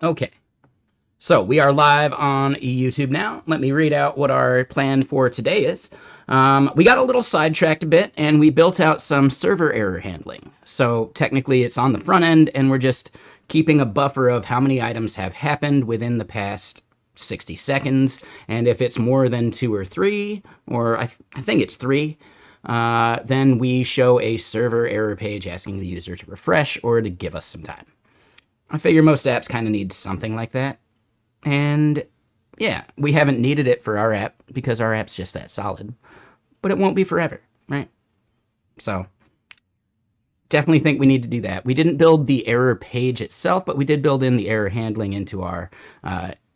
Okay, so we are live on YouTube now. Let me read out what our plan for today is. We got a little sidetracked a bit, and we built out some server error handling. So technically it's on the front end, and we're just keeping a buffer of how many items have happened within the past 60 seconds. And if it's more than 2 or 3, or I think it's 3, then we show a server error page asking the user to refresh or to give us some time. I figure most apps kind of need something like that. And yeah, we haven't needed it for our app because our app's just that solid. But it won't be forever, right? So definitely think we need to do that. We didn't build the error page itself, but we did build in the error handling into our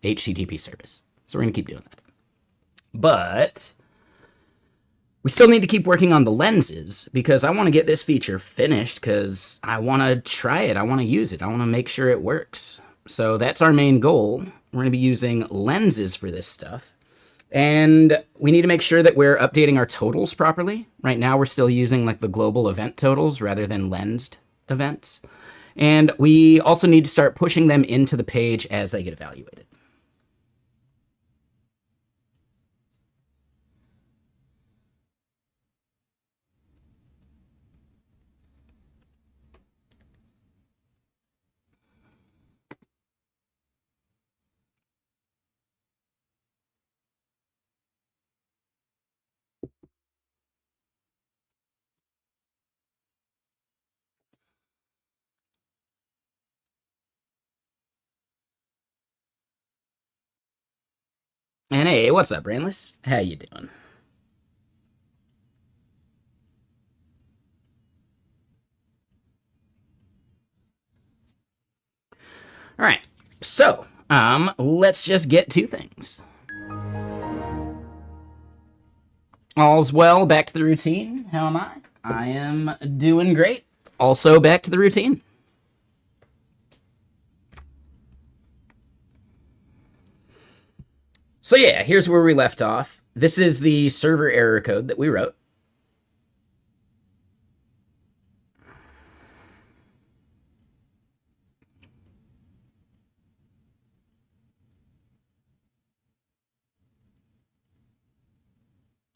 HTTP service. So we're going to keep doing that. But we still need to keep working on the lenses because I want to get this feature finished because I want to try it. I want to use it. I want to make sure it works. So that's our main goal. We're going to be using lenses for this stuff. And we need to make sure that we're updating our totals properly. Right now, we're still using like the global event totals rather than lensed events. And we also need to start pushing them into the page as they get evaluated. And hey, what's up, Brainless? How you doing? All right, so let's just get to things. All's well, back to the routine. How am I? I am doing great. Also back to the routine. So yeah, here's where we left off. This is the server error code that we wrote.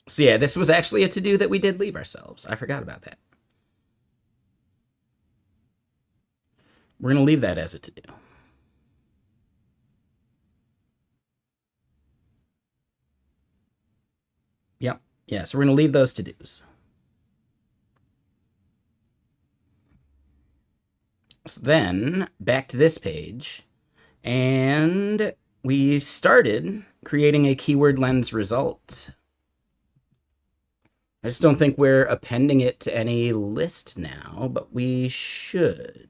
So yeah, this was actually a to-do that we did leave ourselves. I forgot about that. We're going to leave that as a to-do. Yep. Yeah, so we're going to leave those to-dos. So then, back to this page, and we started creating a keyword lens result. I just don't think we're appending it to any list now, but we should.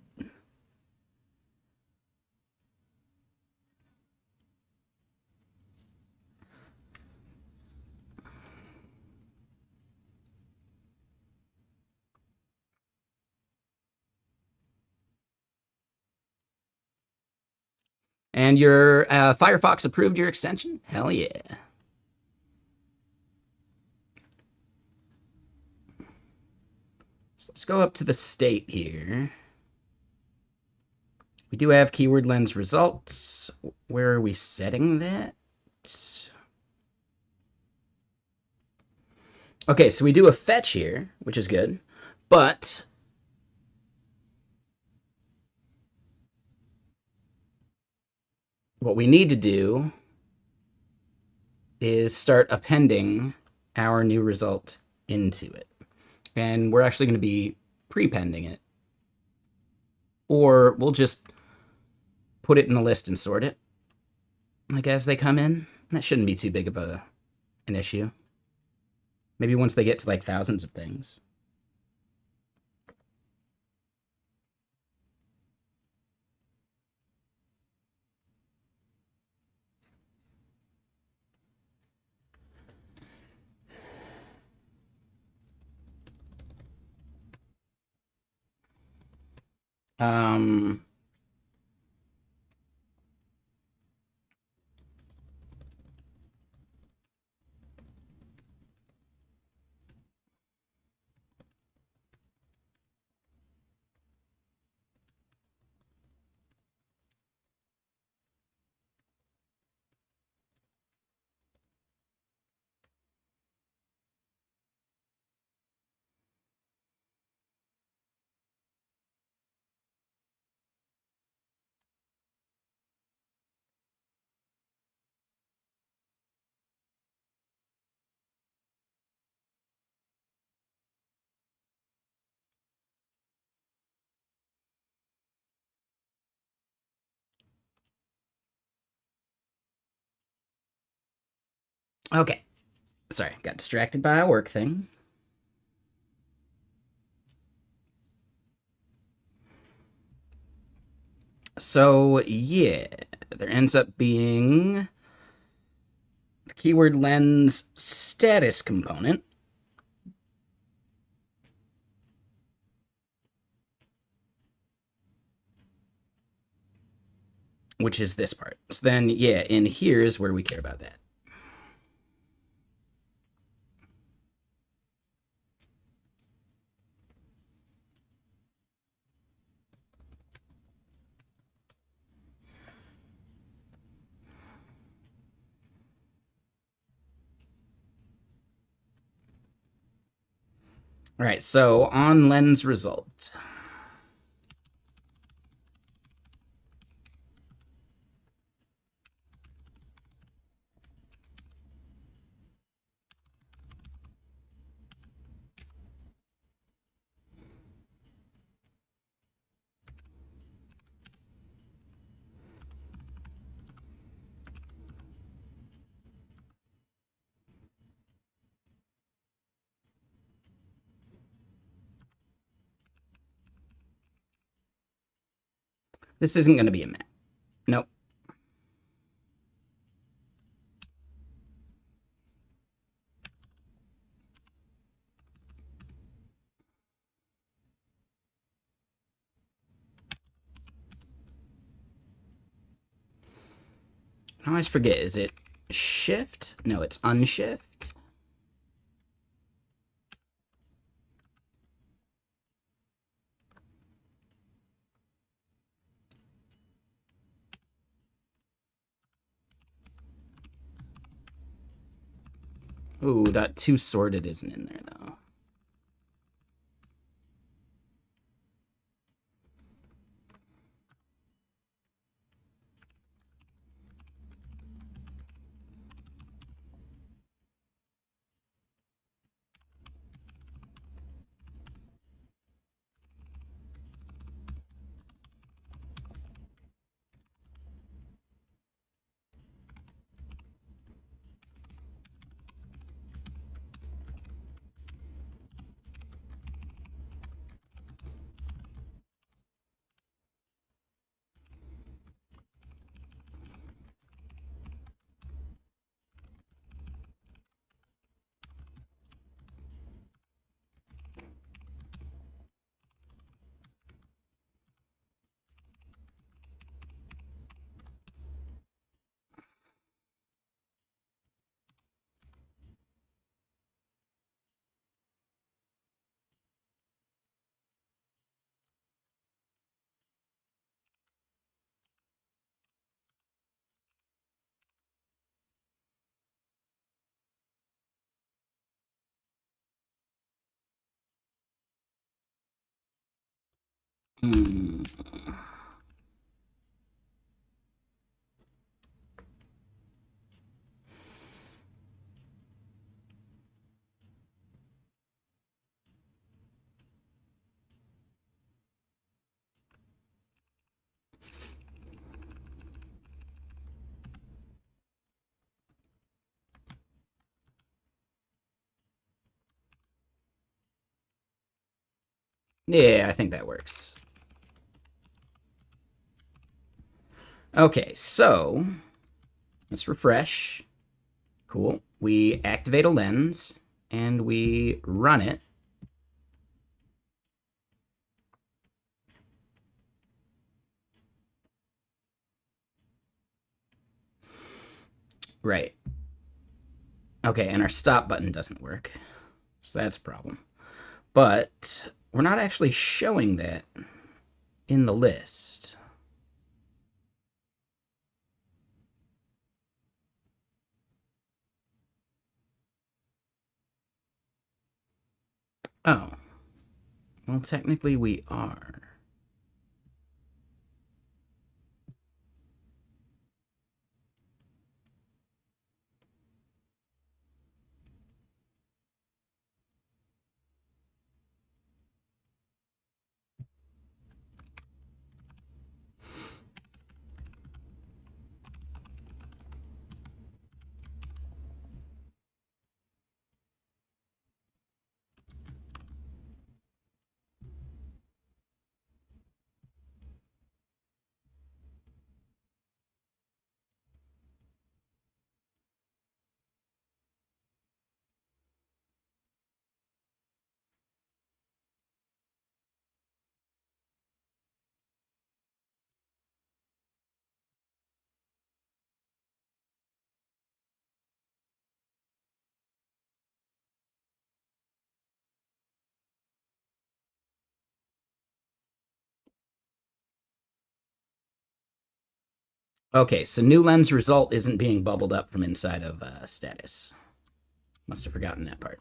And your Firefox approved your extension? Hell yeah. So let's go up to the state here. We do have keyword lens results. Where are we setting that? Okay, so we do a fetch here, which is good, but what we need to do is start appending our new result into it. And we're actually going to be prepending it. Or we'll just put it in a list and sort it, like as they come in. That shouldn't be too big of an issue. Maybe once they get to like thousands of things. Um, Okay. Sorry, got distracted by a work thing. So, yeah, there ends up being the keyword lens status component, which is this part. So then, yeah, in here is where we care about that. All right, so on lens result. This isn't going to be a map. Nope. I always forget. Is it shift? No, it's unshift. Ooh, that too sorted isn't in there, though. Hmm. Yeah, I think that works. Okay, so let's refresh. Cool. We activate a lens and we run it. Right. Okay, and our stop button doesn't work. So that's a problem. But we're not actually showing that in the list. Oh. Well, technically we are. Okay, so new lens result isn't being bubbled up from inside of status. Must have forgotten that part.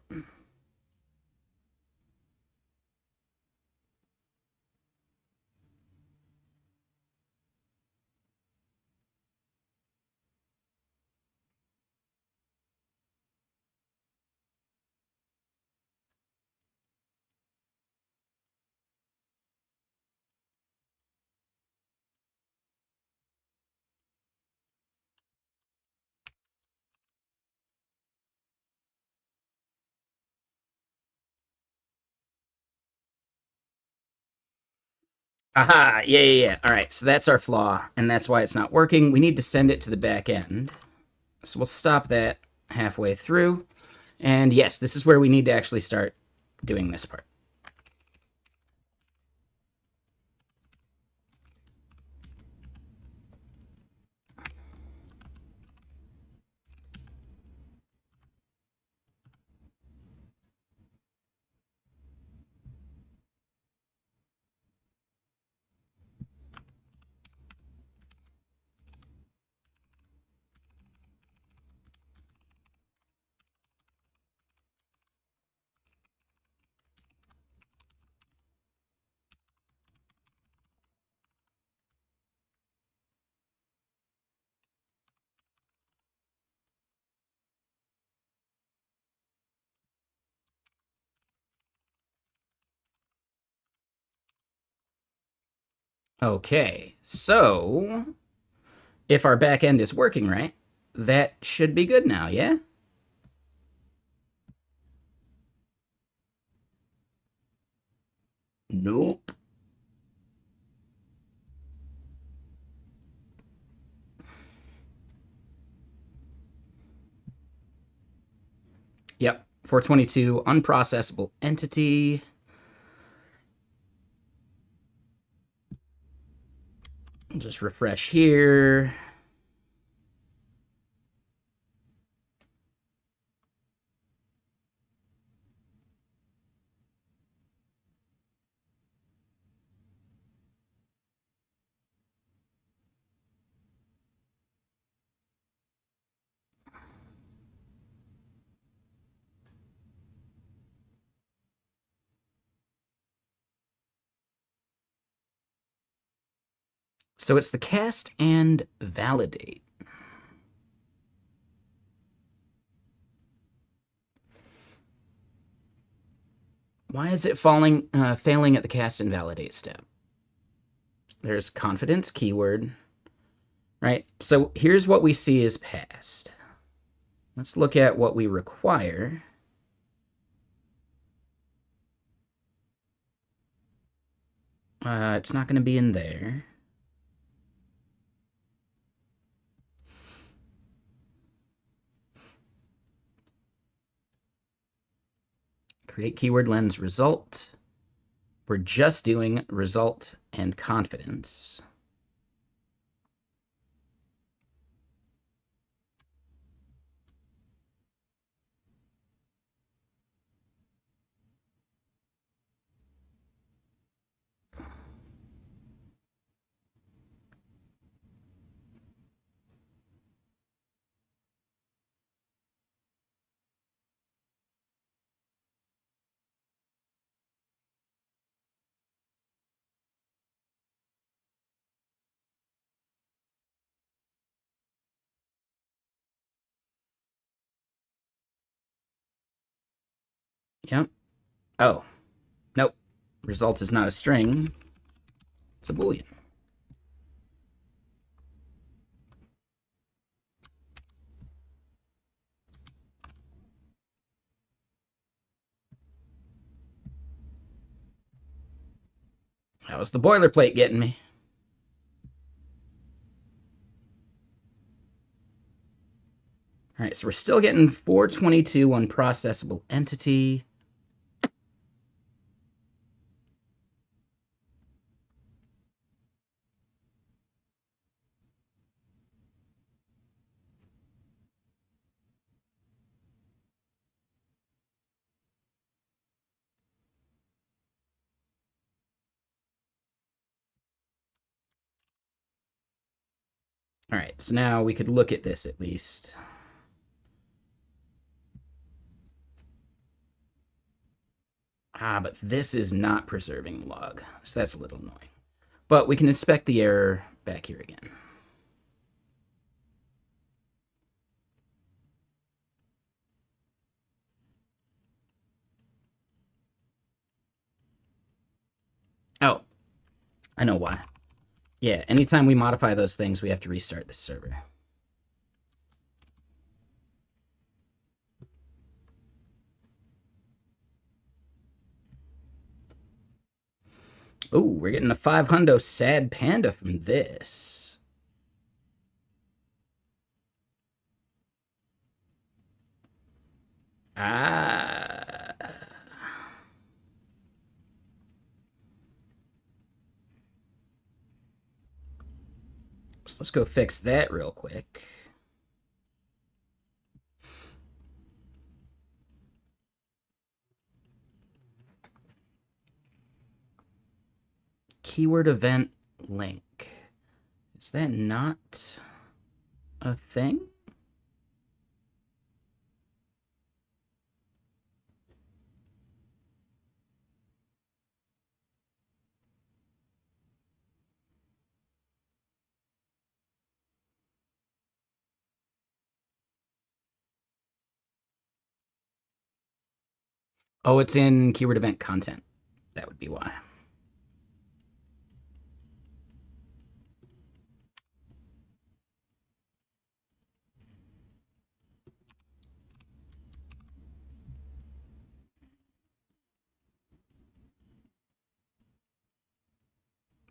Aha, yeah. All right, so that's our flaw, and that's why it's not working. We need to send it to the back end. So we'll stop that halfway through. And yes, this is where we need to actually start doing this part. Okay, so if our back end is working right, that should be good now, yeah? Nope. Yep, 422 unprocessable entity. Just refresh here. So it's the cast and validate. Why is it failing at the cast and validate step? There's confidence keyword, right? So here's what we see is passed. Let's look at what we require. It's not going to be in there. Create keyword lens result. We're just doing result and confidence. Yep. Oh, nope. Result is not a string. It's a Boolean. That was the boilerplate getting me. All right, so we're still getting 422 unprocessable entity. All right, so now we could look at this at least. But this is not preserving the log, so that's a little annoying. But we can inspect the error back here again. Oh, I know why. Yeah, anytime we modify those things, we have to restart this server. Oh, we're getting a 500 sad panda from this. So let's go fix that real quick. Keyword event link. Is that not a thing? Oh, it's in keyword event content. That would be why.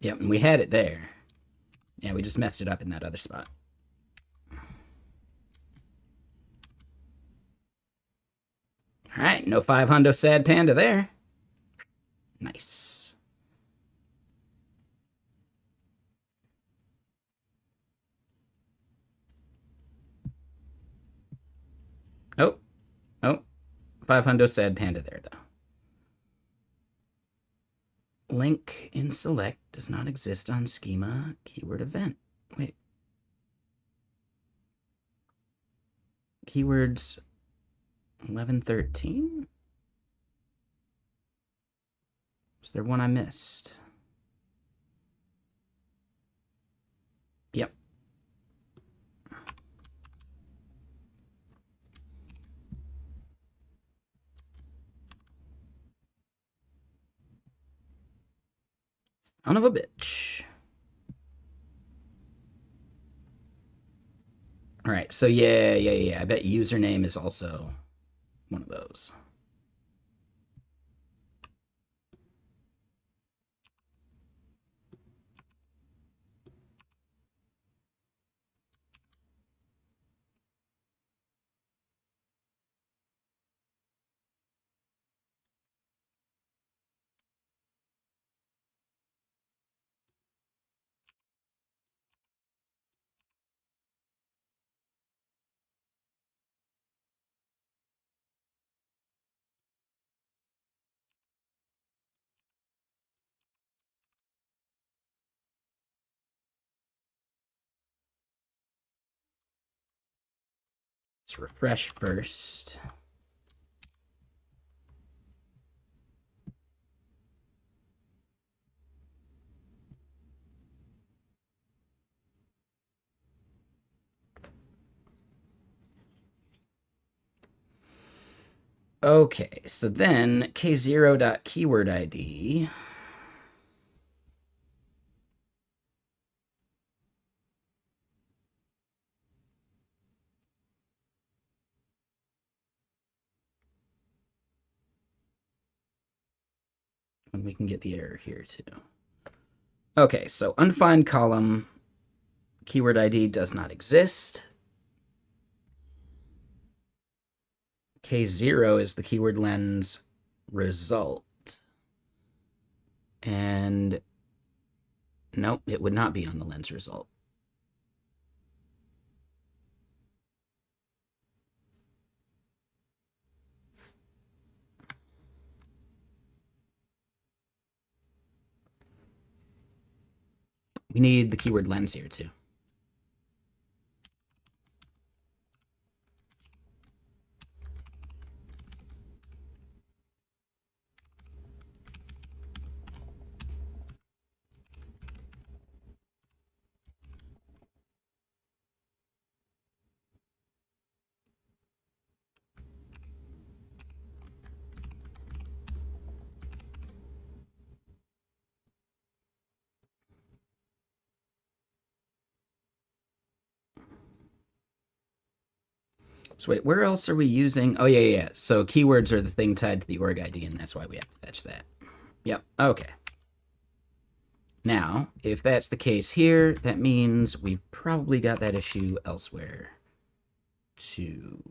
Yep, and we had it there. Yeah, we just messed it up in that other spot. All right, no 500 sad panda there. Nice. Oh, 500 sad panda there, though. Link in select does not exist on schema keyword event. Wait. Keywords 1113? Was there one I missed? Yep. Son of a bitch. All right, so yeah. I bet username is also one of those. Let's refresh first. Okay, so then k0.keywordid. And we can get the error here too. Okay, so undefined column, keyword ID does not exist. K0 is the keyword lens result. And nope, it would not be on the lens result. We need the keyword lens here too. So wait, where else are we using? Oh, yeah. So keywords are the thing tied to the org ID, and that's why we have to fetch that. Yep, okay. Now, if that's the case here, that means we've probably got that issue elsewhere, too.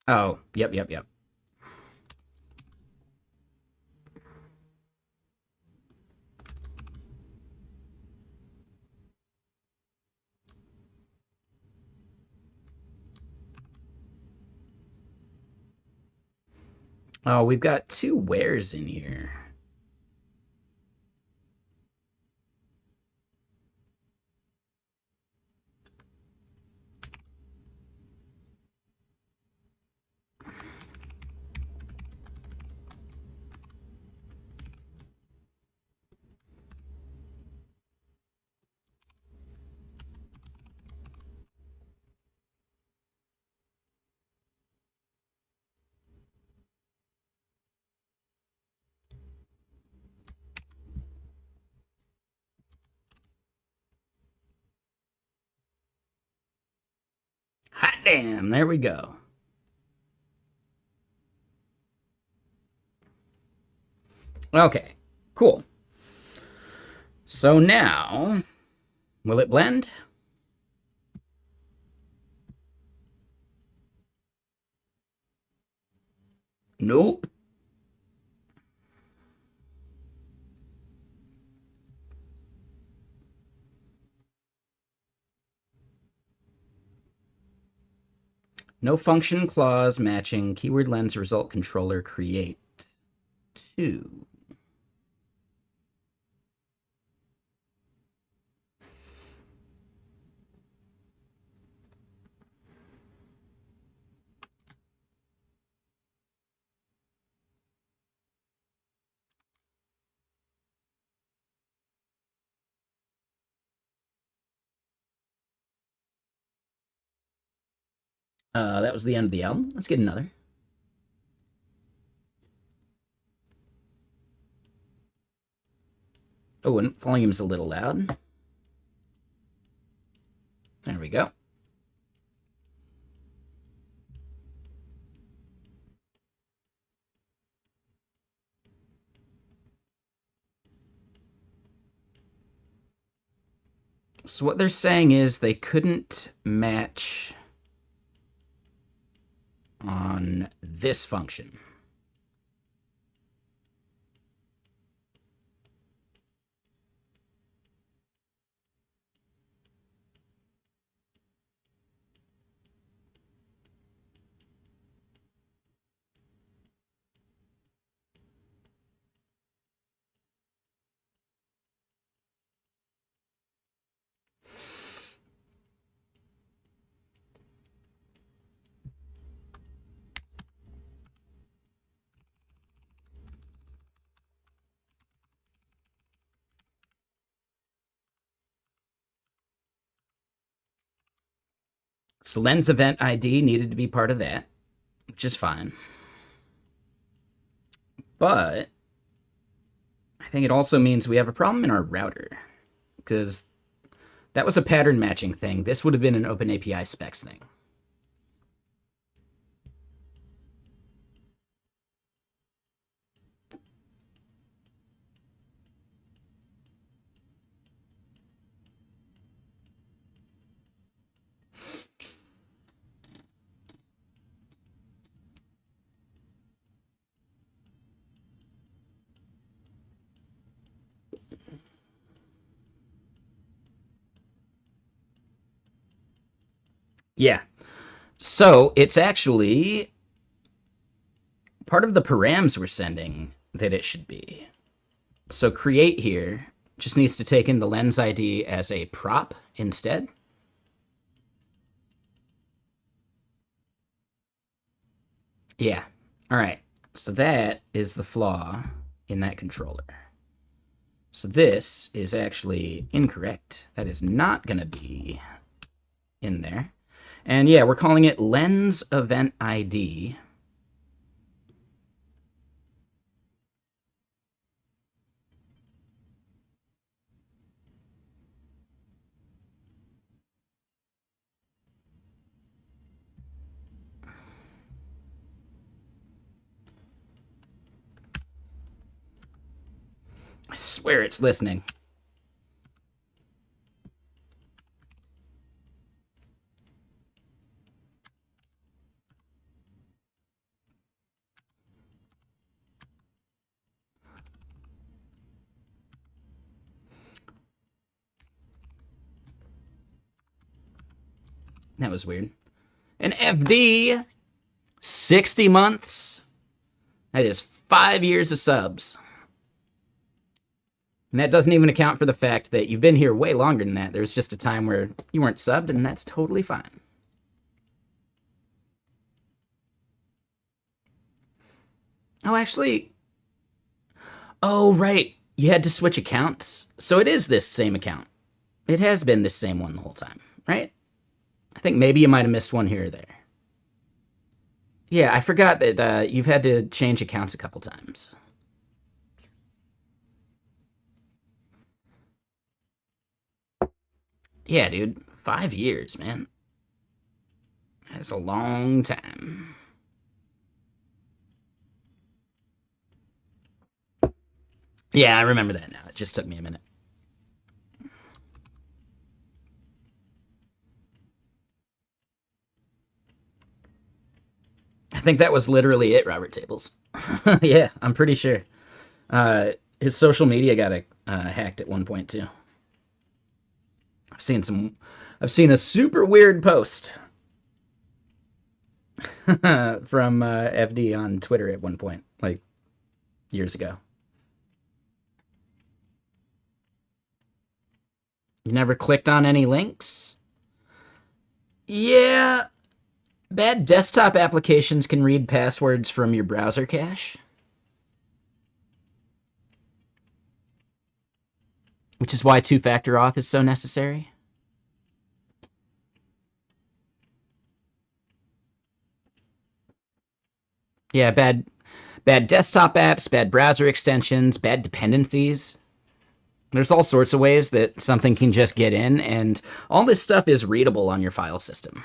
Oh, yep. Oh, we've got two wheres in here. Hot damn, there we go. Okay, cool. So now, will it blend? Nope. No function clause matching keyword lens result controller create 2. That was the end of the album. Let's get another. Oh, and volume's a little loud. There we go. So what they're saying is they couldn't match on this function. So lens event ID needed to be part of that, which is fine. But I think it also means we have a problem in our router, because that was a pattern matching thing. This would have been an OpenAPI specs thing. Yeah. So it's actually part of the params we're sending that it should be. So create here just needs to take in the lens ID as a prop instead. Yeah. All right. So that is the flaw in that controller. So this is actually incorrect. That is not going to be in there. And yeah, we're calling it lens event ID. I swear it's listening. That was weird. And FD, 60 months. That is 5 years of subs. And that doesn't even account for the fact that you've been here way longer than that. There's just a time where you weren't subbed, and that's totally fine. Oh, actually... Oh, right. You had to switch accounts. So it is this same account. It has been this same one the whole time, right? I think maybe you might have missed one here or there. Yeah, I forgot that you've had to change accounts a couple times. Yeah, dude. 5 years, man. That's a long time. Yeah, I remember that now. It just took me a minute. I think that was literally it, Robert Tables. Yeah, I'm pretty sure. His social media got hacked at one point too. I've seen a super weird post from FD on Twitter at one point, like years ago. You never clicked on any links? Yeah, bad desktop applications can read passwords from your browser cache, which is why two-factor auth is so necessary. Yeah, bad desktop apps, bad browser extensions, bad dependencies. There's all sorts of ways that something can just get in, and all this stuff is readable on your file system.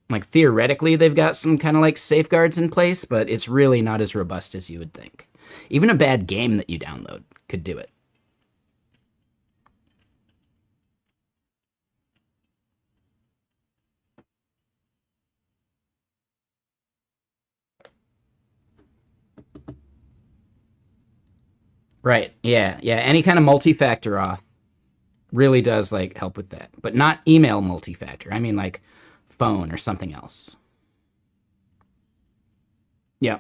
Like, theoretically, they've got some kind of like safeguards in place, but it's really not as robust as you would think. Even a bad game that you download could do it. Right. Yeah. Yeah. Any kind of multi-factor auth really does like help with that, but not email multi-factor. I mean like phone or something else. Yeah.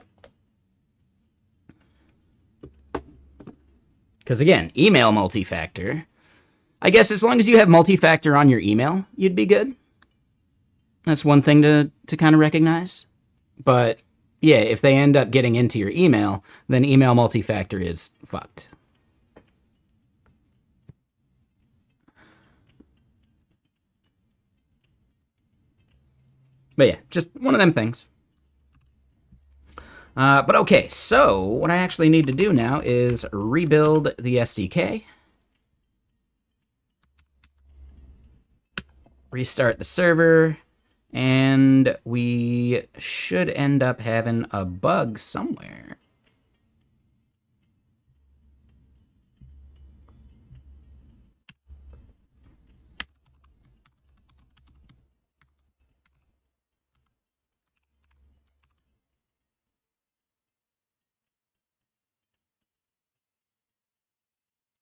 Because again, email multi-factor. I guess as long as you have multi-factor on your email, you'd be good. That's one thing to kind of recognize. But yeah, if they end up getting into your email, then email multi-factor is fucked. But yeah, just one of them things. But okay, so what I actually need to do now is rebuild the SDK. Restart the server. And we should end up having a bug somewhere.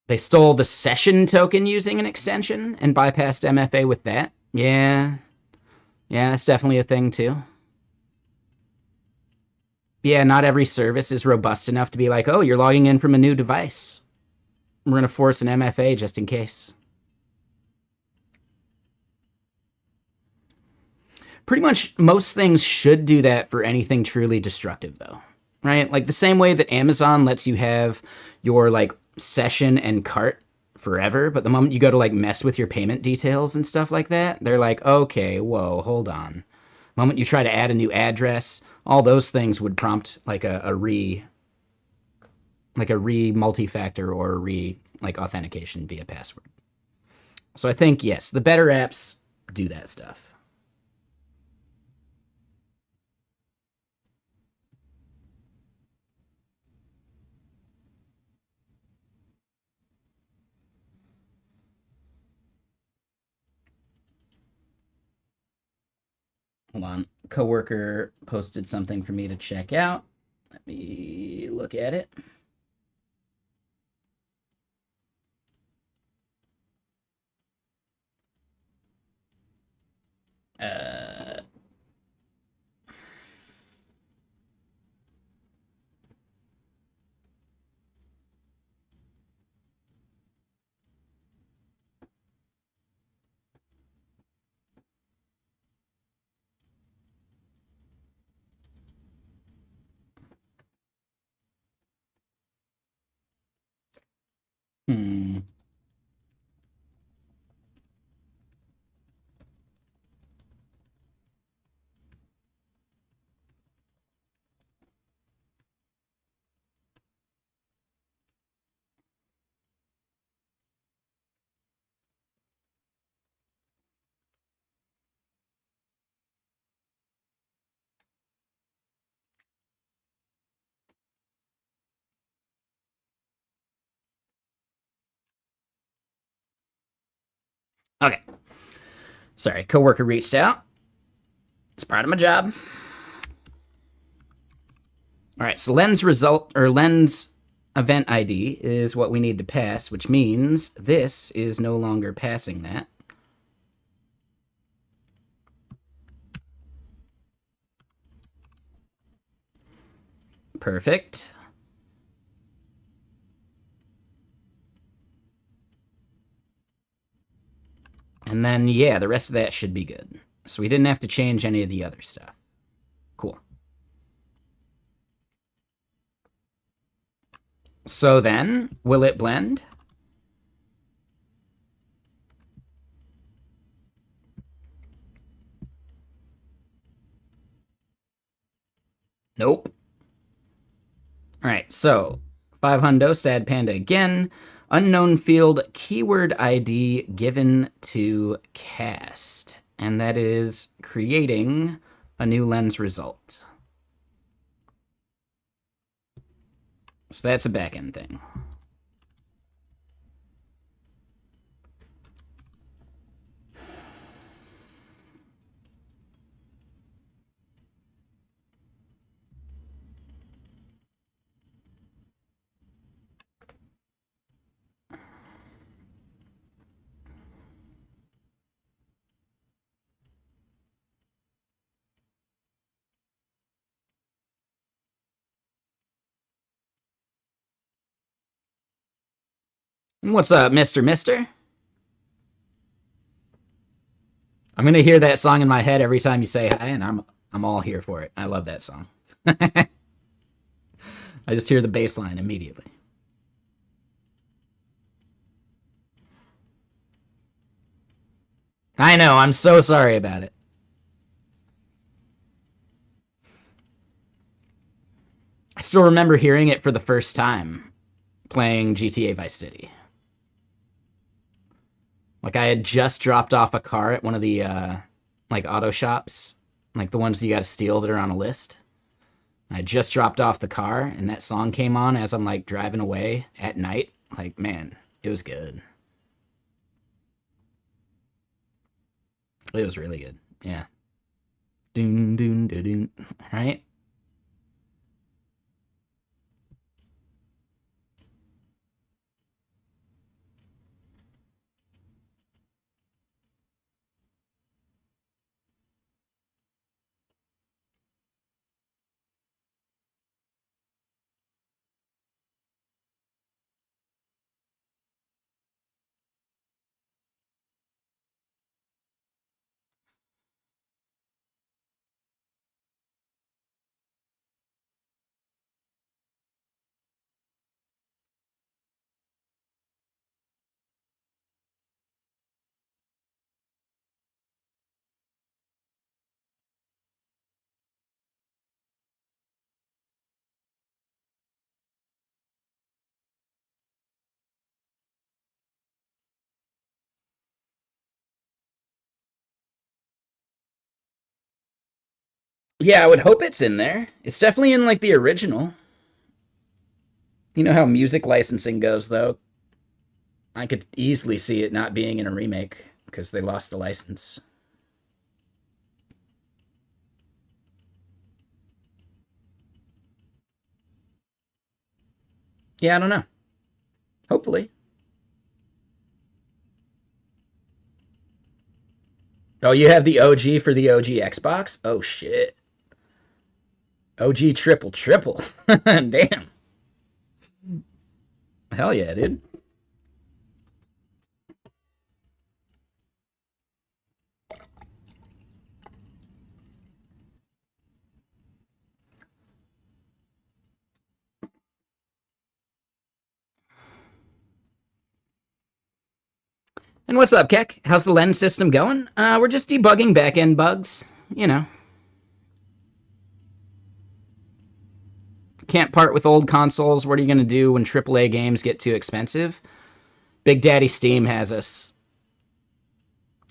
They stole the session token using an extension and bypassed MFA with that. Yeah. Yeah, that's definitely a thing too. Yeah, not every service is robust enough to be like, oh, you're logging in from a new device. We're going to force an MFA just in case. Pretty much most things should do that for anything truly destructive, though, right? Like the same way that Amazon lets you have your like session and cart forever, but the moment you go to like mess with your payment details and stuff like that, they're like, okay, whoa, hold on. The moment you try to add a new address, all those things would prompt like a re multi-factor or a re like authentication via password. So I think yes, the better apps do that stuff. Hold on. Coworker posted something for me to check out. Let me look at it. Uh, hmm. Okay. Sorry, coworker reached out. It's part of my job. All right, so lens result or lens event ID is what we need to pass, which means this is no longer passing that. Perfect. And then, yeah, the rest of that should be good. So we didn't have to change any of the other stuff. Cool. So then, will it blend? Nope. All right, so 500, sad panda again. Unknown field keyword ID given to cast. And that is creating a new lens result. So that's a backend thing. What's up, Mr. Mister? I'm gonna hear that song in my head every time you say hi, and I'm all here for it. I love that song. I just hear the bass line immediately. I know, I'm so sorry about it. I still remember hearing it for the first time playing GTA Vice City. Like I had just dropped off a car at one of the like auto shops, like the ones you got to steal that are on a list. I just dropped off the car, and that song came on as I'm like driving away at night. Like, man, it was good. It was really good. Yeah. Doon doon doon doon. Right. Yeah, I would hope it's in there. It's definitely in like the original. You know how music licensing goes, though. I could easily see it not being in a remake because they lost the license. Yeah, I don't know. Hopefully. Oh, you have the OG for the OG Xbox? Oh shit. OG triple triple. Damn. Hell yeah, dude. And what's up, Keck? How's the lens system going? We're just debugging backend bugs. You know, can't part with old consoles. What are you going to do when AAA games get too expensive? Big Daddy Steam has us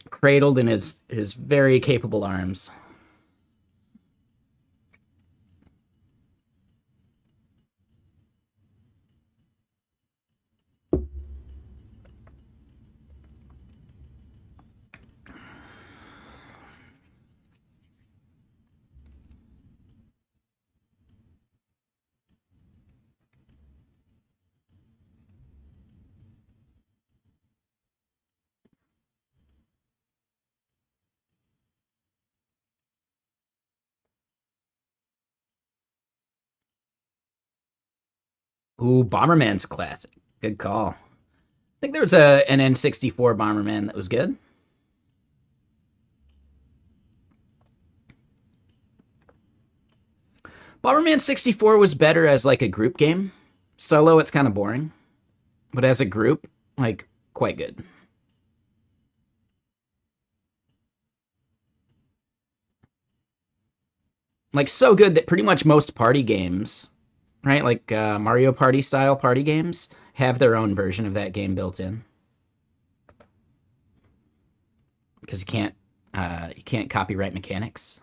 cradled in his very capable arms. Ooh, Bomberman's classic. Good call. I think there was an N64 Bomberman that was good. Bomberman 64 was better as like a group game. Solo, it's kind of boring, but as a group, like quite good. Like so good that pretty much most party games, right, like Mario Party style party games, have their own version of that game built in because you can't copyright mechanics,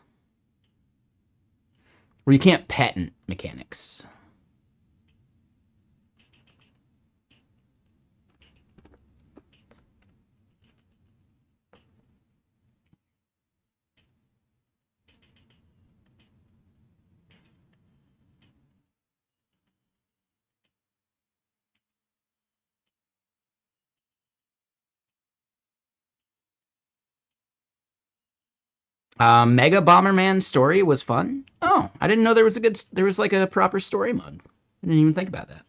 or you can't patent mechanics. Mega Bomberman story was fun. Oh, I didn't know there was like a proper story mode. I didn't even think about that.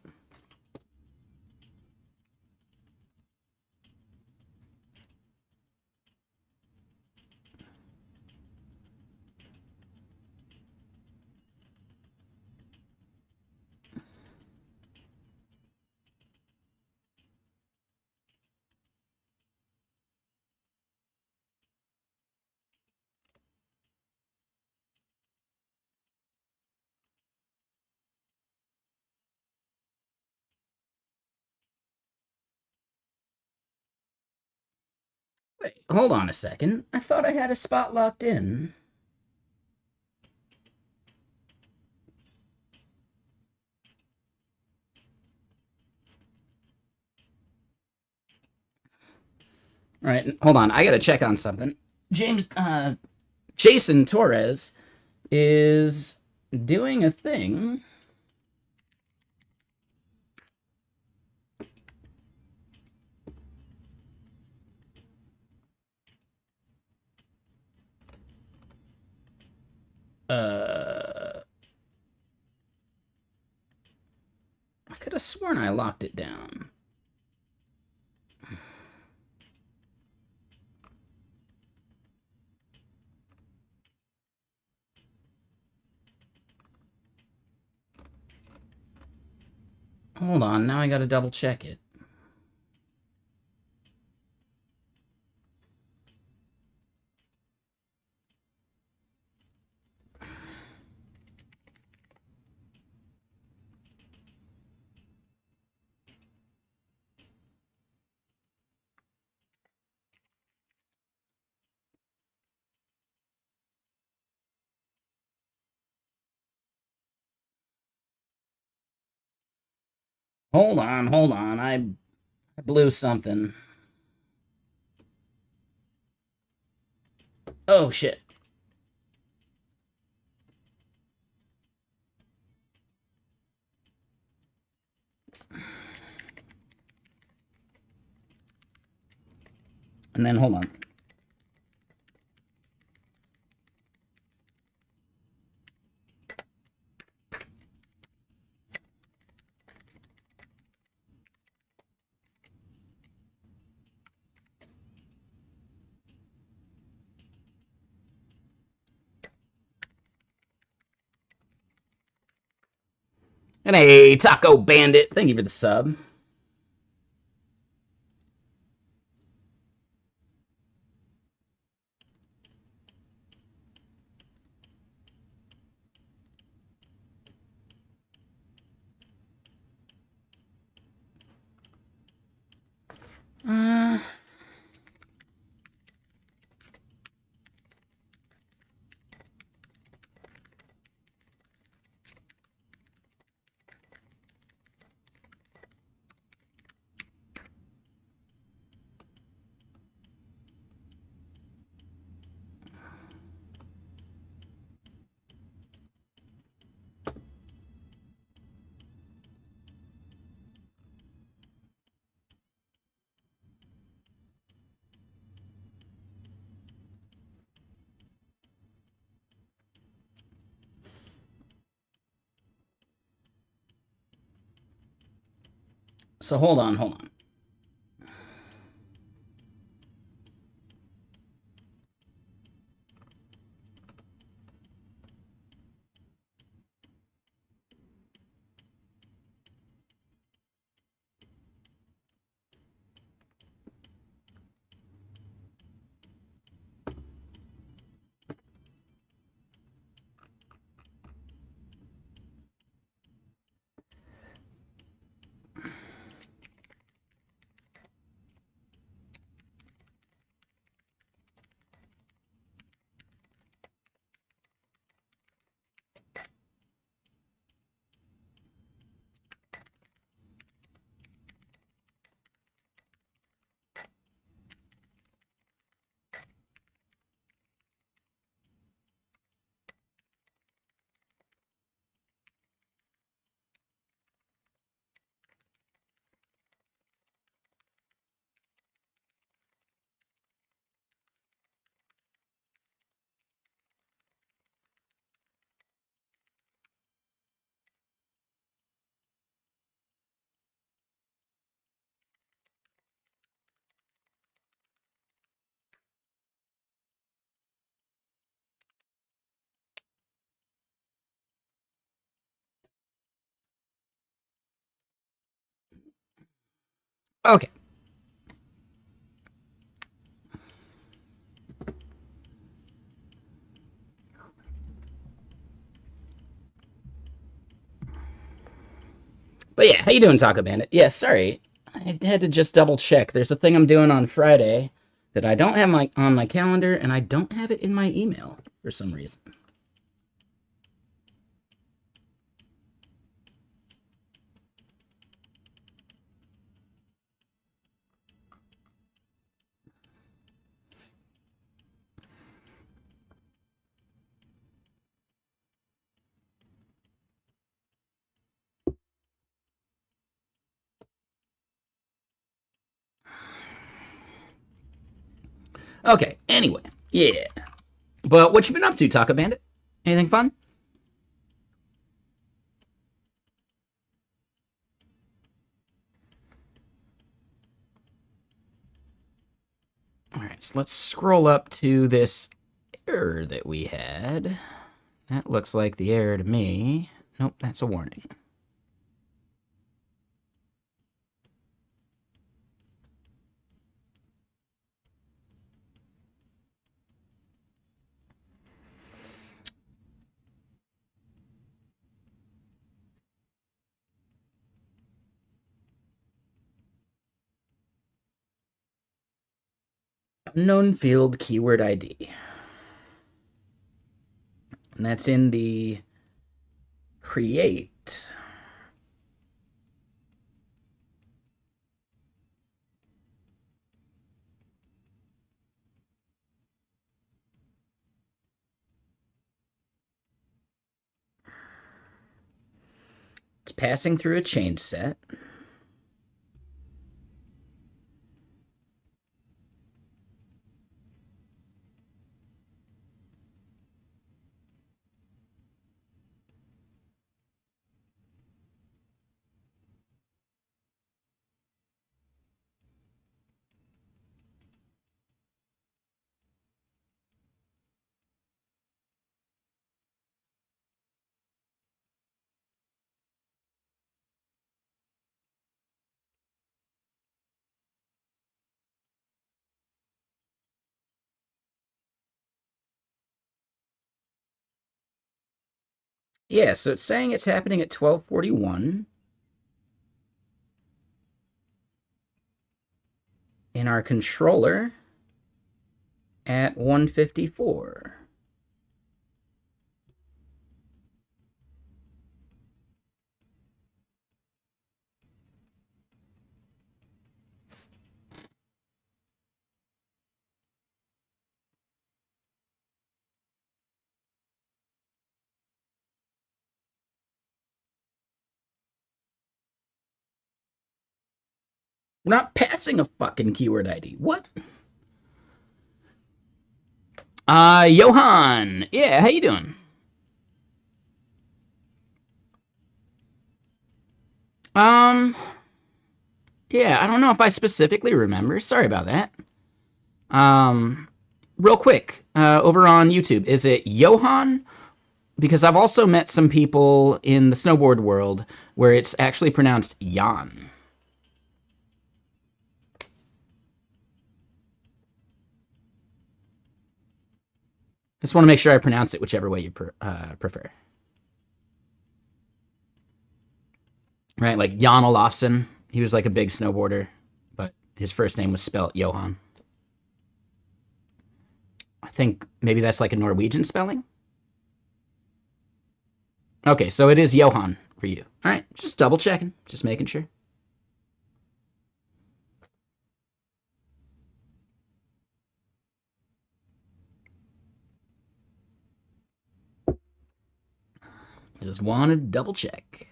Wait, hold on a second. I thought I had a spot locked in. All right, hold on. I gotta check on something. Jason Torres is doing a thing. Uh, I could have sworn I locked it down. Hold on, now I gotta double check it. Hold on, hold on. I blew something. Oh, shit. And then, hold on. And a Taco Bandit. Thank you for the sub. So hold on, hold on. Okay. But yeah, how you doing, Taco Bandit? Yeah, sorry. I had to just double check. There's a thing I'm doing on Friday that I don't have on my calendar, and I don't have it in my email for some reason. Okay, anyway, yeah. But what you been up to, Taco Bandit? Anything fun? All right, so let's scroll up to this error that we had. That looks like the error to me. Nope, that's a warning. Unknown field keyword ID. And that's in the create. passing through a change set. Yeah, so it's saying it's happening at 12:41 in our controller at 1:54. We're not passing a fucking keyword ID. What? Johan. Yeah, how you doing? Um, yeah, I don't know if I specifically remember. Sorry about that. Real quick, over on YouTube, is it Johan? Because I've also met some people in the snowboard world where it's actually pronounced Jan. Just want to make sure I pronounce it whichever way you prefer. Right, like Jan Olofsson. He was like a big snowboarder, but his first name was spelled Johan. I think maybe that's like a Norwegian spelling. Okay, so it is Johan for you. All right, just double checking, just making sure. Just wanted to double check.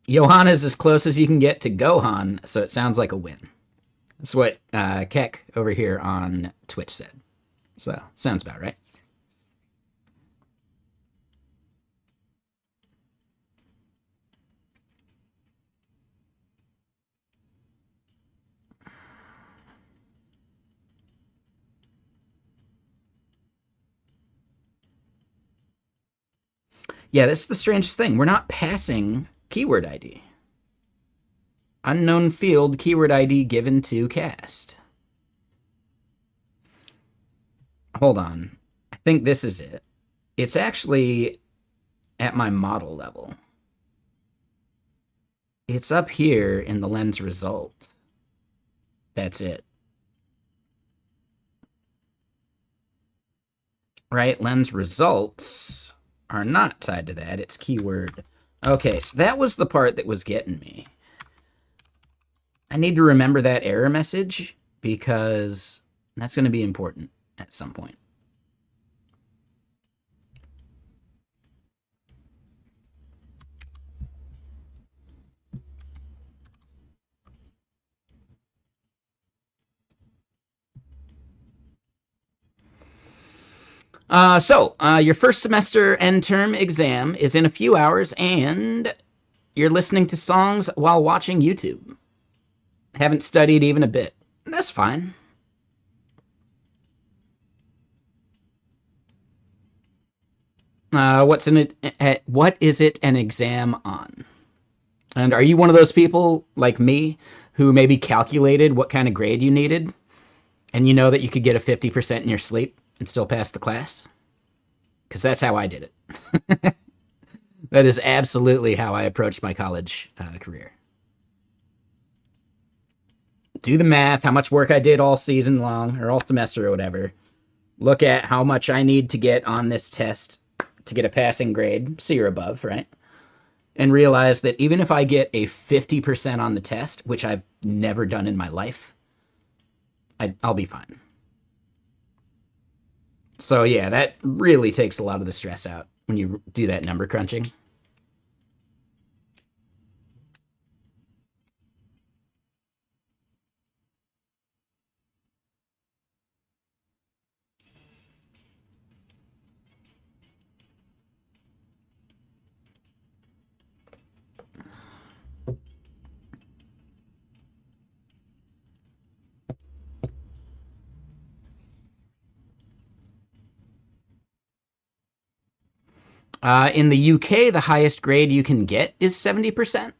Johan is as close as you can get to Gohan, so it sounds like a win. That's what Keck over here on Twitch said. So, sounds about right. Yeah, this is the strangest thing. We're not passing keyword ID. Unknown field, keyword ID given to cast. Hold on. I think this is it. It's actually at my model level. It's up here in the lens result. That's it. Right? Lens results are not tied to that. It's keyword. Okay, so that was the part that was getting me. I need to remember that error message because that's going to be important at some point. Your first semester end term exam is in a few hours, and you're listening to songs while watching YouTube. Haven't studied even a bit. That's fine. What is it an exam on? And are you one of those people like me who maybe calculated what kind of grade you needed, and you know that you could get a 50% in your sleep and still pass the class? Because that's how I did it. That is absolutely how I approached my college career. Do the math, how much work I did all season long, or all semester or whatever. Look at how much I need to get on this test to get a passing grade, C or above, right? And realize that even if I get a 50% on the test, which I've never done in my life, I'll be fine. So yeah, that really takes a lot of the stress out when you do that number crunching. In the UK, the highest grade you can get is 70%.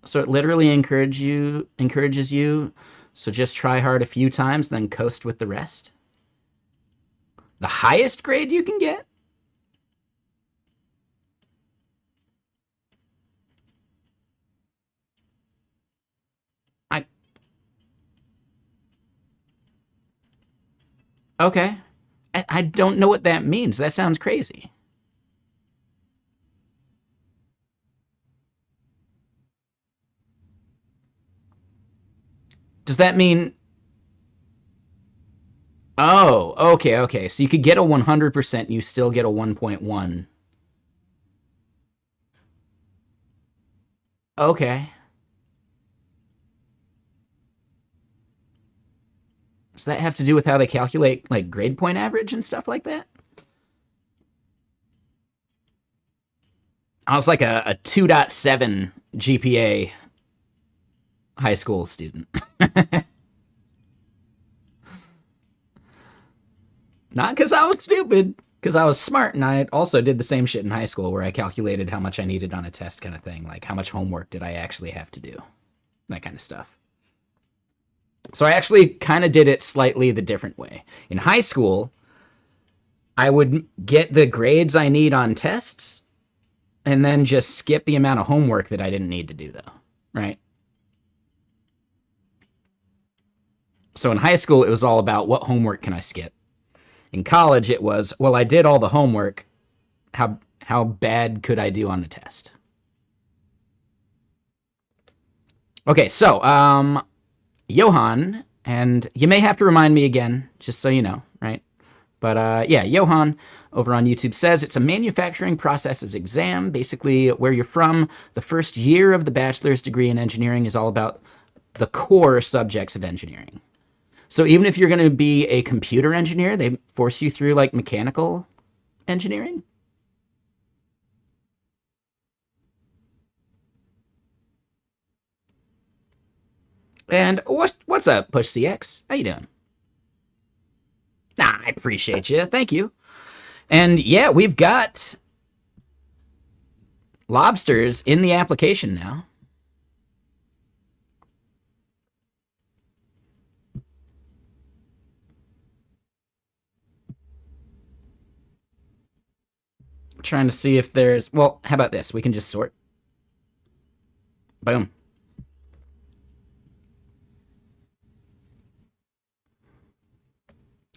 So it literally encourages you. So just try hard a few times, then coast with the rest. The highest grade you can get? Okay. I don't know what that means. That sounds crazy. Does that mean... Oh, okay. So you could get a 100% and you still get a 1.1. Okay. Does that have to do with how they calculate like grade point average and stuff like that? I was like a 2.7 GPA high school student. Not because I was stupid, because I was smart, and I also did the same shit in high school where I calculated how much I needed on a test kind of thing, like how much homework did I actually have to do, that kind of stuff. So I actually kind of did it slightly the different way. In high school, I would get the grades I need on tests and then just skip the amount of homework that I didn't need to do, though, right? So in high school, it was all about what homework can I skip. In college, it was, well, I did all the homework. How bad could I do on the test? Okay, so Johan, and you may have to remind me again, just so you know, right? But yeah, Johan over on YouTube says it's a manufacturing processes exam. Basically, where you're from, the first year of the bachelor's degree in engineering is all about the core subjects of engineering. So even if you're going to be a computer engineer, they force you through like mechanical engineering. And what's up, Push CX? How you doing? I appreciate you. Thank you. And yeah, we've got lobsters in the application now. I'm trying to see if there's... Well, how about this? We can just sort. Boom.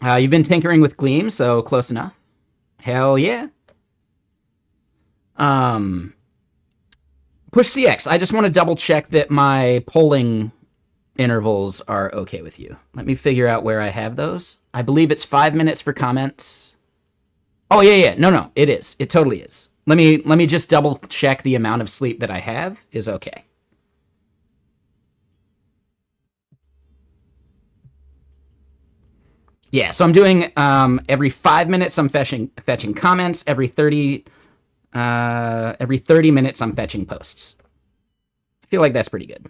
You've been tinkering with Gleam, so close enough. Hell yeah. Push CX. I just want to double check that my polling intervals are okay with you. Let me figure out where I have those. I believe it's 5 minutes for comments. Oh yeah. No, it is. It totally is. Let me just double check the amount of sleep that I have is okay. Yeah, so I'm doing every 5 minutes I'm fetching comments. Every 30 minutes I'm fetching posts. I feel like that's pretty good.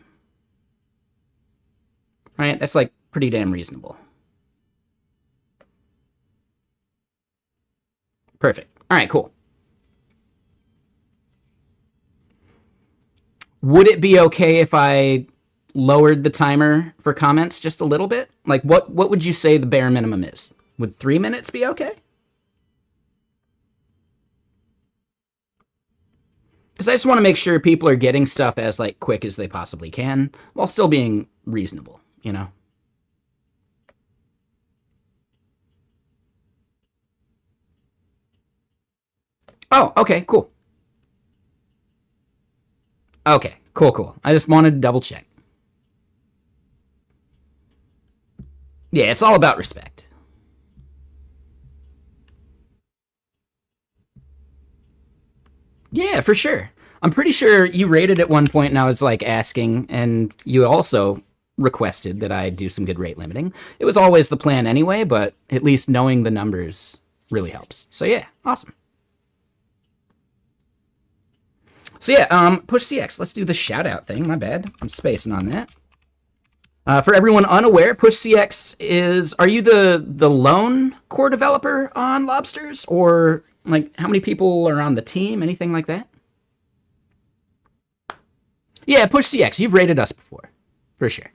Right? That's like pretty damn reasonable. Perfect. All right, cool. Would it be okay if I lowered the timer for comments just a little bit? Like, what would you say the bare minimum is? Would 3 minutes be okay? Because I just want to make sure people are getting stuff as like quick as they possibly can while still being reasonable, you know? Oh, okay, cool. Okay, cool. I just wanted to double check. Yeah, it's all about respect. Yeah, for sure. I'm pretty sure you rated at one point, and I was like asking, and you also requested that I do some good rate limiting. It was always the plan anyway, but at least knowing the numbers really helps. So yeah, awesome. So yeah, push CX. Let's do the shout out thing. My bad. I'm spacing on that. For everyone unaware, push CX is. Are you the lone core developer on Lobsters, or like how many people are on the team? Anything like that? Yeah, push CX. You've rated us before, for sure.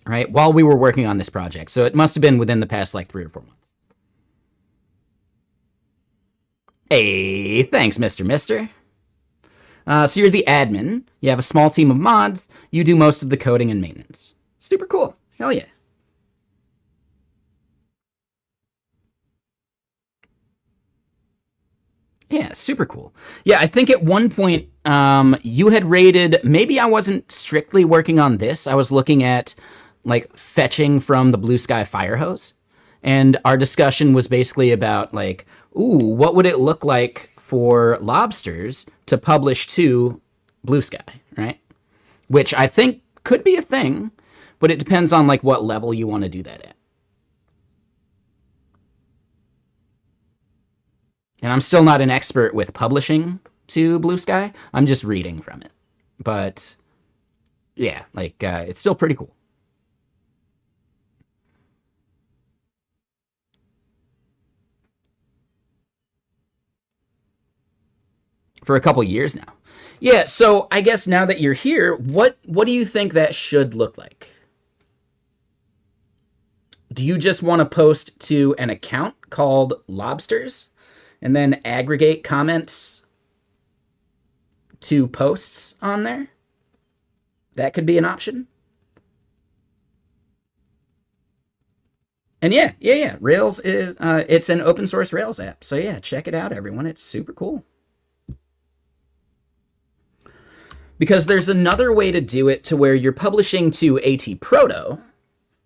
Right, while we were working on this project, so it must have been within the past like 3 or 4 months. Hey, thanks, Mister Mister. So you're the admin. You have a small team of mods. You do most of the coding and maintenance. Super cool. Hell yeah. Yeah, super cool. Yeah, I think at one point you had rated. Maybe I wasn't strictly working on this. I was looking at like fetching from the Blue Sky fire hose, and our discussion was basically about like, ooh, what would it look like for lobsters to publish to Blue Sky, right? Which I think could be a thing, but it depends on like what level you want to do that at. And I'm still not an expert with publishing to Blue Sky. I'm just reading from it. But yeah, like it's still pretty cool. For a couple years now. Yeah, so I guess now that you're here, what do you think that should look like? Do you just want to post to an account called Lobsters and then aggregate comments to posts on there? That could be an option. And yeah. Rails is it's an open source Rails app. So yeah, check it out, everyone. It's super cool. Because there's another way to do it to where you're publishing to AT Proto,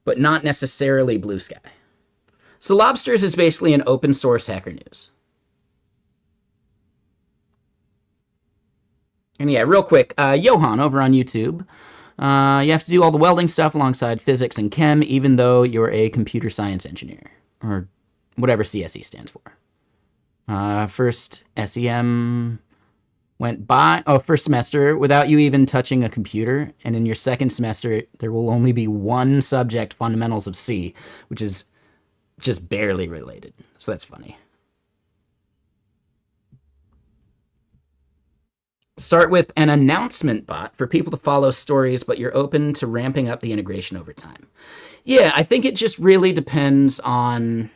but not necessarily Blue Sky. So Lobsters is basically an open source Hacker News. And yeah, real quick, Johan over on YouTube. You have to do all the welding stuff alongside physics and chem, even though you're a computer science engineer, or whatever CSE stands for. First SEM went by, first semester without you even touching a computer. And in your second semester, there will only be one subject, fundamentals of C, which is just barely related. So that's funny. Start with an announcement bot for people to follow stories, but you're open to ramping up the integration over time. Yeah, I think it just really depends on.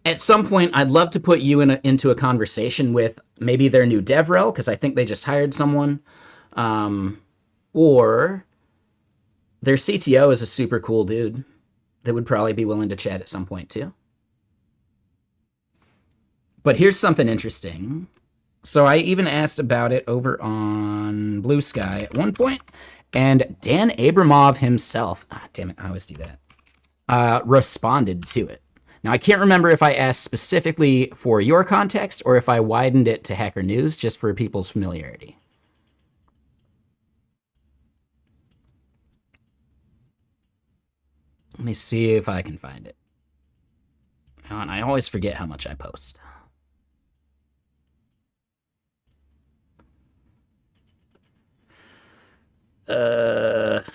At some point, I'd love to put you into a conversation with maybe their new DevRel, because I think they just hired someone, or their CTO is a super cool dude that would probably be willing to chat at some point too. But here's something interesting. So I even asked about it over on Blue Sky at one point, and Dan Abramov himself, damn it, I always do that, responded to it. Now, I can't remember if I asked specifically for your context or if I widened it to Hacker News just for people's familiarity. Let me see if I can find it. And I always forget how much I post. It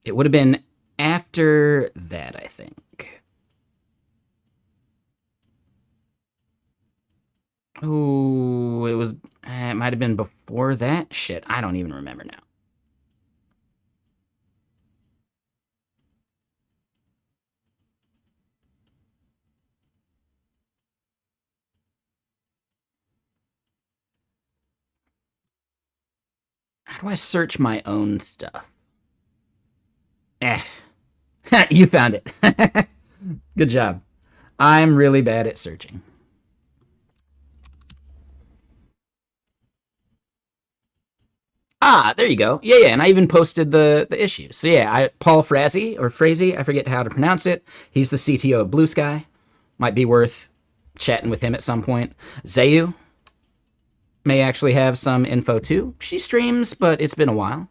would have been after that, I think. Oh, it was. It might have been before that. Shit, I don't even remember now. How do I search my own stuff? You found it. Good job. I'm really bad at searching. Ah, there you go. Yeah, and I even posted the issue. So yeah, Paul Frazee, I forget how to pronounce it. He's the CTO of Blue Sky. Might be worth chatting with him at some point. Zayu may actually have some info too. She streams, but it's been a while.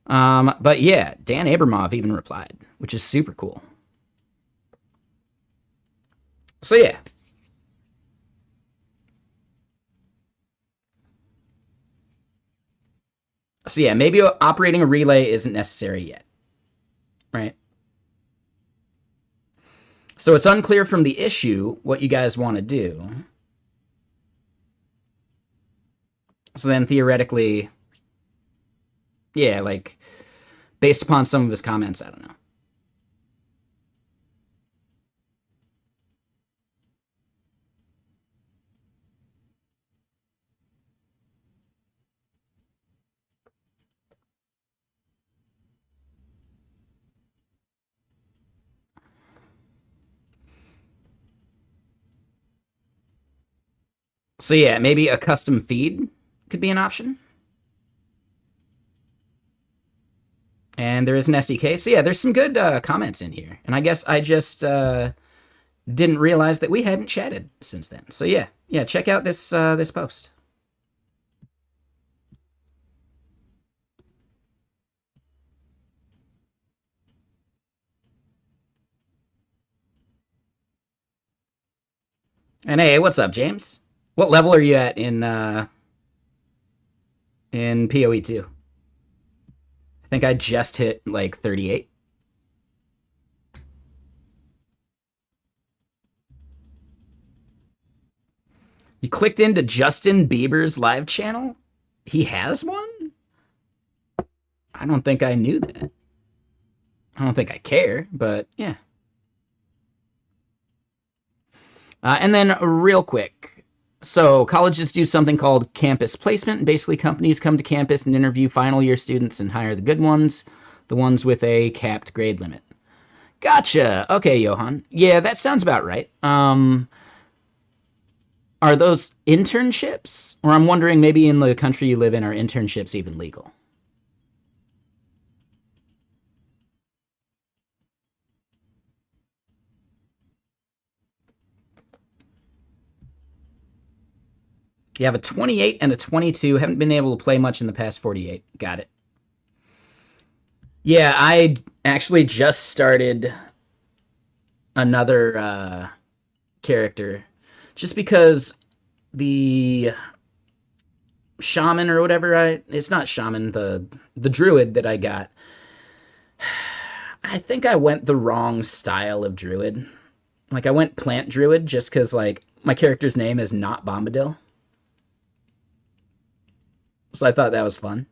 But yeah, Dan Abramov even replied, which is super cool. So yeah. So yeah, maybe operating a relay isn't necessary yet, right? So it's unclear from the issue what you guys want to do. So then theoretically, yeah, like based upon some of his comments, I don't know. So yeah, maybe a custom feed could be an option. And there is an SDK. So yeah, there's some good comments in here. And I guess I just didn't realize that we hadn't chatted since then. So yeah, check out this this post. And hey, what's up, James? What level are you at in PoE2? I think I just hit like 38. You clicked into Justin Bieber's live channel? He has one? I don't think I knew that. I don't think I care, but yeah. And then real quick. So colleges do something called campus placement. Basically, companies come to campus and interview final year students and hire the good ones, the ones with a capped grade limit. Gotcha. Okay, Johan. Yeah, that sounds about right. Are those internships? Or I'm wondering, maybe in the country you live in, are internships even legal? You have a 28 and a 22. Haven't been able to play much in the past 48. Got it. Yeah, I actually just started another character just because the shaman or whatever it's not shaman, the druid that I got, I think I went the wrong style of druid. Like I went plant druid just because like my character's name is not Bombadil. So I thought that was fun.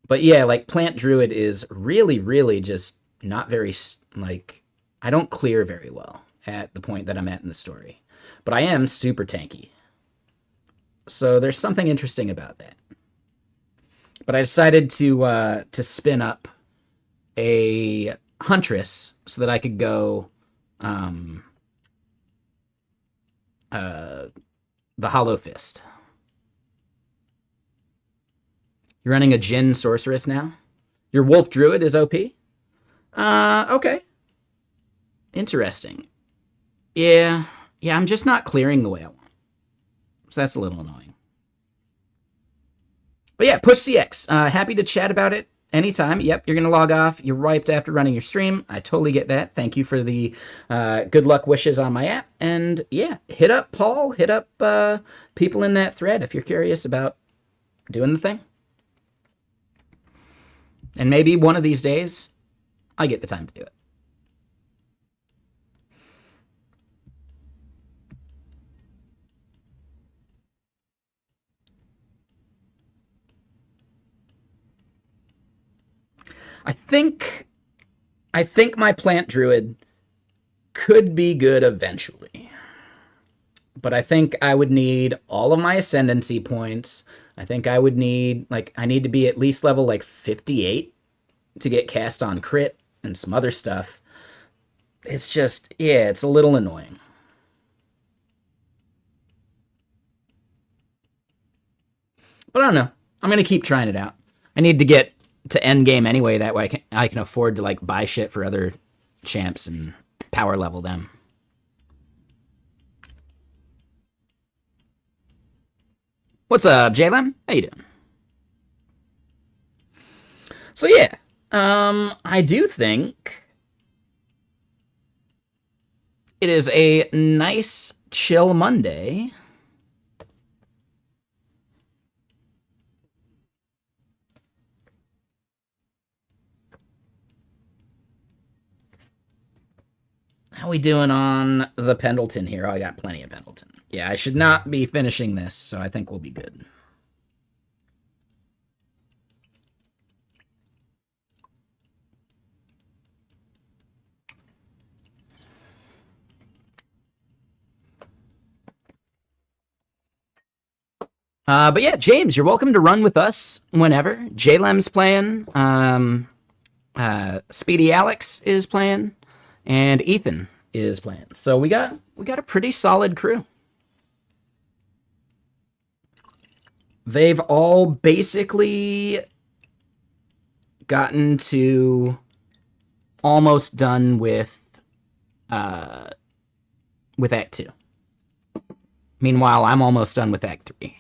But yeah, like plant druid is really, really just not very like I don't clear very well at the point that I'm at in the story. But I am super tanky. So there's something interesting about that. But I decided to spin up a huntress so that I could go the Hollow Fist. You're running a Jinn Sorceress now? Your Wolf Druid is OP? Okay. Interesting. Yeah, I'm just not clearing the way I want. So that's a little annoying. But yeah, Push CX. Happy to chat about it anytime. Yep, you're going to log off. You're wiped after running your stream. I totally get that. Thank you for the good luck wishes on my app. And yeah, hit up Paul. Hit up people in that thread if you're curious about doing the thing. And maybe one of these days, I get the time to do it. I think my plant druid could be good eventually. but I think I would need all of my ascendancy points. I think I would need, like, I need to be at least level, like, 58 to get cast on crit and some other stuff. It's just, yeah, it's a little annoying. But I don't know. I'm going to keep trying it out. I need to get to end game anyway. That way I can afford to, like, buy shit for other champs and power level them. What's up, Jalem? How you doing? So yeah, I do think it is a nice chill Monday. How we doing on the Pendleton here? Oh, I got plenty of Pendleton. Yeah, I should not be finishing this, so I think we'll be good. But yeah, James, you're welcome to run with us whenever. JLem's playing. Speedy Alex is playing, and Ethan is playing. So we got a pretty solid crew. They've all basically gotten to almost done with Act 2. Meanwhile, I'm almost done with Act 3.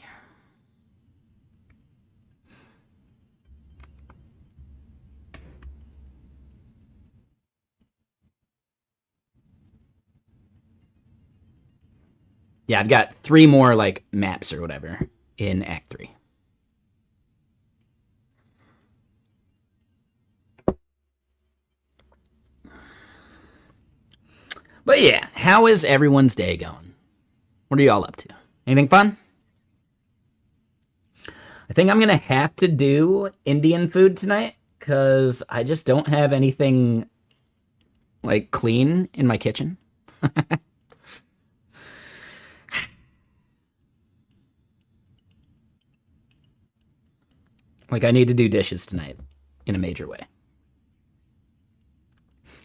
Yeah, I've got 3 more, like, maps or whatever in Act 3. But yeah, how is everyone's day going? What are y'all up to? Anything fun? I think I'm going to have to do Indian food tonight because I just don't have anything, like, clean in my kitchen. Like, I need to do dishes tonight in a major way.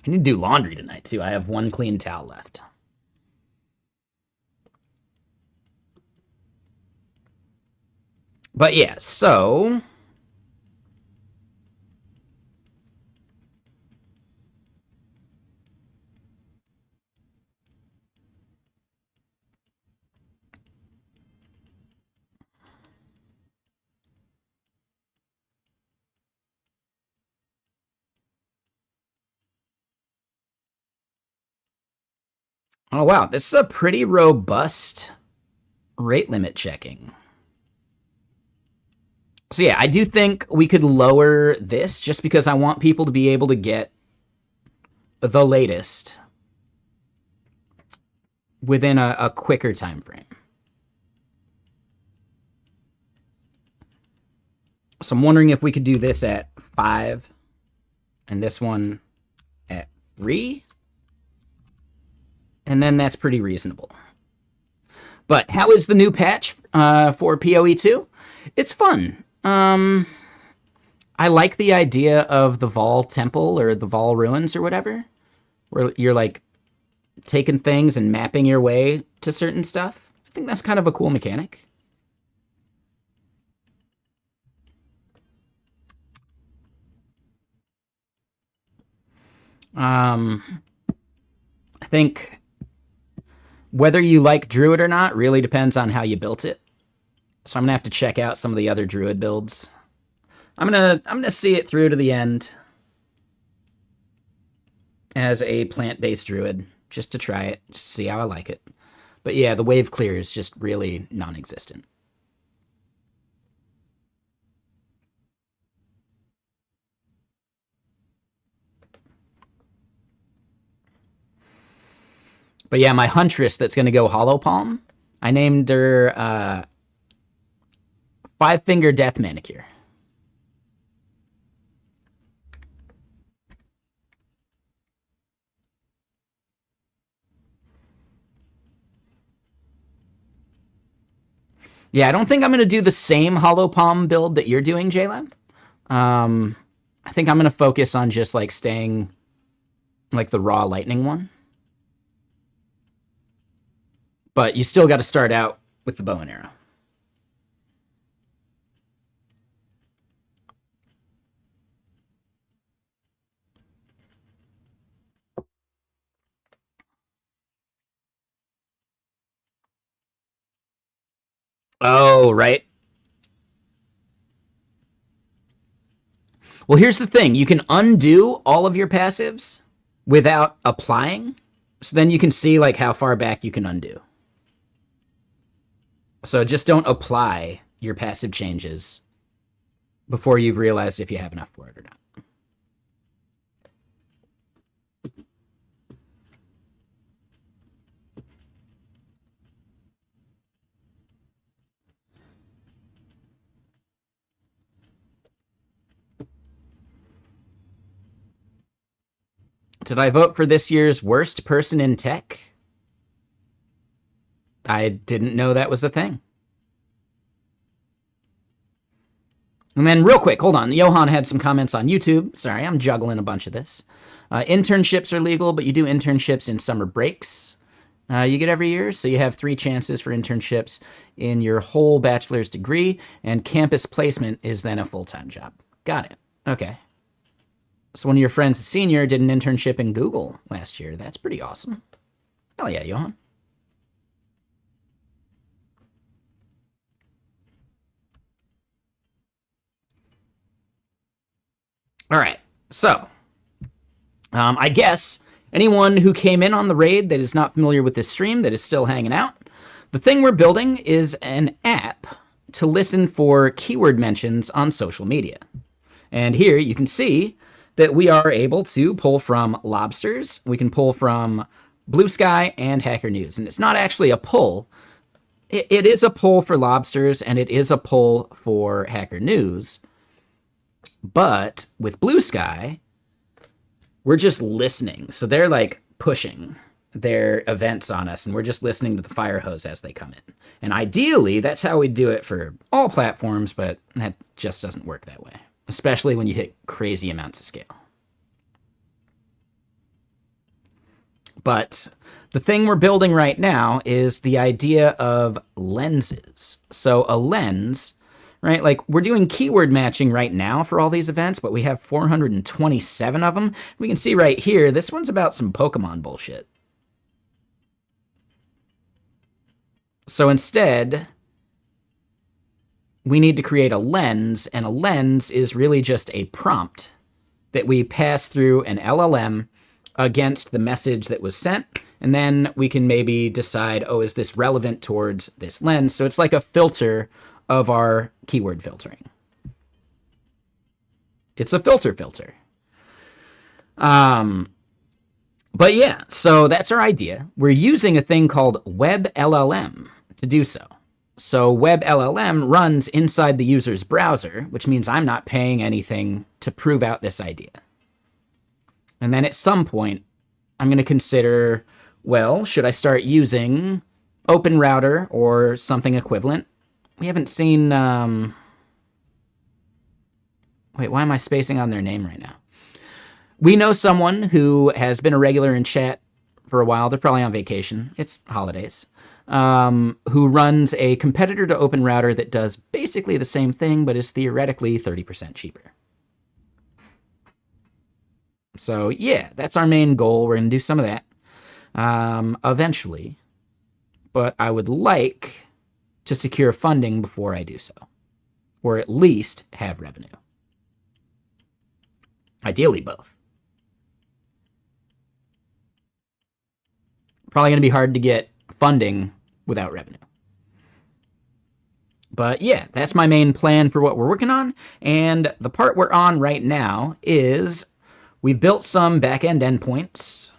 I need to do laundry tonight, too. I have 1 clean towel left. But yeah, so... Oh, wow. This is a pretty robust rate limit checking. So yeah, I do think we could lower this just because I want people to be able to get the latest within a quicker time frame. So I'm wondering if we could do this at 5 and this one at 3. And then that's pretty reasonable. But how is the new patch for PoE2? It's fun. I like the idea of the Vol Temple or the Vol Ruins or whatever, where you're, like, taking things and mapping your way to certain stuff. I think that's kind of a cool mechanic. I think whether you like Druid or not really depends on how you built it. So I'm gonna have to check out some of the other Druid builds. I'm gonna see it through to the end as a plant-based Druid, just to try it, just see how I like it. But yeah, the wave clear is just really non-existent. But yeah, my Huntress that's going to go Hollow Palm, I named her 5-Finger Death Manicure. Yeah, I don't think I'm going to do the same Hollow Palm build that you're doing, JLab. I think I'm going to focus on just like staying like the raw lightning one. But you still got to start out with the bow and arrow. Oh, right. Well, here's the thing. You can undo all of your passives without applying. So then you can see like how far back you can undo. So just don't apply your passive changes before you've realized if you have enough for it or not. Did I vote for this year's worst person in tech? I didn't know that was a thing. And then real quick, hold on. Johan had some comments on YouTube. Sorry, I'm juggling a bunch of this. Internships are legal, but you do internships in summer breaks. You get every year, so you have 3 chances for internships in your whole bachelor's degree, and campus placement is then a full-time job. Got it. Okay. So one of your friends, a senior, did an internship in Google last year. That's pretty awesome. Hell yeah, Johan. All right, so I guess anyone who came in on the raid that is not familiar with this stream, that is still hanging out, the thing we're building is an app to listen for keyword mentions on social media. And here you can see that we are able to pull from Lobsters, we can pull from Blue Sky, and Hacker News. And it's not actually a pull. It is a pull for Lobsters, and it is a pull for Hacker News. But with Blue Sky, we're just listening. So they're like pushing their events on us, and we're just listening to the fire hose as they come in. And ideally, that's how we do it for all platforms, but that just doesn't work that way, especially when you hit crazy amounts of scale. But the thing we're building right now is the idea of lenses. So a lens, right? Like we're doing keyword matching right now for all these events, but we have 427 of them. We can see right here, this one's about some Pokemon bullshit. So instead, we need to create a lens, and a lens is really just a prompt that we pass through an LLM against the message that was sent, and then we can maybe decide, oh, is this relevant towards this lens? So it's like a filter of our keyword filtering. It's a filter. But yeah, so that's our idea. We're using a thing called WebLLM to do so. So WebLLM runs inside the user's browser, which means I'm not paying anything to prove out this idea. And then at some point, I'm going to consider, well, should I start using OpenRouter or something equivalent? We haven't seen... Wait, why am I spacing on their name right now? We know someone who has been a regular in chat for a while. They're probably on vacation. It's holidays. Who runs a competitor to OpenRouter that does basically the same thing, but is theoretically 30% cheaper. So yeah, that's our main goal. We're going to do some of that eventually. But I would like to secure funding before I do so. Or at least have revenue. Ideally both. Probably going to be hard to get funding without revenue. But yeah, that's my main plan for what we're working on. And the part we're on right now is we've built some back-end endpoints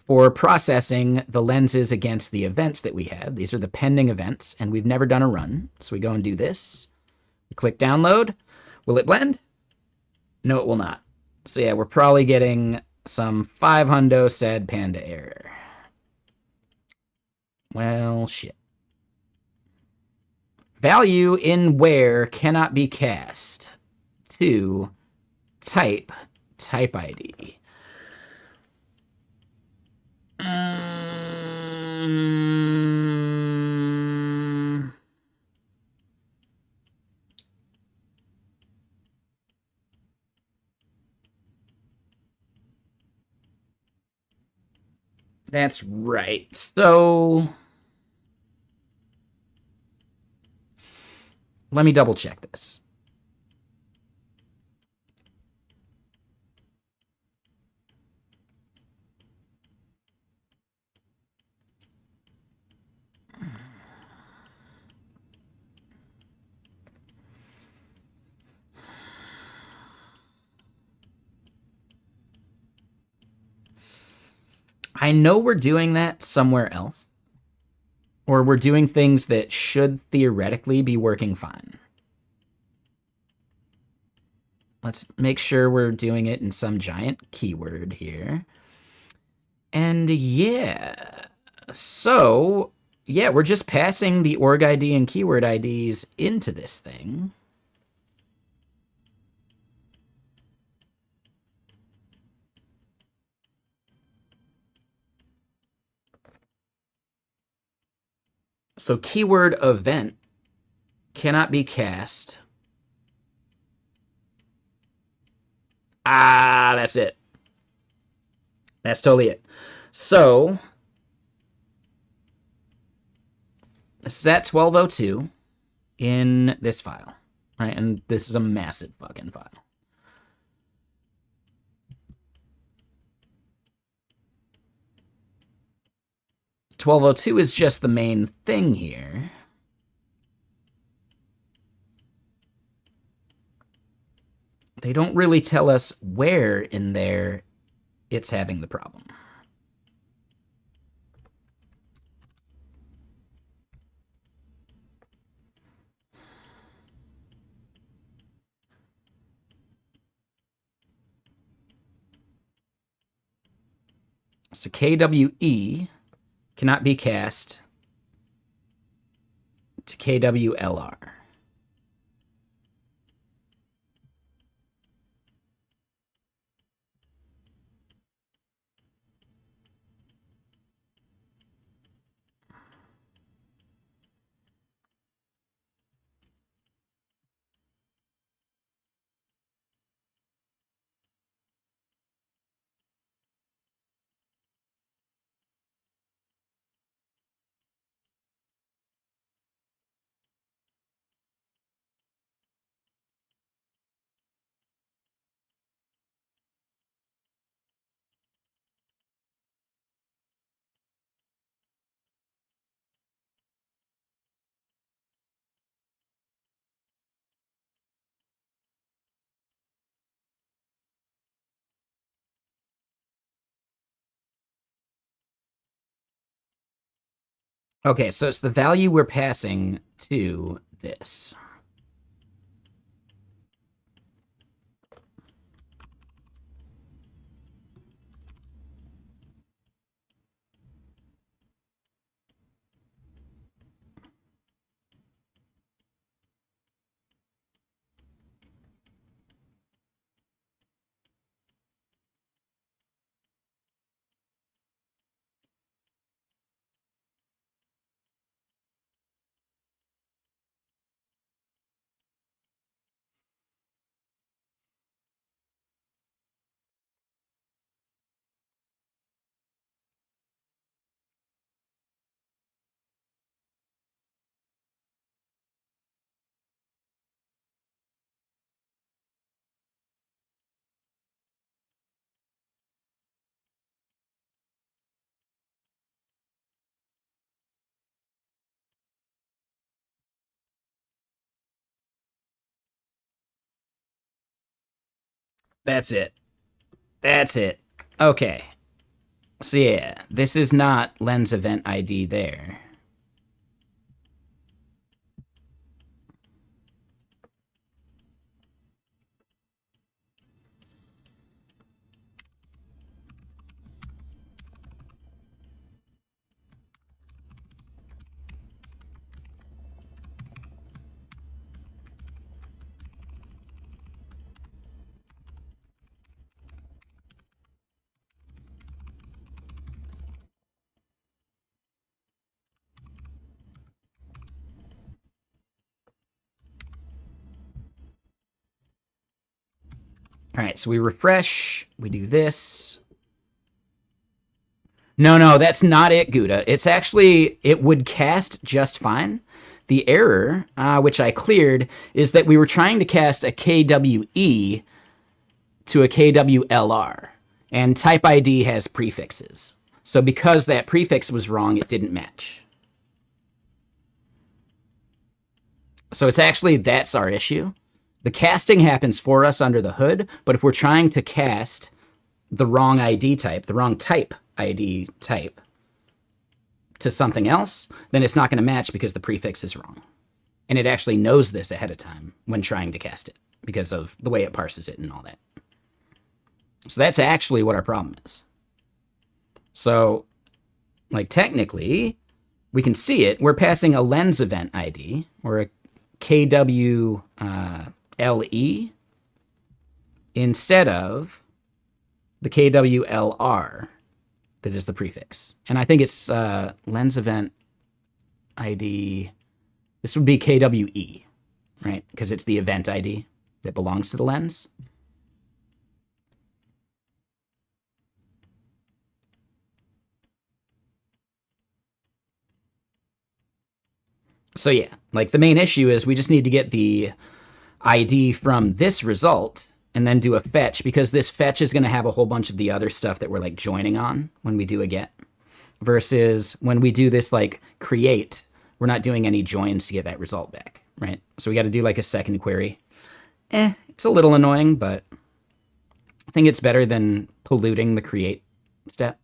for processing the lenses against the events that we have. These are the pending events, and we've never done a run. So we go and do this. We click download. Will it blend? No, it will not. So yeah, we're probably getting some 500 sad panda error. Well, shit. value in where cannot be cast to type ID. That's right. So let me double check this. I know we're doing that somewhere else, or we're doing things that should theoretically be working fine. Let's make sure we're doing it in some giant keyword here. And yeah, so yeah, we're just passing the org ID and keyword IDs into this thing. So keyword event cannot be cast. Ah, that's it. That's totally it. So this is at 1202 in this file, right? And this is a massive fucking file. $1202 is just the main thing here. They don't really tell us where in there it's having the problem. So KWE cannot be cast to KWLR. Okay, so it's the value we're passing to this. That's it. That's it. Okay. So yeah, this is not lens event ID there. All right, so we refresh. We do this. No, that's not it, Gouda. It's actually, it would cast just fine. The error, which I cleared, is that we were trying to cast a KWE to a KWLR, and type ID has prefixes. So because that prefix was wrong, it didn't match. So it's actually, that's our issue. The casting happens for us under the hood, but if we're trying to cast the wrong ID type, the wrong type ID type, to something else, then it's not going to match because the prefix is wrong. And it actually knows this ahead of time when trying to cast it because of the way it parses it and all that. So that's actually what our problem is. So, like, technically, we can see it. We're passing a lens event ID, or a KWLE, instead of the KWLR that is the prefix. And I think it's lens event ID. This would be KWE, right? Because it's the event ID that belongs to the lens. So yeah, like the main issue is we just need to get the ID from this result and then do a fetch, because this fetch is going to have a whole bunch of the other stuff that we're like joining on when we do a get, versus when we do this like create, we're not doing any joins to get that result back, right? So we got to do like a second query. It's a little annoying, but I think it's better than polluting the create step.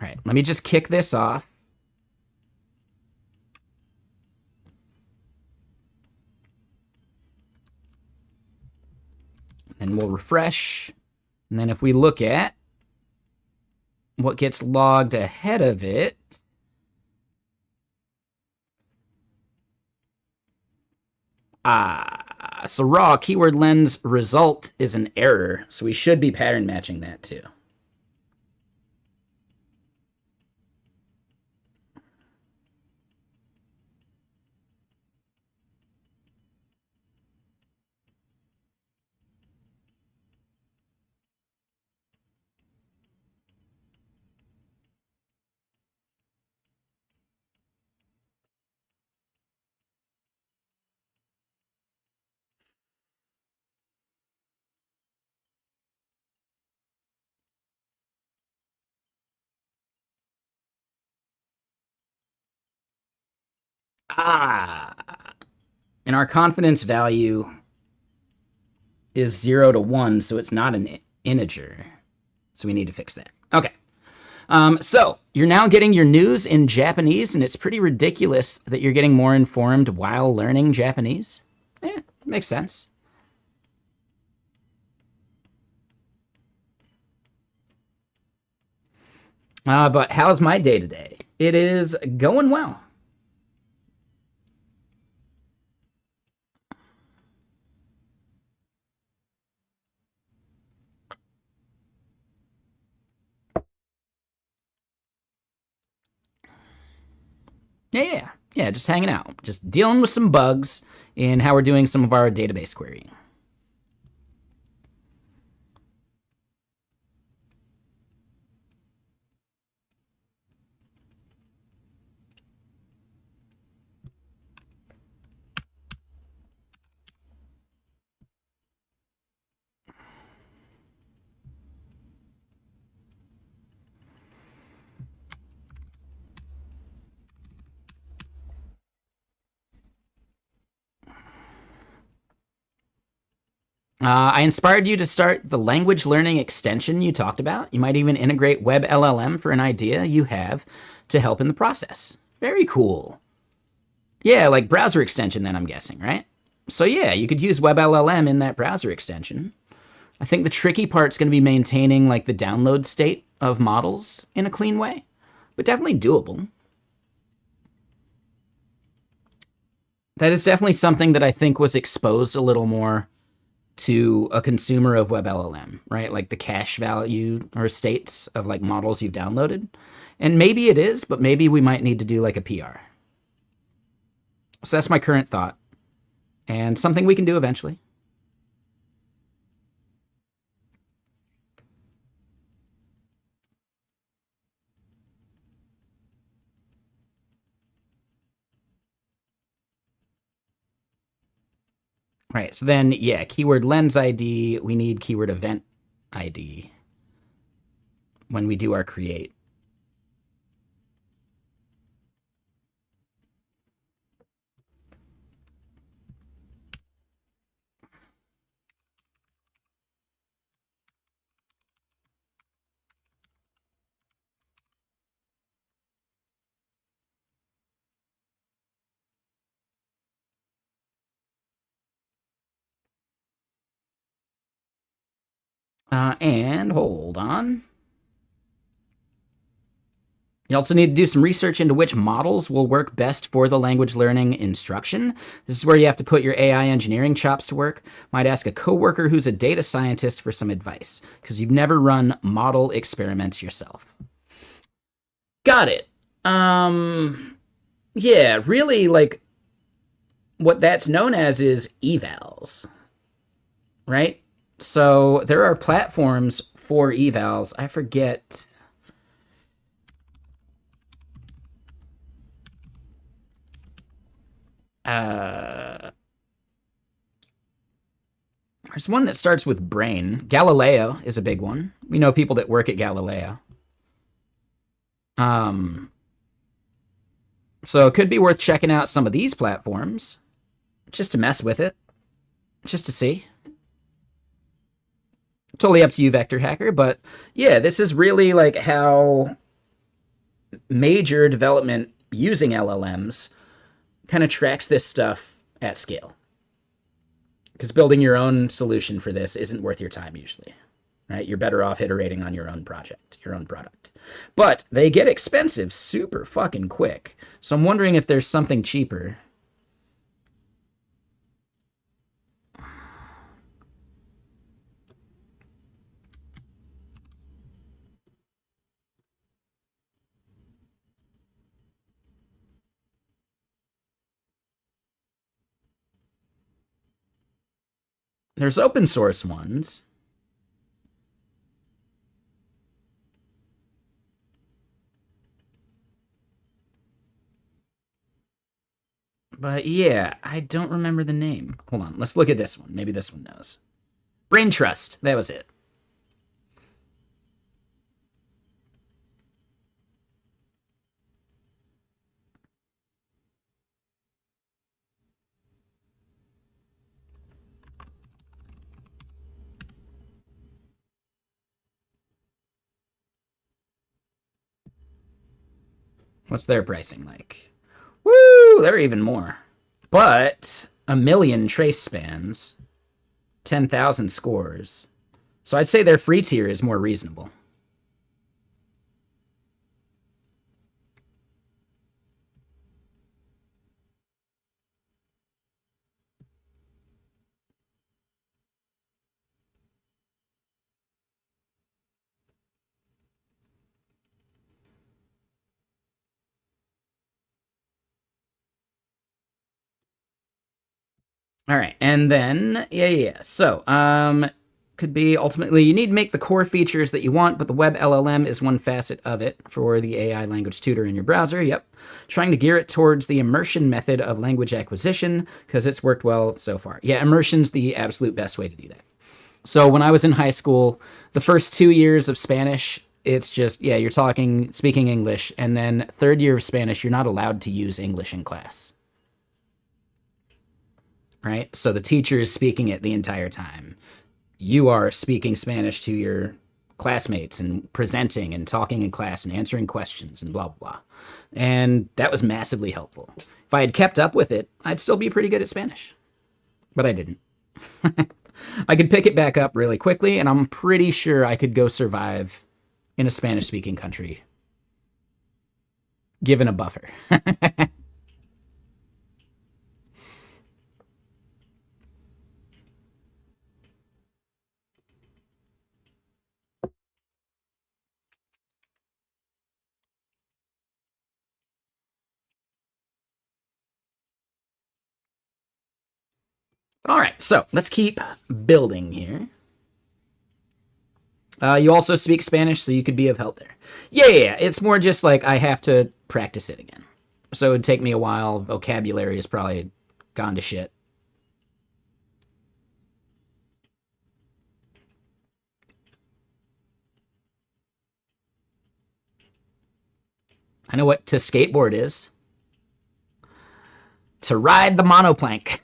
All right, let me just kick this off. And we'll refresh. And then if we look at what gets logged ahead of it, so raw keyword lens result is an error, so we should be pattern matching that too. And our confidence value is 0 to 1, so it's not an integer. So we need to fix that. Okay. So you're now getting your news in Japanese, and it's pretty ridiculous that you're getting more informed while learning Japanese. Makes sense. But how's my day today? It is going well. Yeah, just hanging out. Just dealing with some bugs in how we're doing some of our database querying. I inspired you to start the language learning extension you talked about. You might even integrate WebLLM for an idea you have to help in the process. Very cool. Yeah, like browser extension then, I'm guessing, right? So yeah, you could use WebLLM in that browser extension. I think the tricky part's going to be maintaining like the download state of models in a clean way, but definitely doable. That is definitely something that I think was exposed a little more to a consumer of WebLLM, right? Like the cache value or states of like models you've downloaded. And maybe it is, but maybe we might need to do like a PR. So that's my current thought, and something we can do eventually. All right, so then, yeah, keyword lens ID, we need keyword event ID when we do our create. And hold on. You also need to do some research into which models will work best for the language learning instruction. This is where you have to put your AI engineering chops to work. Might ask a coworker who's a data scientist for some advice, because you've never run model experiments yourself. Got it. Yeah, really, like, what that's known as is evals, right? So there are platforms for evals. I forget. There's one that starts with brain. Galileo is a big one. We know people that work at Galileo. So it could be worth checking out some of these platforms just to mess with it, just to see. Totally up to you, Vector Hacker. But yeah, this is really like how major development using LLMs kind of tracks this stuff at scale. Because building your own solution for this isn't worth your time usually, right? You're better off iterating on your own project, your own product. But they get expensive super fucking quick. So I'm wondering if there's something cheaper. There's open source ones. But yeah, I don't remember the name. Hold on, let's look at this one. Maybe this one knows. Brain Trust, that was it. What's their pricing like? Woo, they're even more. But 1,000,000 trace spans, 10,000 scores. So I'd say their free tier is more reasonable. All right, and then, yeah. So, could be ultimately, you need to make the core features that you want, but the WebLLM is one facet of it for the AI language tutor in your browser. Yep. Trying to gear it towards the immersion method of language acquisition, because it's worked well so far. Yeah, immersion's the absolute best way to do that. So when I was in high school, the first 2 years of Spanish, it's just, yeah, you're speaking English, and then third year of Spanish, you're not allowed to use English in class. Right? So the teacher is speaking it the entire time. You are speaking Spanish to your classmates and presenting and talking in class and answering questions and blah, blah, blah. And that was massively helpful. If I had kept up with it, I'd still be pretty good at Spanish. But I didn't. I could pick it back up really quickly, and I'm pretty sure I could go survive in a Spanish-speaking country, given a buffer. All right, so let's keep building here. You also speak Spanish, so you could be of help there. Yeah. It's more just like I have to practice it again. So it'd take me a while. Vocabulary is probably gone to shit. I know what to skateboard is. To ride the monoplank,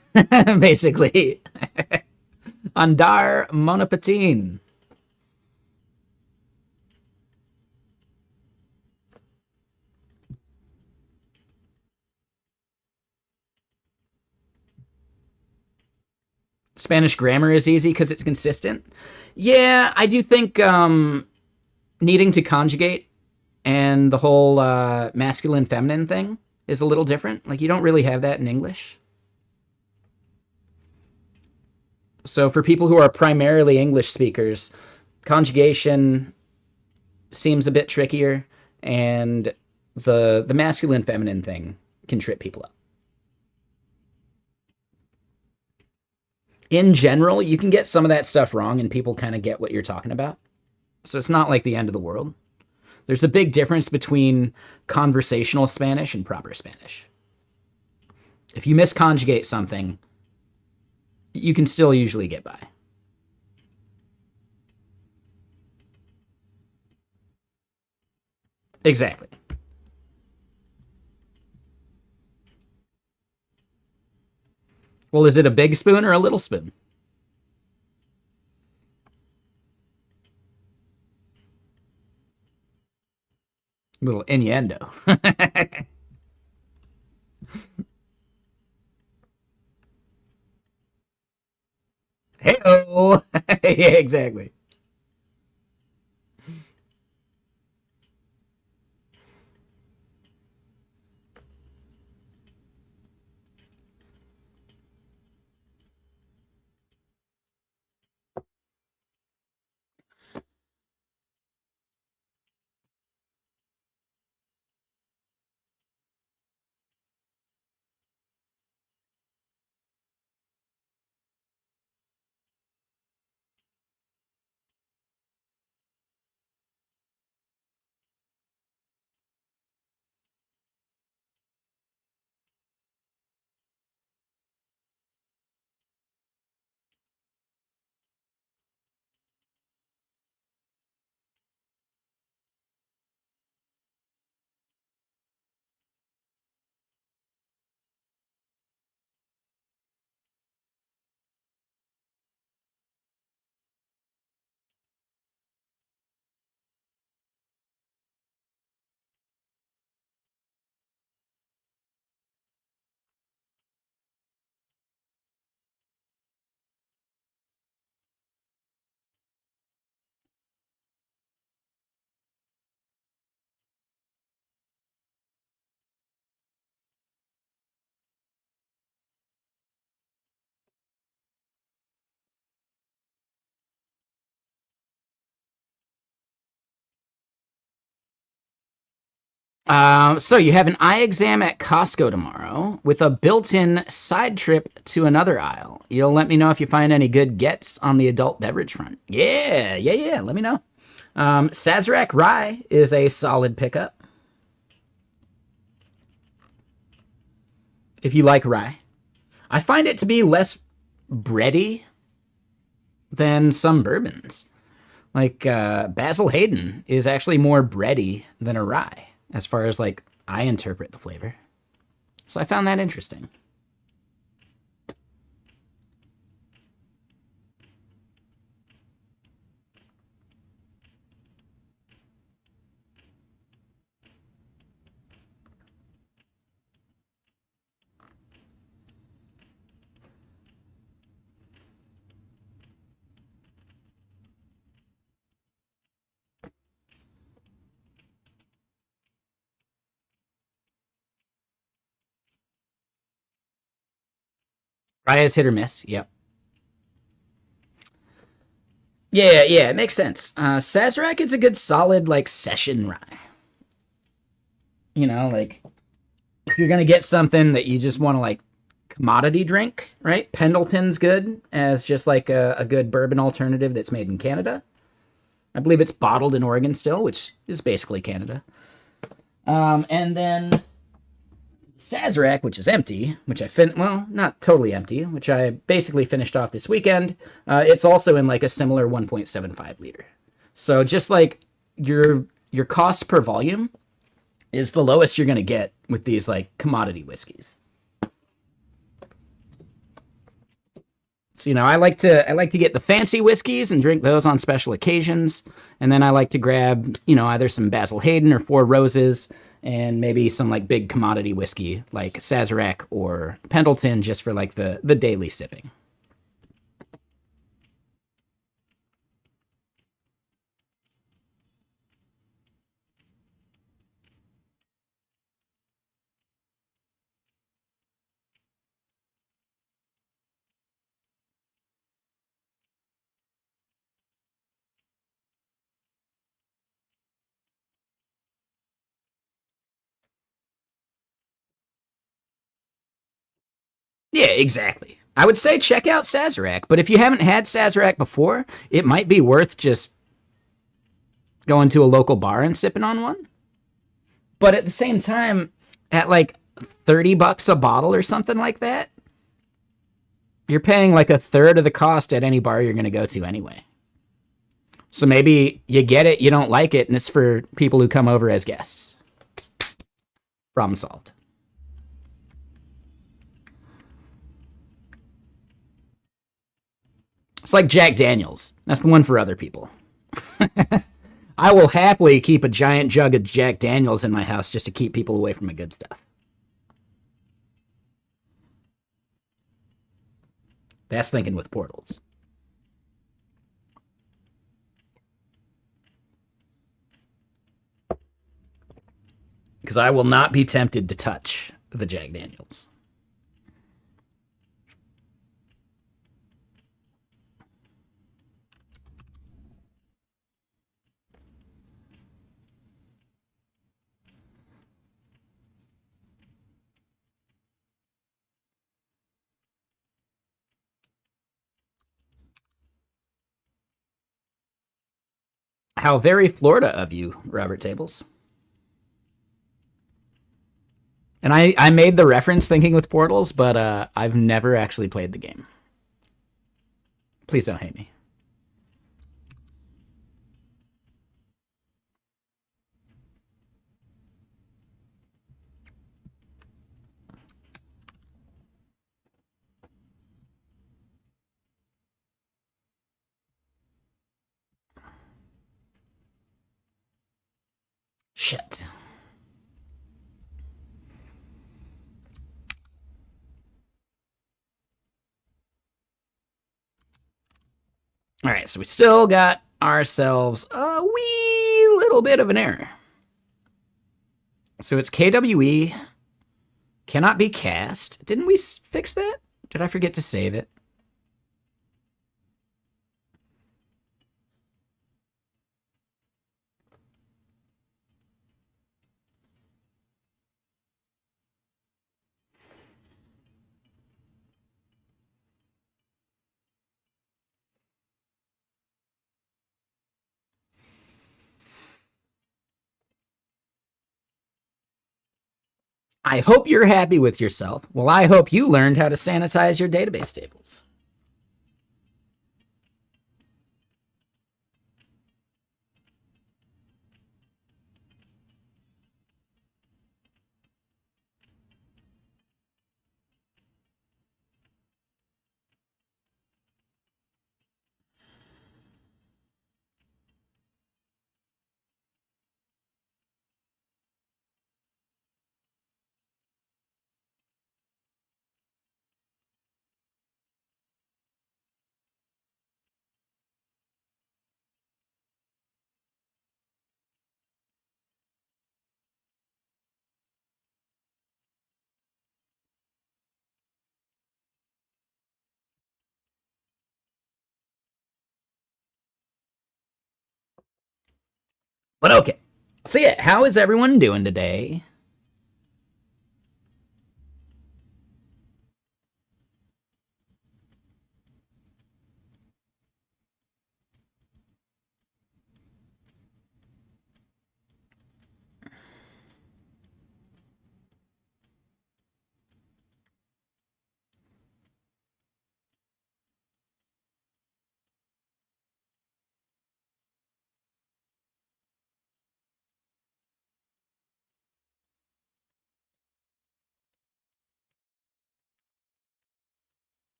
basically. Andar monopatin. Spanish grammar is easy because it's consistent. Yeah, I do think needing to conjugate and the whole masculine feminine thing is a little different. Like, you don't really have that in English. So for people who are primarily English speakers, conjugation seems a bit trickier, and the masculine feminine thing can trip people up. In general, you can get some of that stuff wrong and people kind of get what you're talking about. So it's not like the end of the world. There's a big difference between conversational Spanish and proper Spanish. If you misconjugate something, you can still usually get by. Exactly. Well, is it a big spoon or a little spoon? Little innuendo. Hey-oh. Yeah, exactly. So you have an eye exam at Costco tomorrow with a built-in side trip to another aisle. You'll let me know if you find any good gets on the adult beverage front. Yeah. Let me know. Sazerac Rye is a solid pickup. If you like rye. I find it to be less bready than some bourbons. Like Basil Hayden is actually more bready than a rye, as far as like I interpret the flavor. So I found that interesting. Rye is hit or miss. Yep. Yeah, it makes sense. Sazerac is a good solid like session rye. You know, like if you're gonna get something that you just want to like commodity drink, right? Pendleton's good as just like a good bourbon alternative that's made in Canada. I believe it's bottled in Oregon still, which is basically Canada. And then Sazerac, which is empty, which well, not totally empty, which I basically finished off this weekend. It's also in like a similar 1.75 liter. So just like your cost per volume is the lowest you're going to get with these like commodity whiskeys. So, I like to get the fancy whiskeys and drink those on special occasions, and then I like to grab, either some Basil Hayden or Four Roses, and maybe some like big commodity whiskey like Sazerac or Pendleton, just for like the daily sipping. Yeah, exactly. I would say check out Sazerac, but if you haven't had Sazerac before, it might be worth just going to a local bar and sipping on one. But at the same time, at like $30 a bottle or something like that, you're paying like a third of the cost at any bar you're going to go to anyway. So maybe you get it, you don't like it, and it's for people who come over as guests. Problem solved. It's like Jack Daniels. That's the one for other people. I will happily keep a giant jug of Jack Daniels in my house just to keep people away from the good stuff. That's thinking with portals. Because I will not be tempted to touch the Jack Daniels. How very Florida of you, Robert Tables. And I made the reference thinking with portals, but I've never actually played the game. Please don't hate me. Shit. All right, so we still got ourselves a wee little bit of an error. So it's KWE, cannot be cast. Didn't we fix that? Did I forget to save it? I hope you're happy with yourself. Well, I hope you learned how to sanitize your database tables. But okay. So yeah, how is everyone doing today?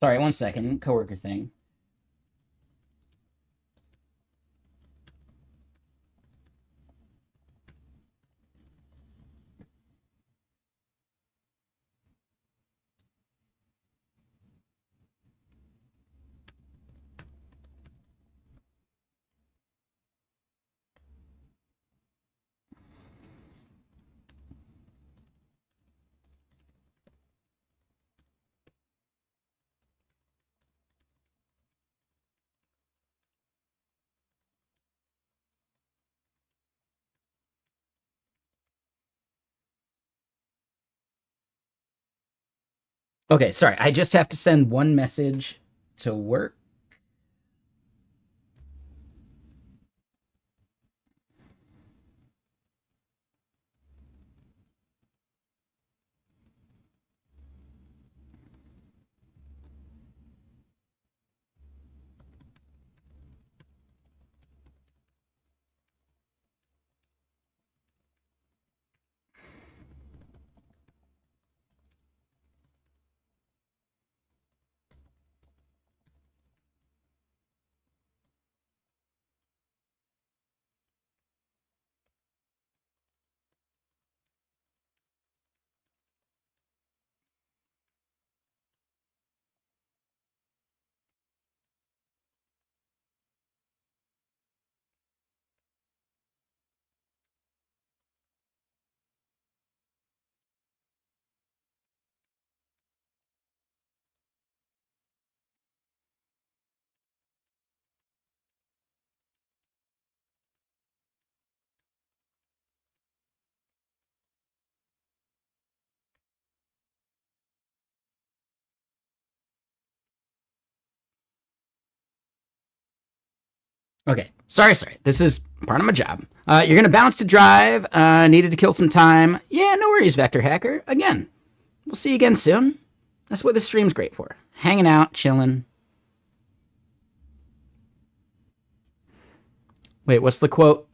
Sorry, one second. Coworker thing. Okay, sorry. I just have to send one message to work. Okay, sorry. This is part of my job. You're gonna bounce to drive. Needed to kill some time. Yeah, no worries, Vector Hacker. Again, we'll see you again soon. That's what this stream's great for. Hanging out, chilling. Wait, what's the quote?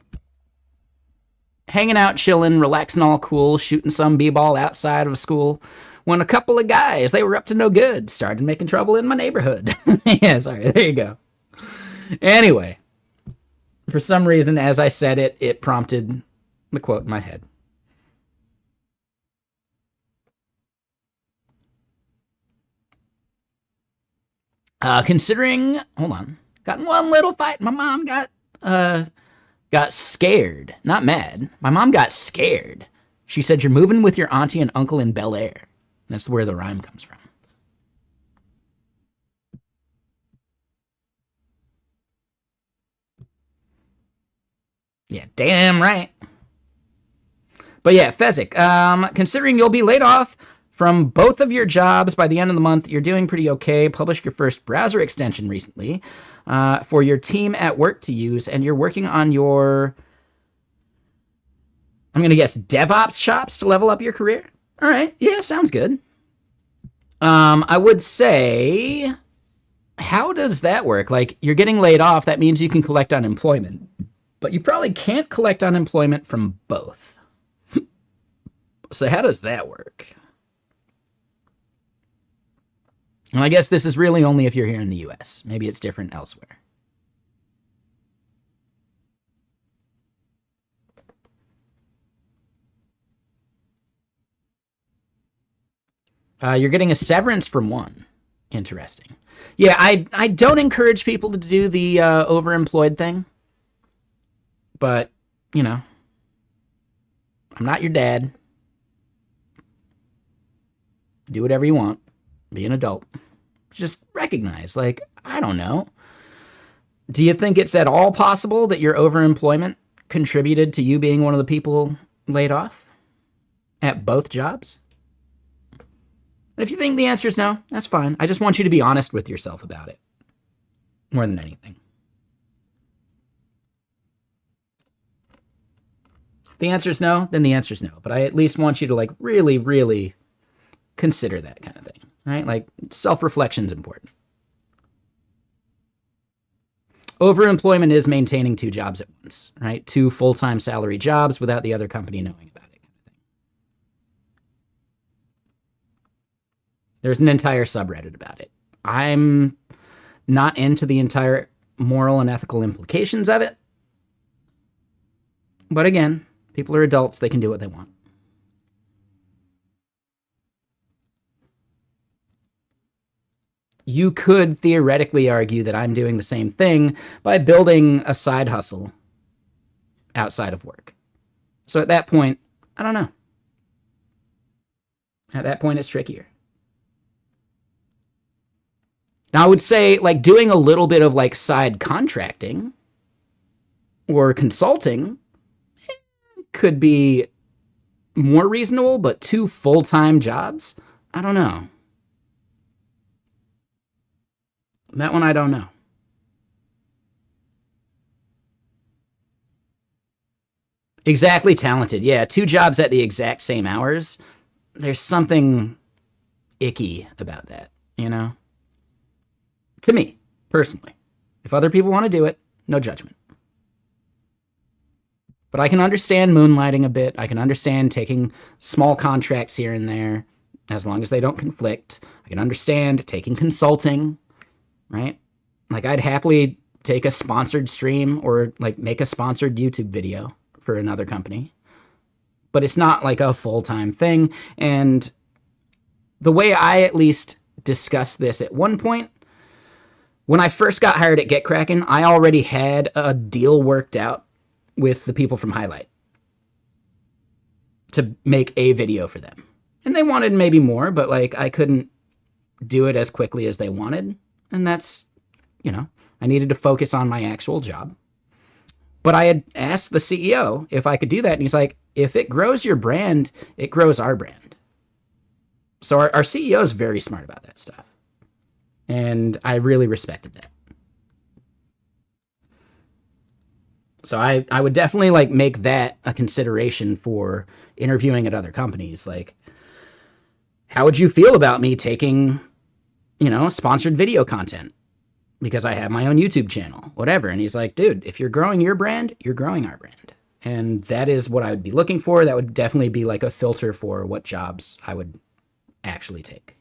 Hanging out, chilling, relaxing, all cool, shooting some b-ball outside of school. When a couple of guys, they were up to no good, started making trouble in my neighborhood. Yeah, sorry, there you go. Anyway, for some reason, as I said it, it prompted the quote in my head. Considering, hold on, got in one little fight. My mom got scared, not mad. My mom got scared. She said, "You're moving with your auntie and uncle in Bel Air." That's where the rhyme comes from. Yeah, damn right. But yeah, Fezzik, considering you'll be laid off from both of your jobs by the end of the month, you're doing pretty okay. Published your first browser extension recently for your team at work to use, and you're working on your, I'm going to guess, DevOps chops to level up your career. All right, yeah, sounds good. I would say, how does that work? Like, you're getting laid off, that means you can collect unemployment, but you probably can't collect unemployment from both. So how does that work? And I guess this is really only if you're here in the US. Maybe it's different elsewhere. You're getting a severance from one. Interesting. Yeah, I don't encourage people to do the overemployed thing. But, you know, I'm not your dad. Do whatever you want. Be an adult. Just recognize, like, I don't know. Do you think it's at all possible that your overemployment contributed to you being one of the people laid off at both jobs? And if you think the answer is no, that's fine. I just want you to be honest with yourself about it. More than anything. If the answer is no, then the answer is no. But I at least want you to, like, really, really consider that kind of thing, right? Like, self-reflection is important. Overemployment is maintaining two jobs at once, right? Two full-time salary jobs without the other company knowing about it. There's an entire subreddit about it. I'm not into the entire moral and ethical implications of it. But again, people are adults. They can do what they want. You could theoretically argue that I'm doing the same thing by building a side hustle outside of work. So at that point, I don't know. At that point, it's trickier. Now, I would say, like, doing a little bit of, like, side contracting or consulting could be more reasonable, but 2 full-time jobs? I don't know. That one I don't know. Exactly talented. Yeah, 2 jobs at the exact same hours. There's something icky about that, you know? To me, personally. If other people want to do it, no judgment. But I can understand moonlighting a bit. I can understand taking small contracts here and there, as long as they don't conflict. I can understand taking consulting, right? Like, I'd happily take a sponsored stream or, like, make a sponsored YouTube video for another company. But it's not, like, a full-time thing. And the way I at least discussed this at one point, when I first got hired at GetKraken, I already had a deal worked out with the people from Highlight to make a video for them. And they wanted maybe more, but, like, I couldn't do it as quickly as they wanted. And that's, you know, I needed to focus on my actual job. But I had asked the CEO if I could do that, and he's like, if it grows your brand, it grows our brand. So our CEO is very smart about that stuff. And I really respected that. So I would definitely, like, make that a consideration for interviewing at other companies. Like, how would you feel about me taking, you know, sponsored video content? Because I have my own YouTube channel, whatever. And he's like, dude, if you're growing your brand, you're growing our brand. And that is what I would be looking for. That would definitely be like a filter for what jobs I would actually take.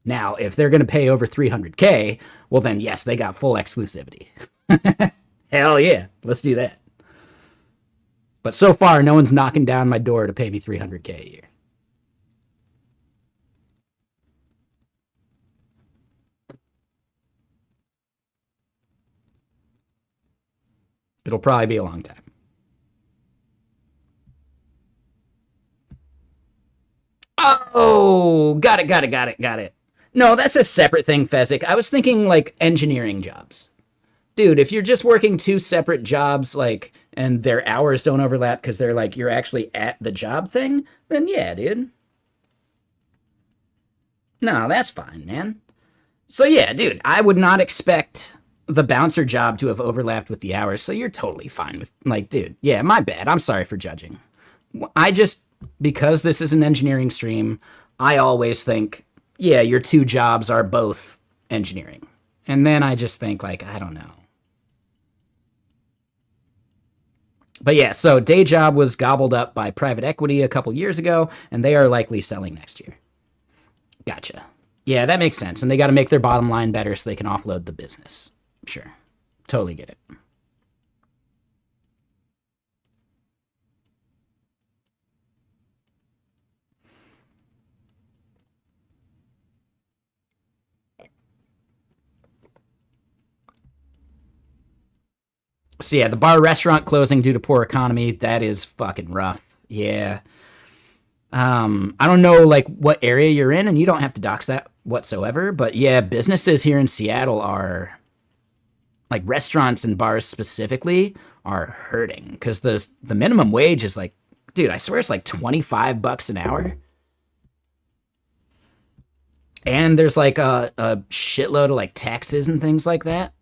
Now, if they're going to pay over $300K, well then, yes, they got full exclusivity. Hell yeah, let's do that. But so far, no one's knocking down my door to pay me $300K a year. It'll probably be a long time. Oh, got it. No, that's a separate thing, Fezzik. I was thinking, like, engineering jobs. Dude, if you're just working 2 separate jobs, like, and their hours don't overlap because they're, like, you're actually at the job thing, then yeah, dude. No, that's fine, man. So yeah, dude, I would not expect the bouncer job to have overlapped with the hours, so you're totally fine with, like, dude, yeah, my bad. I'm sorry for judging. I just, because this is an engineering stream, I always think, yeah, your 2 jobs are both engineering. And then I just think, like, I don't know. But yeah, so day job was gobbled up by private equity a couple years ago, and they are likely selling next year. Gotcha. Yeah, that makes sense. And they got to make their bottom line better so they can offload the business. Sure. Totally get it. So yeah, the bar restaurant closing due to poor economy, that is fucking rough. Yeah. I don't know, like, what area you're in, and you don't have to dox that whatsoever, but yeah, businesses here in Seattle are, like, restaurants and bars specifically are hurting because the minimum wage is, like, dude, I swear it's like $25 an hour. And there's, like, a shitload of, like, taxes and things like that.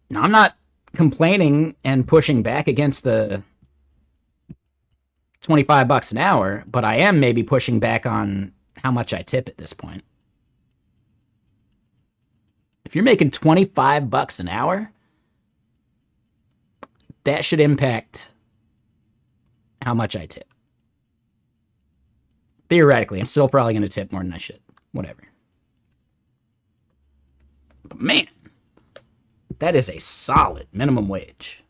Now, I'm not complaining and pushing back against the $25 an hour, but I am maybe pushing back on how much I tip at this point. If you're making $25 an hour, that should impact how much I tip. Theoretically, I'm still probably going to tip more than I should. Whatever. But man, that is a solid minimum wage.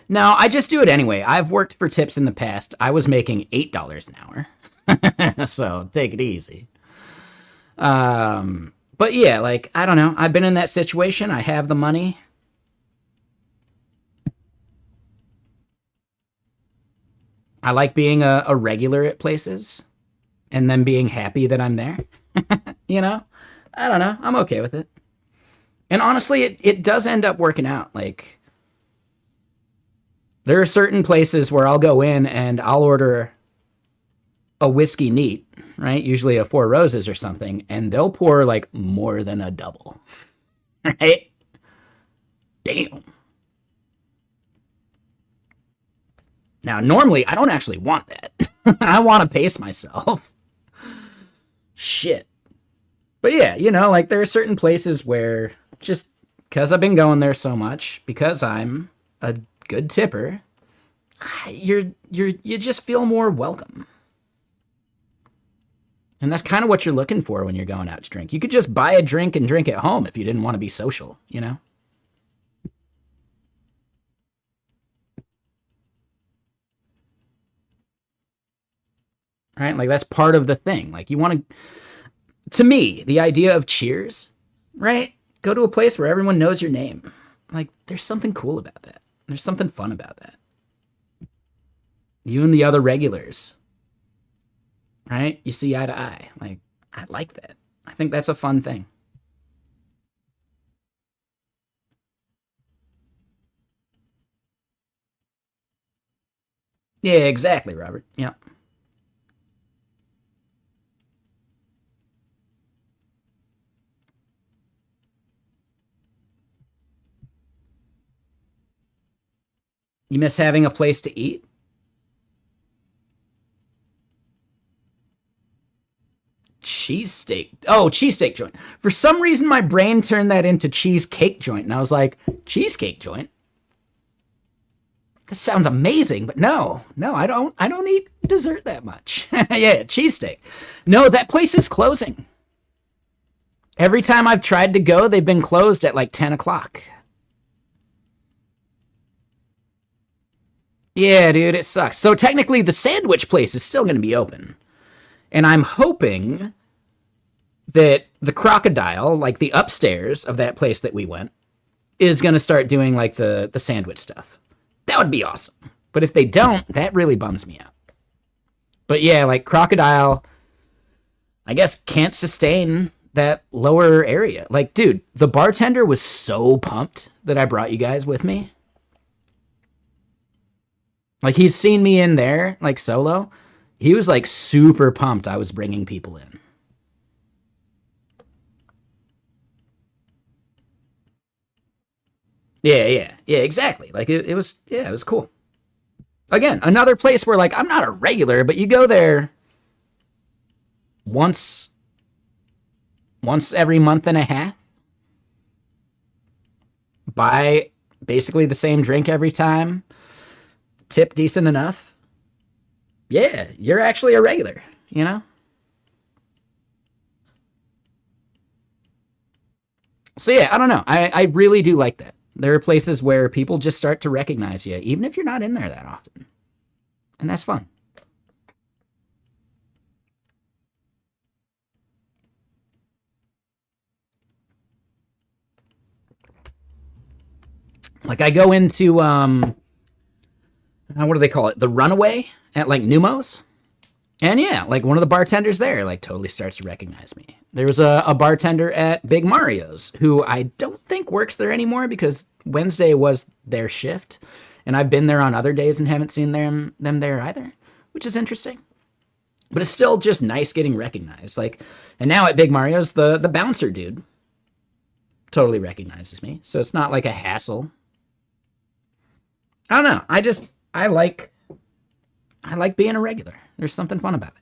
No, I just do it anyway. I've worked for tips in the past. I was making $8 an hour. So take it easy. But yeah, like, I don't know. I've been in that situation. I have the money. I like being a regular at places and then being happy that I'm there. You know? I don't know. I'm okay with it. And honestly, it does end up working out. Like, there are certain places where I'll go in and I'll order a whiskey neat, right? Usually a Four Roses or something, and they'll pour like more than a double, right? Damn. Now, normally, I don't actually want that. I want to pace myself. Shit. But yeah, you know, like there are certain places where just because I've been going there so much, because I'm a good tipper, you just feel more welcome. And that's kind of what you're looking for when you're going out to drink. You could just buy a drink and drink at home if you didn't want to be social, you know? Right? Like that's part of the thing. Like you want to me, the idea of cheers, right? Go to a place where everyone knows your name. Like there's something cool about that. There's something fun about that. You and the other regulars, right? You see eye to eye. Like I like that. I think that's a fun thing. Yeah, exactly, Robert. Yeah. You miss having a place to eat? Cheesesteak. Oh, cheesesteak joint. For some reason, my brain turned that into cheesecake joint, and I was like, cheesecake joint? This sounds amazing, but no, I don't eat dessert that much. Yeah, cheesesteak. No, that place is closing. Every time I've tried to go, they've been closed at like 10 o'clock. Yeah, dude, it sucks. So technically, the sandwich place is still going to be open. And I'm hoping that the crocodile, like the upstairs of that place that we went, is going to start doing like the sandwich stuff. That would be awesome. But if they don't, that really bums me out. But yeah, like crocodile, I guess can't sustain that lower area. Like, dude, the bartender was so pumped that I brought you guys with me. Like, he's seen me in there, like solo. He was like super pumped I was bringing people in. Yeah, exactly. Like, it was, yeah, it was cool. Again, another place where, like, I'm not a regular, but you go there once, once every month and a half, buy basically the same drink every time, tip decent enough. Yeah, you're actually a regular, you know? So yeah, I don't know. I really do like that. There are places where people just start to recognize you, even if you're not in there that often. And that's fun. Like I go into what do they call it? The Runaway at like Numos. And yeah, like one of the bartenders there like totally starts to recognize me. There was a bartender at Big Mario's who I don't think works there anymore because Wednesday was their shift. And I've been there on other days and haven't seen them there either, which is interesting. But it's still just nice getting recognized. Like, and now at Big Mario's, the bouncer dude totally recognizes me. So it's not like a hassle. I don't know. I like being a regular. There's something fun about it.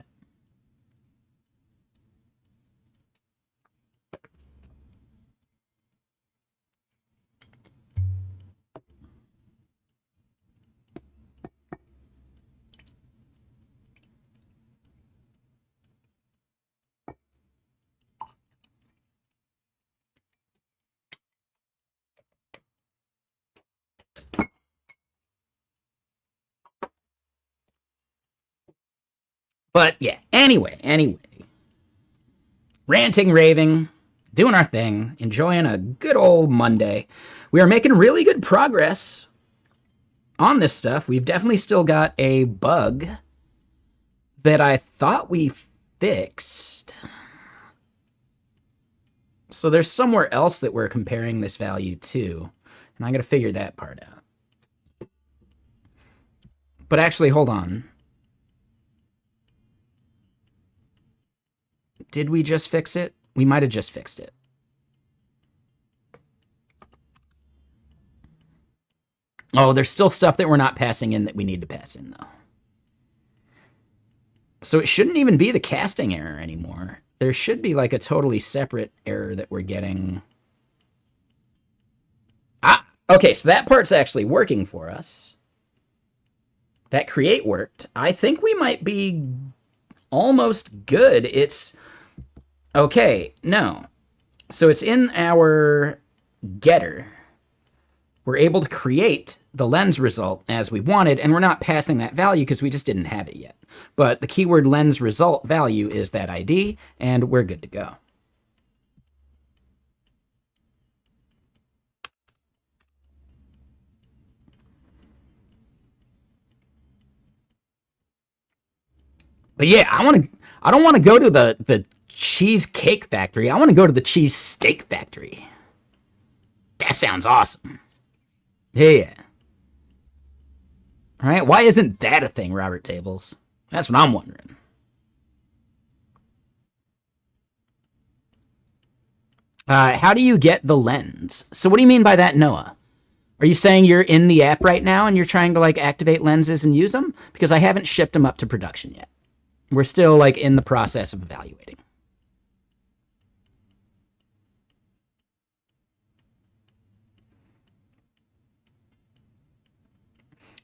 But yeah, anyway. Ranting, raving, doing our thing, enjoying a good old Monday. We are making really good progress on this stuff. We've definitely still got a bug that I thought we fixed. So there's somewhere else that we're comparing this value to, and I got to figure that part out. But actually, hold on. Did we just fix it? We might have just fixed it. Oh, there's still stuff that we're not passing in that we need to pass in, though. So it shouldn't even be the casting error anymore. There should be like a totally separate error that we're getting. Ah, okay, so that part's actually working for us. That create worked. I think we might be almost good. It's... Okay, no. So it's in our getter. We're able to create the lens result as we wanted, and we're not passing that value because we just didn't have it yet. But the keyword lens result value is that ID, and we're good to go. But yeah, I don't want to go to the cheesecake factory. I want to go to the cheese steak factory. That sounds awesome. Yeah. All right, why isn't that a thing, Robert Tables? That's what I'm wondering. How do you get the lens? So what do you mean by that, Noah? Are you saying you're in the app right now and you're trying to like activate lenses and use them? Because I haven't shipped them up to production yet. We're still like in the process of evaluating.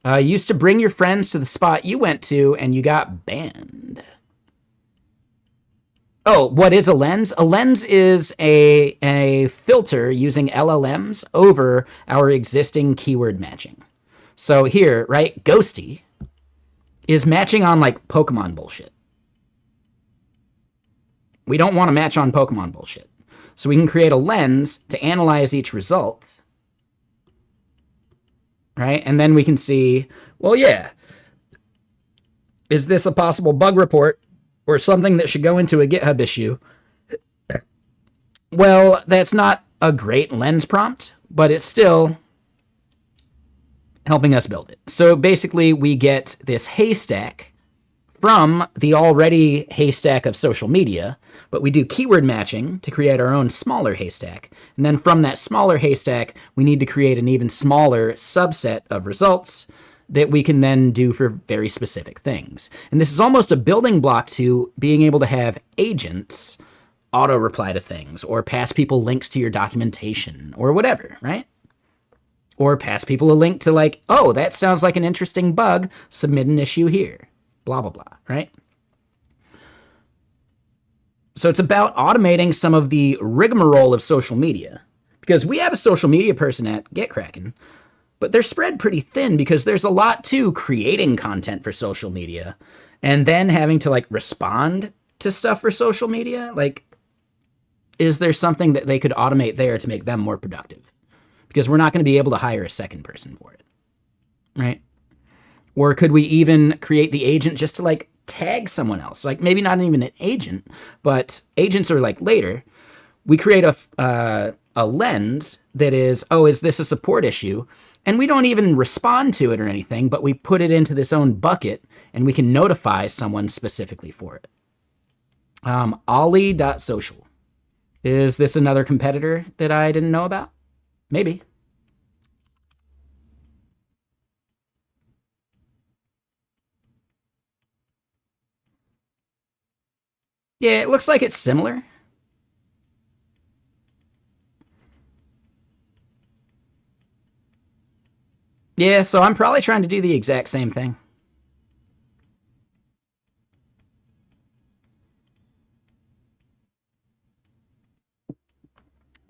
Used to bring your friends to the spot you went to and you got banned. Oh, what is a lens? A lens is a filter using LLMs over our existing keyword matching. So here, right, Ghosty is matching on like Pokemon bullshit. We don't want to match on Pokemon bullshit. So we can create a lens to analyze each result. Right? And then we can see, well, yeah, is this a possible bug report or something that should go into a GitHub issue? Well, that's not a great lens prompt, but it's still helping us build it. So basically, we get this haystack from the already haystack of social media, but we do keyword matching to create our own smaller haystack. And then from that smaller haystack, we need to create an even smaller subset of results that we can then do for very specific things. And this is almost a building block to being able to have agents auto-reply to things, or pass people links to your documentation, or whatever, right? Or pass people a link to like, oh, that sounds like an interesting bug, submit an issue here. Blah, blah, blah, right? So it's about automating some of the rigmarole of social media. Because we have a social media person at GetKraken, but they're spread pretty thin because there's a lot to creating content for social media and then having to like respond to stuff for social media. Like, is there something that they could automate there to make them more productive? Because we're not going to be able to hire a second person for it, right? Or could we even create the agent just to like tag someone else? Like maybe not even an agent, but agents are like later. We create a lens that is, oh, is this a support issue? And we don't even respond to it or anything, but we put it into this own bucket and we can notify someone specifically for it. Ollie.social. Is this another competitor that I didn't know about? Maybe. Yeah, it looks like it's similar. Yeah, so I'm probably trying to do the exact same thing.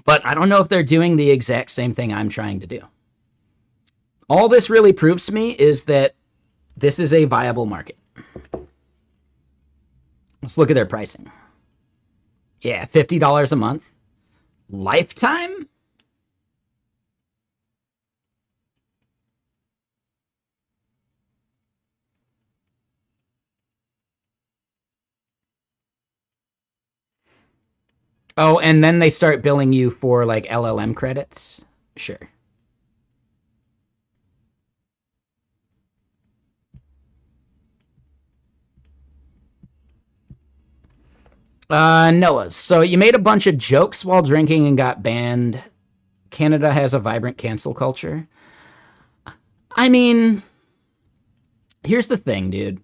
But I don't know if they're doing the exact same thing I'm trying to do. All this really proves to me is that this is a viable market. Let's look at their pricing. Yeah, $50 a month. Lifetime? Oh, and then they start billing you for like LLM credits? Sure. Noah's. So you made a bunch of jokes while drinking and got banned. Canada has a vibrant cancel culture. I mean, here's the thing, dude.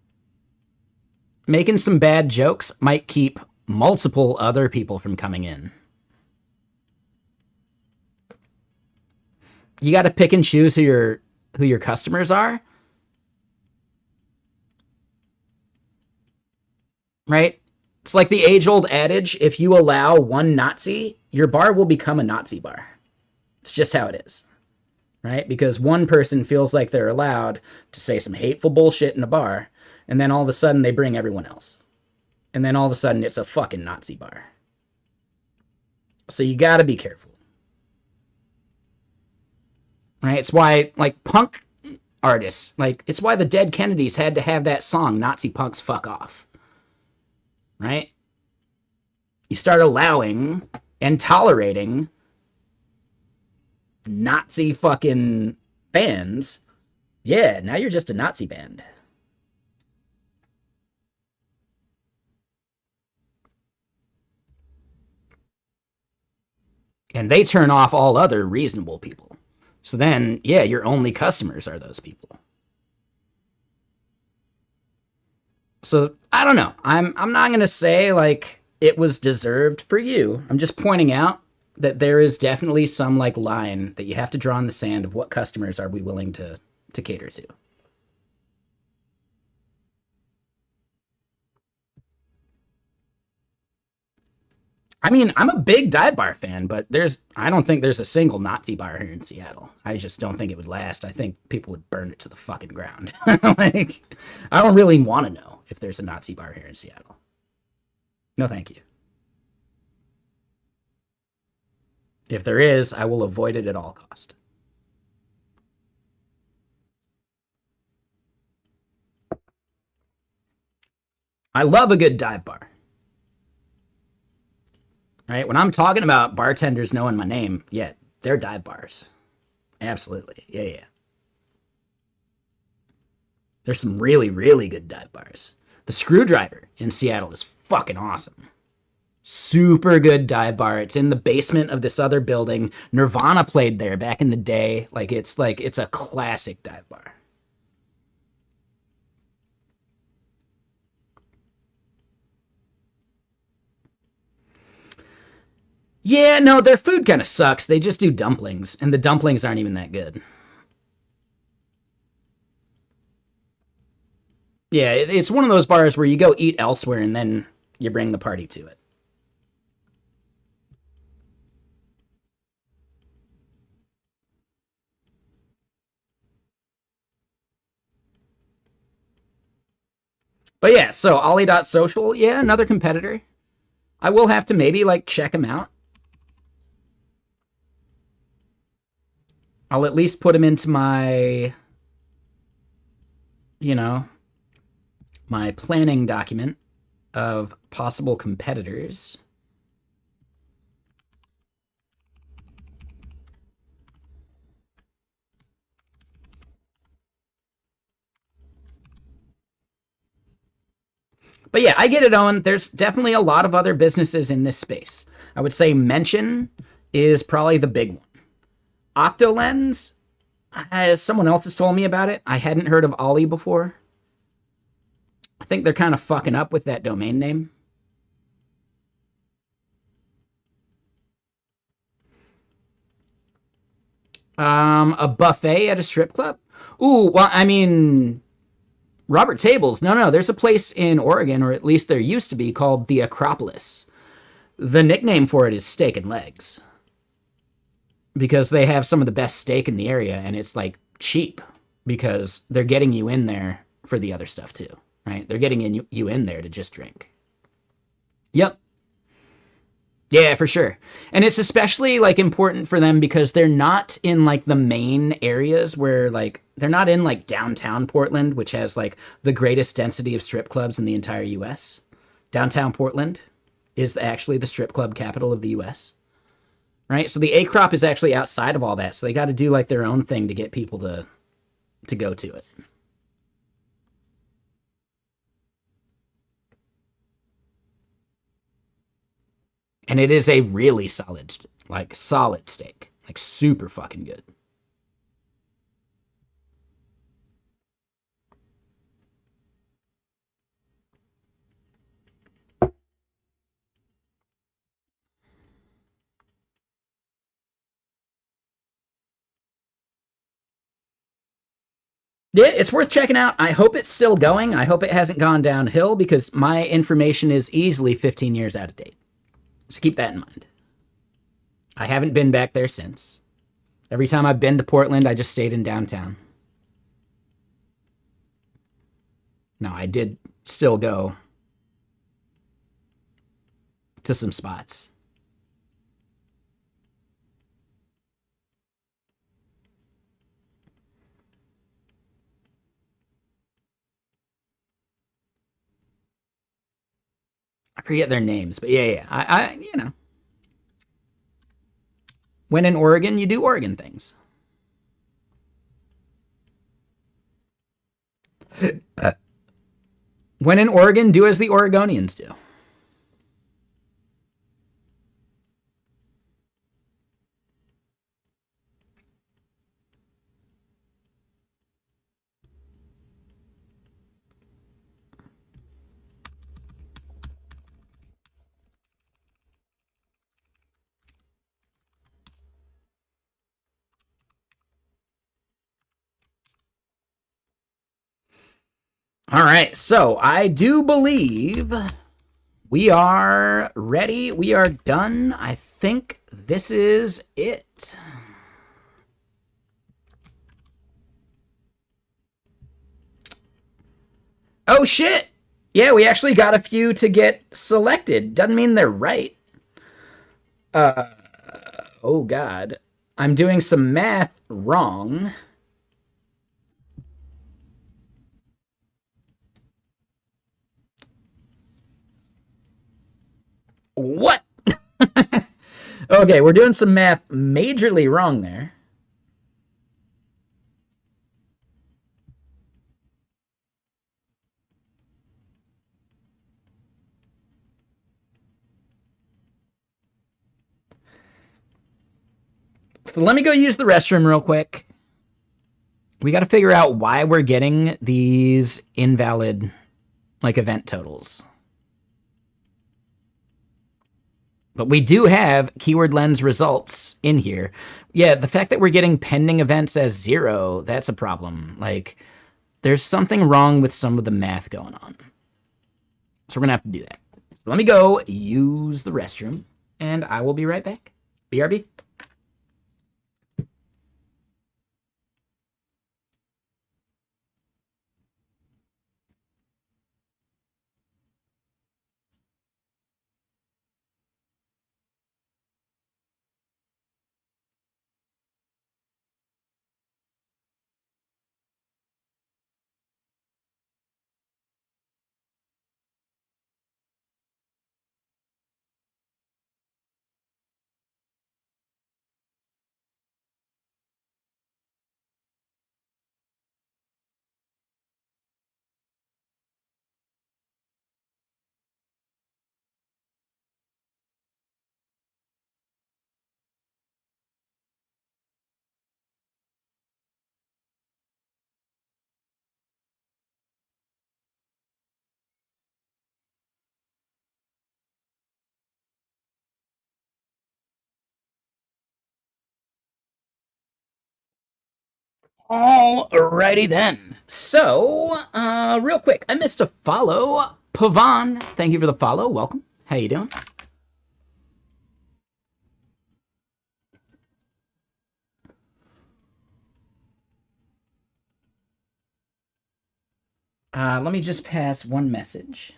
Making some bad jokes might keep multiple other people from coming in. You got to pick and choose who your customers are, right? It's like the age-old adage, if you allow one Nazi, your bar will become a Nazi bar. It's just how it is, right? Because one person feels like they're allowed to say some hateful bullshit in a bar, and then all of a sudden they bring everyone else. And then all of a sudden it's a fucking Nazi bar. So you gotta be careful. Right? It's why, like, punk artists, like, it's why the Dead Kennedys had to have that song, Nazi Punks Fuck Off. Right? You start allowing and tolerating Nazi fucking bands. Yeah, now you're just a Nazi band. And they turn off all other reasonable people. So then, yeah, your only customers are those people. So I don't know. I'm not gonna say like it was deserved for you. I'm just pointing out that there is definitely some like line that you have to draw in the sand of what customers are we willing to cater to. I mean, I'm a big dive bar fan, but I don't think there's a single Nazi bar here in Seattle. I just don't think it would last. I think people would burn it to the fucking ground. Like, I don't really want to know if there's a Nazi bar here in Seattle. No, thank you. If there is, I will avoid it at all cost. I love a good dive bar. Right? When I'm talking about bartenders knowing my name, yeah, they're dive bars. Absolutely. Yeah, yeah. There's some really, really good dive bars. The Screwdriver in Seattle is fucking awesome. Super good dive bar. It's in the basement of this other building. Nirvana played there back in the day. It's a classic dive bar. Yeah, no, their food kind of sucks. They just do dumplings, and the dumplings aren't even that good. Yeah, it's one of those bars where you go eat elsewhere and then you bring the party to it. But yeah, so Ollie.social, yeah, another competitor. I will have to maybe like check him out. I'll at least put him into my, you know, my planning document of possible competitors. But yeah, I get it, Owen. There's definitely a lot of other businesses in this space. I would say Mention is probably the big one. Octolens, as someone else has told me about it, I hadn't heard of Ollie before. I think they're kind of fucking up with that domain name. A buffet at a strip club? Ooh, well, I mean, Robert Tables. No, there's a place in Oregon, or at least there used to be, called the Acropolis. The nickname for it is Steak and Legs because they have some of the best steak in the area, and it's like cheap because they're getting you in there for the other stuff too, right? They're getting you in there to just drink. Yep. Yeah, for sure. And it's especially like important for them because they're not in like the main areas where like they're not in like downtown Portland, which has like the greatest density of strip clubs in the entire US. Downtown Portland is actually the strip club capital of the US. Right? So the A crop is actually outside of all that. So they got to do like their own thing to get people to go to it. And it is a really solid steak, like super fucking good. Yeah, it's worth checking out. I hope it's still going. I hope it hasn't gone downhill because my information is easily 15 years out of date. So keep that in mind. I haven't been back there since. Every time I've been to Portland, I just stayed in downtown. No, I did still go to some spots. I forget their names, but yeah. When in Oregon, you do Oregon things. When in Oregon, do as the Oregonians do. All right, so I do believe we are ready. We are done. I think this is it. Oh, shit. Yeah, we actually got a few to get selected. Doesn't mean they're right. Oh, God. I'm doing some math wrong. What? Okay, we're doing some math majorly wrong there. So let me go use the restroom real quick. We got to figure out why we're getting these invalid like event totals. But we do have keyword lens results in here. Yeah, the fact that we're getting pending events as 0, that's a problem. Like, there's something wrong with some of the math going on. So we're going to have to do that. So let me go use the restroom, and I will be right back. BRB. Alrighty then. So, real quick, I missed a follow. Pavan, thank you for the follow. Welcome. How you doing? Let me just pass one message.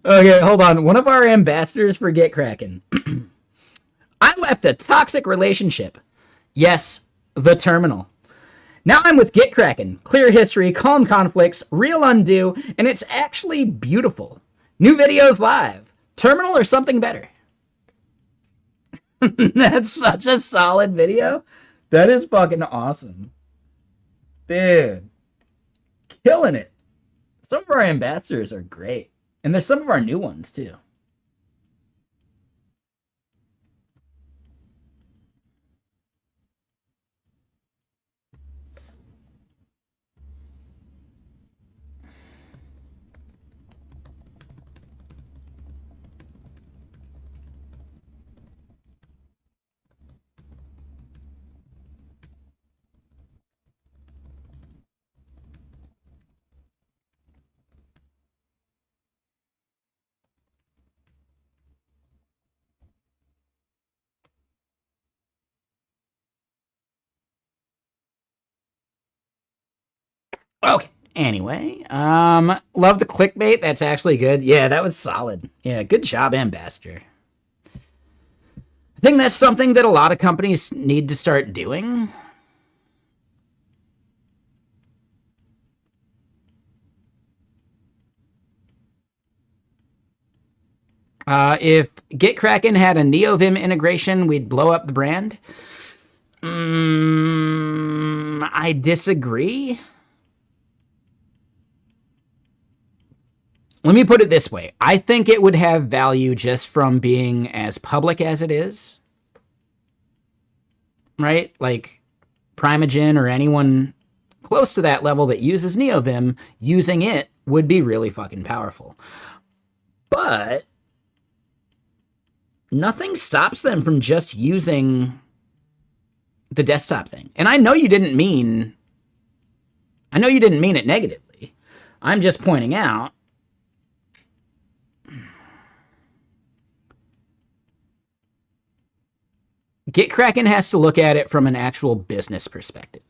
Okay, hold on. One of our ambassadors for GitKraken. I left a toxic relationship. Yes, the terminal. Now I'm with GitKraken. Clear history, calm conflicts, real undo, and it's actually beautiful. New videos live. Terminal or something better. That's such a solid video. That is fucking awesome. Dude. Killing it. Some of our ambassadors are great. And there's some of our new ones too. Okay. Anyway, love the clickbait. That's actually good. Yeah, that was solid. Yeah, good job, ambassador. I think that's something that a lot of companies need to start doing. If GitKraken had a NeoVim integration, we'd blow up the brand. I disagree. Let me put it this way. I think it would have value just from being as public as it is. Right? Like Primogen or anyone close to that level that uses NeoVim, using it would be really fucking powerful. But nothing stops them from just using the desktop thing. And I know you didn't mean it negatively. I'm just pointing out GitKraken has to look at it from an actual business perspective.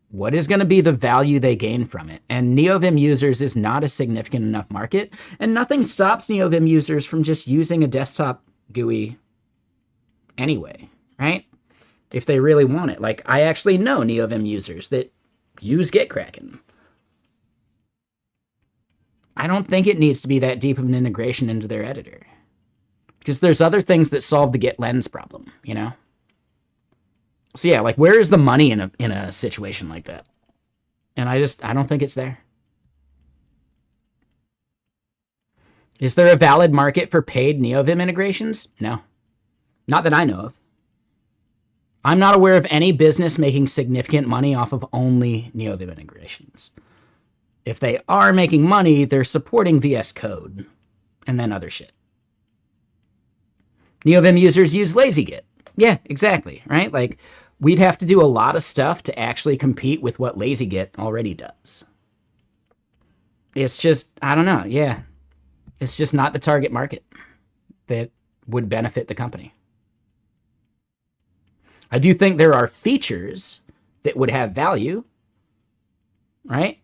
What is going to be the value they gain from it? And NeoVim users is not a significant enough market, and nothing stops NeoVim users from just using a desktop GUI anyway, right? If they really want it. Like, I actually know NeoVim users that use GitKraken. I don't think it needs to be that deep of an integration into their editor. Because there's other things that solve the Git lens problem, you know? So yeah, like, where is the money in a situation like that? And I don't think it's there. Is there a valid market for paid NeoVim integrations? No. Not that I know of. I'm not aware of any business making significant money off of only NeoVim integrations. If they are making money, they're supporting VS Code and then other shit. NeoVim users use LazyGit. Yeah, exactly, right? Like, we'd have to do a lot of stuff to actually compete with what LazyGit already does. It's just, I don't know, yeah. It's just not the target market that would benefit the company. I do think there are features that would have value, right?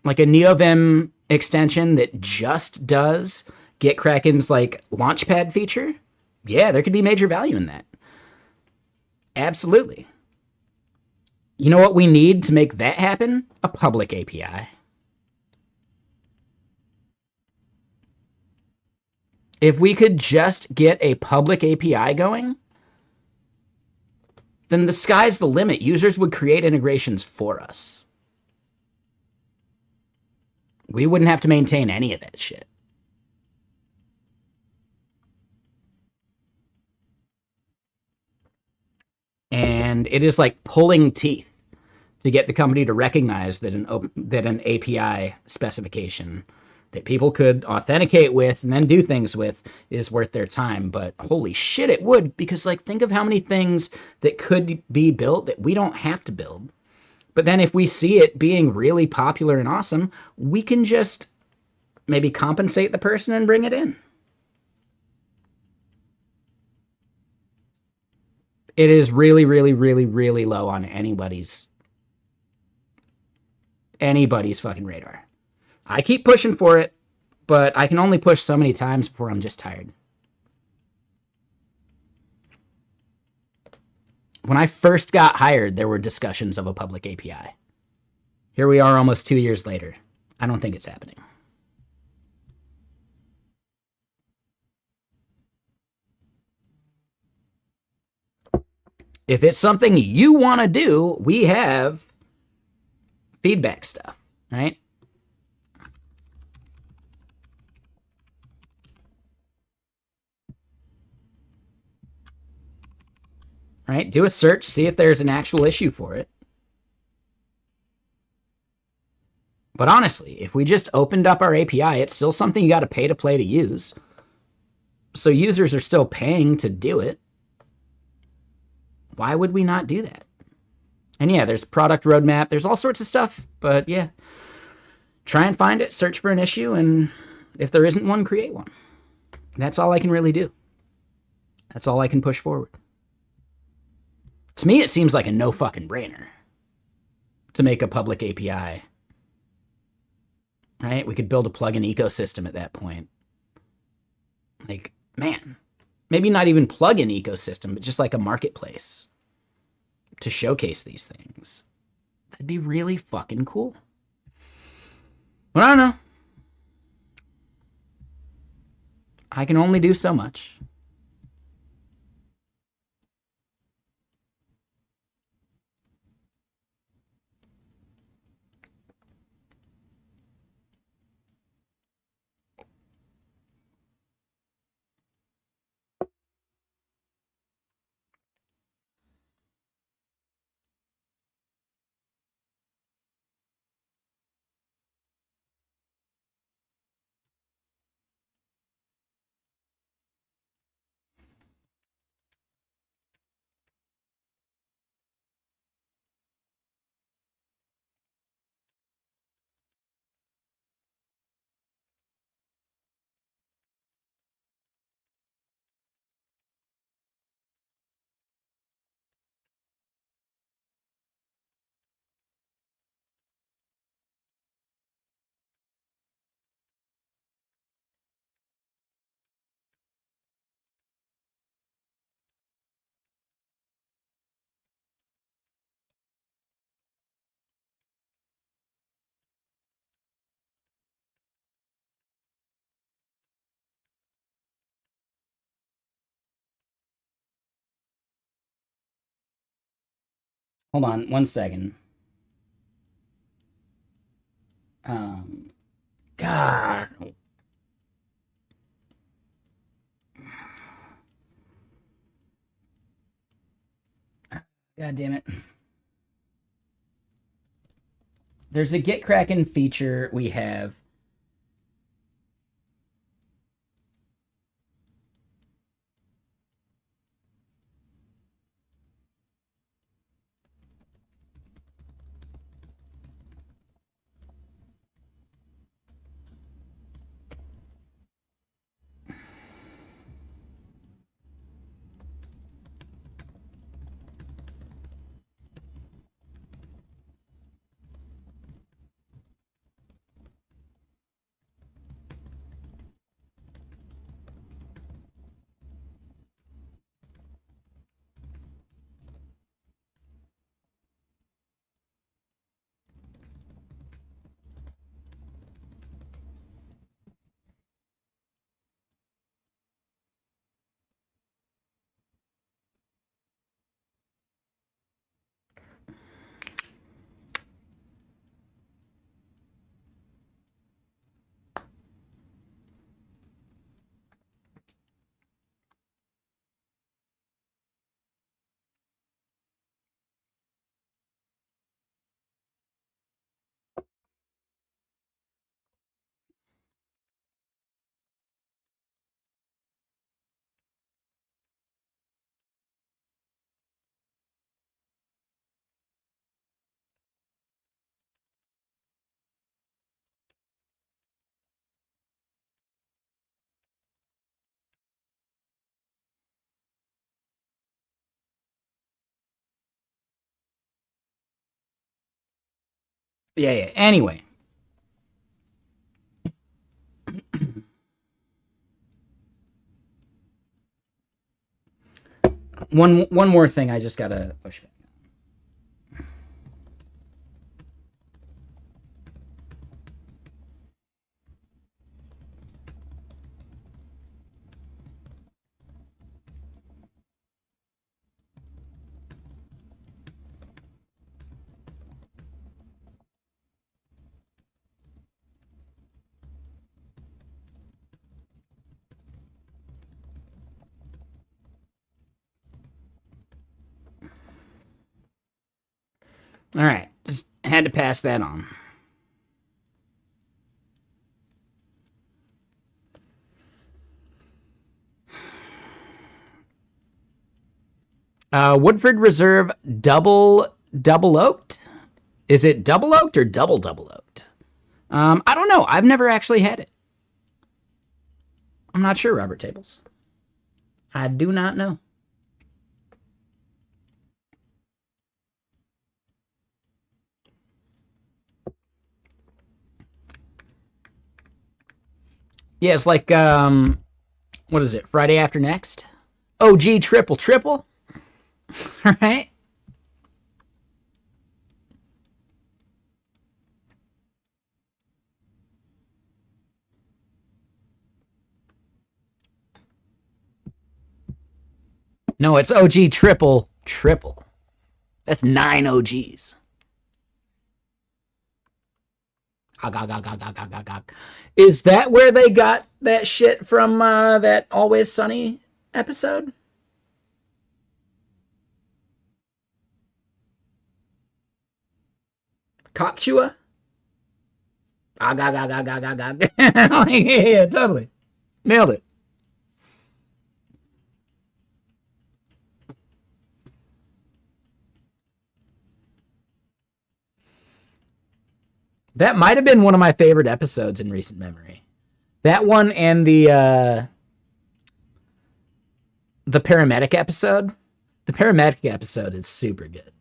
Like a NeoVim extension that just does GitKraken's like Launchpad feature. Yeah, there could be major value in that. Absolutely. You know what we need to make that happen? A public API. If we could just get a public API going, then the sky's the limit. Users would create integrations for us. We wouldn't have to maintain any of that shit. And it is like pulling teeth to get the company to recognize that an API specification that people could authenticate with and then do things with is worth their time. But holy shit, it would, because like, think of how many things that could be built that we don't have to build. But then if we see it being really popular and awesome, we can just maybe compensate the person and bring it in. It is really, really, really, really low on anybody's anybody's fucking radar. I keep pushing for it, but I can only push so many times before I'm just tired. When I first got hired, there were discussions of a public API. Here we are almost 2 years later. I don't think it's happening. If it's something you want to do, we have feedback stuff, right? Right? Do a search, see if there's an actual issue for it. But honestly, if we just opened up our API, it's still something you got to pay to play to use. So users are still paying to do it. Why would we not do that? And yeah, there's product roadmap. There's all sorts of stuff. But yeah, try and find it, search for an issue, and if there isn't one, create one. That's all I can really do. That's all I can push forward. To me, it seems like a no fucking brainer to make a public API. Right? We could build a plugin ecosystem at that point. Like, man, maybe not even plugin ecosystem, but just like a marketplace to showcase these things. That'd be really fucking cool. But I don't know. I can only do so much. Hold on 1 second. God. God damn it. There's a Get Kraken feature we have. Yeah. Anyway. One more thing I just gotta push back. All right, just had to pass that on. Woodford Reserve double oaked. Is it double oaked or double oaked? I don't know. I've never actually had it. I'm not sure, Robert Tables. I do not know. Yeah, it's like what is it? Friday after next? OG triple. All right. No, it's OG triple. That's 9 OGs. Is that where they got that shit from that Always Sunny episode? Cockchua? Yeah, totally. Nailed it. That might have been one of my favorite episodes in recent memory. That one and the paramedic episode. The paramedic episode is super good.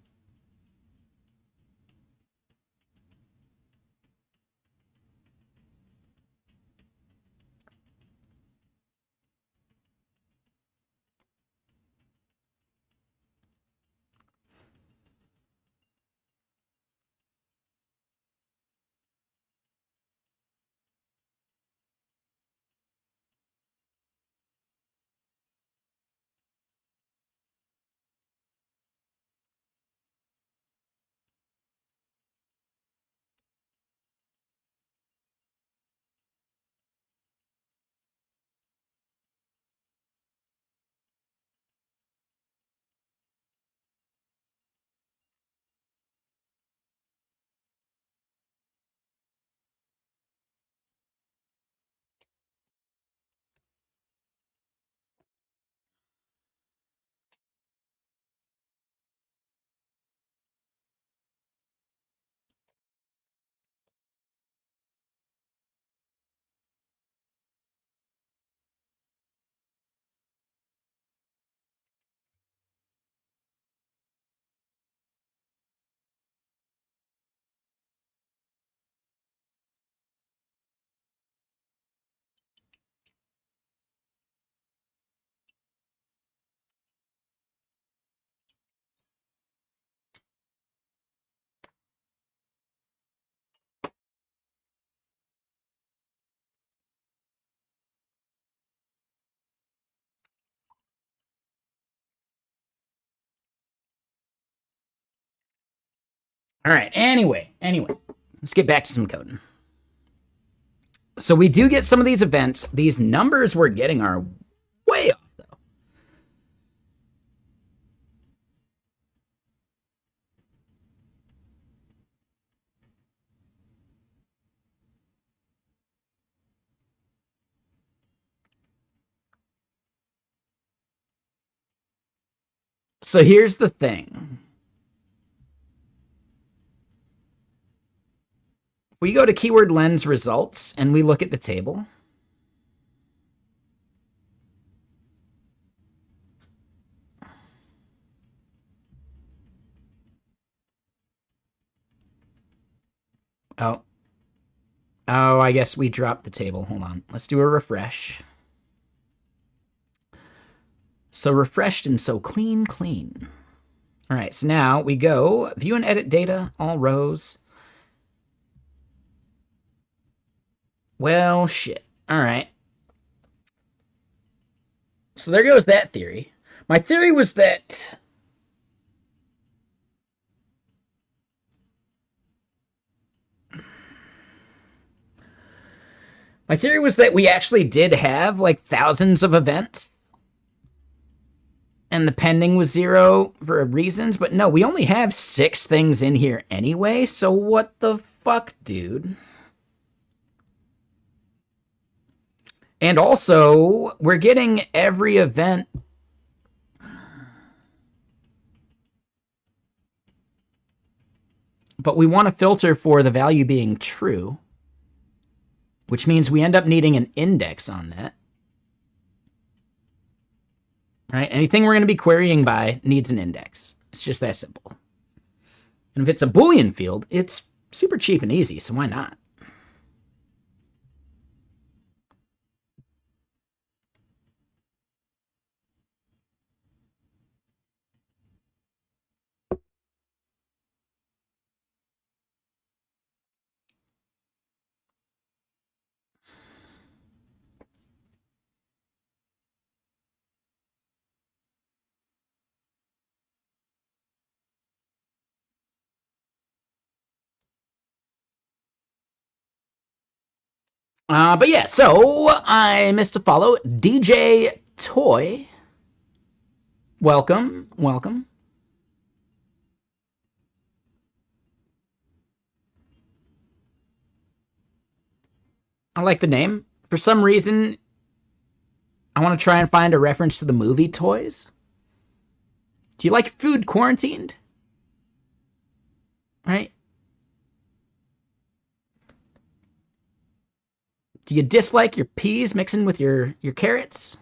All right. Anyway, let's get back to some coding. So we do get some of these events. These numbers we're getting are way off, though. So here's the thing. We go to keyword lens results and we look at the table. Oh. Oh, I guess we dropped the table. Hold on. Let's do a refresh. So refreshed and so clean, clean. All right, so now we go view and edit data, all rows. Well, shit. All right. So there goes that theory. My theory was that we actually did have like thousands of events and the pending was 0 for reasons, but no, we only have 6 things in here anyway, so what the fuck, dude? And also, we're getting every event. But we want to filter for the value being true, which means we end up needing an index on that. Right? Anything we're going to be querying by needs an index. It's just that simple. And if it's a Boolean field, it's super cheap and easy, so why not? But yeah, so I missed a follow. DJ Toy. Welcome, welcome. I like the name. For some reason, I want to try and find a reference to the movie Toys. Do you like food quarantined? Right? Do you dislike your peas mixing with your carrots?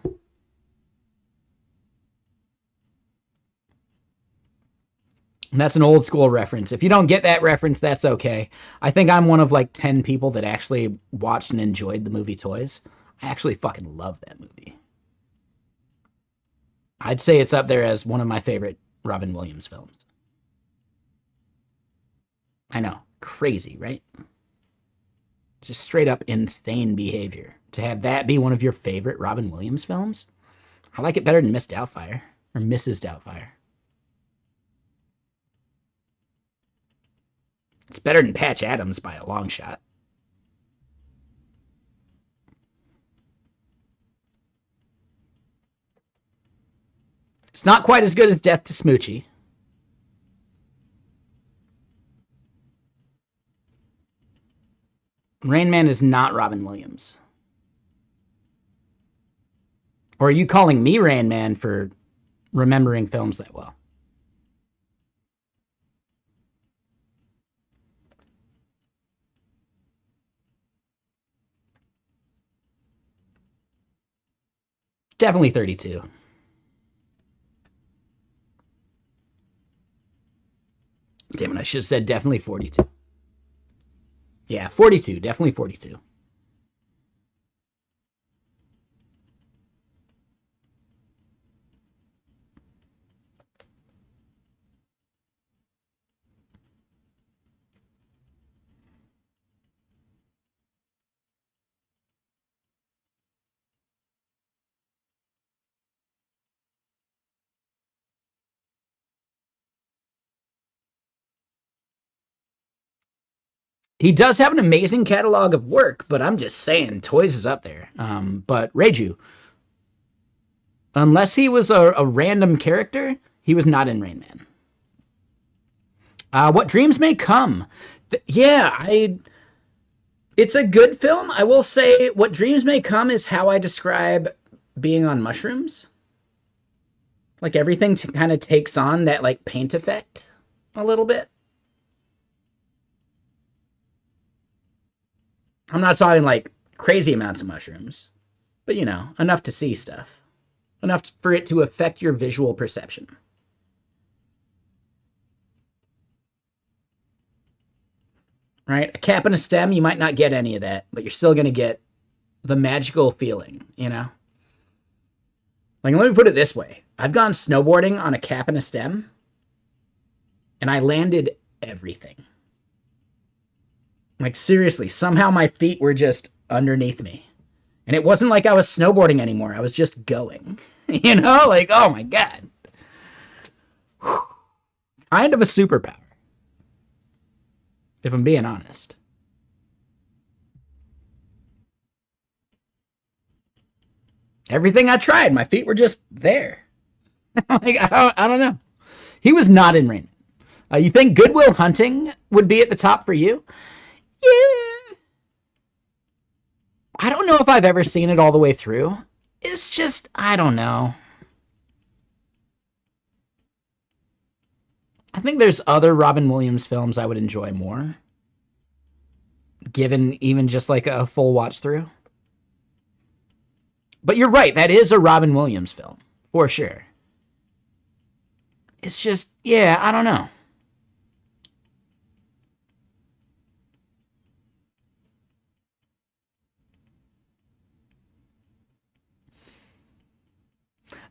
And that's an old school reference. If you don't get that reference, that's okay. I think I'm one of like 10 people that actually watched and enjoyed the movie Toys. I actually fucking love that movie. I'd say it's up there as one of my favorite Robin Williams films. I know. Crazy, right? Just straight up insane behavior. To have that be one of your favorite Robin Williams films? I like it better than Miss Doubtfire. Or Mrs. Doubtfire. It's better than Patch Adams by a long shot. It's not quite as good as Death to Smoochie. Rain Man is not Robin Williams. Or are you calling me Rain Man for remembering films that well? Definitely 32. Damn it, I should have said definitely 42. Yeah, 42. Definitely 42. He does have an amazing catalog of work, but I'm just saying, Toys is up there. But Reiju, unless he was a random character, he was not in Rain Man. What Dreams May Come. It's a good film. I will say What Dreams May Come is how I describe being on mushrooms. Like everything kind of takes on that like paint effect a little bit. I'm not talking like crazy amounts of mushrooms, but you know, enough to see stuff. Enough for it to affect your visual perception. right? A cap and a stem, you might not get any of that, but you're still going to get the magical feeling, you know? Like, let me put it this way. I've gone snowboarding on a cap and a stem, and I landed everything. Like, seriously, somehow my feet were just underneath me. And it wasn't like I was snowboarding anymore. I was just going. You know? Like, oh my God. Whew. Kind of a superpower, if I'm being honest. Everything I tried, my feet were just there. Like, I don't know. He was not in Rain Man. You think Good Will Hunting would be at the top for you? Yeah. I don't know if I've ever seen it all the way through. It's just, I don't know. I think there's other Robin Williams films I would enjoy more, given even just like a full watch through. But you're right, that is a Robin Williams film, for sure. It's just, yeah, I don't know.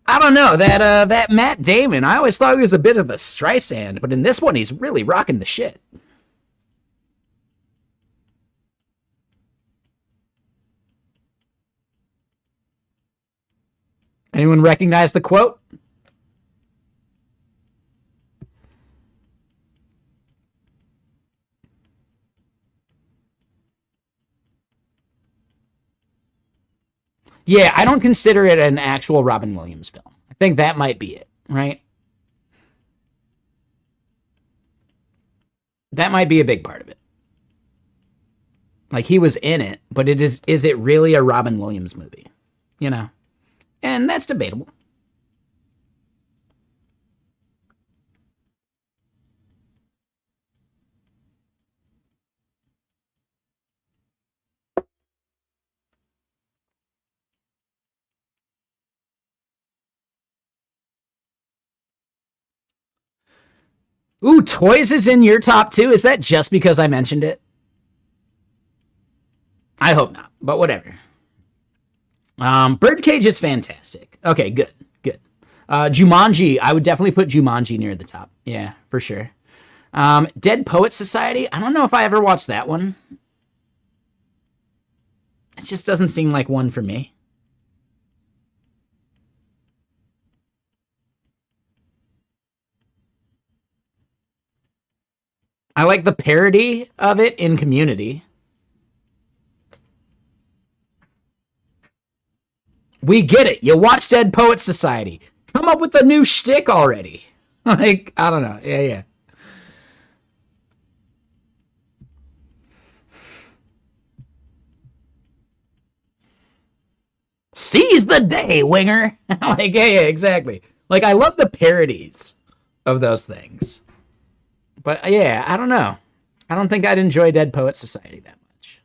I don't know, that Matt Damon, I always thought he was a bit of a Streisand, but in this one, he's really rocking the shit. Anyone recognize the quote? Yeah, I don't consider it an actual Robin Williams film. I think that might be it, right? That might be a big part of it. Like, he was in it, but is it really a Robin Williams movie? You know? And that's debatable. Ooh, Toys is in your top two? Is that just because I mentioned it? I hope not, but whatever. Birdcage is fantastic. Okay, good, good. Jumanji, I would definitely put Jumanji near the top. Yeah, for sure. Dead Poet Society, I don't know if I ever watched that one. It just doesn't seem like one for me. I like the parody of it in Community. We get it. You watch Dead Poets Society. Come up with a new shtick already. Like, I don't know. Yeah, yeah. Seize the day, winger. Like, yeah, yeah, exactly. Like, I love the parodies of those things. But yeah, I don't know. I don't think I'd enjoy Dead Poets Society that much.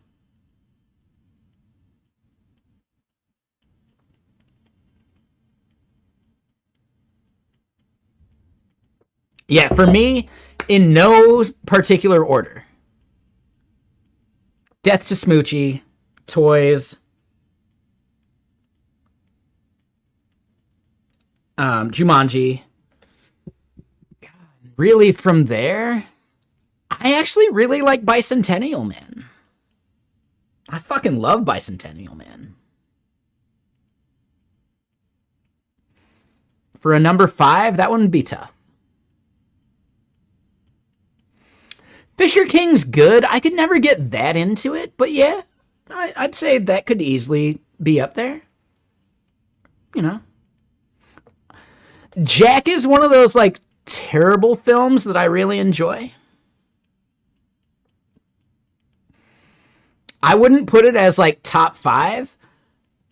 Yeah, for me, in no particular order. Death to Smoochie, Toys, Jumanji. Really, from there, I actually really like Bicentennial Man. I fucking love Bicentennial Man. For a number 5, that one would be tough. Fisher King's good. I could never get that into it, but yeah, I'd say that could easily be up there. You know. Jack is one of those, like, terrible films that I really enjoy. I wouldn't put it as, like, top 5,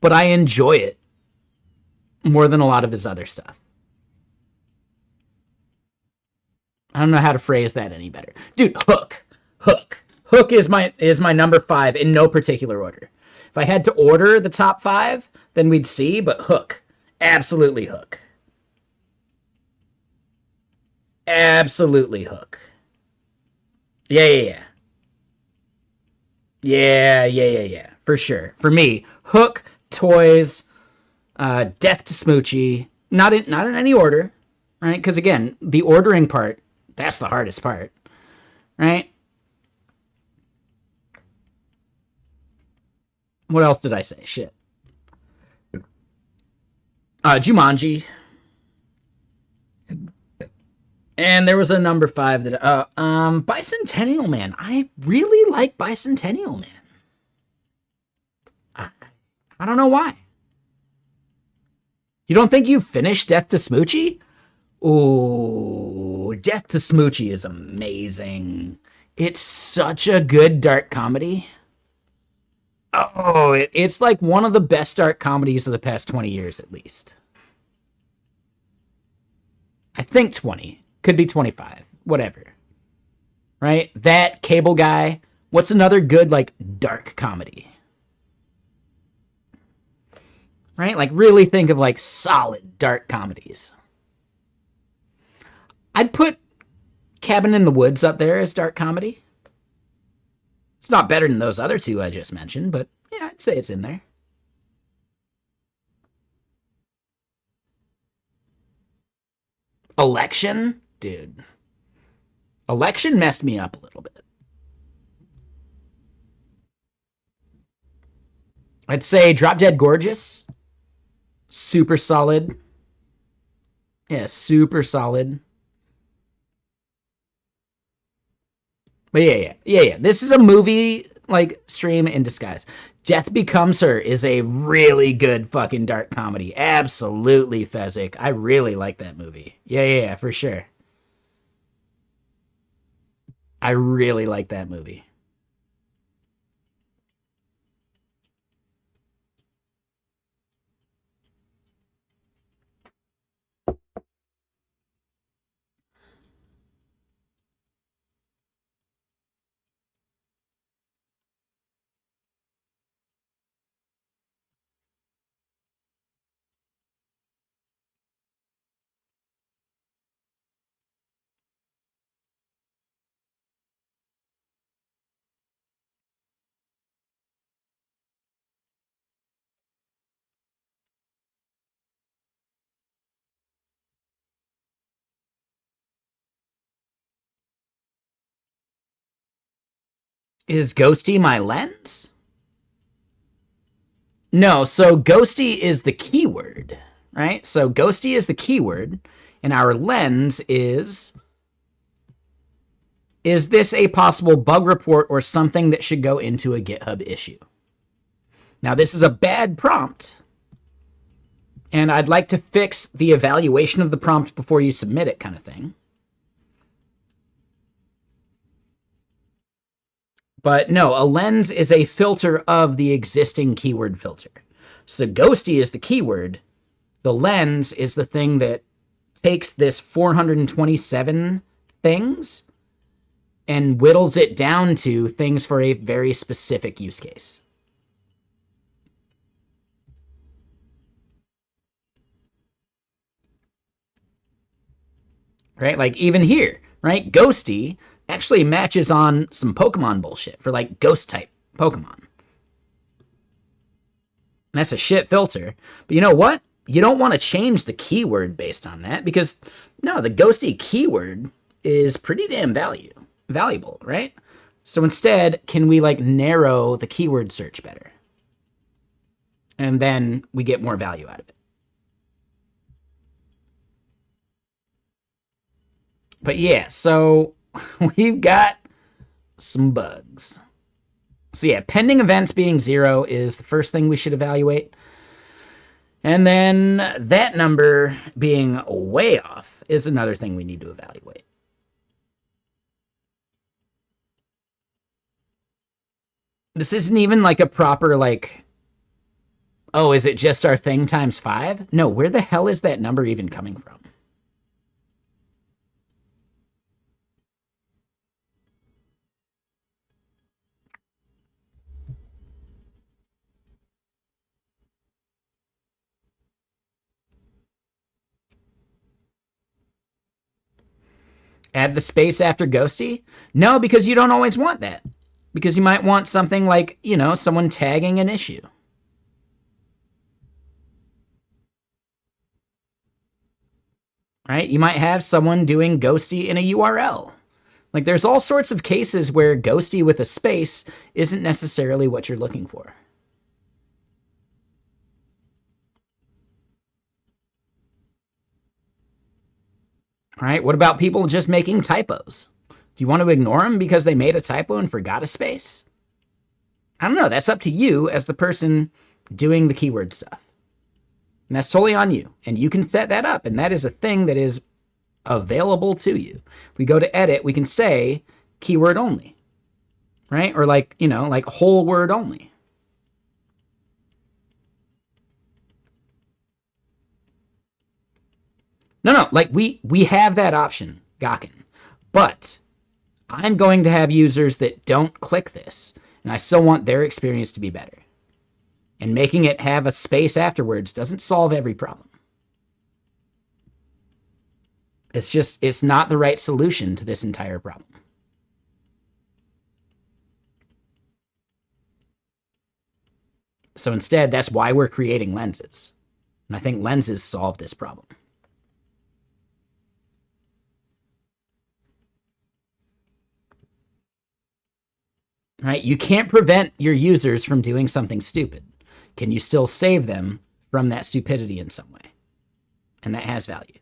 but I enjoy it more than a lot of his other stuff. I don't know how to phrase that any better. Dude, Hook. Hook is my number 5 in no particular order. If I had to order the top 5, then we'd see, but Hook. Absolutely Hook. Absolutely Hook. Yeah, yeah, yeah. Yeah. For sure. For me, Hook, Toys, Death to Smoochie. Not in any order, right? Because again, the ordering part, that's the hardest part, right? What else did I say? Shit. Jumanji. And there was a number 5 that Bicentennial Man. I really like Bicentennial Man. I don't know why. You don't think you finished Death to Smoochie? Ooh, Death to Smoochie is amazing. It's such a good dark comedy. Oh, it's like one of the best dark comedies of the past 20 years, at least. I think 20. Could be 25. Whatever. Right? That Cable Guy. What's another good, like, dark comedy? Right? Like, really think of, like, solid dark comedies. I'd put Cabin in the Woods up there as dark comedy. It's not better than those other two I just mentioned, but yeah, I'd say it's in there. Election? Dude. Election messed me up a little bit. I'd say Drop Dead Gorgeous. Super solid. Yeah, super solid. But yeah. This is a movie, like, stream in disguise. Death Becomes Her is a really good fucking dark comedy. Absolutely, Fezzik. I really like that movie. Yeah, for sure. I really like that movie. Is Ghosty my lens? No, so Ghosty is the keyword, right? So Ghosty is the keyword, and our lens is this a possible bug report or something that should go into a GitHub issue? Now, this is a bad prompt, and I'd like to fix the evaluation of the prompt before you submit it kind of thing. But no, a lens is a filter of the existing keyword filter. So Ghosty is the keyword. The lens is the thing that takes this 427 things and whittles it down to things for a very specific use case. Right? Like even here, right? Ghosty actually matches on some Pokemon bullshit for like ghost type Pokemon. That's a shit filter. But you know what? You don't want to change the keyword based on that because no, the ghosty keyword is pretty damn valuable, right? So instead, can we like narrow the keyword search better? And then we get more value out of it. But yeah, so we've got some bugs. So yeah, pending events being 0 is the first thing we should evaluate. And then that number being way off is another thing we need to evaluate. This isn't even like a proper like, oh, is it just our thing times 5? No, where the hell is that number even coming from? Add the space after ghosty? No, because you don't always want that. Because you might want something like, someone tagging an issue. Right? You might have someone doing ghosty in a URL. Like, there's all sorts of cases where ghosty with a space isn't necessarily what you're looking for. Right? What about people just making typos? Do you want to ignore them because they made a typo and forgot a space? I don't know. That's up to you as the person doing the keyword stuff. And that's totally on you. And you can set that up. And that is a thing that is available to you. If we go to edit, we can say keyword only, right? Or like whole word only. No, like we have that option, Gawkin. But I'm going to have users that don't click this, and I still want their experience to be better. And making it have a space afterwards doesn't solve every problem. It's not the right solution to this entire problem. So instead, that's why we're creating lenses. And I think lenses solve this problem. Right? You can't prevent your users from doing something stupid. Can you still save them from that stupidity in some way? And that has value.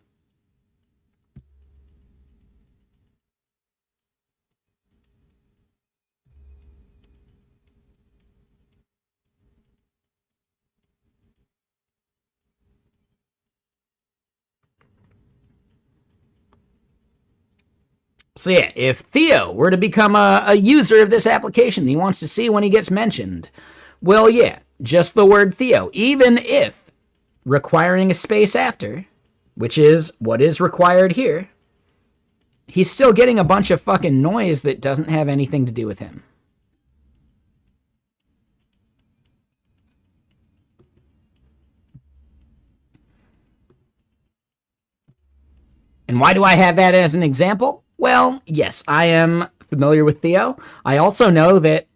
So yeah, if Theo were to become a user of this application, he wants to see when he gets mentioned. Well, yeah, just the word Theo, even if requiring a space after, which is what is required here, he's still getting a bunch of fucking noise that doesn't have anything to do with him. And why do I have that as an example? Well, yes, I am familiar with Theo. I also know that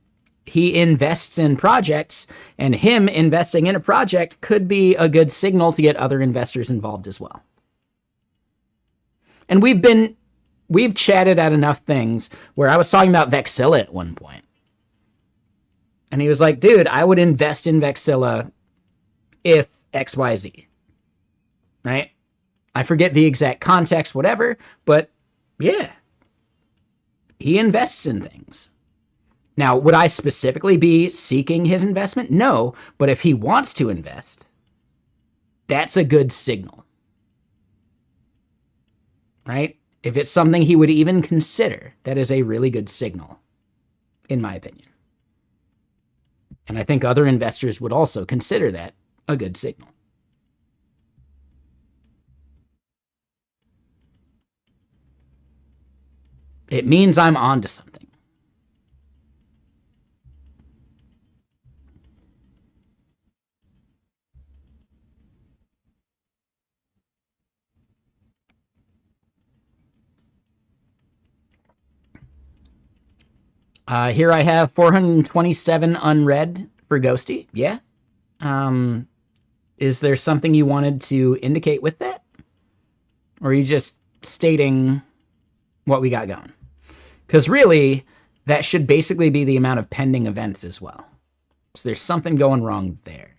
he invests in projects, and him investing in a project could be a good signal to get other investors involved as well. And we've chatted at enough things where I was talking about Vexilla at one point. And he was like, dude, I would invest in Vexilla if XYZ. Right? I forget the exact context, whatever, but yeah, he invests in things. Now, would I specifically be seeking his investment? No, but if he wants to invest, that's a good signal. Right? If it's something he would even consider, that is a really good signal, in my opinion. And I think other investors would also consider that a good signal. It means I'm onto something. Here I have 427 unread for Ghosty. Yeah. Is there something you wanted to indicate with that? Or are you just stating what we got going? Because really, that should basically be the amount of pending events as well. So there's something going wrong there.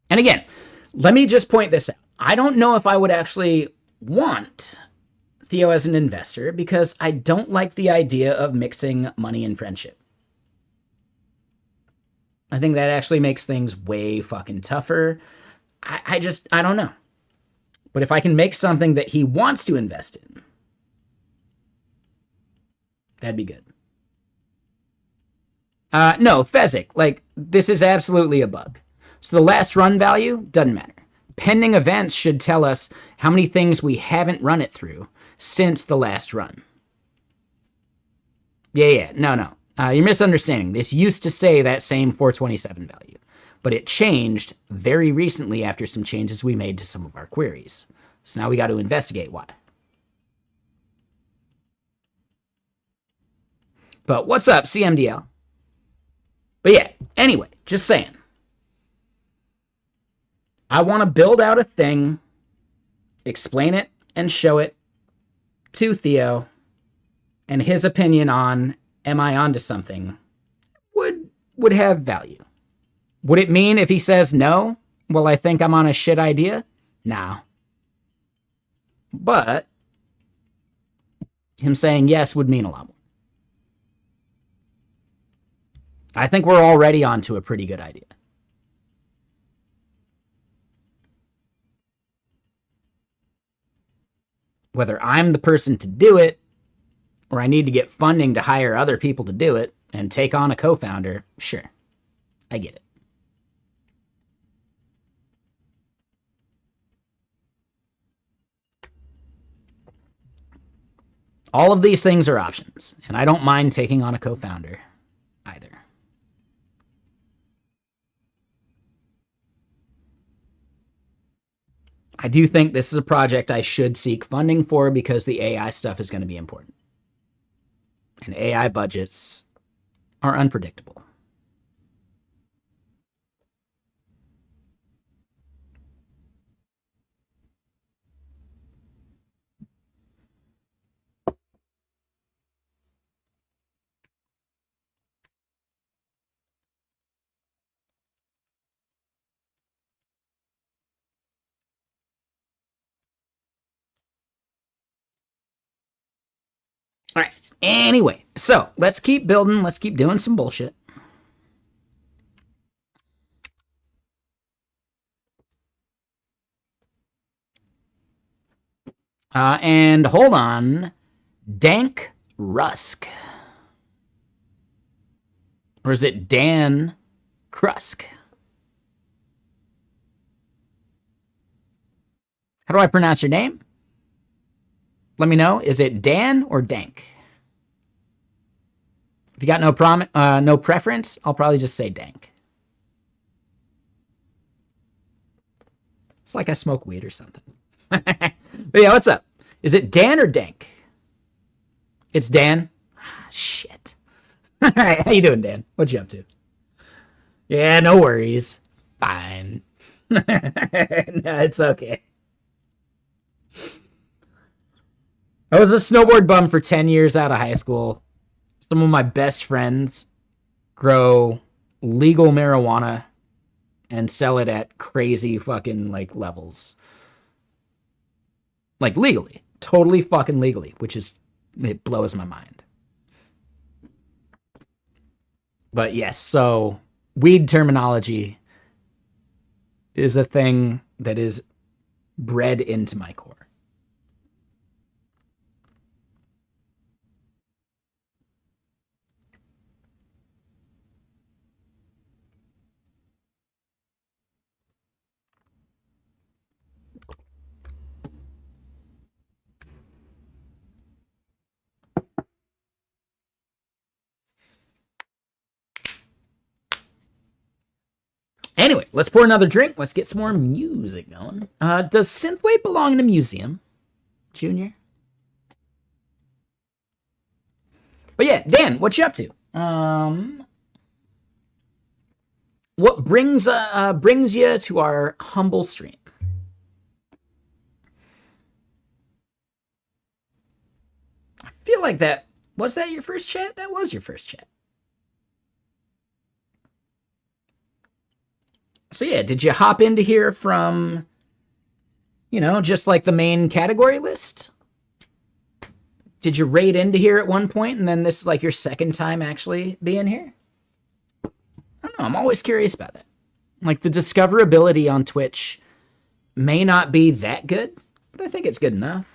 And again, let me just point this out. I don't know if I would actually want Theo as an investor because I don't like the idea of mixing money and friendship. I think that actually makes things way fucking tougher. I don't know. But if I can make something that he wants to invest in, that'd be good. No, Fezzik, like, this is absolutely a bug. So the last run value doesn't matter. Pending events should tell us how many things we haven't run it through since the last run. No. You're misunderstanding. This used to say that same 427 value. but it changed very recently after some changes we made to some of our queries. So now we got to investigate why. But what's up, CMDL? But yeah, anyway, just saying. I want to build out a thing, explain it, and show it to Theo, and his opinion on, am I onto something, would have value. Would it mean if he says no, well, I think I'm on a shit idea? Nah. But him saying yes would mean a lot more. I think we're already onto a pretty good idea. Whether I'm the person to do it, or I need to get funding to hire other people to do it and take on a co-founder, sure, I get it. All of these things are options, and I don't mind taking on a co-founder either. I do think this is a project I should seek funding for because the AI stuff is going to be important. And AI budgets are unpredictable. All right. Anyway, so let's keep building. Let's keep doing some bullshit. And hold on. Dank Rusk. Or is it Dan Krusk? How do I pronounce your name? Let me know. Is it Dan or Dank? If you got no preference, I'll probably just say Dank. It's like I smoke weed or something. But yeah, what's up? Is it Dan or Dank? It's Dan. Shit. All right, how you doing, Dan? What you up to? Yeah, no worries. Fine. No, it's okay. I was a snowboard bum for 10 years out of high school. Some of my best friends grow legal marijuana and sell it at crazy fucking like levels. Like legally. Totally fucking legally, which is, it blows my mind. But yes, so weed terminology is a thing that is bred into my core. Anyway, let's pour another drink. Let's get some more music going. Does synthwave belong in a museum, Junior? But yeah, Dan, what you up to? What brings you to our humble stream? I feel like that was that your first chat? That was your first chat. So yeah, did you hop into here from, just like the main category list? Did you raid into here at one point and then this is like your second time actually being here? I don't know. I'm always curious about that. Like the discoverability on Twitch may not be that good, but I think it's good enough.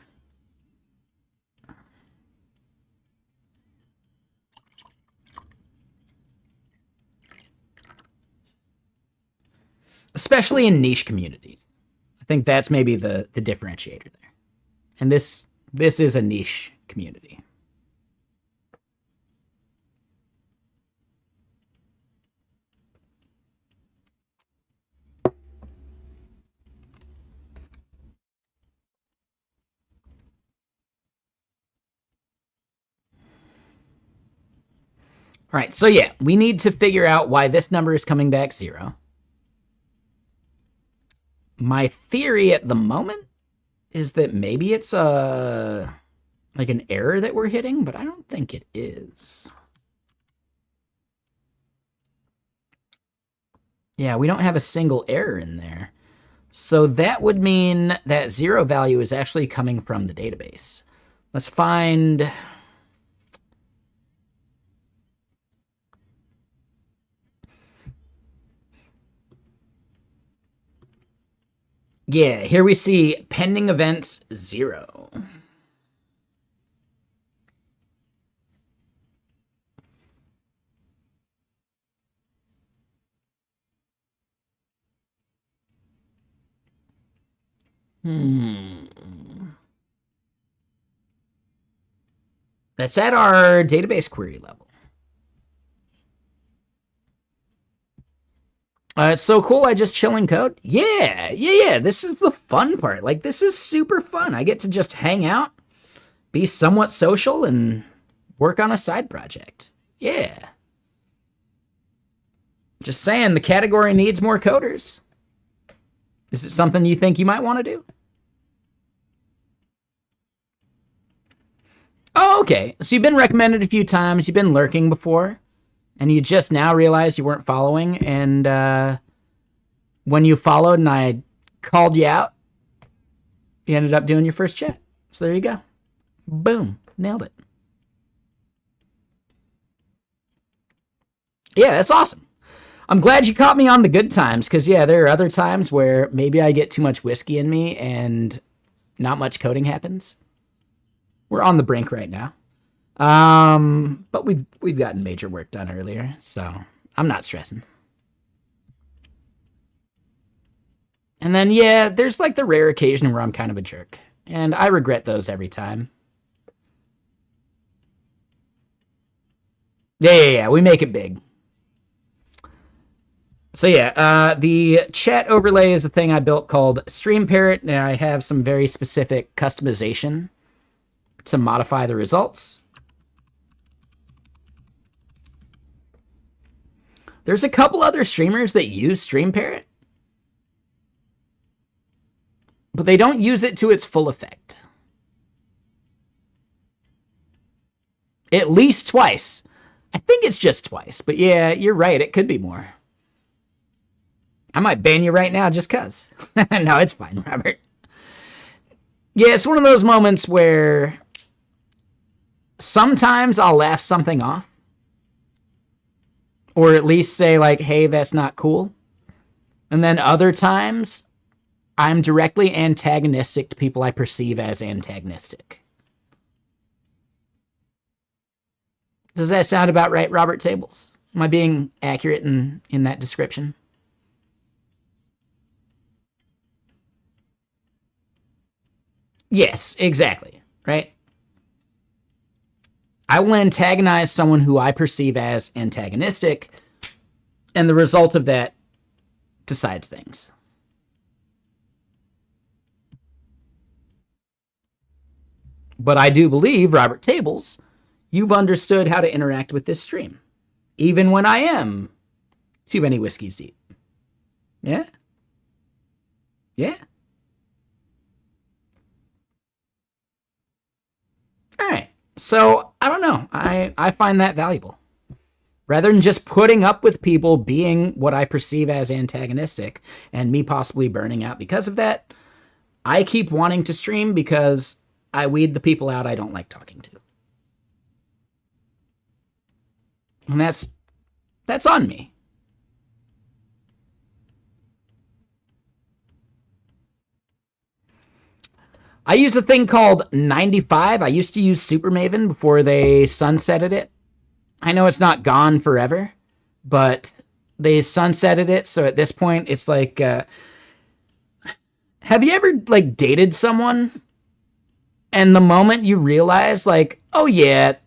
Especially in niche communities. I think that's maybe the differentiator there. And this is a niche community. All right, so yeah, we need to figure out why this number is coming back 0. My theory at the moment is that maybe it's like an error that we're hitting, but I don't think it is. Yeah, we don't have a single error in there. So that would mean that 0 value is actually coming from the database. Let's find... Yeah, here we see pending events 0. That's at our database query level. It's so cool, I just chill in code. Yeah. This is the fun part. Like, this is super fun. I get to just hang out, be somewhat social, and work on a side project. Yeah. Just saying, the category needs more coders. Is it something you think you might want to do? Oh, okay. So you've been recommended a few times. You've been lurking before. And you just now realized you weren't following. And when you followed and I called you out, you ended up doing your first chat. So there you go. Boom. Nailed it. Yeah, that's awesome. I'm glad you caught me on the good times, because, yeah, there are other times where maybe I get too much whiskey in me and not much coding happens. We're on the brink right now. But we've gotten major work done earlier, so I'm not stressing. And then, yeah, there's like the rare occasion where I'm kind of a jerk, and I regret those every time. Yeah, we make it big. So yeah, the chat overlay is a thing I built called Stream Parrot, and I have some very specific customization to modify the results. There's a couple other streamers that use Stream Parrot, but they don't use it to its full effect. At least twice. I think it's just twice, but yeah, you're right, it could be more. I might ban you right now just cuz. No, it's fine, Robert. Yeah, it's one of those moments where sometimes I'll laugh something off. Or at least say, like, hey, that's not cool. And then other times, I'm directly antagonistic to people I perceive as antagonistic. Does that sound about right, Robert Tables? Am I being accurate in that description? Yes, exactly, right? I will antagonize someone who I perceive as antagonistic, and the result of that decides things. But I do believe, Robert Tables, you've understood how to interact with this stream, even when I am too many whiskeys deep. Yeah? Yeah? All right. So, I don't know. I find that valuable. Rather than just putting up with people being what I perceive as antagonistic and me possibly burning out because of that, I keep wanting to stream because I weed the people out I don't like talking to. And that's on me. I use a thing called 95. I used to use Supermaven before they sunsetted it. I know it's not gone forever, but they sunsetted it, so at this point, it's like... have you ever, like, dated someone, and the moment you realize, like, oh yeah,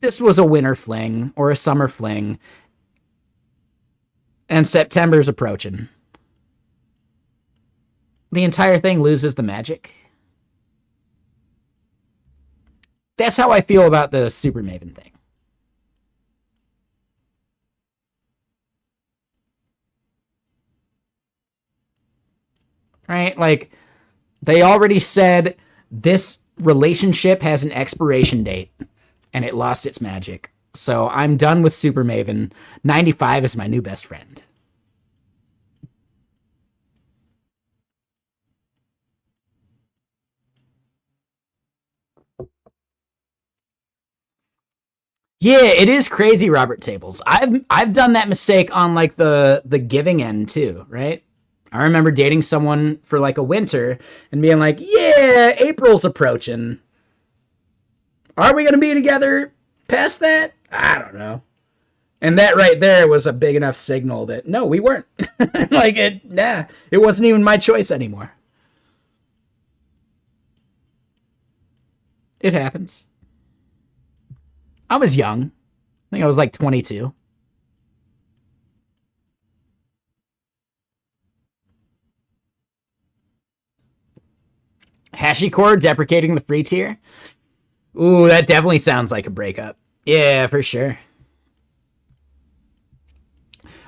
this was a winter fling, or a summer fling, and September's approaching, the entire thing loses the magic? That's how I feel about the Supermaven thing. right? Like, they already said this relationship has an expiration date, and it lost its magic. So I'm done with Super Maven. 95 is my new best friend. Yeah, it is crazy, Robert Tables. I've done that mistake on like the giving end too, right? I remember dating someone for like a winter and being like, "Yeah, April's approaching. Are we going to be together past that? I don't know." And that right there was a big enough signal that no, we weren't. Like it wasn't even my choice anymore. It happens. I was young. I think I was like 22. HashiCorp deprecating the free tier. Ooh, that definitely sounds like a breakup. Yeah, for sure.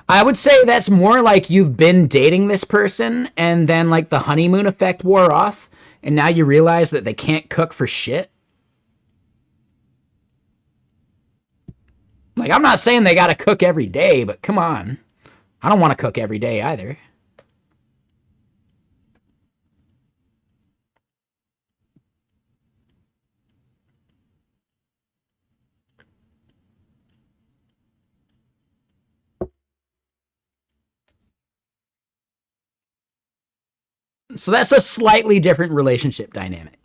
I would say that's more like you've been dating this person and then like the honeymoon effect wore off and now you realize that they can't cook for shit. Like, I'm not saying they got to cook every day, but come on. I don't want to cook every day either. So that's a slightly different relationship dynamic.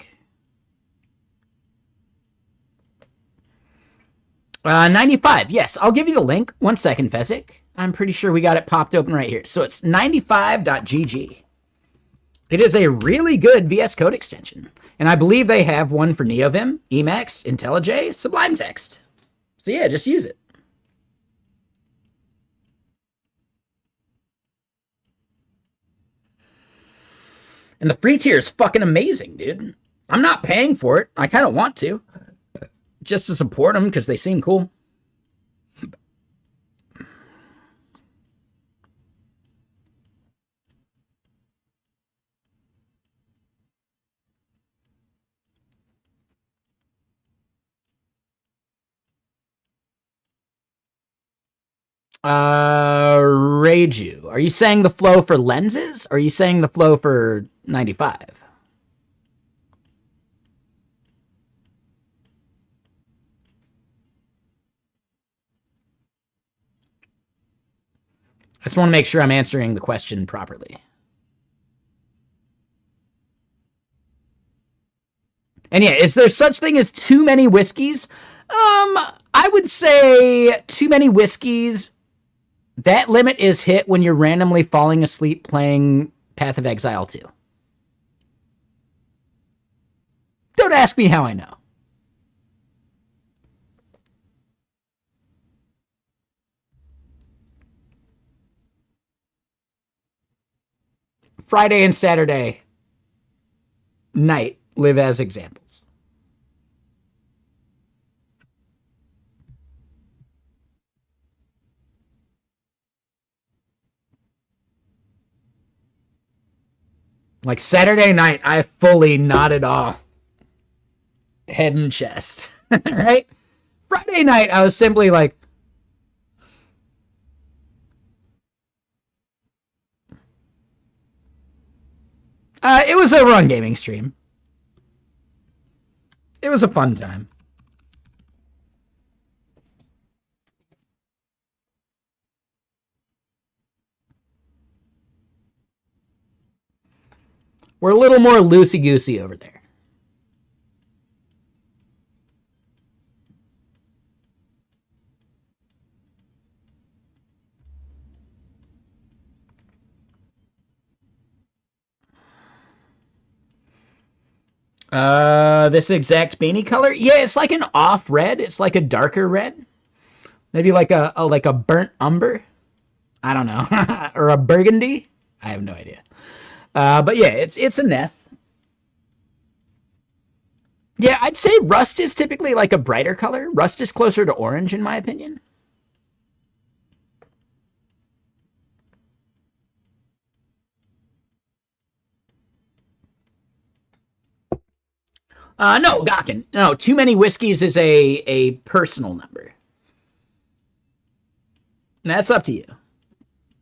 95. Yes, I'll give you the link. 1 second, Fezzik. I'm pretty sure we got it popped open right here. So it's 95.gg. It is a really good VS Code extension. And I believe they have one for NeoVim, Emacs, IntelliJ, Sublime Text. So yeah, just use it. And the free tier is fucking amazing, dude. I'm not paying for it. I kind of want to. Just to support them because they seem cool. Reiju. Are you saying the flow for lenses? Or are you saying the flow for 95? I just want to make sure I'm answering the question properly. And yeah, is there such thing as too many whiskeys? I would say too many whiskeys. That limit is hit when you're randomly falling asleep playing Path of Exile 2. Don't ask me how I know. Friday and Saturday night live as examples. Like Saturday night, I fully nodded off head and chest. Right? Friday night, I was simply like, it was over on Gaming Stream. It was a fun time. We're a little more loosey-goosey over there. This exact beanie color? Yeah, it's like an off red. It's like a darker red. Maybe like a burnt umber. I don't know. Or a burgundy. I have no idea. But yeah, it's a Neth. Yeah, I'd say rust is typically like a brighter color. Rust is closer to orange, in my opinion. No, Gawkin. No, too many whiskeys is a personal number. And that's up to you.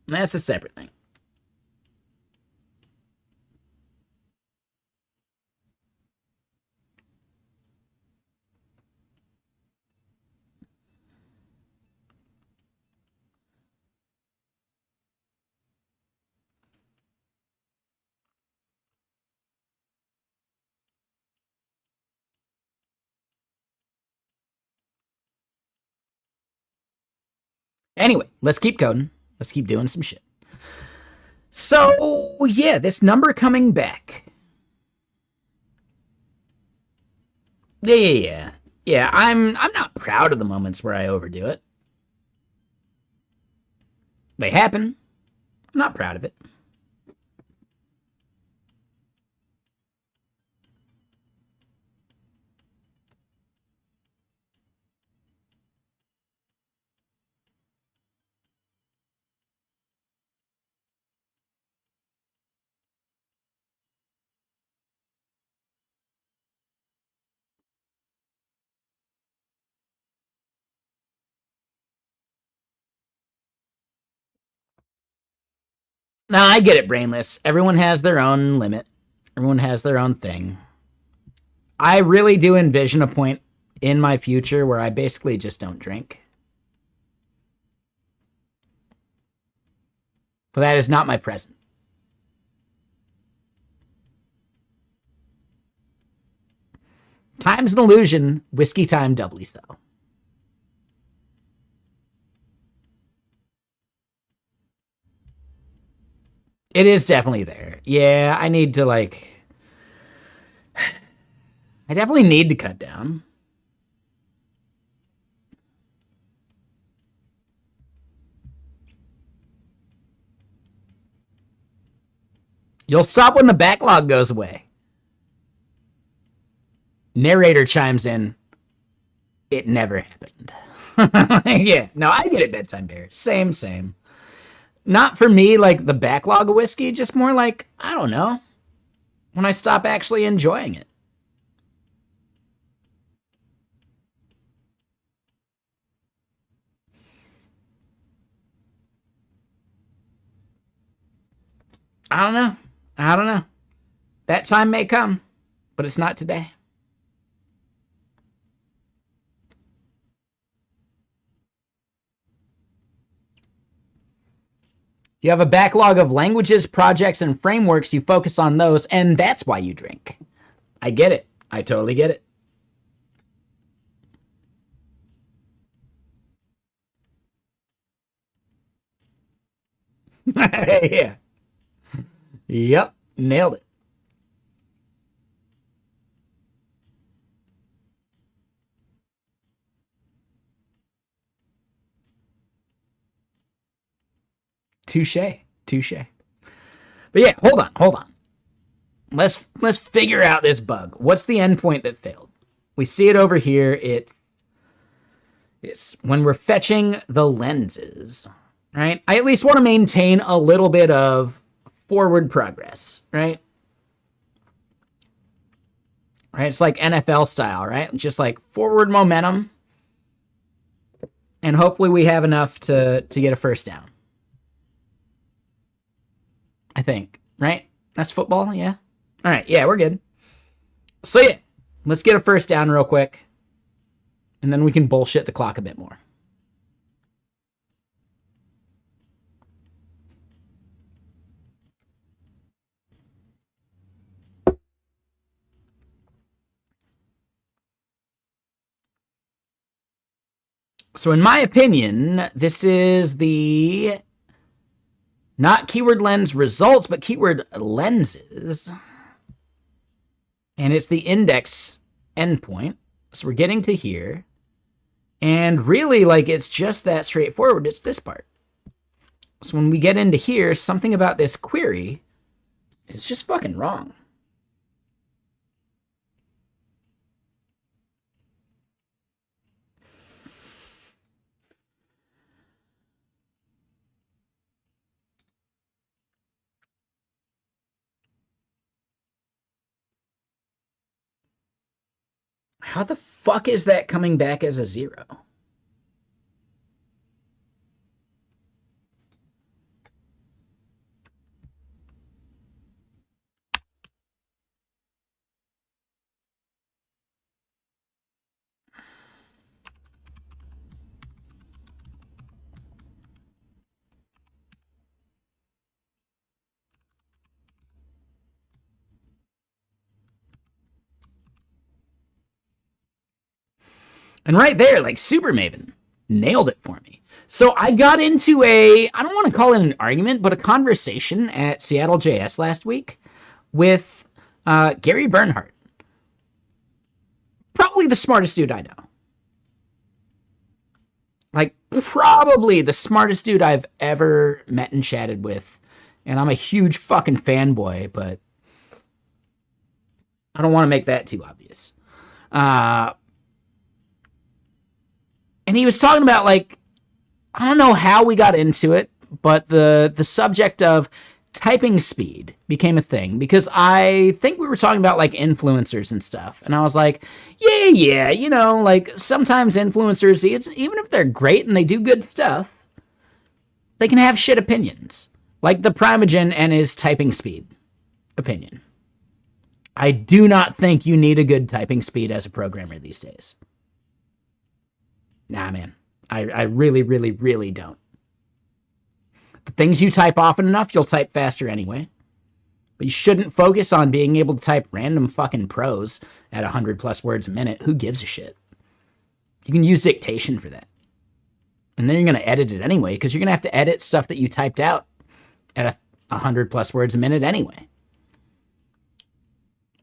And that's a separate thing. Anyway, let's keep coding. Let's keep doing some shit. So, yeah, this number coming back. Yeah. Yeah, I'm not proud of the moments where I overdo it. They happen. I'm not proud of it. Nah, I get it, brainless. Everyone has their own limit. Everyone has their own thing. I really do envision a point in my future where I basically just don't drink. But that is not my present. Time's an illusion, whiskey time doubly so. It is definitely there. Yeah, I need to, like. I definitely need to cut down. You'll stop when the backlog goes away. Narrator chimes in. It never happened. Yeah, no, I get it, bedtime bear. Same. Not for me, like the backlog of whiskey, just more like, I don't know, when I stop actually enjoying it. I don't know. I don't know. That time may come, but it's not today. You have a backlog of languages, projects, and frameworks. You focus on those, and that's why you drink. I get it. I totally get it. Yeah. Yep. Nailed it. Touche. Touche. But yeah, hold on. Let's figure out this bug. What's the endpoint that failed? We see it over here. It's when we're fetching the lenses, right? I at least want to maintain a little bit of forward progress, right? Right? It's like NFL style, right? Just like forward momentum, and hopefully we have enough to get a first down. I think, right? That's football, yeah. All right, yeah, we're good. So yeah, let's get a first down real quick, and then we can bullshit the clock a bit more. So in my opinion, this is the not keyword lens results, but keyword lenses. And it's the index endpoint. So we're getting to here. And really, like, it's just that straightforward. It's this part. So when we get into here, something about this query is just fucking wrong. How the fuck is that coming back as a 0? And right there, like Super Maven nailed it for me. So I got into I don't want to call it an argument, but a conversation at Seattle JS last week with Gary Bernhardt. Probably the smartest dude I know. Like, probably the smartest dude I've ever met and chatted with. And I'm a huge fucking fanboy, but I don't want to make that too obvious. And he was talking about, like, I don't know how we got into it, but the subject of typing speed became a thing because I think we were talking about like influencers and stuff. And I was like, yeah, you know, like sometimes influencers, even if they're great and they do good stuff, they can have shit opinions. Like the Primogen and his typing speed opinion. I do not think you need a good typing speed as a programmer these days. Nah, man. I really, really, really don't. The things you type often enough, you'll type faster anyway. But you shouldn't focus on being able to type random fucking prose at 100 plus words a minute. Who gives a shit? You can use dictation for that. And then you're going to edit it anyway, because you're going to have to edit stuff that you typed out at 100 plus words a minute anyway.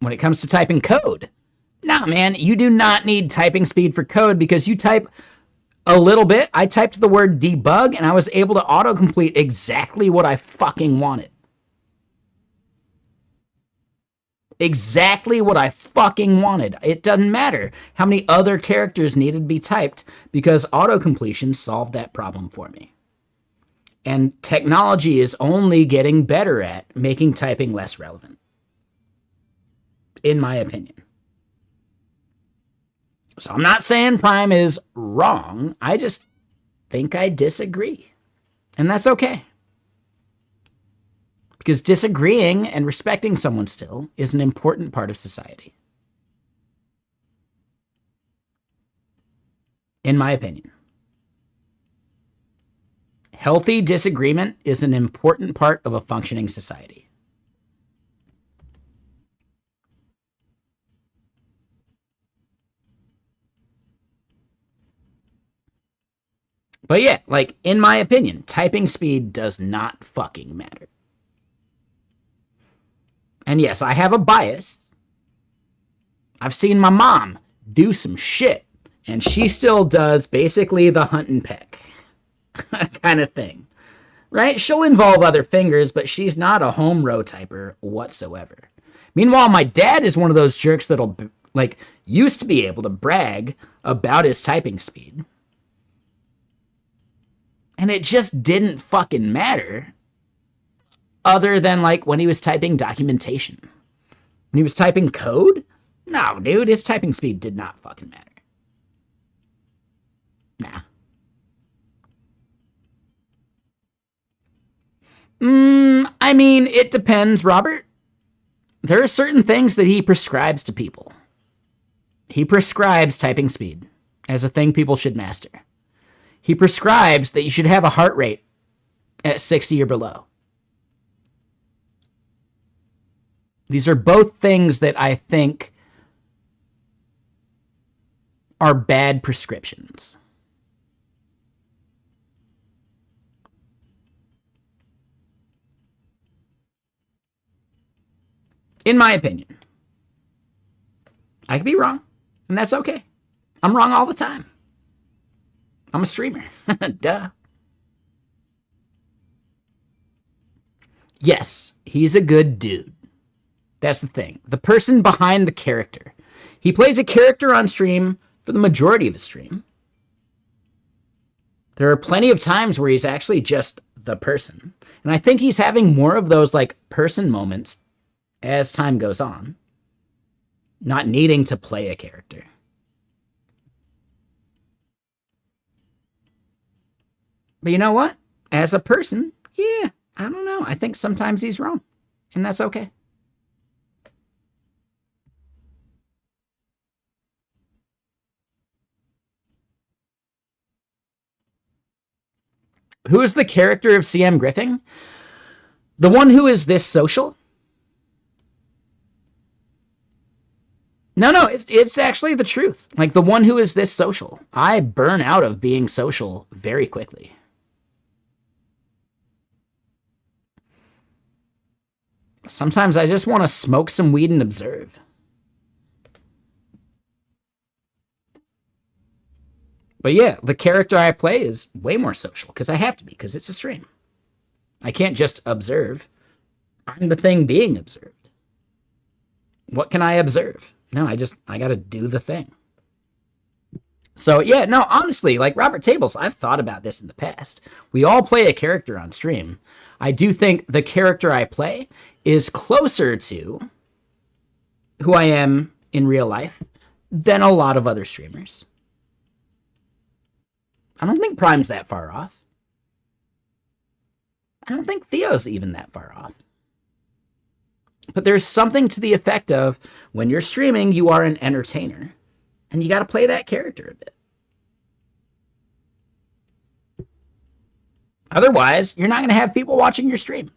When it comes to typing code, nah, man, you do not need typing speed for code because you type a little bit. I typed the word debug and I was able to autocomplete exactly what I fucking wanted. Exactly what I fucking wanted. It doesn't matter how many other characters needed to be typed because autocompletion solved that problem for me. And technology is only getting better at making typing less relevant, in my opinion. So I'm not saying Prime is wrong. I just think I disagree. And that's okay. Because disagreeing and respecting someone still is an important part of society. In my opinion. Healthy disagreement is an important part of a functioning society. But yeah, like, in my opinion, typing speed does not fucking matter. And yes, I have a bias. I've seen my mom do some shit, and she still does basically the hunt and peck kind of thing. Right? She'll involve other fingers, but she's not a home row typer whatsoever. Meanwhile, my dad is one of those jerks that'll, like, used to be able to brag about his typing speed. And it just didn't fucking matter other than, like, when he was typing documentation. When he was typing code? No, dude, his typing speed did not fucking matter. Nah. I mean, it depends, Robert. There are certain things that he prescribes to people. He prescribes typing speed as a thing people should master. He prescribes that you should have a heart rate at 60 or below. These are both things that I think are bad prescriptions. In my opinion. I could be wrong, and that's okay. I'm wrong all the time. I'm a streamer. Duh. Yes, he's a good dude. That's the thing. The person behind the character. He plays a character on stream for the majority of his stream. There are plenty of times where he's actually just the person. And I think he's having more of those, like, person moments as time goes on. Not needing to play a character. But you know what? As a person, yeah, I don't know. I think sometimes he's wrong, and that's okay. Who is the character of CM Griffin? The one who is this social? No, it's actually the truth. Like the one who is this social. I burn out of being social very quickly. Sometimes I just want to smoke some weed and observe. But yeah, the character I play is way more social because I have to be because it's a stream. I can't just observe. I'm the thing being observed. What can I observe? No, I got to do the thing. So yeah, no, honestly, like Robert Tables, I've thought about this in the past. We all play a character on stream. I do think the character I play is closer to who I am in real life than a lot of other streamers. I don't think Prime's that far off. I don't think Theo's even that far off. But there's something to the effect of when you're streaming, you are an entertainer. And you got to play that character a bit. Otherwise, you're not going to have people watching your stream.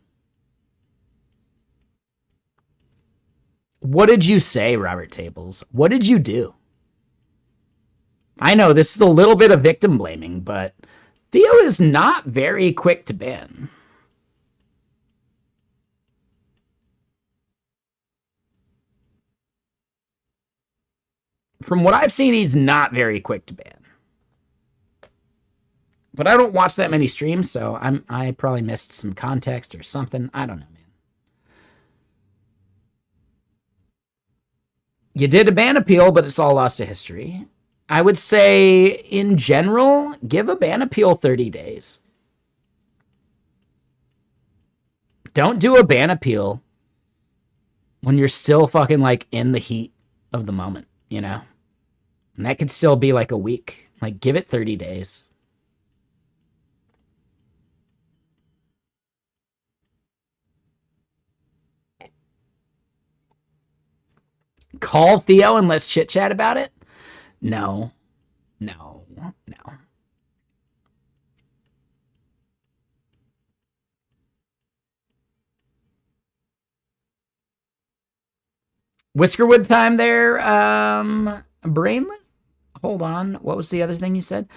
What did you say, Robert Tables? What did you do? I know this is a little bit of victim blaming, but Theo is not very quick to ban. From what I've seen, he's not very quick to ban. But I don't watch that many streams, so I probably missed some context or something. I don't know, man. You did a ban appeal, but it's all lost to history. I would say, in general, give a ban appeal 30 days. Don't do a ban appeal when you're still fucking, like, in the heat of the moment, you know? And that could still be, like, a week. Like, give it 30 days. Call Theo and let's chit-chat about it? No. No. No. Whiskerwood time there, brainless? Hold on. What was the other thing you said?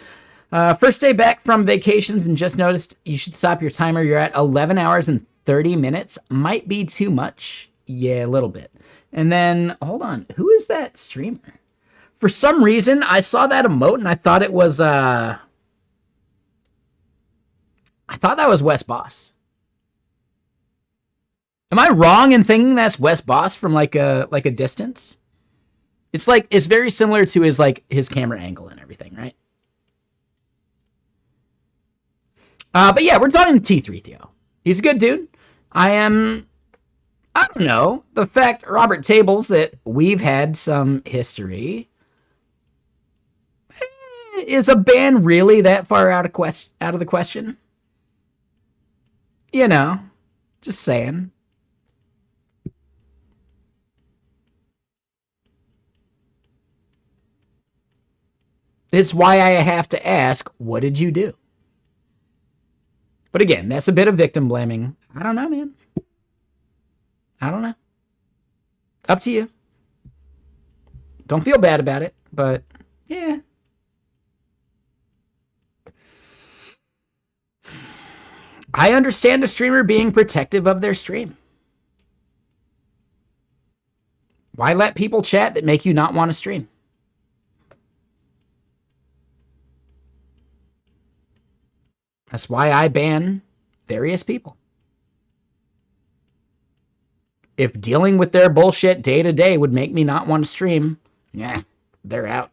First day back from vacations and just noticed you should stop your timer. You're at 11 hours and 30 minutes. Might be too much. Yeah, a little bit. And then, hold on. Who is that streamer? For some reason, I saw that emote and I thought it was, I thought that was Wes Boss. Am I wrong in thinking that's Wes Boss from like a distance? It's like, it's very similar to his camera angle and everything, right? But yeah, we're talking T3 Theo. He's a good dude. I don't know, the fact, Robert Tables, that we've had some history. Is a ban really that far out of the question? You know, just saying. It's why I have to ask, what did you do? But again, that's a bit of victim blaming. I don't know, man. I don't know. Up to you. Don't feel bad about it, but yeah. I understand a streamer being protective of their stream. Why let people chat that make you not want to stream? That's why I ban various people. If dealing with their bullshit day to day would make me not want to stream, yeah, they're out.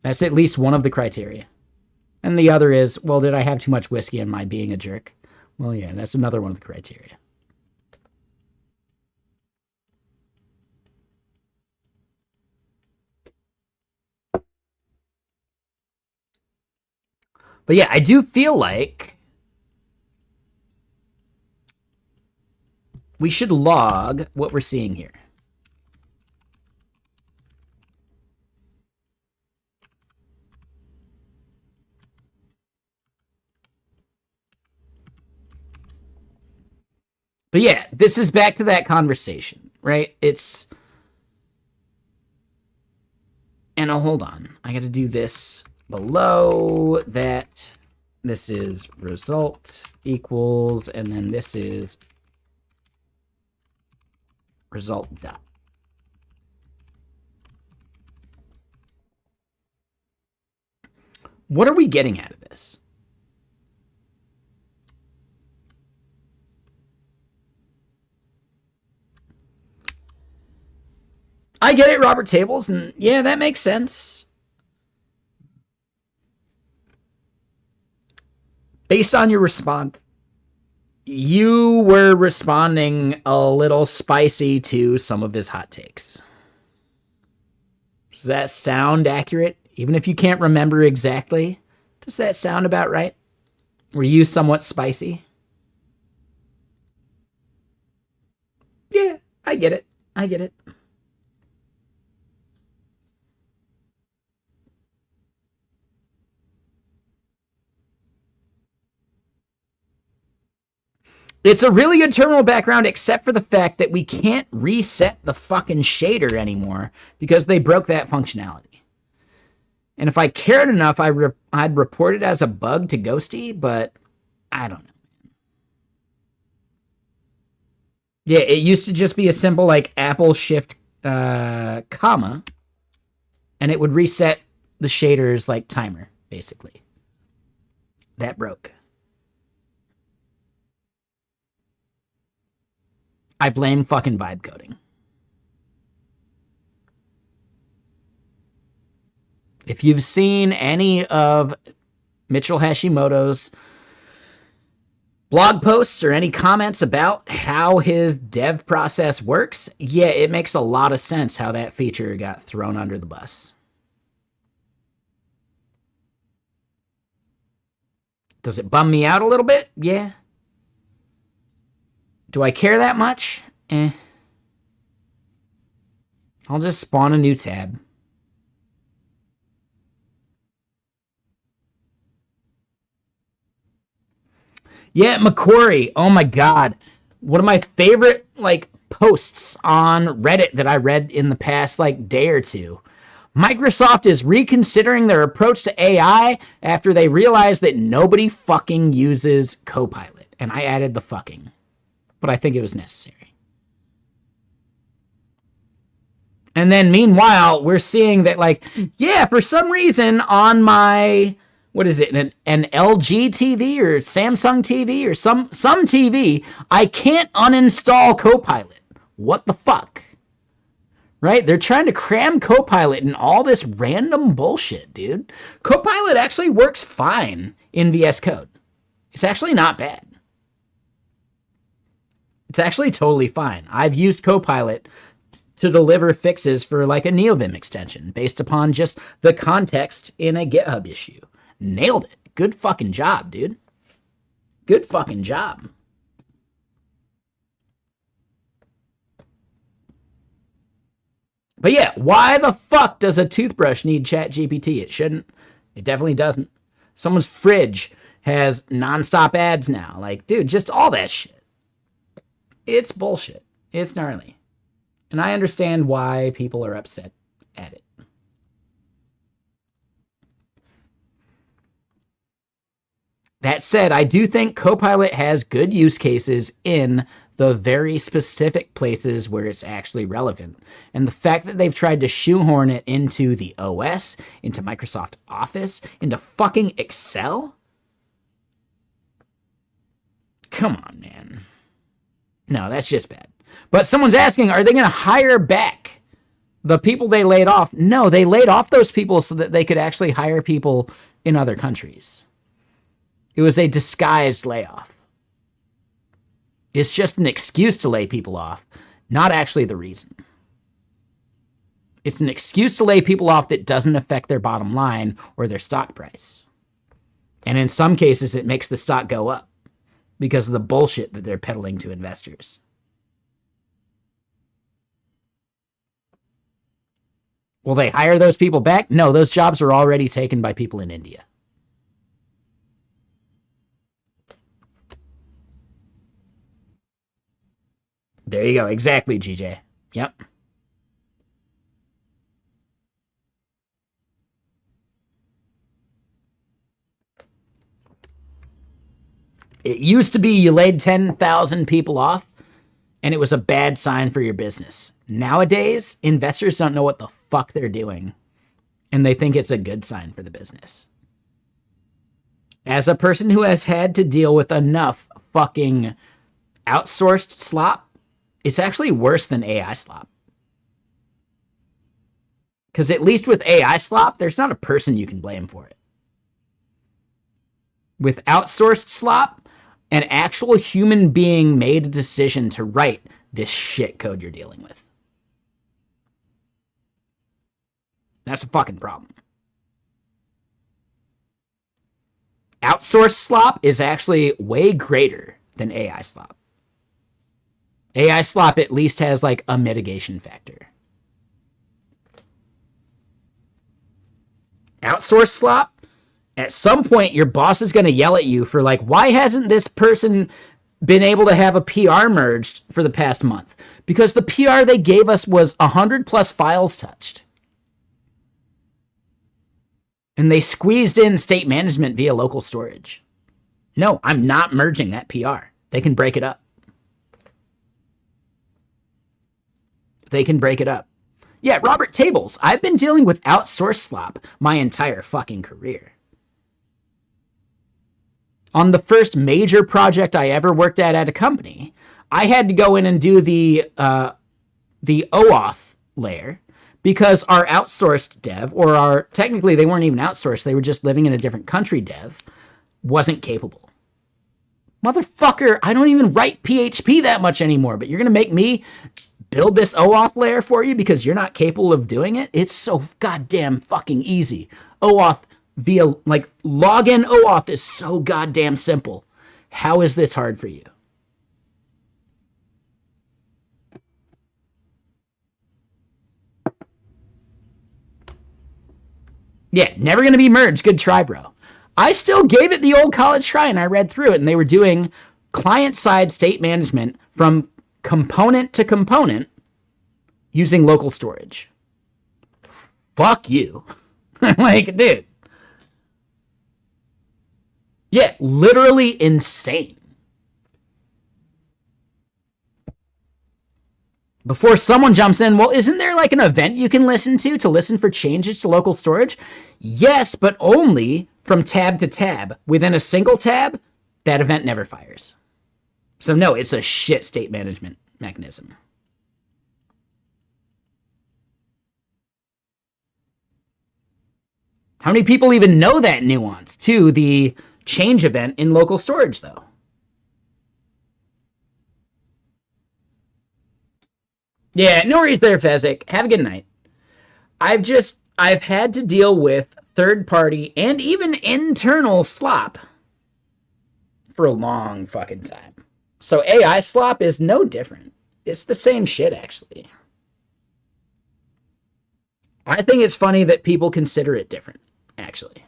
That's at least one of the criteria. And the other is, well, did I have too much whiskey? Am I being a jerk? Well, yeah, that's another one of the criteria. But yeah, I do feel like we should log what we're seeing here. But yeah, this is back to that conversation, right? It's... And oh, hold on. I got to do this below that. This is result equals, and then this is result dot. What are we getting out of this? I get it, Robert Tables, and yeah, that makes sense. Based on your response, you were responding a little spicy to some of his hot takes. Does that sound accurate? Even if you can't remember exactly, does that sound about right? Were you somewhat spicy? Yeah, I get it. I get it. It's a really good terminal background, except for the fact that we can't reset the fucking shader anymore because they broke that functionality. And if I cared enough, I'd report it as a bug to Ghosty, but I don't know. Yeah, it used to just be a simple like Apple shift comma, and it would reset the shader's like timer, basically. That broke. I blame fucking vibe coding. If you've seen any of Mitchell Hashimoto's blog posts or any comments about how his dev process works, yeah, it makes a lot of sense how that feature got thrown under the bus. Does it bum me out a little bit? Yeah. Do I care that much? I'll just spawn a new tab. Yeah, McCory. Oh my god. One of my favorite like posts on Reddit that I read in the past like day or two. Microsoft is reconsidering their approach to AI after they realized that nobody fucking uses Copilot. And I added the fucking. But I think it was necessary. And then meanwhile, we're seeing that like, yeah, for some reason on my, what is it, an LG TV or Samsung TV or some TV, I can't uninstall Copilot. What the fuck? Right? They're trying to cram Copilot in all this random bullshit, dude. Copilot actually works fine in VS Code. It's actually not bad. It's actually totally fine. I've used Copilot to deliver fixes for like a NeoVim extension based upon just the context in a GitHub issue. Nailed it. Good fucking job, dude. Good fucking job. But yeah, why the fuck does a toothbrush need ChatGPT? It shouldn't. It definitely doesn't. Someone's fridge has nonstop ads now. Like, dude, just all that shit. It's bullshit. It's gnarly. And I understand why people are upset at it. That said, I do think Copilot has good use cases in the very specific places where it's actually relevant. And the fact that they've tried to shoehorn it into the OS, into Microsoft Office, into fucking Excel? Come on, man. No, that's just bad. But someone's asking, are they going to hire back the people they laid off? No, they laid off those people so that they could actually hire people in other countries. It was a disguised layoff. It's just an excuse to lay people off, not actually the reason. It's an excuse to lay people off that doesn't affect their bottom line or their stock price. And in some cases, it makes the stock go up because of the bullshit that they're peddling to investors. Will they hire those people back? No, those jobs are already taken by people in India. There you go. Exactly, GJ. Yep. It used to be you laid 10,000 people off, and it was a bad sign for your business. Nowadays, investors don't know what the fuck they're doing, and they think it's a good sign for the business. As a person who has had to deal with enough fucking outsourced slop, it's actually worse than AI slop. Because at least with AI slop, there's not a person you can blame for it. With outsourced slop, an actual human being made a decision to write this shit code you're dealing with. That's a fucking problem. Outsourced slop is actually way greater than AI slop. AI slop at least has like a mitigation factor. Outsourced slop, at some point your boss is going to yell at you for like, why hasn't this person been able to have a PR merged for the past month? Because the PR they gave us was 100 plus files touched. And they squeezed in state management via local storage. No, I'm not merging that PR. They can break it up. They can break it up. Yeah, Robert Tables, I've been dealing with outsourced slop my entire fucking career. On the first major project I ever worked at a company, I had to go in and do the OAuth layer because our outsourced dev, or our, technically they weren't even outsourced, they were just living in a different country dev, wasn't capable. Motherfucker, I don't even write PHP that much anymore, but you're going to make me build this OAuth layer for you because you're not capable of doing it? It's so goddamn fucking easy. OAuth via, like, login OAuth is so goddamn simple. How is this hard for you? Yeah, never going to be merged. Good try, bro. I still gave it the old college try, and I read through it, and they were doing client-side state management from component to component using local storage. Fuck you. Like, dude. Yeah, literally insane. Before someone jumps in, well, isn't there like an event you can listen for changes to local storage? Yes, but only from tab to tab. Within a single tab, that event never fires. So no, it's a shit state management mechanism. How many people even know that nuance to the change event in local storage, though? Yeah, no worries there, Fezzik. Have a good night. I've had to deal with third-party and even internal slop for a long fucking time. So AI slop is no different. It's the same shit, actually. I think it's funny that people consider it different, actually.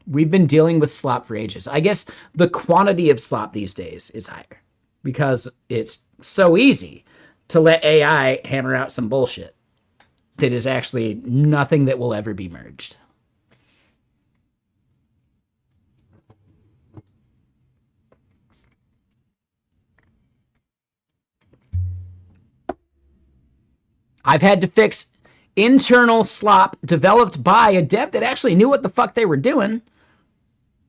We've been dealing with slop for ages. I guess the quantity of slop these days is higher because it's so easy to let AI hammer out some bullshit that is actually nothing that will ever be merged. I've had to fix internal slop developed by a dev that actually knew what the fuck they were doing,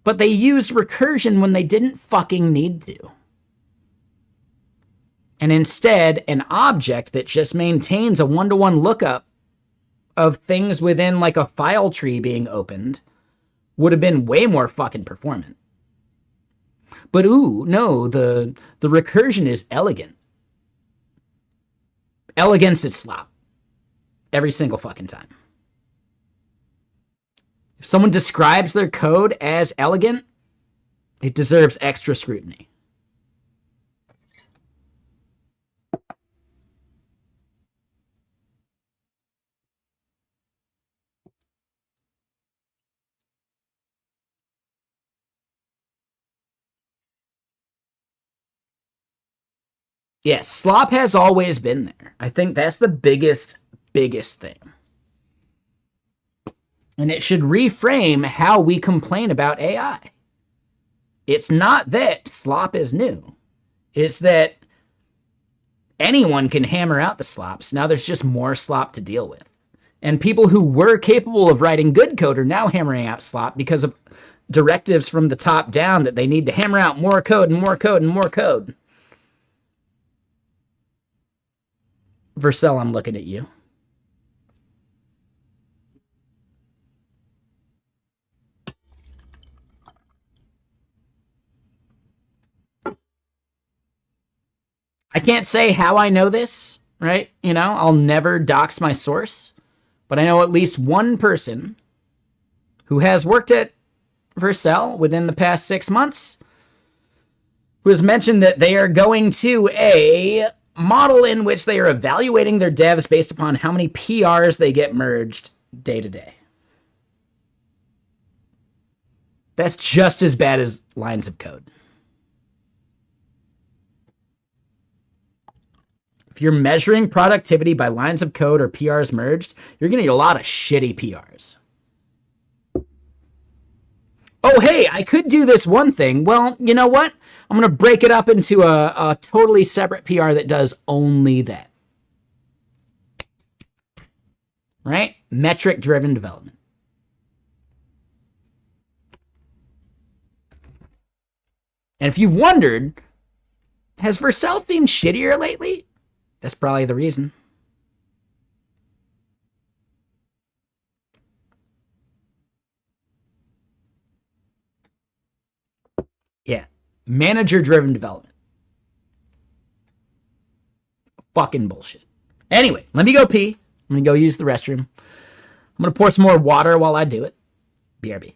but they used recursion when they didn't fucking need to. And instead, an object that just maintains a one-to-one lookup of things within like a file tree being opened would have been way more fucking performant. But ooh, no, the recursion is elegant. Elegance is slop. Every single fucking time. If someone describes their code as elegant, it deserves extra scrutiny. Yes, slop has always been there. I think that's the biggest thing. And it should reframe how we complain about AI. It's not that slop is new. It's that anyone can hammer out the slops. Now there's just more slop to deal with. And people who were capable of writing good code are now hammering out slop because of directives from the top down that they need to hammer out more code and more code and more code. Vercel, I'm looking at you. I can't say how I know this, right? You know, I'll never dox my source, but I know at least one person who has worked at Vercel within the past 6 months who has mentioned that they are going to a model in which they are evaluating their devs based upon how many PRs they get merged day to day. That's just as bad as lines of code. If you're measuring productivity by lines of code or PRs merged, you're going to get a lot of shitty PRs. Oh, hey, I could do this one thing. Well, you know what? I'm going to break it up into a totally separate PR that does only that. Right? Metric-driven development. And if you wondered, has Vercel seemed shittier lately? That's probably the reason. Yeah. Manager-driven development. Fucking bullshit. Anyway, let me go pee. I'm going to go use the restroom. I'm going to pour some more water while I do it. BRB.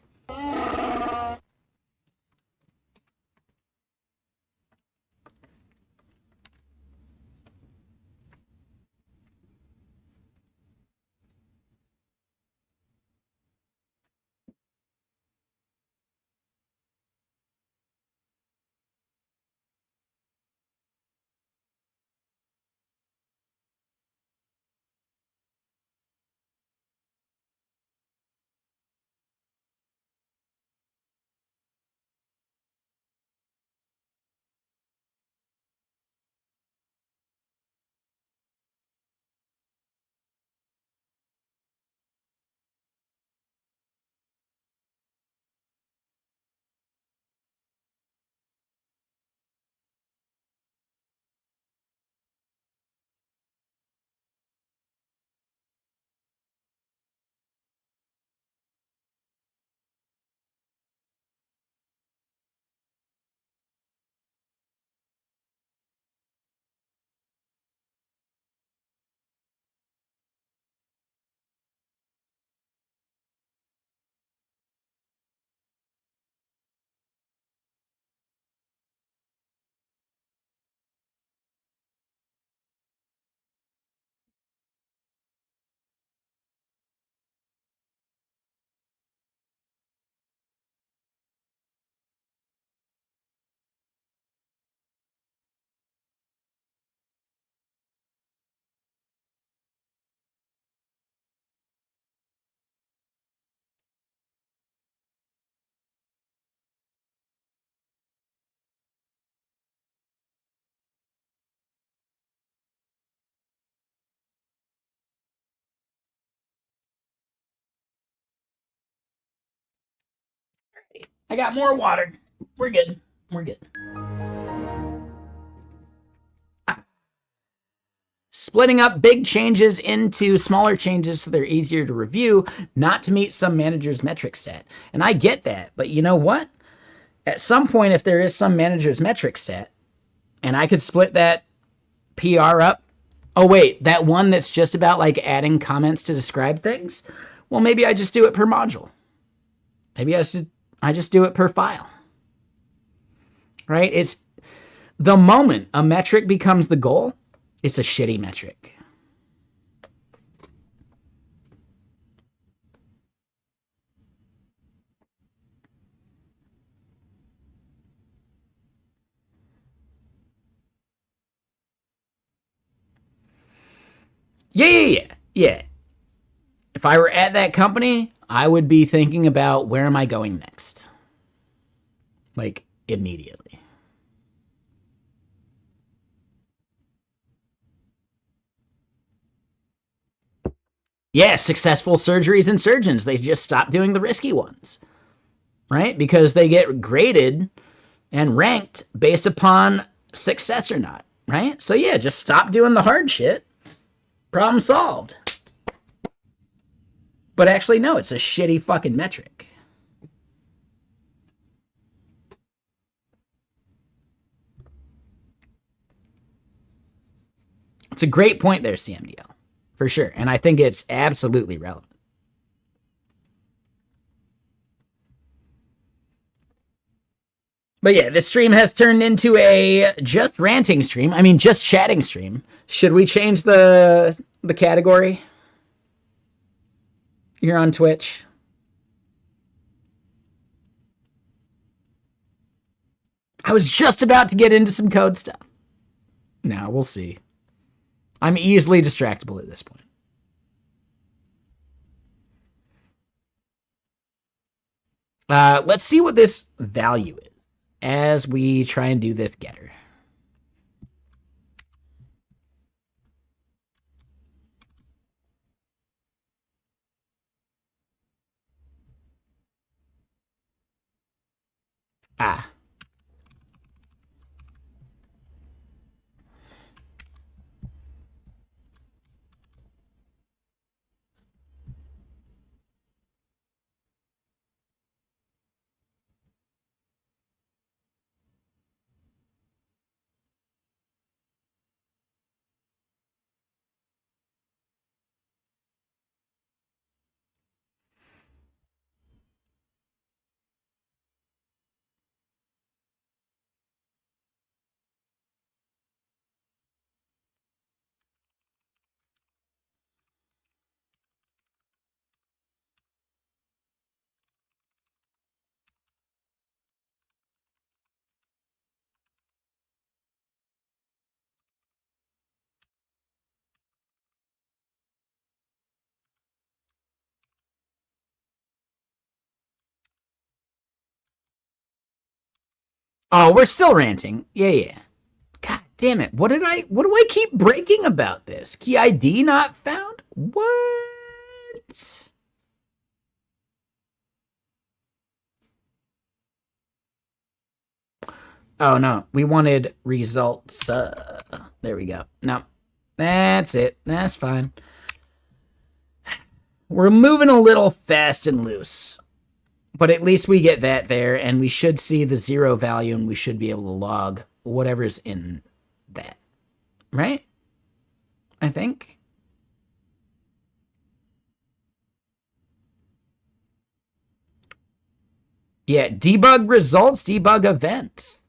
I got more water. We're good. We're good. Splitting up big changes into smaller changes so they're easier to review, not to meet some manager's metric set. And I get that, but you know what? At some point, if there is some manager's metric set, and I could split that PR up, oh wait, that one that's just about like adding comments to describe things, well, maybe I just do it per module. Maybe I just do it per file, right? It's the moment a metric becomes the goal, it's a shitty metric. Yeah. If I were at that company, I would be thinking about where am I going next? Like immediately. Yeah, successful surgeries and surgeons, they just stop doing the risky ones, right? Because they get graded and ranked based upon success or not, right? So yeah, just stop doing the hard shit. Problem solved. But actually, no, it's a shitty fucking metric. It's a great point there, CMDL, for sure. And I think it's absolutely relevant. But yeah, this stream has turned into a just ranting stream. I mean, just chatting stream. Should we change the category here on Twitch? I was just about to get into some code stuff. Now we'll see. I'm easily distractible at this point. Let's see what this value is as we try and do this getter. Ah. Oh, we're still ranting. Yeah. God damn it. What do I keep breaking about this? Key ID not found? What? Oh no, we wanted results. There we go. No, that's it. That's fine. We're moving a little fast and loose, but at least we get that there, and we should see the 0 value, and we should be able to log whatever's in that, right? I think. Yeah, debug results, debug events.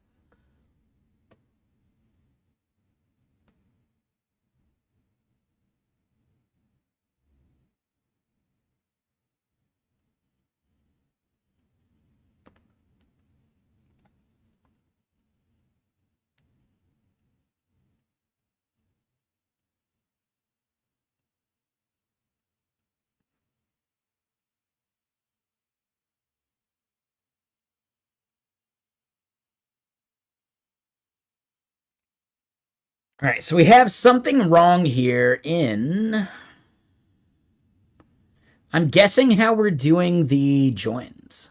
All right, so we have something wrong here in. I'm guessing how we're doing the joins.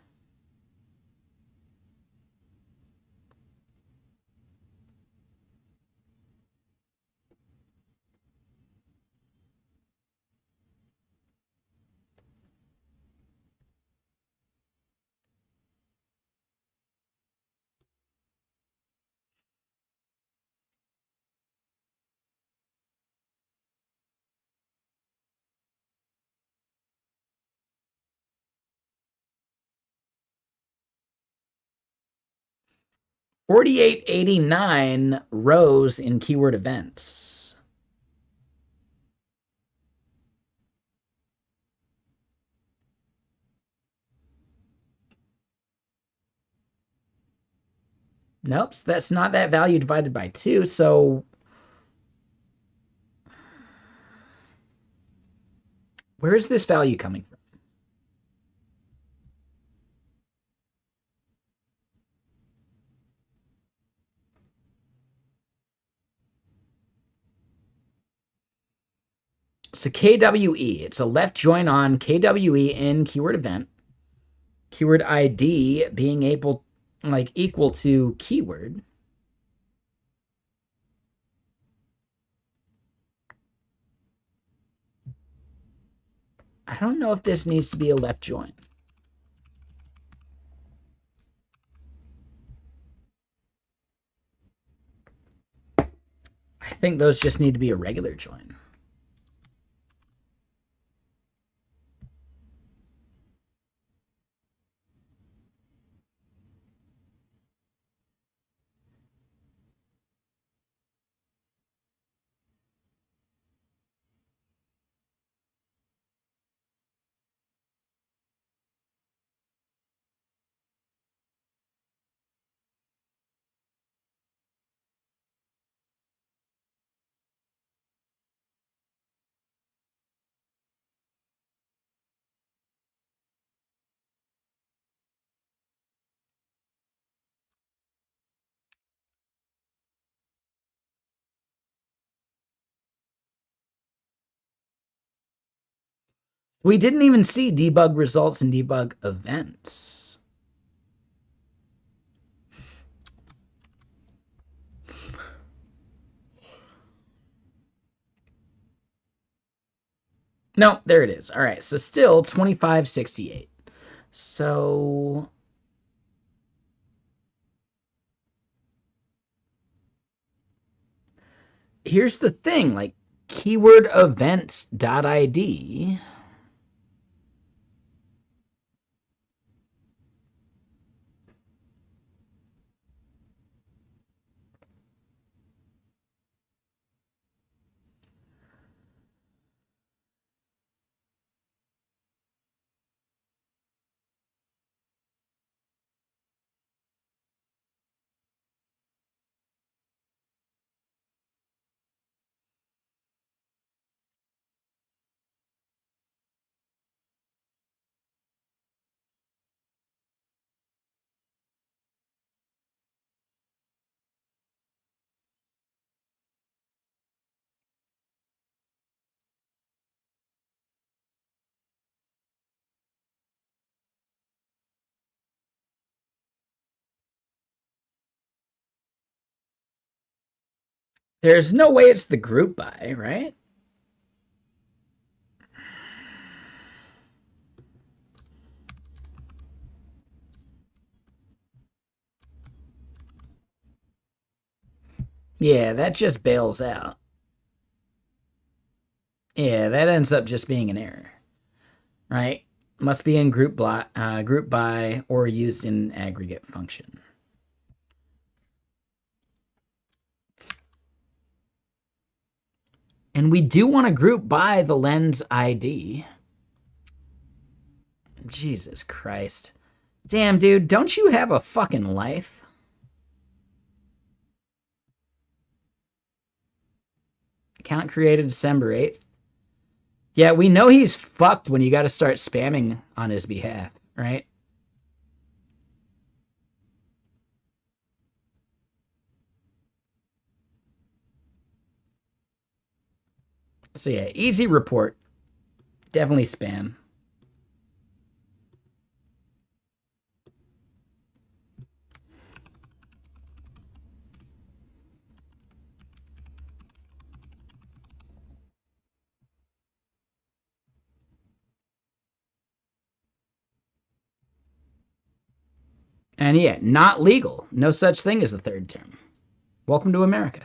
4889 rows in keyword events. Nope, so that's not that value divided by 2, so where is this value coming from? So KWE, it's a left join on KWE in keyword event. Keyword ID being able, like, equal to keyword. I don't know if this needs to be a left join. I think those just need to be a regular join. We didn't even see debug results and debug events. No, there it is. All right, so still 2568. So here's the thing, like keyword events.id. There's no way it's the group by, right? Yeah, that just bails out. Yeah, that ends up just being an error, right? Must be in group by or used in aggregate function. And we do want to group by the lens ID. Jesus Christ. Damn, dude, don't you have a fucking life? Account created December 8th. Yeah, we know he's fucked when you got to start spamming on his behalf, right? So yeah, easy report. Definitely spam. And yeah, not legal. No such thing as a third term. Welcome to America.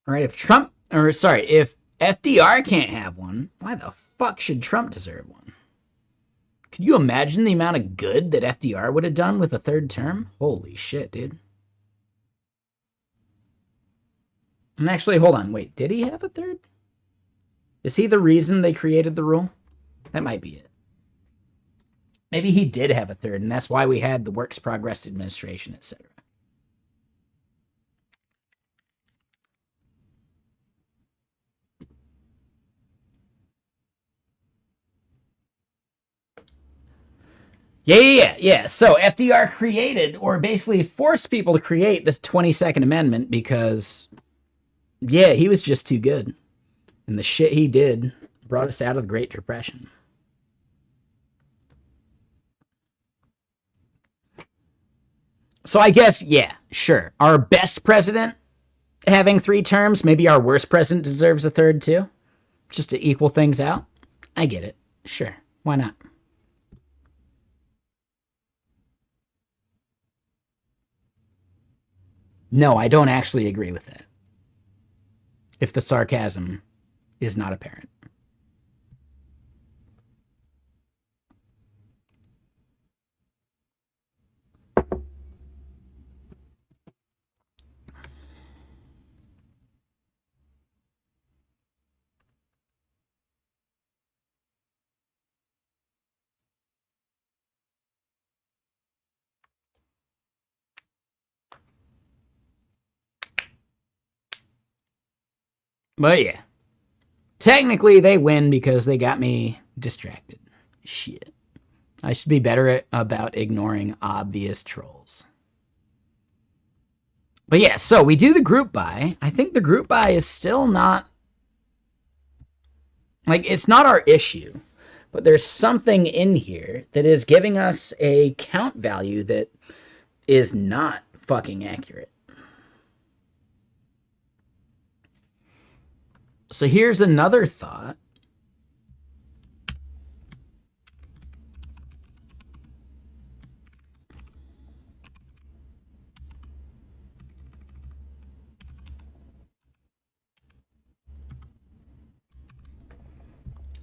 All right, if FDR can't have one, why the fuck should Trump deserve one? Could you imagine the amount of good that FDR would have done with a third term? Holy shit, dude. And actually, hold on. Wait, did he have a third? Is he the reason they created the rule? That might be it. Maybe he did have a third, and that's why we had the Works Progress Administration, etc. Yeah. So FDR created, or basically forced people to create this 22nd Amendment because, yeah, he was just too good. And the shit he did brought us out of the Great Depression. So I guess, yeah, sure. Our best president having 3 terms, maybe our worst president deserves a third too, just to equal things out. I get it. Sure. Why not? No, I don't actually agree with that. If the sarcasm is not apparent. But yeah. Technically, they win because they got me distracted. Shit. I should be better about ignoring obvious trolls. But yeah, so we do the group by. I think the group by is still not... Like, it's not our issue. But there's something in here that is giving us a count value that is not fucking accurate. So here's another thought.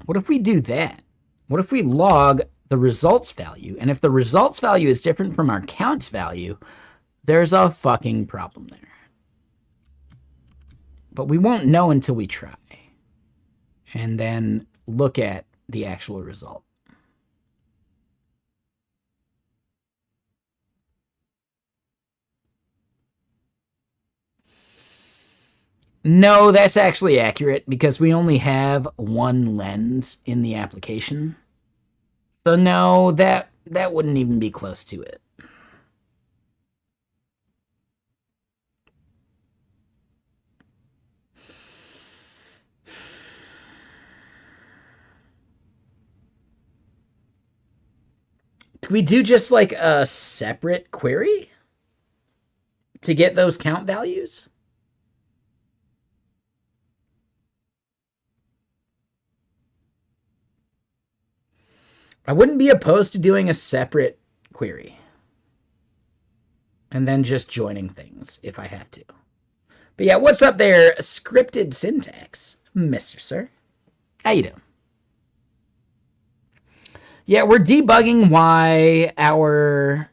What if we do that? What if we log the results value? And if the results value is different from our counts value, there's a fucking problem there. But we won't know until we try. And then look at the actual result. No, that's actually accurate because we only have one lens in the application. So no, that wouldn't even be close to it. Do we do just like a separate query to get those count values? I wouldn't be opposed to doing a separate query and then just joining things if I had to. But yeah, what's up there, scripted syntax, Mr. Sir? How you doing? Yeah, we're debugging why our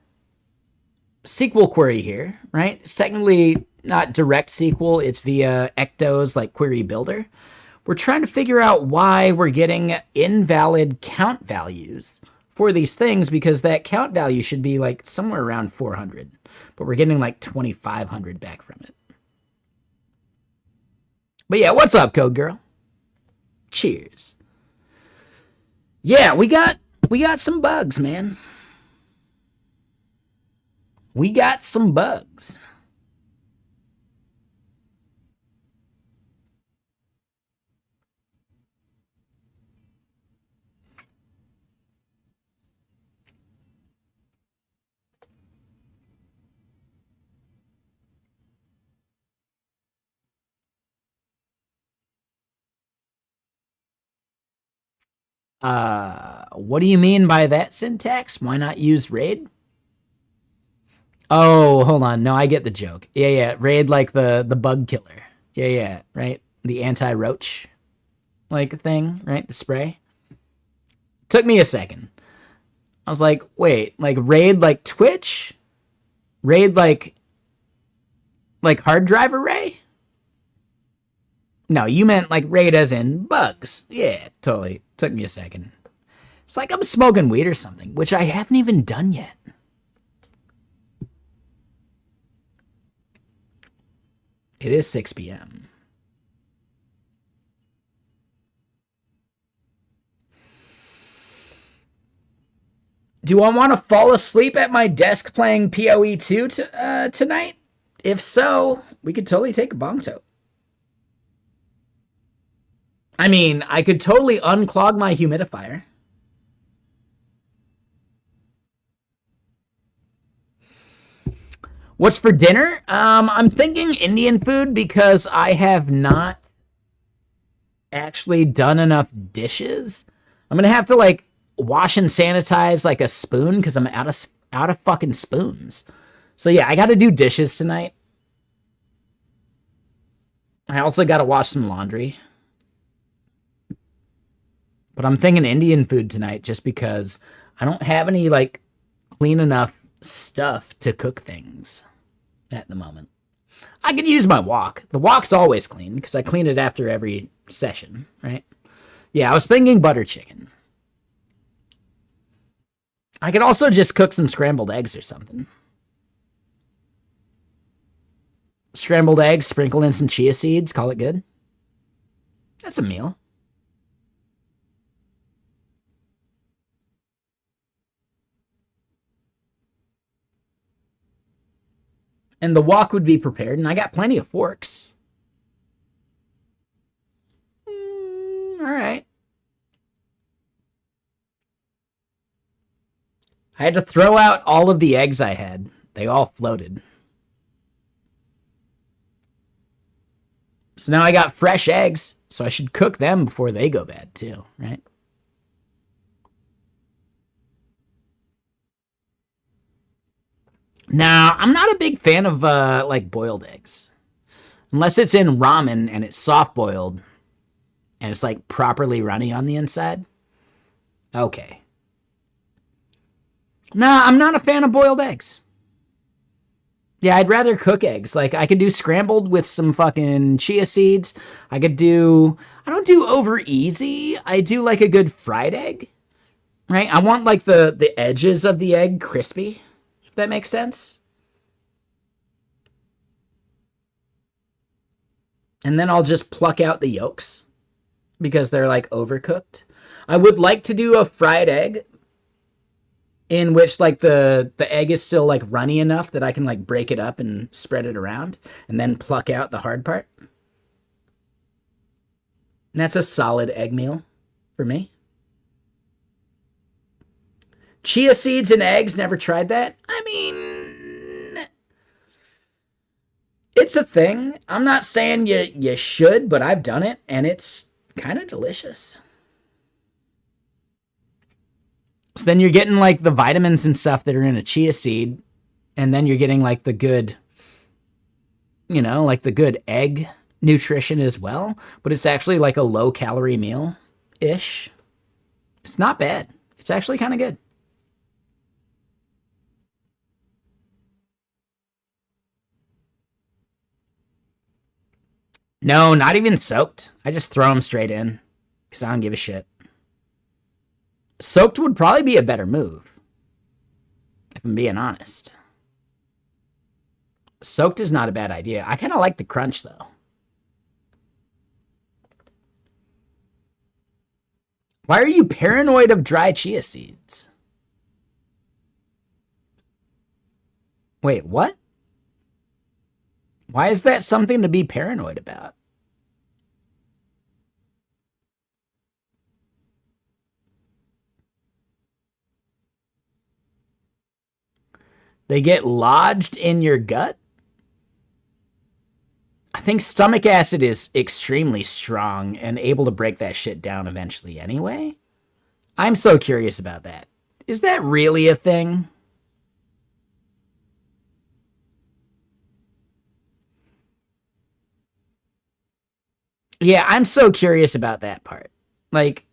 SQL query here, right? It's technically not direct SQL, it's via Ecto's like query builder. We're trying to figure out why we're getting invalid count values for these things because that count value should be like somewhere around 400, but we're getting like 2,500 back from it. But yeah, what's up, Code Girl? Cheers. Yeah, we got some bugs, man. We got some bugs. What do you mean by that syntax? Why not use raid? Oh, hold on. No, I get the joke. Yeah, raid like the bug killer. Yeah, right? The anti-roach like thing, right? The spray. Took me a second. I was like, wait, like raid like Twitch? Raid like hard drive array? No, you meant like raid as in bugs. Yeah, totally. Took me a second. It's like I'm smoking weed or something, which I haven't even done yet. It is 6 p.m. Do I want to fall asleep at my desk playing PoE 2 tonight? If so, we could totally take a bong tote. I mean, I could totally unclog my humidifier. What's for dinner? I'm thinking Indian food because I have not actually done enough dishes. I'm gonna have to like wash and sanitize like a spoon because I'm out of fucking spoons. So yeah, I got to do dishes tonight. I also got to wash some laundry. But I'm thinking Indian food tonight just because I don't have any like clean enough stuff to cook things at the moment. I could use my wok. The wok's always clean because I clean it after every session, right? Yeah, I was thinking butter chicken. I could also just cook some scrambled eggs or something. Scrambled eggs, sprinkle in some chia seeds, call it good. That's a meal. And the wok would be prepared, and I got plenty of forks. All right. I had to throw out all of the eggs I had. They all floated. So now I got fresh eggs, so I should cook them before they go bad too, right? Now, I'm not a big fan of like boiled eggs. Unless it's in ramen and it's soft boiled and it's like properly runny on the inside. Okay. Nah, I'm not a fan of boiled eggs. Yeah, I'd rather cook eggs. Like, I could do scrambled with some fucking chia seeds. I don't do over easy. I do like a good fried egg, right? I want like the edges of the egg crispy, if that makes sense. And then I'll just pluck out the yolks because they're like overcooked. I would like to do a fried egg in which like the egg is still like runny enough that I can like break it up and spread it around and then pluck out the hard part. And that's a solid egg meal for me. Chia seeds and eggs, never tried that. I mean, it's a thing. I'm not saying you should, but I've done it and it's kind of delicious. So then you're getting like the vitamins and stuff that are in a chia seed, and then you're getting like the good, like the good egg nutrition as well, but it's actually like a low calorie meal-ish. It's not bad. It's actually kind of good. No, not even soaked. I just throw them straight in because I don't give a shit. Soaked would probably be a better move, if I'm being honest. Soaked is not a bad idea. I kind of like the crunch, though. Why are you paranoid of dry chia seeds? Wait, what? Why is that something to be paranoid about? They get lodged in your gut? I think stomach acid is extremely strong and able to break that shit down eventually anyway. I'm so curious about that. Is that really a thing? Yeah, I'm so curious about that part. Like,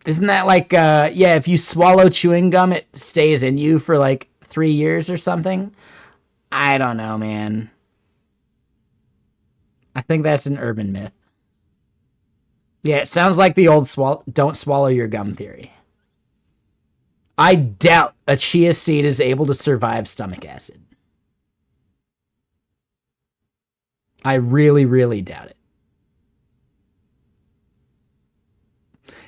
isn't that like, yeah, if you swallow chewing gum, it stays in you for like 3 years or something? I don't know, man. I think that's an urban myth. Yeah, it sounds like the old don't swallow your gum theory. I doubt a chia seed is able to survive stomach acid. I really, really doubt it.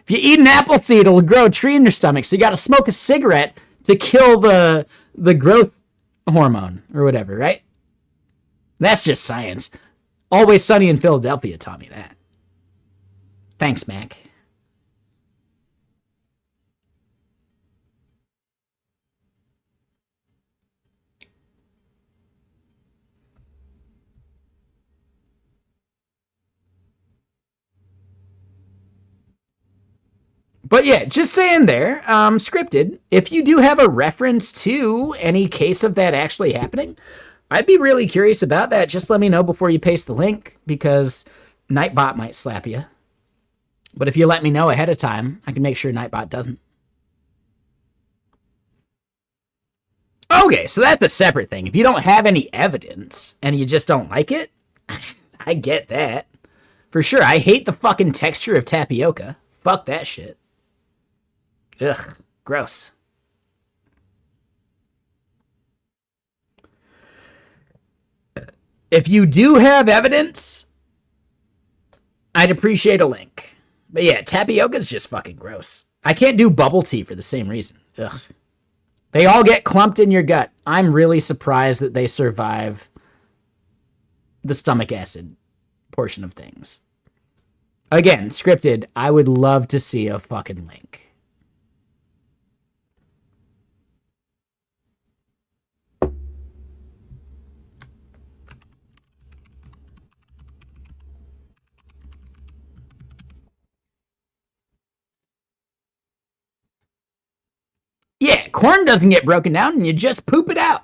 If you eat an apple seed, it'll grow a tree in your stomach. So you got to smoke a cigarette to kill the growth hormone or whatever, right? That's just science. Always Sunny in Philadelphia taught me that. Thanks, Mac. But yeah, just saying there, scripted, if you do have a reference to any case of that actually happening, I'd be really curious about that. Just let me know before you paste the link because Nightbot might slap you. But if you let me know ahead of time, I can make sure Nightbot doesn't. Okay, so that's a separate thing. If you don't have any evidence and you just don't like it, I get that. For sure, I hate the fucking texture of tapioca. Fuck that shit. Ugh, gross. If you do have evidence, I'd appreciate a link. But yeah, tapioca's just fucking gross. I can't do bubble tea for the same reason. Ugh. They all get clumped in your gut. I'm really surprised that they survive the stomach acid portion of things. Again, scripted, I would love to see a fucking link. Yeah, corn doesn't get broken down and you just poop it out.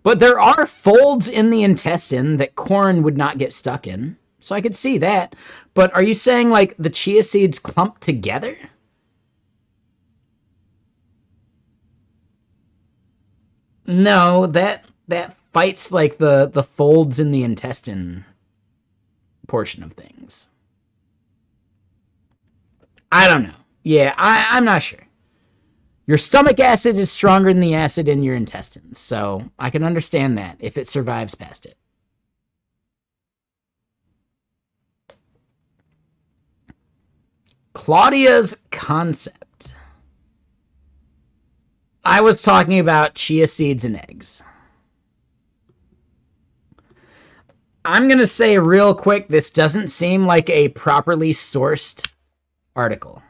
But there are folds in the intestine that corn would not get stuck in. So I could see that. But are you saying like the chia seeds clump together? No, that fights like the folds in the intestine portion of things. I don't know. Yeah, I'm not sure. Your stomach acid is stronger than the acid in your intestines, so I can understand that if it survives past it. Claudia's concept. I was talking about chia seeds and eggs. I'm going to say real quick, this doesn't seem like a properly sourced article.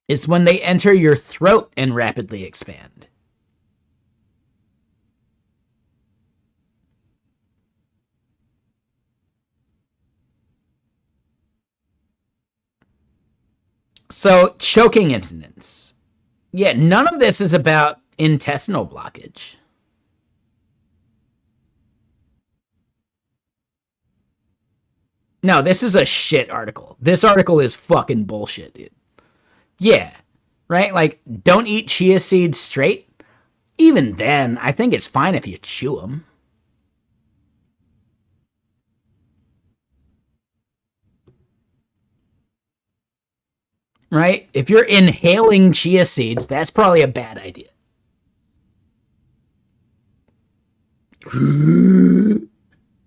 It's when they enter your throat and rapidly expand. So, choking incidents. Yeah, none of this is about intestinal blockage. No, this is a shit article. This article is fucking bullshit, dude. Yeah, right? Like, don't eat chia seeds straight. Even then, I think it's fine if you chew them. Right? If you're inhaling chia seeds, that's probably a bad idea.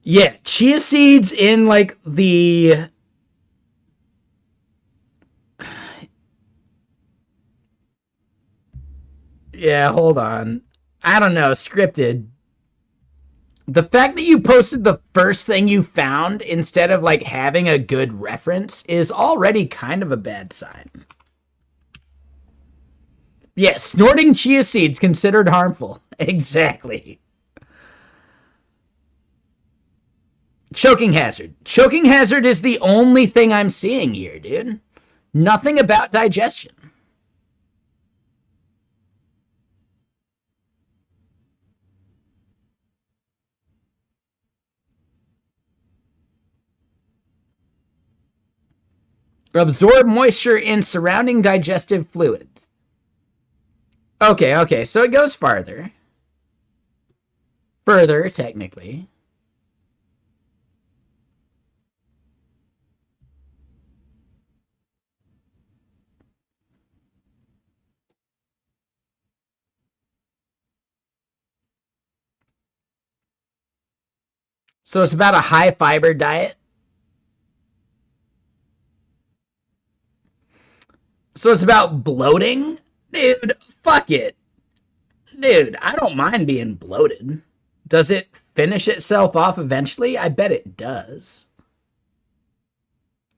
Yeah, chia seeds in like the yeah, hold on. I don't know, scripted. The fact that you posted the first thing you found instead of like having a good reference is already kind of a bad sign. Yeah, snorting chia seeds considered harmful. Exactly. Choking hazard. Choking hazard is the only thing I'm seeing here, dude. Nothing about digestion. Absorb moisture in surrounding digestive fluids. Okay, so it goes farther. Further, technically. So it's about a high fiber diet. So it's about bloating? Dude, fuck it. Dude, I don't mind being bloated. Does it finish itself off eventually? I bet it does.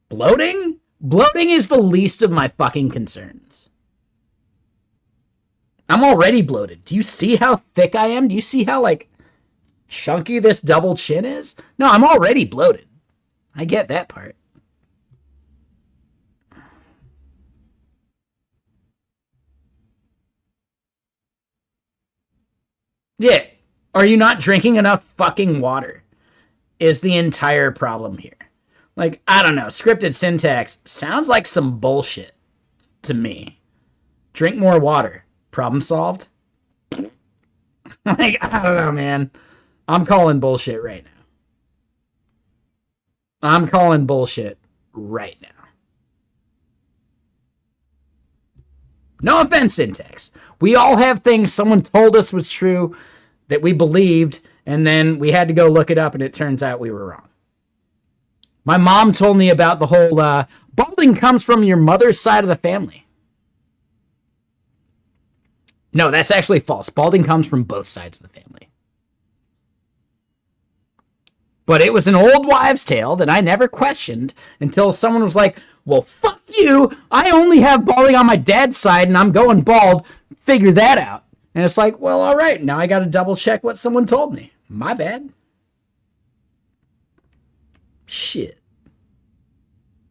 Bloating? Bloating is the least of my fucking concerns. I'm already bloated. Do you see how thick I am? Do you see how, like, chunky this double chin is? No, I'm already bloated. I get that part. Yeah. Are you not drinking enough fucking water? Is the entire problem here. Like, I don't know. Scripted syntax sounds like some bullshit to me. Drink more water. Problem solved? Like, I don't know, man. I'm calling bullshit right now. I'm calling bullshit right now. No offense, syntax. We all have things someone told us was true that we believed, and then we had to go look it up, and it turns out we were wrong. My mom told me about the whole balding comes from your mother's side of the family. No, that's actually false. Balding comes from both sides of the family. But it was an old wives' tale that I never questioned until someone was like, well, fuck you. I only have balding on my dad's side and I'm going bald. Figure that out. And it's like, well, all right. Now I got to double check what someone told me. My bad. Shit.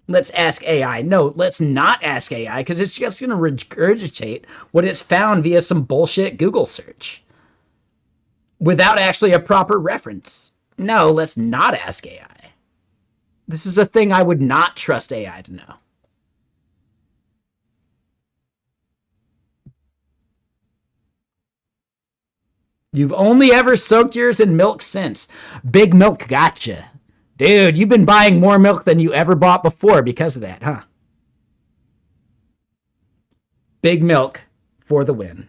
Let's ask AI. No, let's not ask AI because it's just going to regurgitate what it's found via some bullshit Google search without actually a proper reference. No, let's not ask AI. This is a thing I would not trust AI to know. You've only ever soaked yours in milk since. Big Milk gotcha. Dude, you've been buying more milk than you ever bought before because of that, huh? Big Milk for the win.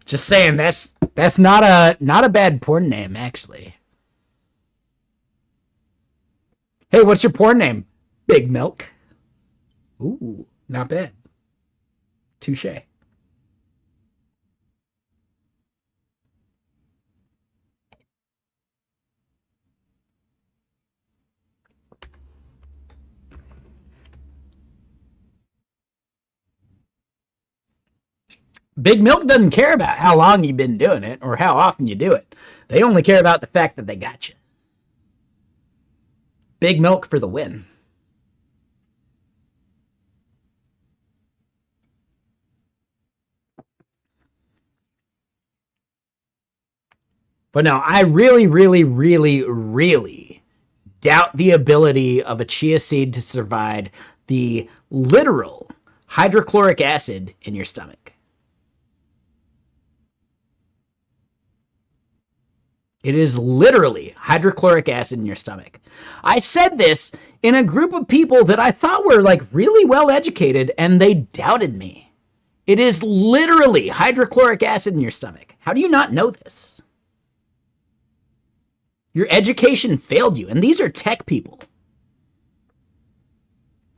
Just saying, that's not a bad porn name, actually. Hey, what's your porn name? Big Milk. Ooh, not bad. Touche. Big Milk doesn't care about how long you've been doing it or how often you do it. They only care about the fact that they got you. Big Milk for the win. But no, I really, really, really, really doubt the ability of a chia seed to survive the literal hydrochloric acid in your stomach. It is literally hydrochloric acid in your stomach. I said this in a group of people that I thought were like really well educated, and they doubted me. It is literally hydrochloric acid in your stomach. How do you not know this? Your education failed you, and these are tech people.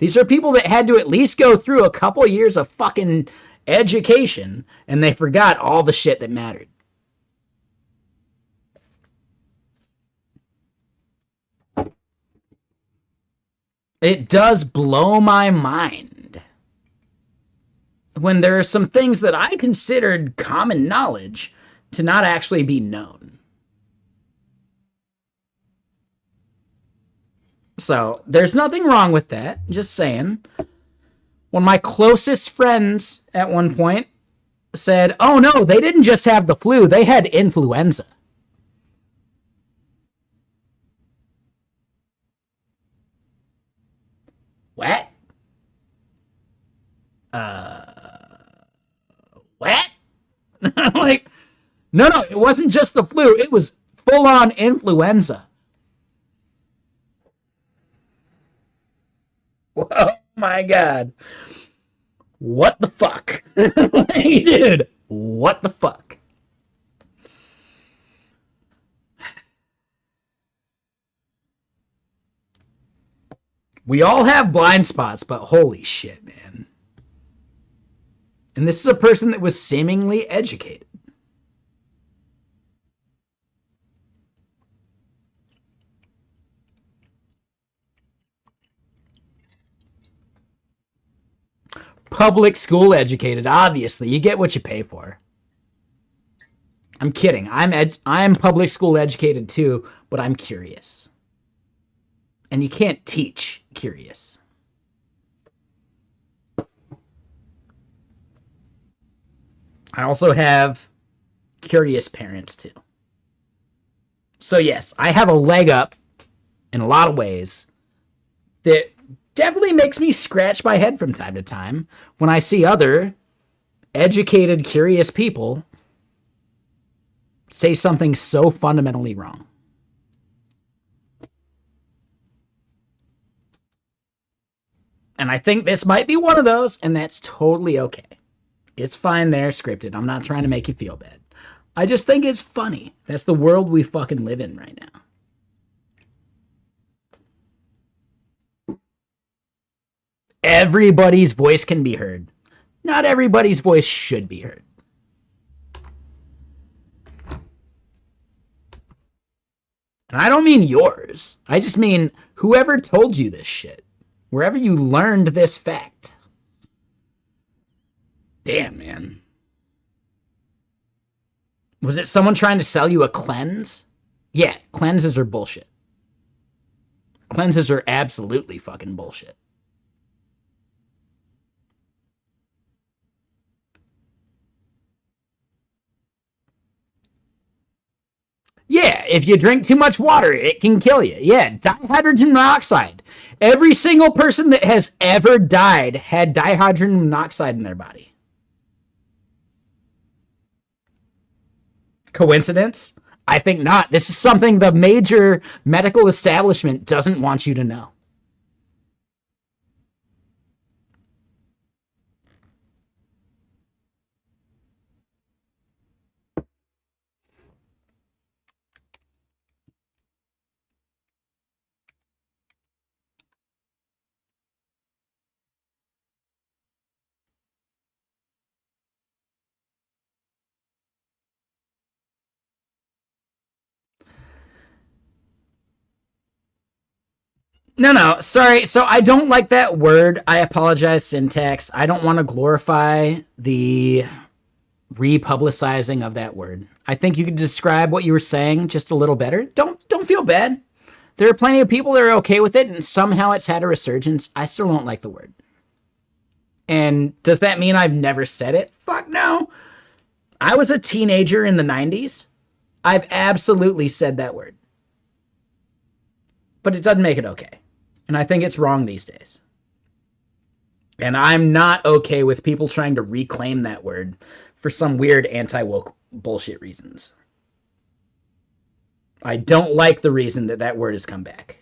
These are people that had to at least go through a couple years of fucking education, and they forgot all the shit that mattered. It does blow my mind when there are some things that I considered common knowledge to not actually be known. So there's nothing wrong with that. Just saying. One of my closest friends at one point said, oh no, they didn't just have the flu, they had influenza. What? What? I'm like, no, it wasn't just the flu, it was full-on influenza. Oh my God. What the fuck? Hey, dude, what the fuck? We all have blind spots, but holy shit, man. And this is a person that was seemingly educated. Public school educated, obviously. You get what you pay for. I'm kidding. I'm public school educated too, but I'm curious. And you can't teach curious. I also have curious parents too. So yes, I have a leg up in a lot of ways that definitely makes me scratch my head from time to time when I see other educated, curious people say something so fundamentally wrong. And I think this might be one of those, and that's totally okay. It's fine there, scripted. I'm not trying to make you feel bad. I just think it's funny. That's the world we fucking live in right now. Everybody's voice can be heard. Not everybody's voice should be heard. And I don't mean yours. I just mean whoever told you this shit. Wherever you learned this fact. Damn, man. Was it someone trying to sell you a cleanse? Yeah, cleanses are bullshit. Cleanses are absolutely fucking bullshit. Yeah, if you drink too much water, it can kill you. Yeah, dihydrogen monoxide. Every single person that has ever died had dihydrogen monoxide in their body. Coincidence? I think not. This is something the major medical establishment doesn't want you to know. No, sorry. So I don't like that word. I apologize, syntax. I don't want to glorify the republicizing of that word. I think you could describe what you were saying just a little better. Don't feel bad. There are plenty of people that are okay with it, and somehow it's had a resurgence. I still don't like the word. And does that mean I've never said it? Fuck no. I was a teenager in the 90s. I've absolutely said that word. But it doesn't make it okay. And I think it's wrong these days. And I'm not okay with people trying to reclaim that word for some weird anti-woke bullshit reasons. I don't like the reason that that word has come back.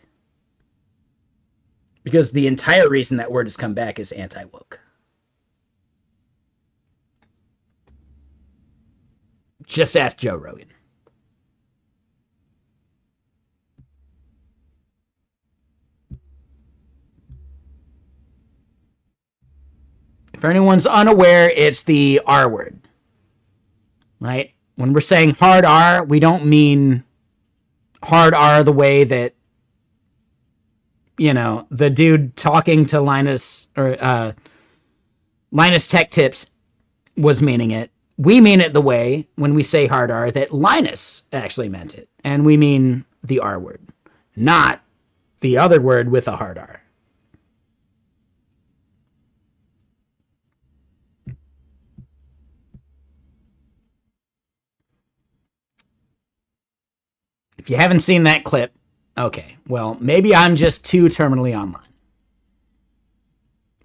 Because the entire reason that word has come back is anti-woke. Just ask Joe Rogan. For anyone's unaware, it's the R word, right? When we're saying hard R, we don't mean hard R the way that, you know, the dude talking to Linus or Linus Tech Tips was meaning it. We mean it the way, when we say hard R, that Linus actually meant it. And we mean the R word, not the other word with a hard R. If you haven't seen that clip, okay, well, maybe I'm just too terminally online.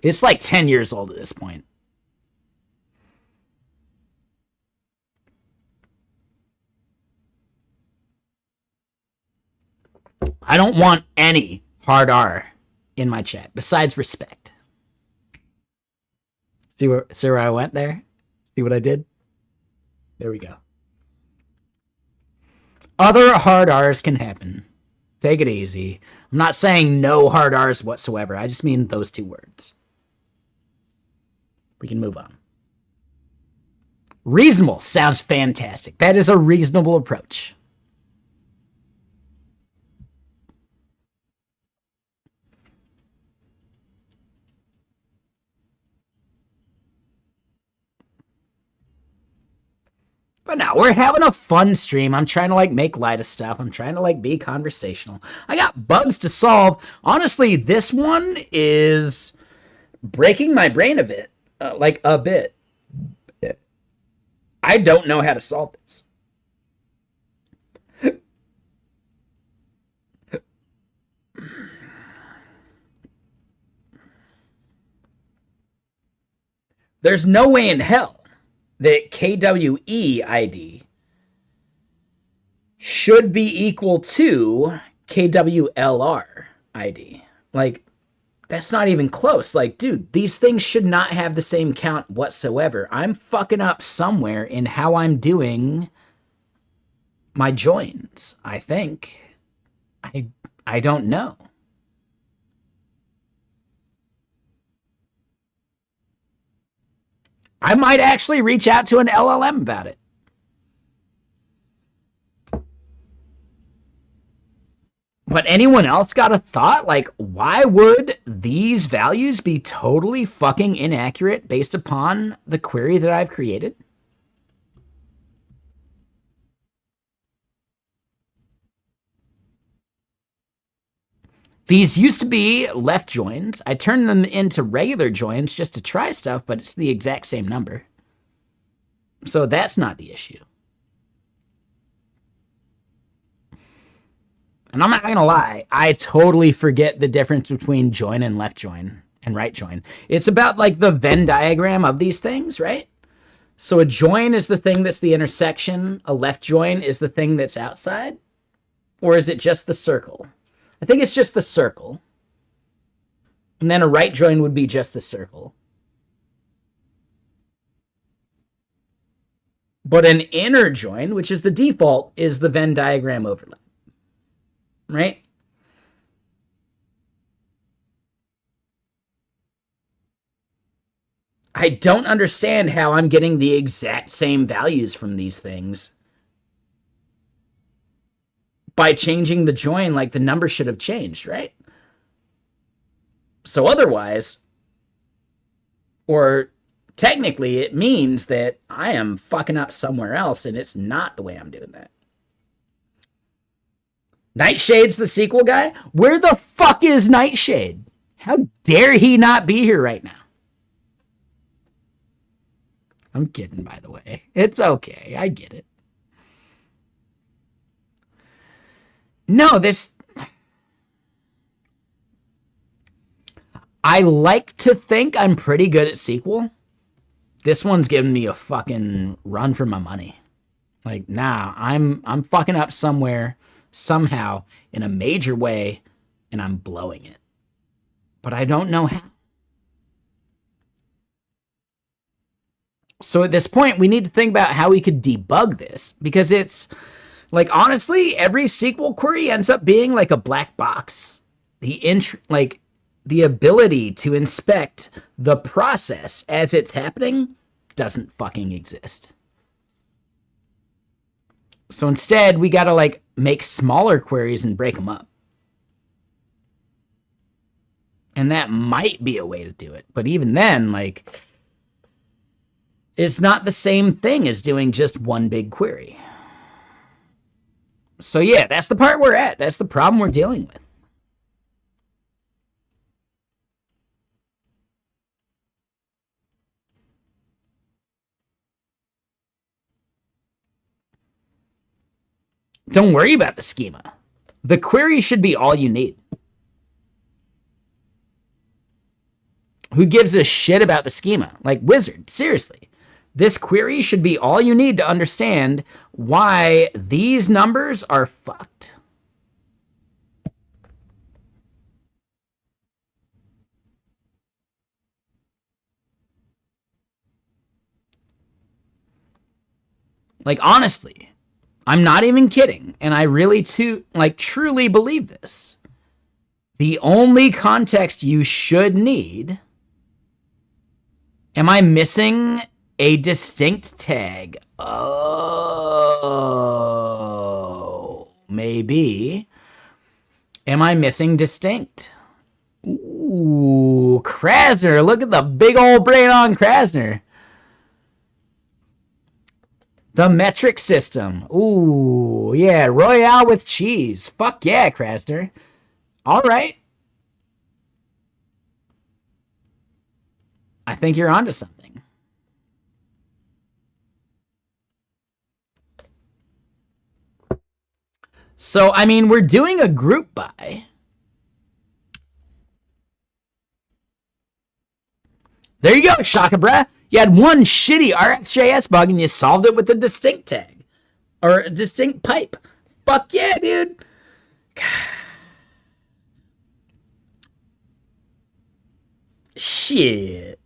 It's like 10 years old at this point. I don't want any hard R in my chat, besides respect. See where I went there? See what I did? There we go. Other hard R's can happen. Take it easy. I'm not saying no hard R's whatsoever. I just mean those two words. We can move on. Reasonable sounds fantastic. That is a reasonable approach. But no, we're having a fun stream. I'm trying to like make light of stuff. I'm trying to like be conversational. I got bugs to solve. Honestly, this one is breaking my brain a bit. Like a bit. I don't know how to solve this. There's no way in hell that KWE ID should be equal to KWLR ID. Like, that's not even close. Like, dude, these things should not have the same count whatsoever. I'm fucking up somewhere in how I'm doing my joins, I think. I don't know. I might actually reach out to an LLM about it. But anyone else got a thought? Like, why would these values be totally fucking inaccurate based upon the query that I've created? These used to be left joins. I turned them into regular joins just to try stuff, but it's the exact same number. So that's not the issue. And I'm not going to lie, I totally forget the difference between join and left join and right join. It's about like the Venn diagram of these things, right? So a join is the thing that's the intersection. A left join is the thing that's outside. Or is it just the circle? I think it's just the circle. And then a right join would be just the circle. But an inner join, which is the default, is the Venn diagram overlap. Right? I don't understand how I'm getting the exact same values from these things. By changing the join, like the number should have changed, right? So otherwise, or technically, it means that I am fucking up somewhere else, and it's not the way I'm doing that. Nightshade's the sequel guy? Where the fuck is Nightshade? How dare he not be here right now? I'm kidding, by the way. It's okay. I get it. No, this... I like to think I'm pretty good at SQL. This one's giving me a fucking run for my money. Like, nah, I'm fucking up somewhere, somehow, in a major way, and I'm blowing it. But I don't know how. So at this point, we need to think about how we could debug this, because it's... Like, honestly, every SQL query ends up being like a black box. Like, the ability to inspect the process as it's happening doesn't fucking exist. So instead, we got to like make smaller queries and break them up. And that might be a way to do it. But even then, like, it's not the same thing as doing just one big query. So yeah, that's the part we're at. That's the problem we're dealing with. Don't worry about the schema. The query should be all you need. Who gives a shit about the schema? Like, Wizard, seriously. This query should be all you need to understand why these numbers are fucked. Like, honestly, I'm not even kidding. And I really, truly believe this. The only context you should need... Am I missing a distinct tag? Oh, maybe. Am I missing distinct? Ooh, Krasner. Look at the big old brain on Krasner. The metric system. Ooh, yeah, Royale with cheese. Fuck yeah, Krasner. All right. I think you're onto something. So, I mean, we're doing a group by. There you go, Shakabra. You had one shitty RxJS bug and you solved it with a distinct tag. Or a distinct pipe. Fuck yeah, dude. Shit.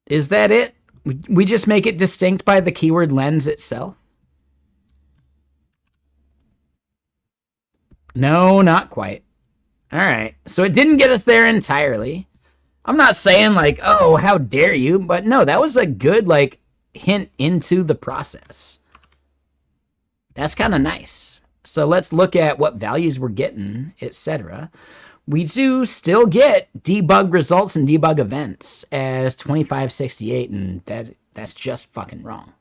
Is that it? We just make it distinct by the keyword lens itself? No, not quite. All right. So it didn't get us there entirely. I'm not saying like, oh, how dare you? But no, that was a good like hint into the process. That's kind of nice. So let's look at what values we're getting, etc. We do still get debug results and debug events as 2568, and that's just fucking wrong.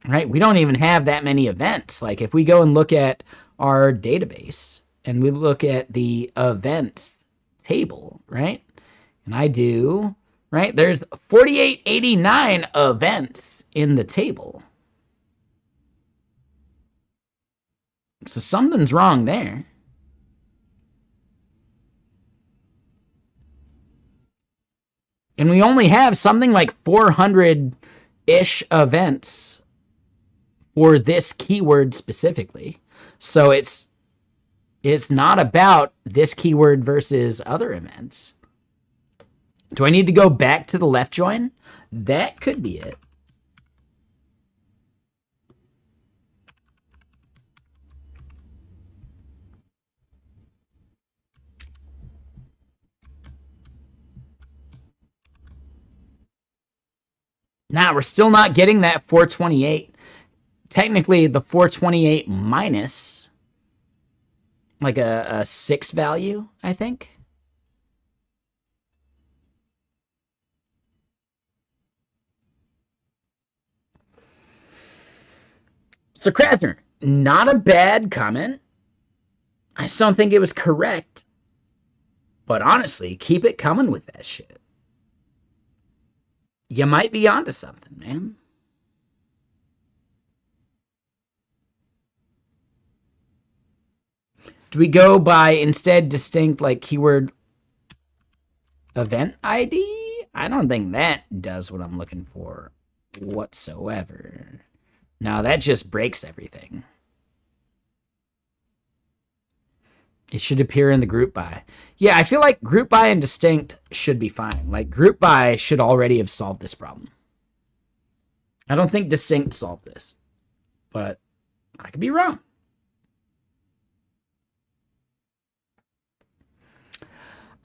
Right? We don't even have that many events. Like if we go and look at our database and we look at the event table, right? And I do, right? There's 4889 events in the table. So something's wrong there. And we only have something like 400-ish events for this keyword specifically. So it's not about this keyword versus other events. Do I need to go back to the left join? That could be it. Now, we're still not getting that 428. Technically, the 428 minus like a 6 value, I think. So, Krasner, not a bad comment. I just don't think it was correct. But honestly, keep it coming with that shit. You might be onto something, man. Do we go by instead distinct like keyword event ID? I don't think that does what I'm looking for whatsoever. No, that just breaks everything. It should appear in the group by. Yeah, I feel like group by and distinct should be fine. Like group by should already have solved this problem. I don't think distinct solved this, but I could be wrong.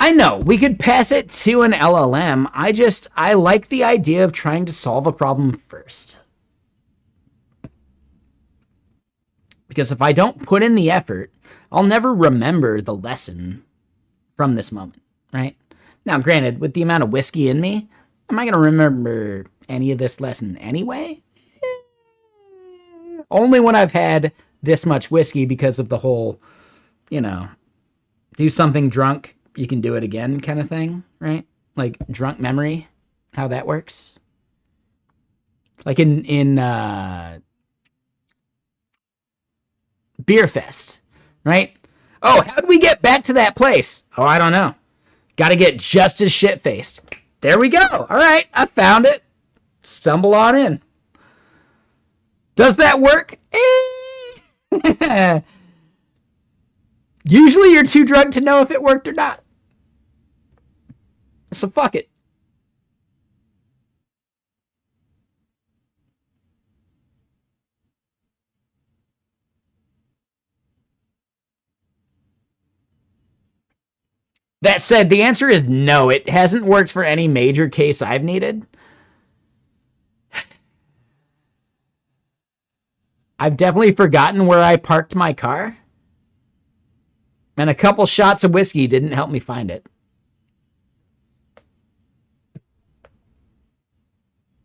I know, we could pass it to an LLM. I like the idea of trying to solve a problem first. Because if I don't put in the effort, I'll never remember the lesson from this moment, right? Now, granted, with the amount of whiskey in me, am I going to remember any of this lesson anyway? Only when I've had this much whiskey because of the whole, do something drunk, you can do it again kind of thing, right? Like drunk memory, how that works. Like in Beer Fest, right? Oh, how did we get back to that place? Oh, I don't know. Got to get just as shit-faced. There we go. All right, I found it. Stumble on in. Does that work? Usually you're too drunk to know if it worked or not. So fuck it. That said, the answer is no. It hasn't worked for any major case I've needed. I've definitely forgotten where I parked my car. And a couple shots of whiskey didn't help me find it.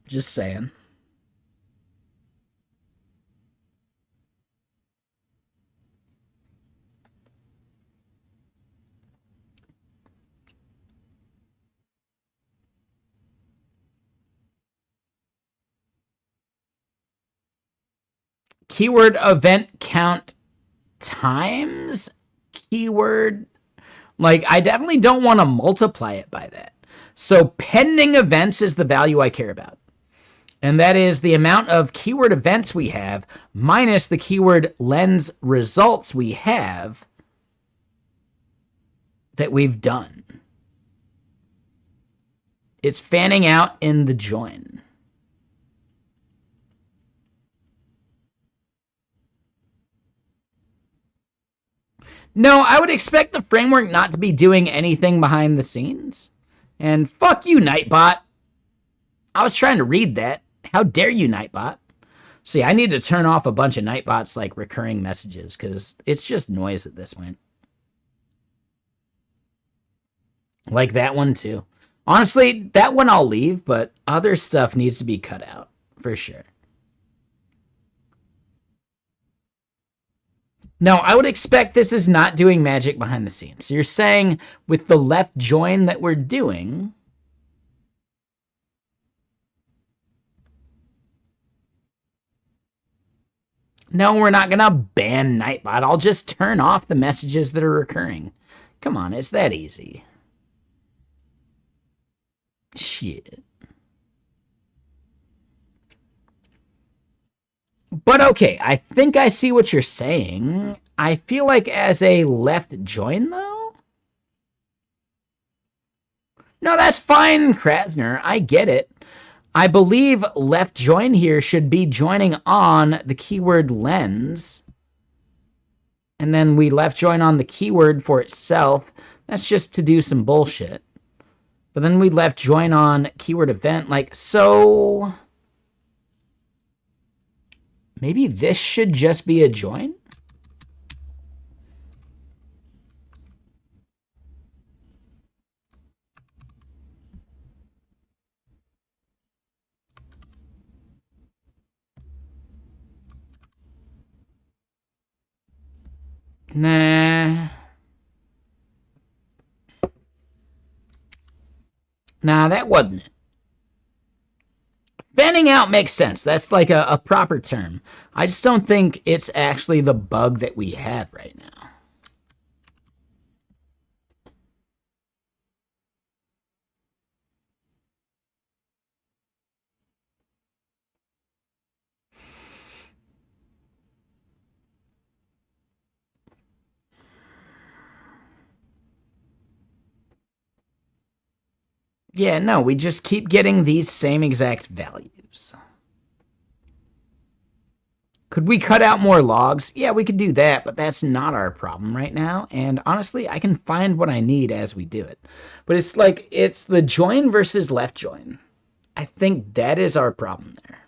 Just saying. Keyword event count times keyword. Like, I definitely don't want to multiply it by that. So pending events is the value I care about. And that is the amount of keyword events we have minus the keyword lens results we have that we've done. It's fanning out in the join. No, I would expect the framework not to be doing anything behind the scenes. And fuck you, Nightbot. I was trying to read that. How dare you, Nightbot? See, I need to turn off a bunch of Nightbot's like recurring messages because it's just noise at this point. Like that one too. Honestly, that one I'll leave, but other stuff needs to be cut out for sure. No, I would expect this is not doing magic behind the scenes. So you're saying with the left join that we're doing, no, we're not going to ban Nightbot. I'll just turn off the messages that are recurring. Come on, it's that easy. Shit. But okay, I think I see what you're saying. I feel like as a left join, though? No, that's fine, Krasner. I get it. I believe left join here should be joining on the keyword lens. And then we left join on the keyword for itself. That's just to do some bullshit. But then we left join on keyword event. Like, so... maybe this should just be a join? Nah. Nah, that wasn't it. Fanning out makes sense. That's like a proper term. I just don't think it's actually the bug that we have right now. Yeah, no, we just keep getting these same exact values. Could we cut out more logs? Yeah, we could do that, but that's not our problem right now. And honestly, I can find what I need as we do it. But it's like, it's the join versus left join. I think that is our problem there.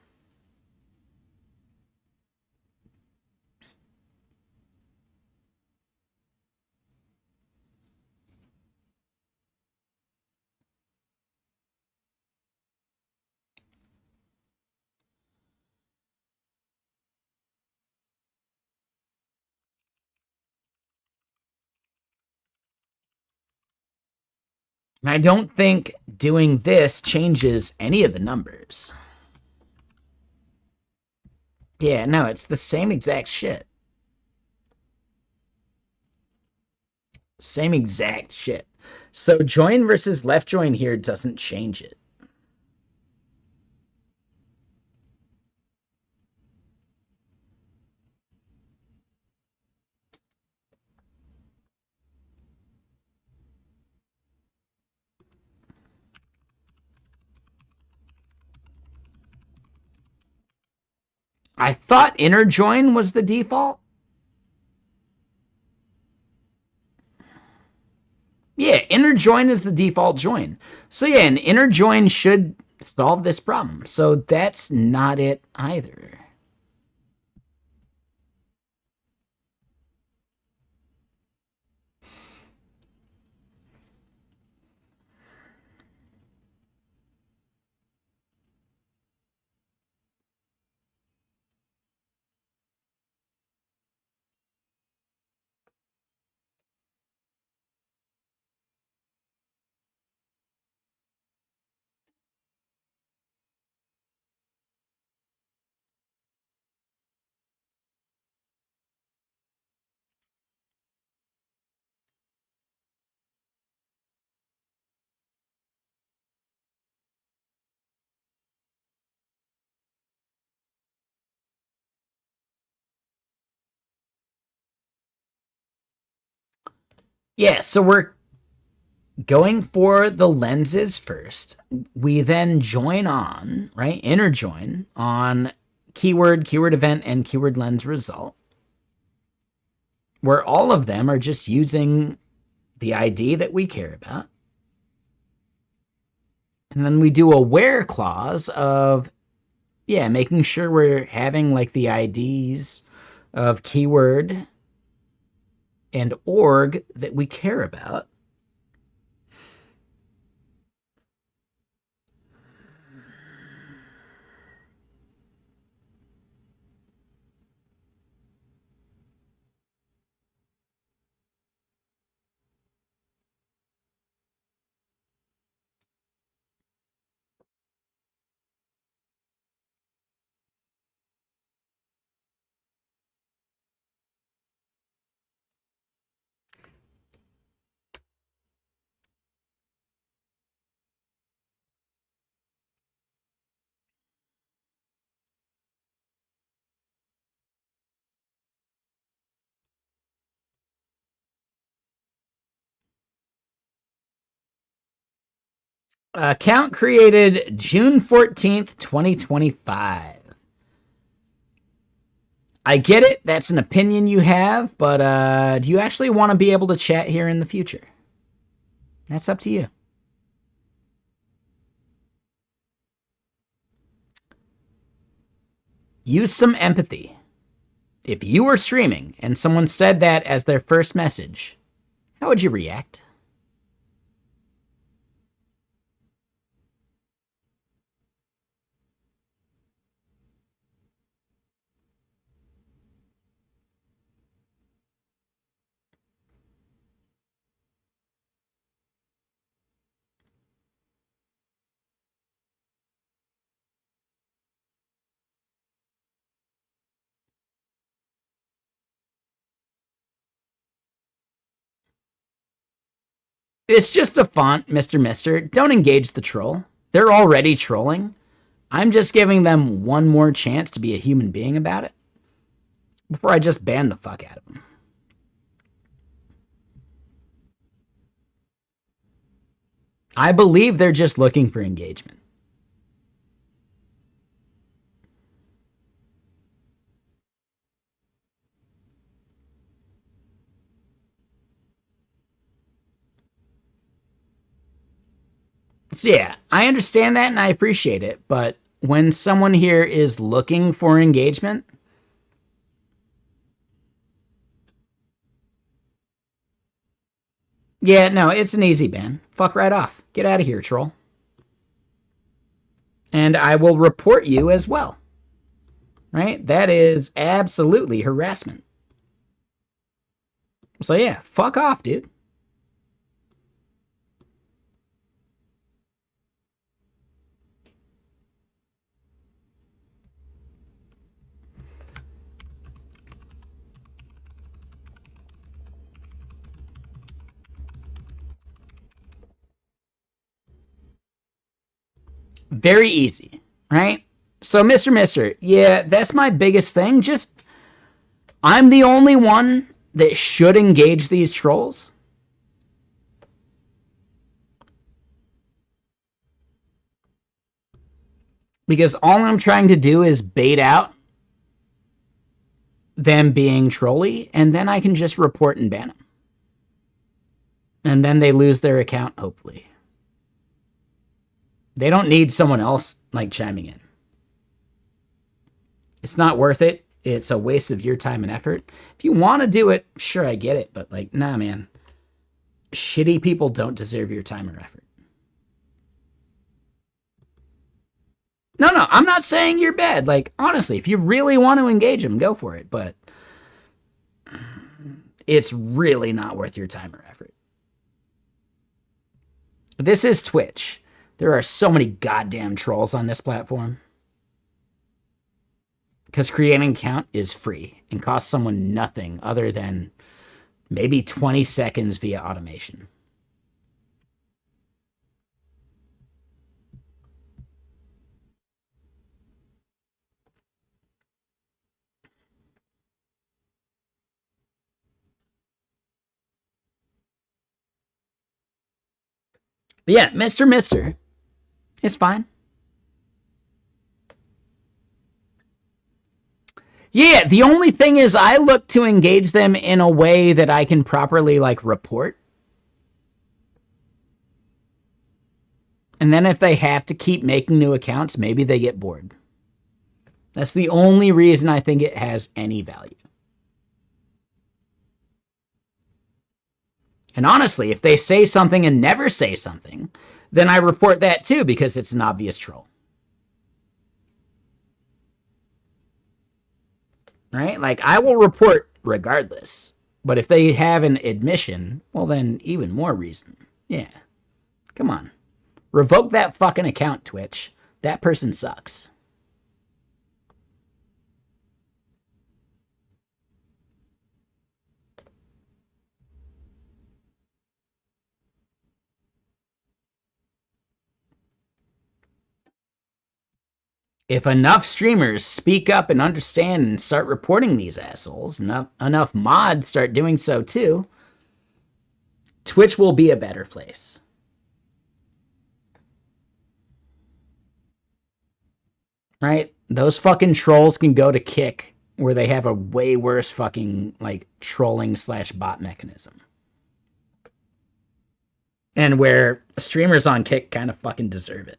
And I don't think doing this changes any of the numbers. Yeah, no, it's the same exact shit. Same exact shit. So join versus left join here doesn't change it. I thought inner join was the default. Yeah, inner join is the default join. So yeah, an inner join should solve this problem. So that's not it either. Yeah, so we're going for the lenses first. We then join on, right? Inner join on keyword, keyword event, and keyword lens result, where all of them are just using the ID that we care about. And then we do a where clause of, yeah, making sure we're having like the IDs of keyword and org that we care about. Account created June 14th, 2025. I get it. That's an opinion you have, but do you actually want to be able to chat here in the future? That's up to you. Use some empathy. If you were streaming and someone said that as their first message, how would you react? It's just a font, Mr. Mister. Don't engage the troll. They're already trolling. I'm just giving them one more chance to be a human being about it before I just ban the fuck out of them. I believe they're just looking for engagement. So yeah, I understand that and I appreciate it, but when someone here is looking for engagement, yeah, no, it's an easy ban. Fuck right off. Get out of here, troll. And I will report you as well. Right? That is absolutely harassment. So yeah, fuck off, dude. Very easy, right? So, Mr. Yeah, that's my biggest thing. Just, I'm the only one that should engage these trolls. Because all I'm trying to do is bait out them being trolly, and then I can just report and ban them. And then they lose their account, hopefully. They don't need someone else, like, chiming in. It's not worth it. It's a waste of your time and effort. If you want to do it, sure, I get it. But, like, nah, man. Shitty people don't deserve your time or effort. No, I'm not saying you're bad. Like, honestly, if you really want to engage them, go for it. But it's really not worth your time or effort. This is Twitch. There are so many goddamn trolls on this platform. Because creating an account is free and costs someone nothing other than maybe 20 seconds via automation. But yeah, Mr. It's fine. Yeah, the only thing is I look to engage them in a way that I can properly, like, report. And then if they have to keep making new accounts, maybe they get bored. That's the only reason I think it has any value. And honestly, if they say something and never say something, then I report that too because it's an obvious troll. Right? Like, I will report regardless. But if they have an admission, well, then even more reason. Yeah. Come on. Revoke that fucking account, Twitch. That person sucks. If enough streamers speak up and understand and start reporting these assholes, enough mods start doing so too, Twitch will be a better place. Right? Those fucking trolls can go to Kick, where they have a way worse fucking, like, trolling / bot mechanism. And where streamers on Kick kind of fucking deserve it.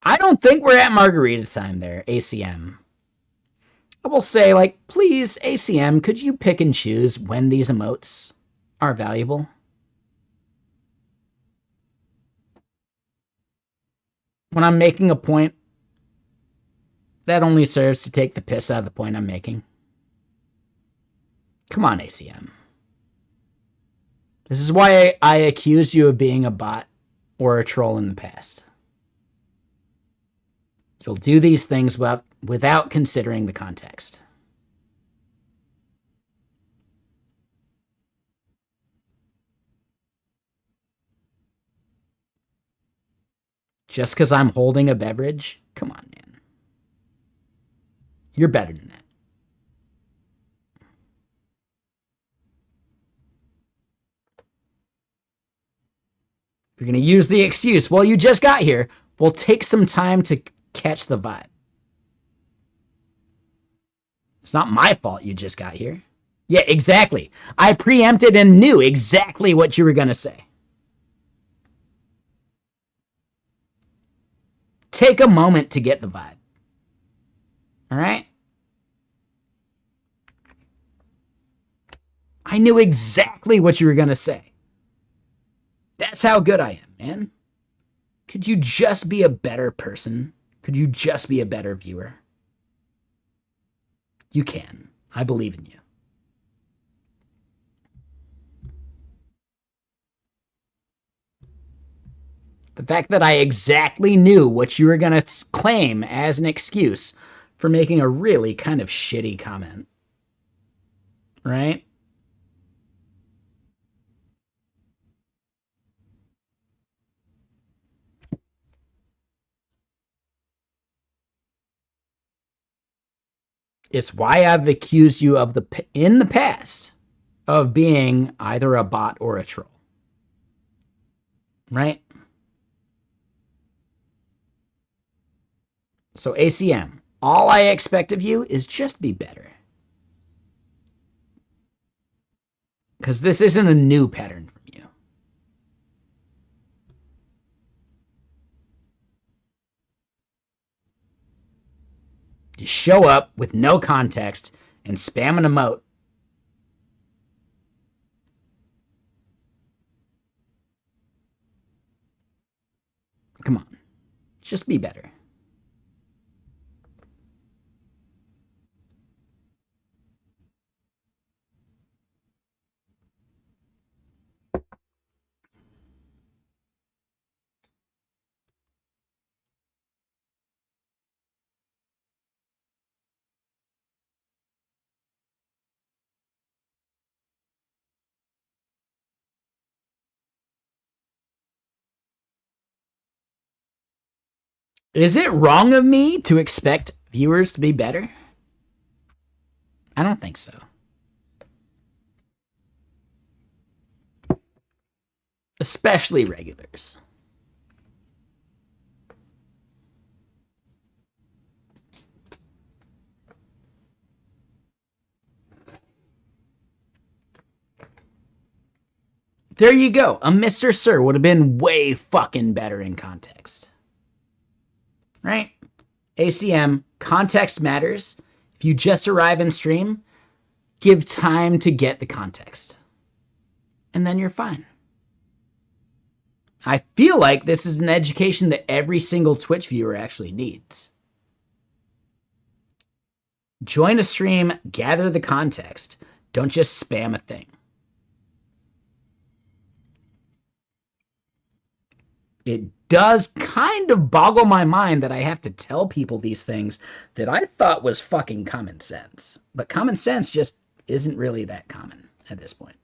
I don't think we're at margarita time there, ACM. I will say, like, please, ACM, could you pick and choose when these emotes are valuable? When I'm making a point, that only serves to take the piss out of the point I'm making. Come on, ACM. This is why I accused you of being a bot or a troll in the past. You'll do these things without considering the context. Just because I'm holding a beverage? Come on, man. You're better than that. You're going to use the excuse, well, you just got here. Well, take some time to catch the vibe. It's not my fault you just got here. Yeah, exactly. I preempted and knew exactly what you were going to say. Take a moment to get the vibe. All right? I knew exactly what you were going to say. That's how good I am, man. Could you just be a better person? Could you just be a better viewer? You can. I believe in you. The fact that I exactly knew what you were going to claim as an excuse for making a really kind of shitty comment. Right? It's why I've accused you of in the past of being either a bot or a troll. Right? So ACM, all I expect of you is just be better. Because this isn't a new pattern from you. You show up with no context and spam an emote. Come on. Just be better. Is it wrong of me to expect viewers to be better? I don't think so. Especially regulars. There you go. A Mr. Sir would have been way fucking better in context. Right? ACM, context matters. If you just arrive in stream, give time to get the context. And then you're fine. I feel like this is an education that every single Twitch viewer actually needs. Join a stream, gather the context. Don't just spam a thing. It does kind of boggle my mind that I have to tell people these things that I thought was fucking common sense. But common sense just isn't really that common at this point.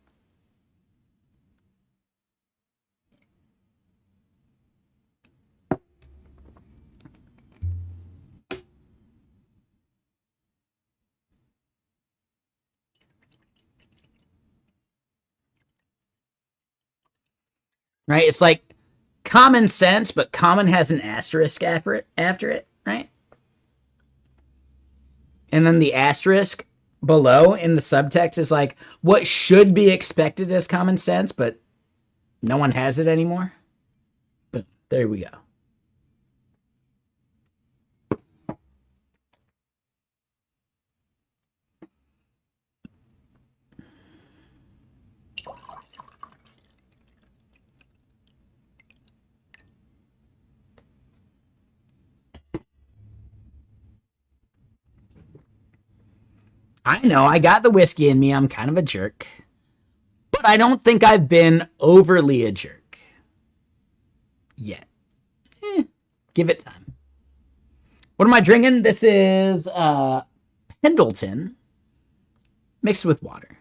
Right? It's like common sense, but common has an asterisk after it, right? And then the asterisk below in the subtext is like what should be expected as common sense, but no one has it anymore. But there we go. I know, I got the whiskey in me. I'm kind of a jerk. But I don't think I've been overly a jerk. Yet. Give it time. What am I drinking? This is Pendleton mixed with water.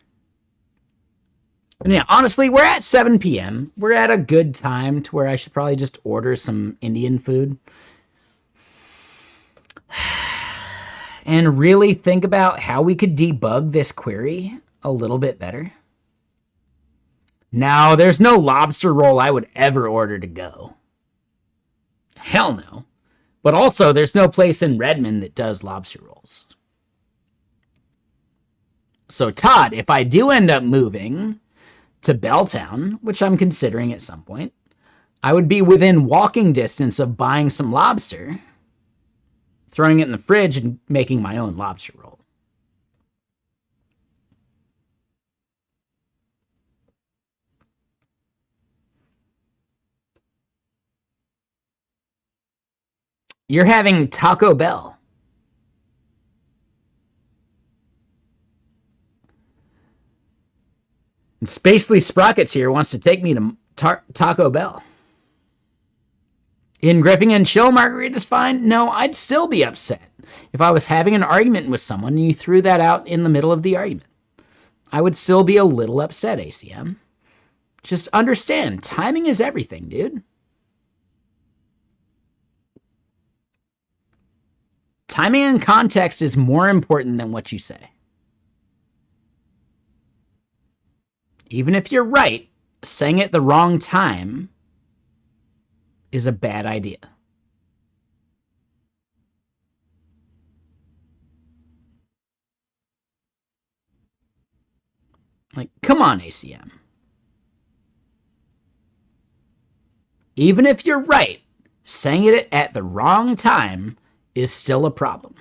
And yeah, honestly, we're at 7 p.m. We're at a good time to where I should probably just order some Indian food. And really think about how we could debug this query a little bit better. Now, there's no lobster roll I would ever order to go. Hell no. But also, there's no place in Redmond that does lobster rolls. So, Todd, if I do end up moving to Belltown, which I'm considering at some point, I would be within walking distance of buying some lobster, throwing it in the fridge, and making my own lobster roll. You're having Taco Bell. And Spacely Sprockets here wants to take me to Taco Bell. In Gripping and Chill, margarita's fine? No, I'd still be upset if I was having an argument with someone and you threw that out in the middle of the argument. I would still be a little upset, ACM. Just understand, timing is everything, dude. Timing and context is more important than what you say. Even if you're right, saying it the wrong time is a bad idea. Like, come on, ACM. Even if you're right, saying it at the wrong time is still a problem.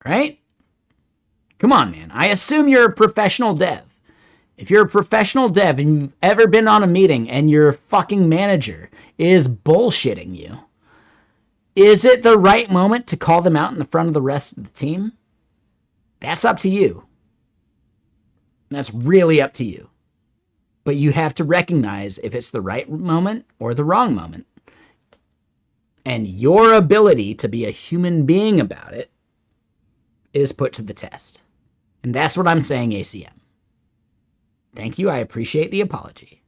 Right? Come on, man. I assume you're a professional dev. If you're a professional dev and you've ever been on a meeting and your fucking manager is bullshitting you, is it the right moment to call them out in the front of the rest of the team? That's up to you. That's really up to you. But you have to recognize if it's the right moment or the wrong moment. And your ability to be a human being about it is put to the test. And that's what I'm saying, ACM. Thank you, I appreciate the apology.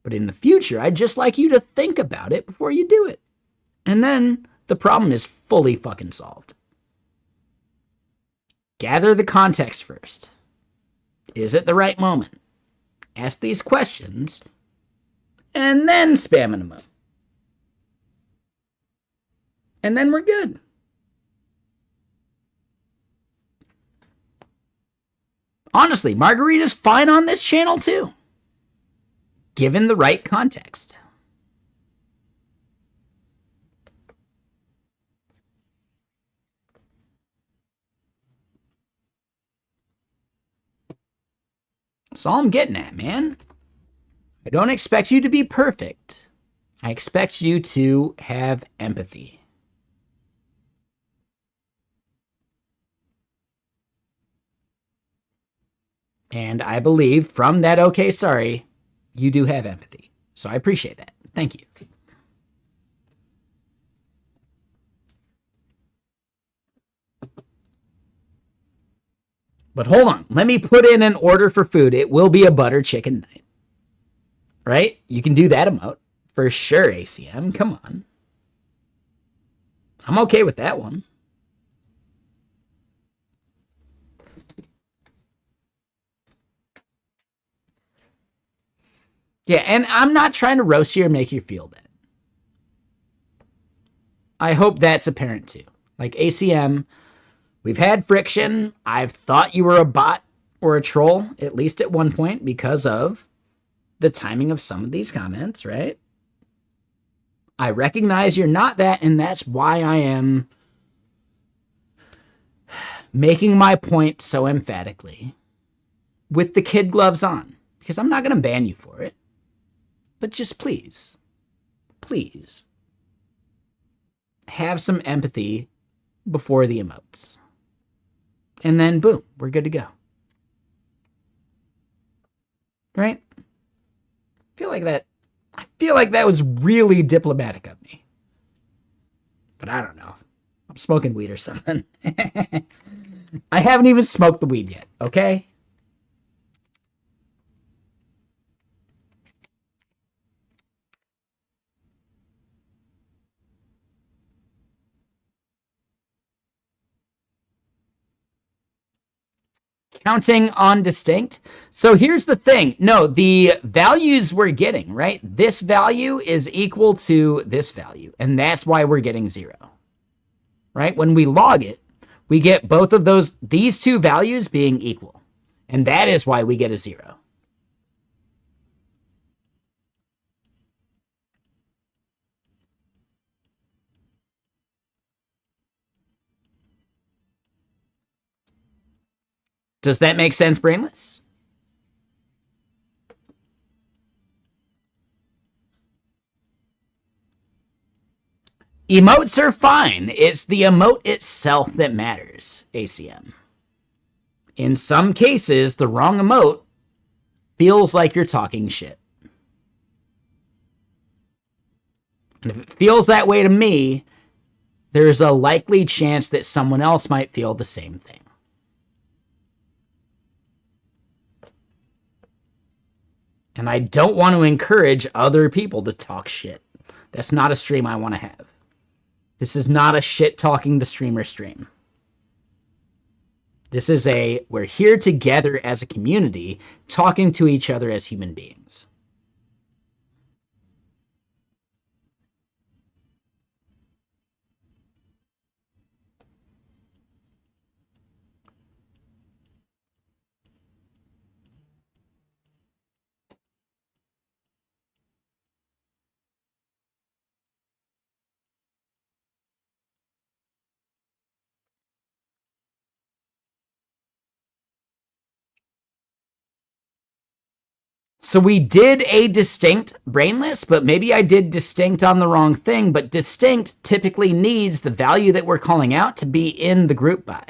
But in the future, I'd just like you to think about it before you do it. And then the problem is fully fucking solved. Gather the context first. Is it the right moment? Ask these questions, and then spam an emoji. And then we're good. Honestly, margarita's fine on this channel too, given the right context. That's all I'm getting at, man. I don't expect you to be perfect. I expect you to have empathy. And I believe from that okay, sorry, you do have empathy. So I appreciate that. Thank you. But hold on. Let me put in an order for food. It will be a butter chicken night. Right? You can do that emote. For sure, ACM. Come on. I'm okay with that one. Yeah, and I'm not trying to roast you or make you feel bad. I hope that's apparent too. Like, ACM, we've had friction. I've thought you were a bot or a troll, at least at one point, because of the timing of some of these comments, right? I recognize you're not that, and that's why I am making my point so emphatically with the kid gloves on, because I'm not going to ban you for it. But just please, please, have some empathy before the emotes. And then, boom, we're good to go. Right? I feel like that was really diplomatic of me. But I don't know. I'm smoking weed or something. I haven't even smoked the weed yet, okay? Counting on distinct. So here's the thing. No, the values we're getting, right? This value is equal to this value, and that's why we're getting 0. Right? When we log it, we get both of these two values being equal. And that is why we get a 0. Does that make sense, Brainless? Emotes are fine. It's the emote itself that matters, ACM. In some cases, the wrong emote feels like you're talking shit. And if it feels that way to me, there's a likely chance that someone else might feel the same thing. And I don't want to encourage other people to talk shit. That's not a stream I want to have. This is not a shit talking the streamer stream. This is we're here together as a community, talking to each other as human beings. So we did a distinct Brainless, but maybe I did distinct on the wrong thing. But distinct typically needs the value that we're calling out to be in the group by.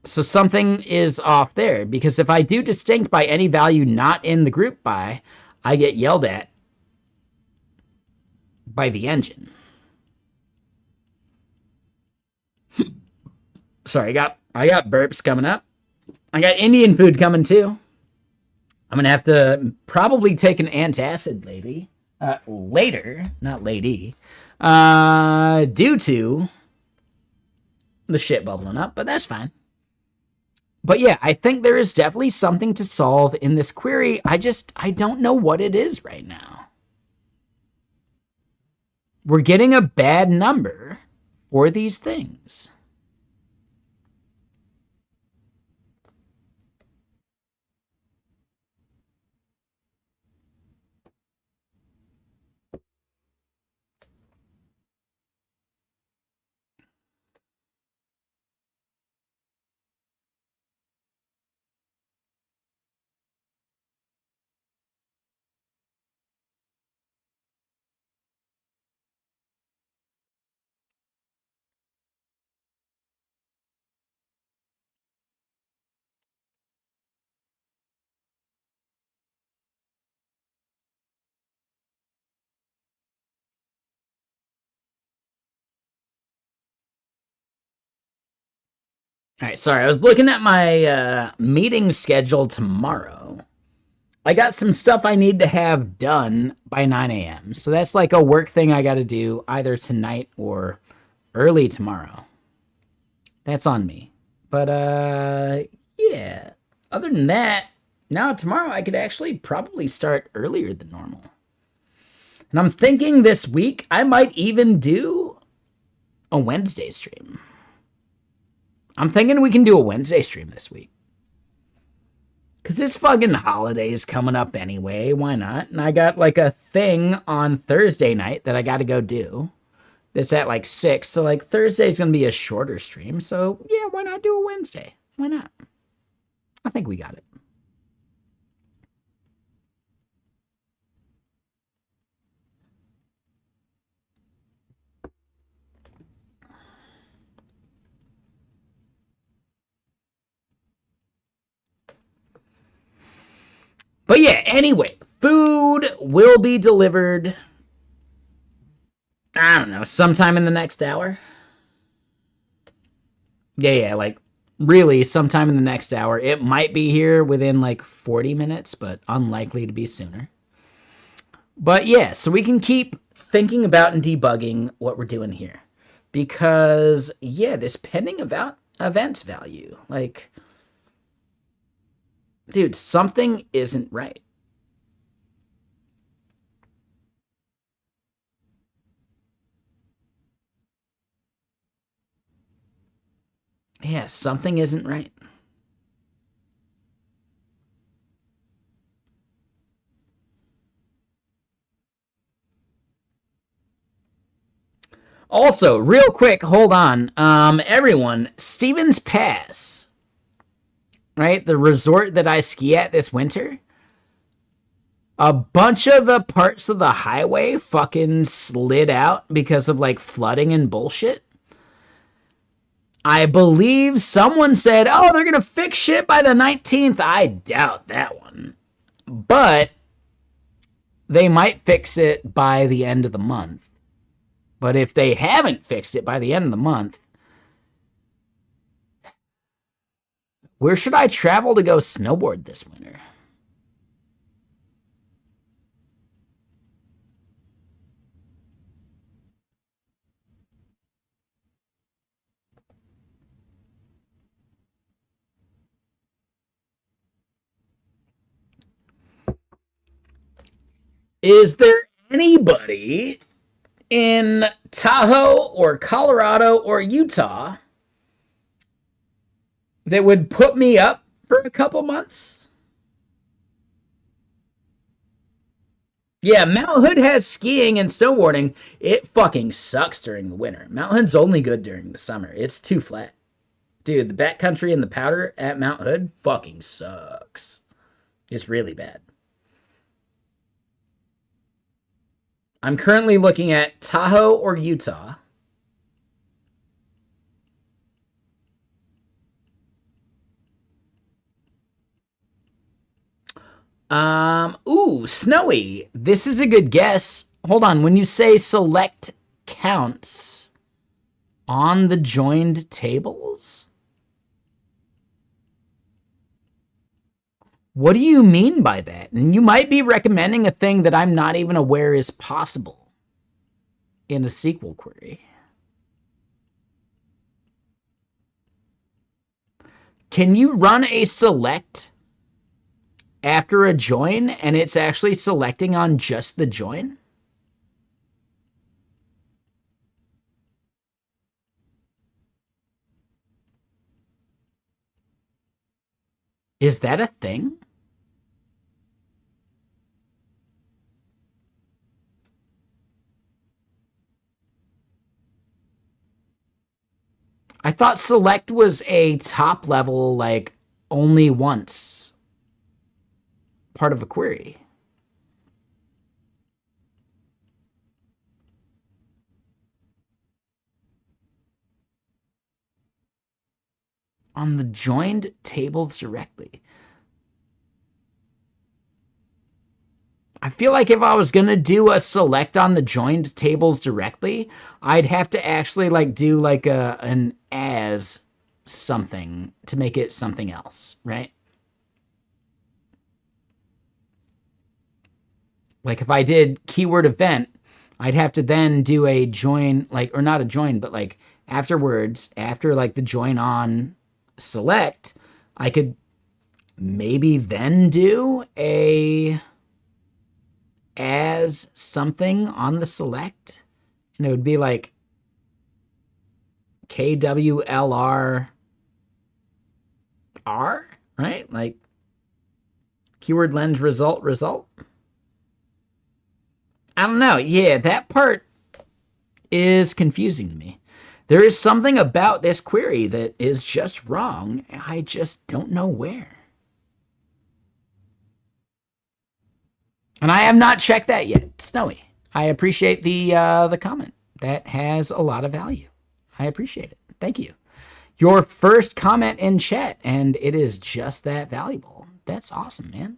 So something is off there, because if I do distinct by any value not in the group by, I get yelled at by the engine. Sorry, I got burps coming up. I got Indian food coming too. I'm going to have to probably take an antacid later, not lady, due to the shit bubbling up, but that's fine. But yeah, I think there is definitely something to solve in this query. I don't know what it is right now. We're getting a bad number for these things. All right, sorry, I was looking at my meeting schedule tomorrow. I got some stuff I need to have done by 9 a.m. So that's like a work thing I got to do either tonight or early tomorrow. That's on me. But, yeah. Other than that, now tomorrow I could actually probably start earlier than normal. And I'm thinking this week I might even do a Wednesday stream. I'm thinking we can do a Wednesday stream this week. Because this fucking holiday's coming up anyway. Why not? And I got like a thing on Thursday night that I got to go do. That's at like 6. So like Thursday's going to be a shorter stream. So yeah, why not do a Wednesday? Why not? I think we got it. But yeah, anyway, food will be delivered, I don't know, sometime in the next hour. Yeah, like really sometime in the next hour. It might be here within like 40 minutes, but unlikely to be sooner. But yeah, so we can keep thinking about and debugging what we're doing here. Because, yeah, this pending event value. Like, dude, something isn't right. Yeah, something isn't right. Also, real quick, hold on. Everyone, Stevens Pass, right? The resort that I ski at this winter. A bunch of the parts of the highway fucking slid out because of like flooding and bullshit. I believe someone said, oh, they're going to fix shit by the 19th. I doubt that one. But they might fix it by the end of the month. But if they haven't fixed it by the end of the month, where should I travel to go snowboard this winter? Is there anybody in Tahoe or Colorado or Utah that would put me up for a couple months? Yeah, Mount Hood has skiing and snowboarding. It fucking sucks during the winter. Mount Hood's only good during the summer. It's too flat. Dude, the backcountry and the powder at Mount Hood fucking sucks. It's really bad. I'm currently looking at Tahoe or Utah. Ooh, snowy. This is a good guess. Hold on. When you say select counts on the joined tables, what do you mean by that? And you might be recommending a thing that I'm not even aware is possible in a SQL query. Can you run a select after a join and it's actually selecting on just the join? Is that a thing? I thought select was a top level, like only once part of a query. On the joined tables directly. I feel like if I was going to do a select on the joined tables directly, I'd have to actually like do like an as something to make it something else, right? Like if I did keyword event, I'd have to then do a join, like, or not a join, but like afterwards, after like the join on select, I could maybe then do a as something on the select, and it would be like KWLR R, right? Like keyword lens result. I don't know. Yeah, that part is confusing to me. There is something about this query that is just wrong. I just don't know where. And I have not checked that yet. Snowy, I appreciate the comment. That has a lot of value. I appreciate it. Thank you. Your first comment in chat, and it is just that valuable. That's awesome, man.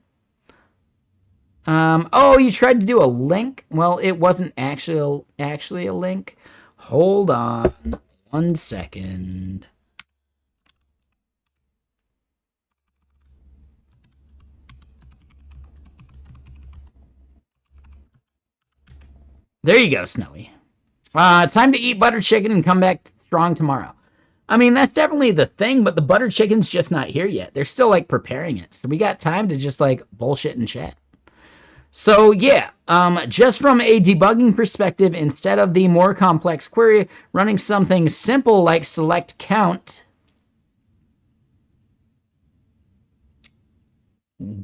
Oh, you tried to do a link? Well, it wasn't actually a link. Hold on 1 second. There you go, Snowy. Time to eat butter chicken and come back strong tomorrow. I mean, that's definitely the thing, but the butter chicken's just not here yet. They're still like preparing it. So we got time to just like bullshit and chat. So yeah, just from a debugging perspective, instead of the more complex query, running something simple like select count.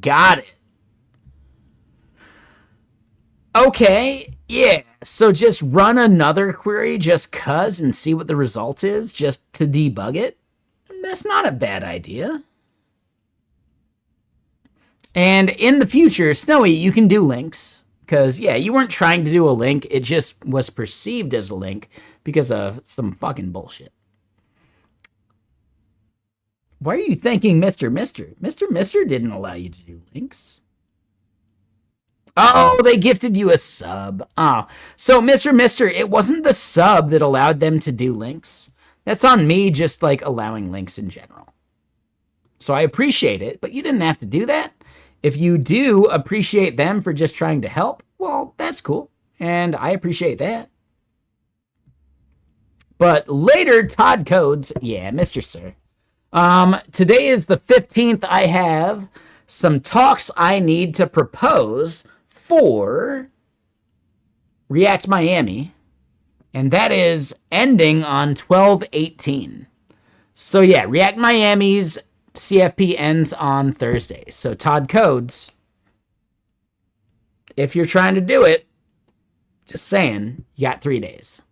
Got it. Okay, yeah. So just run another query just cuz and see what the result is just to debug it. That's not a bad idea. And in the future, Snowy, you can do links. Because, yeah, you weren't trying to do a link. It just was perceived as a link because of some fucking bullshit. Why are you thanking Mr. Mister? Mr. Mister didn't allow you to do links. Oh, they gifted you a sub. Oh, so Mr. Mister, it wasn't the sub that allowed them to do links. That's on me just, like, allowing links in general. So I appreciate it, but you didn't have to do that. If you do appreciate them for just trying to help, well, that's cool. And I appreciate that. But later, Todd codes. Yeah, Mr. Sir. Today is the 15th. I have some talks I need to propose for React Miami. And that is ending on 12/18. So yeah, React Miami's CFP ends on Thursday. So Todd codes, if you're trying to do it, just saying, you got 3 days.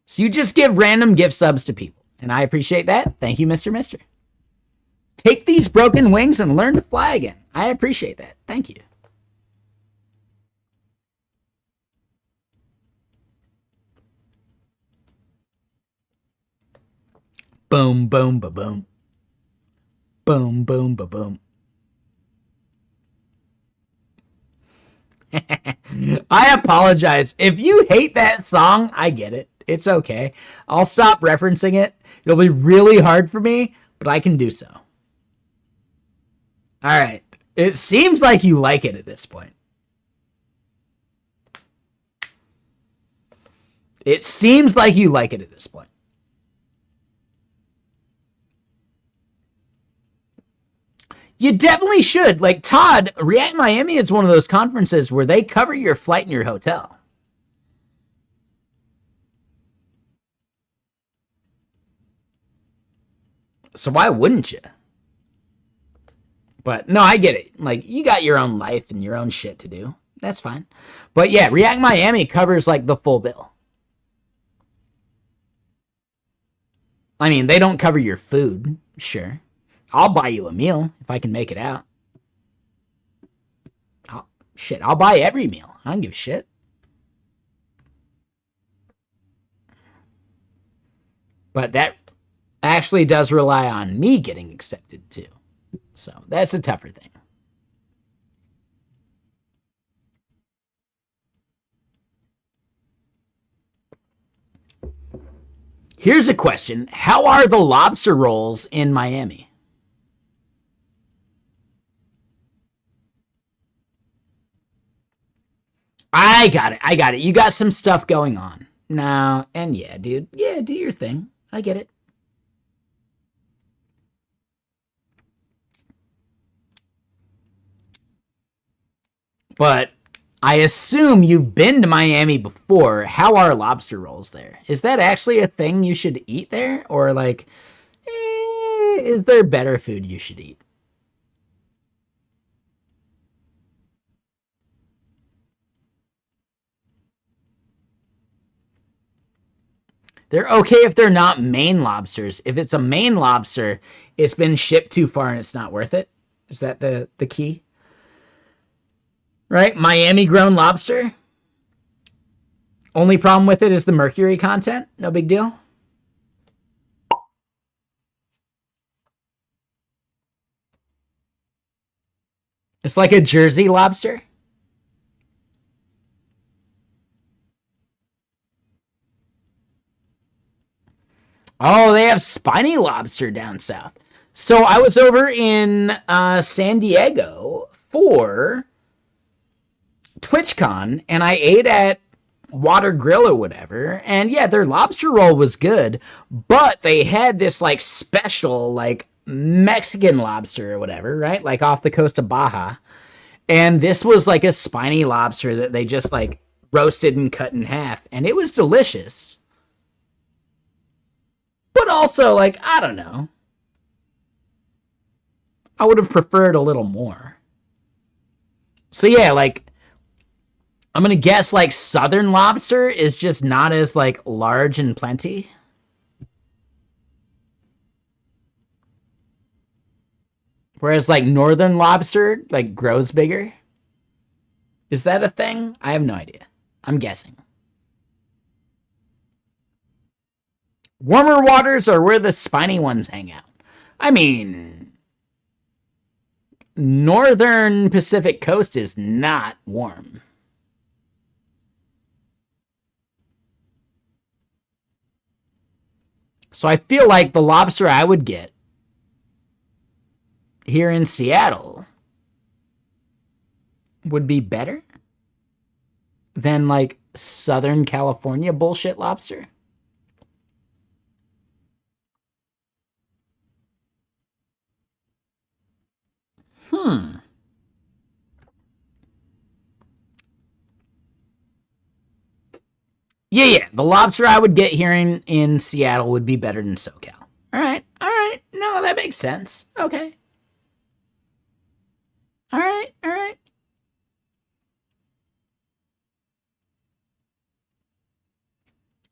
So you just give random gift subs to people. And I appreciate that. Thank you, Mr. Mister. Take these broken wings and learn to fly again. I appreciate that. Thank you. Boom, boom, ba boom. Boom, boom, ba boom. I apologize. If you hate that song, I get it. It's okay. I'll stop referencing it. It'll be really hard for me, but I can do so. All right. It seems like you like it at this point. It seems like you like it at this point. You definitely should. Like, Todd, React Miami is one of those conferences where they cover your flight and your hotel. So why wouldn't you? But no, I get it. Like, you got your own life and your own shit to do. That's fine. But yeah, React Miami covers like the full bill. I mean, they don't cover your food, sure. I'll buy you a meal if I can make it out. I'll buy every meal. I don't give a shit. But that actually does rely on me getting accepted too. So that's a tougher thing. Here's a question. How are the lobster rolls in Miami? I got it. You got some stuff going on. No, and yeah, dude. Yeah, do your thing. I get it. But I assume you've been to Miami before. How are lobster rolls there? Is that actually a thing you should eat there? Or like, is there better food you should eat? They're okay if they're not Maine lobsters. If it's a Maine lobster, it's been shipped too far and it's not worth it. Is that the key? Right? Miami grown lobster. Only problem with it is the mercury content. No big deal. It's like a Jersey lobster. Oh, they have spiny lobster down south. So I was over in San Diego for TwitchCon, and I ate at water grill or whatever. And yeah, their lobster roll was good, but they had this like special like Mexican lobster or whatever, right? Like off the coast of Baja. And this was like a spiny lobster that they just like roasted and cut in half, and it was delicious. But also, like, I don't know. I would have preferred a little more. So yeah, like I'm gonna guess like southern lobster is just not as like large and plenty. Whereas like northern lobster like grows bigger. Is that a thing? I have no idea. I'm guessing. Warmer waters are where the spiny ones hang out. I mean, northern Pacific coast is not warm. So I feel like the lobster I would get here in Seattle would be better than like Southern California bullshit lobster. Hmm. Yeah, yeah. The lobster I would get here in Seattle would be better than SoCal. All right. All right. No, that makes sense. Okay. All right. All right.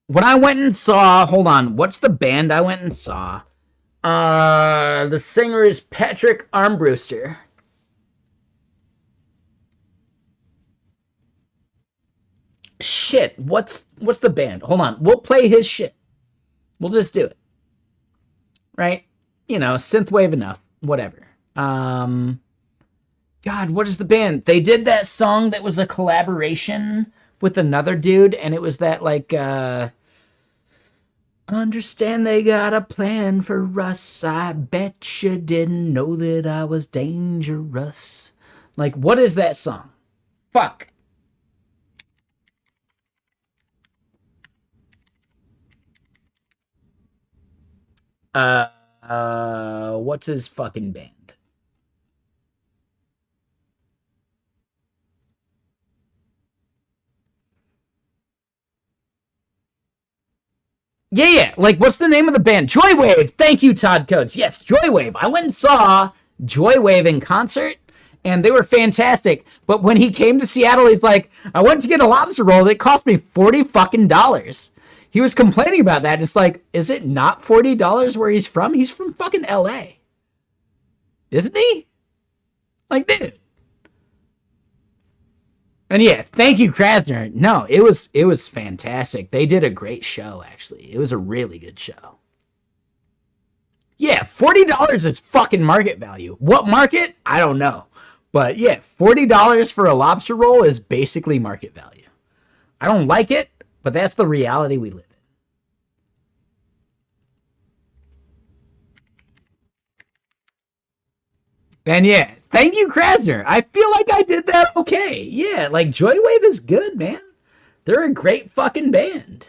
When I went and saw, hold on, what's the band I went and saw? The singer is Patrick Armbruster. Shit, what's the band? Hold on, we'll play his shit. We'll just do it, right? You know, synthwave enough, whatever. God, what is the band? They did that song that was a collaboration with another dude, and it was that like understand they got a plan for us. I bet you didn't know that I was dangerous. Like, what is that song? Fuck. What's his fucking band? Yeah, yeah. Like, what's the name of the band? Joywave. Thank you, Todd Coates. Yes, Joywave. I went and saw Joywave in concert, and they were fantastic. But when he came to Seattle, he's like, I went to get a lobster roll that cost me 40 fucking dollars. He was complaining about that. It's like, is it not $40 where he's from? He's from fucking LA. Isn't he? Like, dude. And yeah, thank you, Krasner. No, it was fantastic. They did a great show, actually. It was a really good show. Yeah, $40 is fucking market value. What market? I don't know. But yeah, $40 for a lobster roll is basically market value. I don't like it, but that's the reality we live in. And yeah, thank you, Krasner. I feel like I did that okay. Yeah, like Joywave is good, man. They're a great fucking band.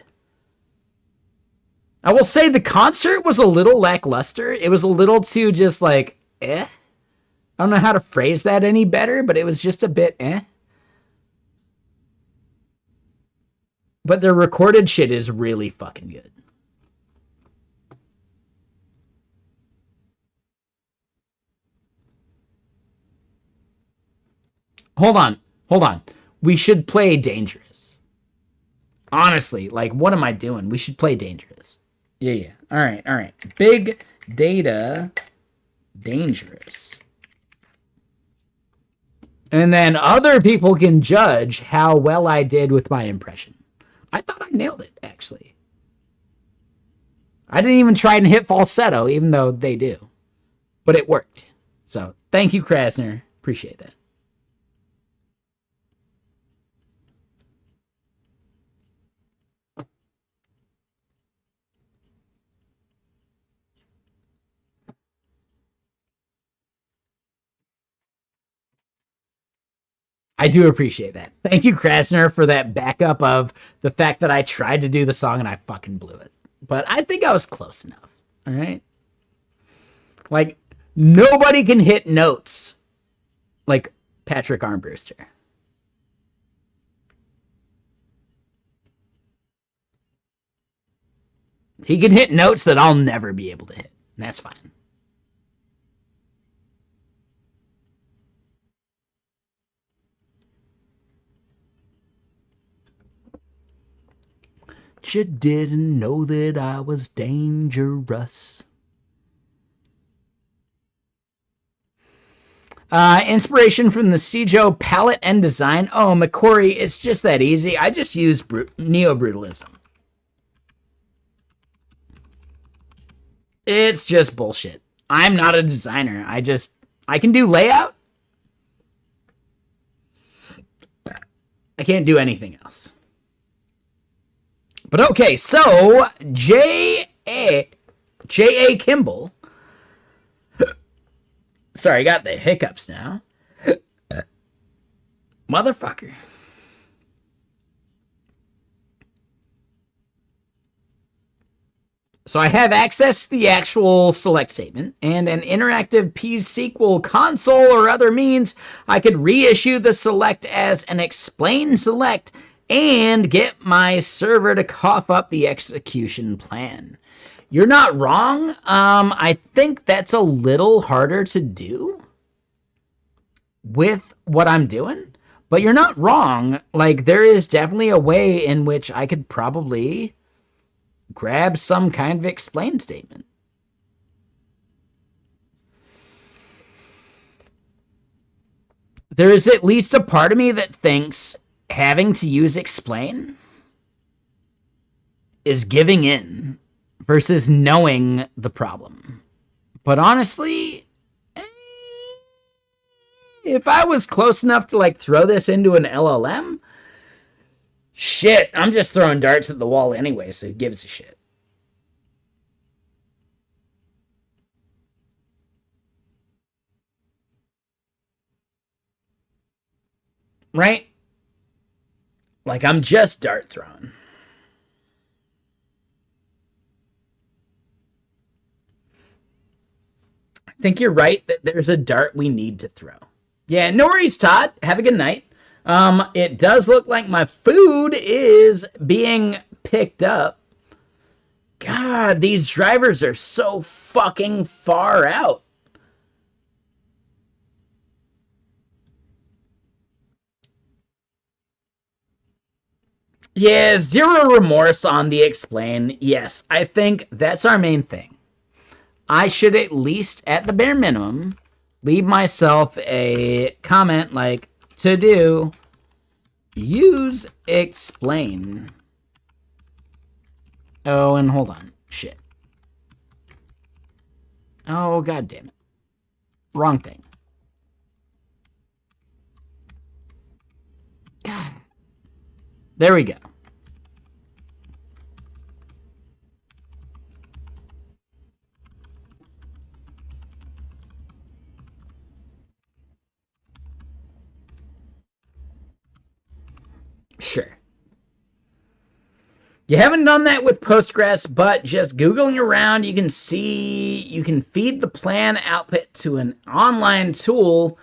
I will say the concert was a little lackluster. It was a little too just like, eh. I don't know how to phrase that any better, but it was just a bit eh. But their recorded shit is really fucking good. Hold on. Hold on. We should play Dangerous. Honestly, like, what am I doing? We should play Dangerous. Yeah, yeah. All right, all right. Big Data Dangerous. And then other people can judge how well I did with my impression. I thought I nailed it, actually. I didn't even try and hit falsetto, even though they do. But it worked. So thank you, Krasner. Appreciate that. I do appreciate that. Thank you, Krasner, for that backup of the fact that I tried to do the song and I fucking blew it. But I think I was close enough. All right. Like, nobody can hit notes like Patrick Armbruster. He can hit notes that I'll never be able to hit. And that's fine. You didn't know that I was dangerous. Inspiration from the Messijo palette and design. Oh, McCory, it's just that easy. I just use neo-brutalism. It's just bullshit. I'm not a designer. I can do layout. I can't do anything else. But okay, so J.A. Kimball. Sorry, I got the hiccups now. Motherfucker. So I have access to the actual select statement and an interactive P-SQL console or other means I could reissue the select as an explain select and get my server to cough up the execution plan. You're not wrong. I think that's a little harder to do with what I'm doing, but you're not wrong. Like, there is definitely a way in which I could probably grab some kind of explain statement. There is at least a part of me that thinks having to use explain is giving in versus knowing the problem. But honestly, if I was close enough to like throw this into an LLM, shit, I'm just throwing darts at the wall anyway, so who gives a shit? Right? Like, I'm just dart throwing. I think you're right that there's a dart we need to throw. Yeah, no worries, Todd. Have a good night. It does look like my food is being picked up. God, these drivers are so fucking far out. Yeah, zero remorse on the explain. Yes, I think that's our main thing. I should at least, at the bare minimum, leave myself a comment like, to do, use explain. Oh, and hold on. Shit. Oh, god damn it. Wrong thing. God. There we go. Sure. You haven't done that with Postgres, but just Googling around, you can see, you can feed the plan output to an online tool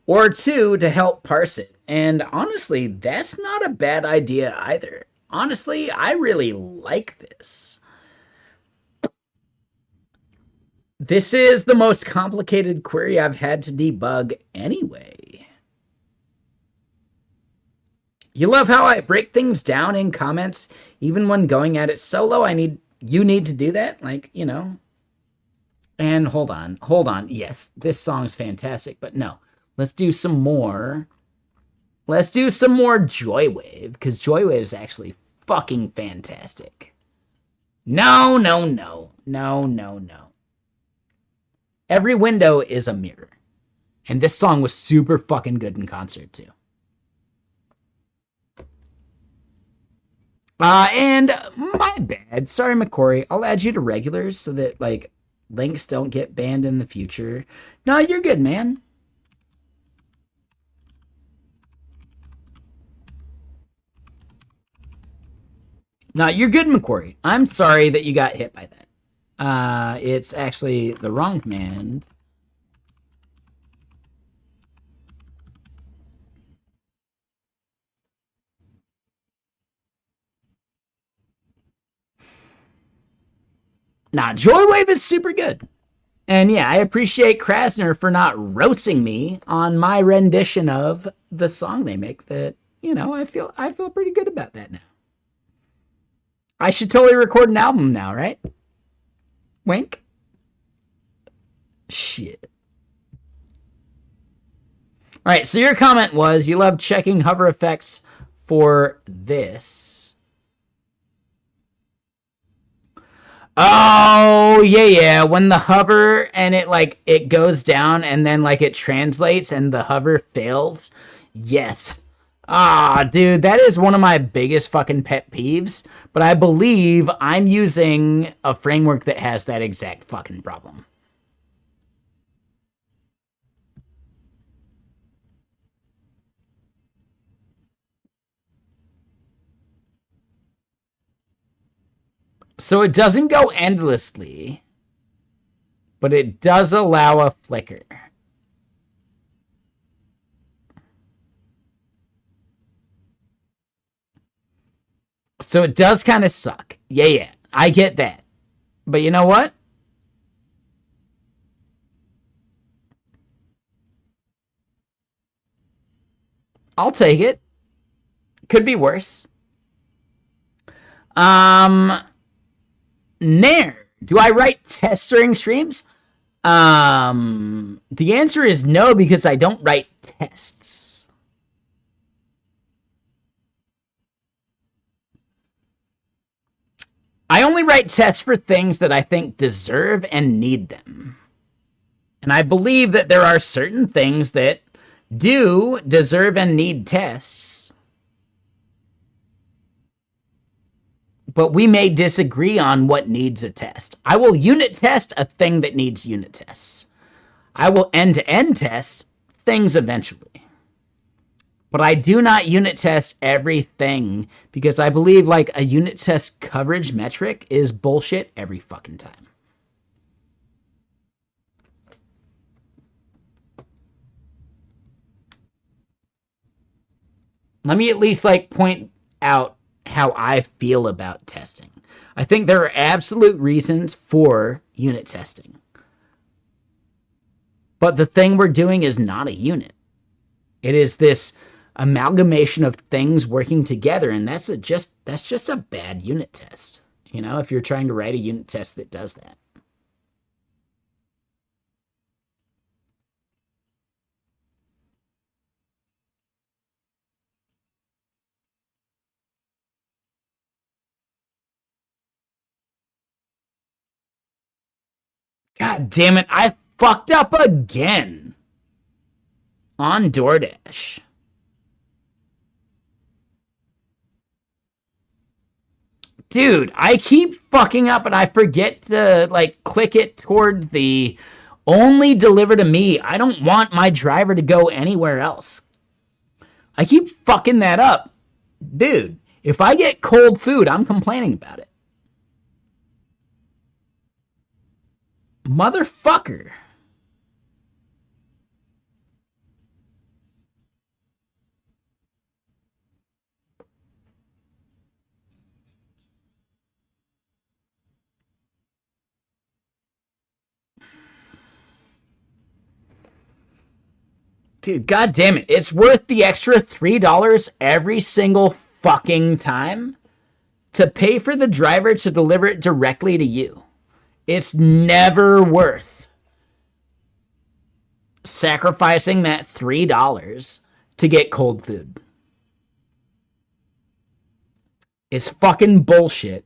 or two to help parse it. And honestly, that's not a bad idea either. Honestly, I really like this. This is the most complicated query I've had to debug anyway. You love how I break things down in comments, even when going at it solo. You need to do that, like, you know. And hold on. Yes, this song's fantastic, but no. Let's do some more. Let's do some more Joywave, because Joywave is actually fucking fantastic. No. Every window is a mirror. And this song was super fucking good in concert, too. And my bad. Sorry, McCory. I'll add you to regulars so that, like, links don't get banned in the future. No, you're good, man. No, you're good, McQuarrie. I'm sorry that you got hit by that. It's actually the wrong command. Nah, Joywave is super good. And yeah, I appreciate Krasner for not roasting me on my rendition of the song they make. That, you know, I feel pretty good about that now. I should totally record an album now, right? Wink. Shit. All right, so your comment was you love checking hover effects for this. Oh, yeah. When the hover and it goes down and then it translates and the hover fails. Yes. Ah, dude, that is one of my biggest fucking pet peeves. But I believe I'm using a framework that has that exact fucking problem. So it doesn't go endlessly, but it does allow a flicker. So it does kind of suck. Yeah. I get that. But you know what? I'll take it. Could be worse. Nair, do I write tests during streams? The answer is no, because I don't write tests. I only write tests for things that I think deserve and need them. And I believe that there are certain things that do deserve and need tests. But we may disagree on what needs a test. I will unit test a thing that needs unit tests. I will end-to-end test things eventually. But I do not unit test everything because I believe a unit test coverage metric is bullshit every fucking time. Let me at least point out how I feel about testing. I think there are absolute reasons for unit testing. But the thing we're doing is not a unit. It is this amalgamation of things working together, and that's just a bad unit test. You know, if you're trying to write a unit test that does that. God damn it, I fucked up again on DoorDash. Dude, I keep fucking up and I forget to click it toward the only deliver to me. I don't want my driver to go anywhere else. I keep fucking that up. Dude, if I get cold food, I'm complaining about it. Motherfucker. Dude, god damn it. It's worth the extra $3 every single fucking time to pay for the driver to deliver it directly to you. It's never worth sacrificing that $3 to get cold food. It's fucking bullshit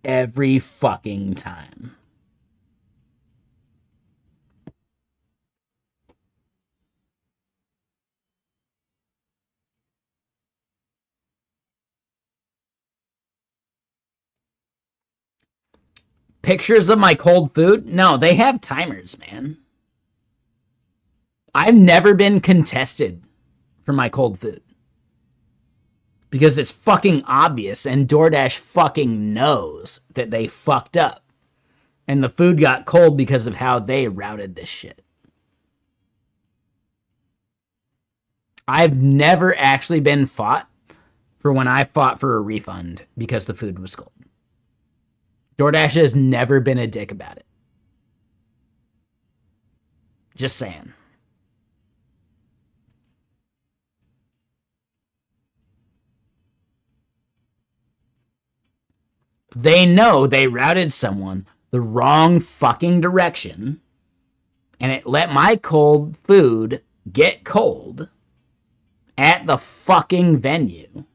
every fucking time. Pictures of my cold food? No, they have timers, man. I've never been contested for my cold food. Because it's fucking obvious, and DoorDash fucking knows that they fucked up. And the food got cold because of how they routed this shit. I've never actually been fought for when I fought for a refund because the food was cold. DoorDash has never been a dick about it. Just saying. They know they routed someone the wrong fucking direction, and it let my cold food get cold at the fucking venue.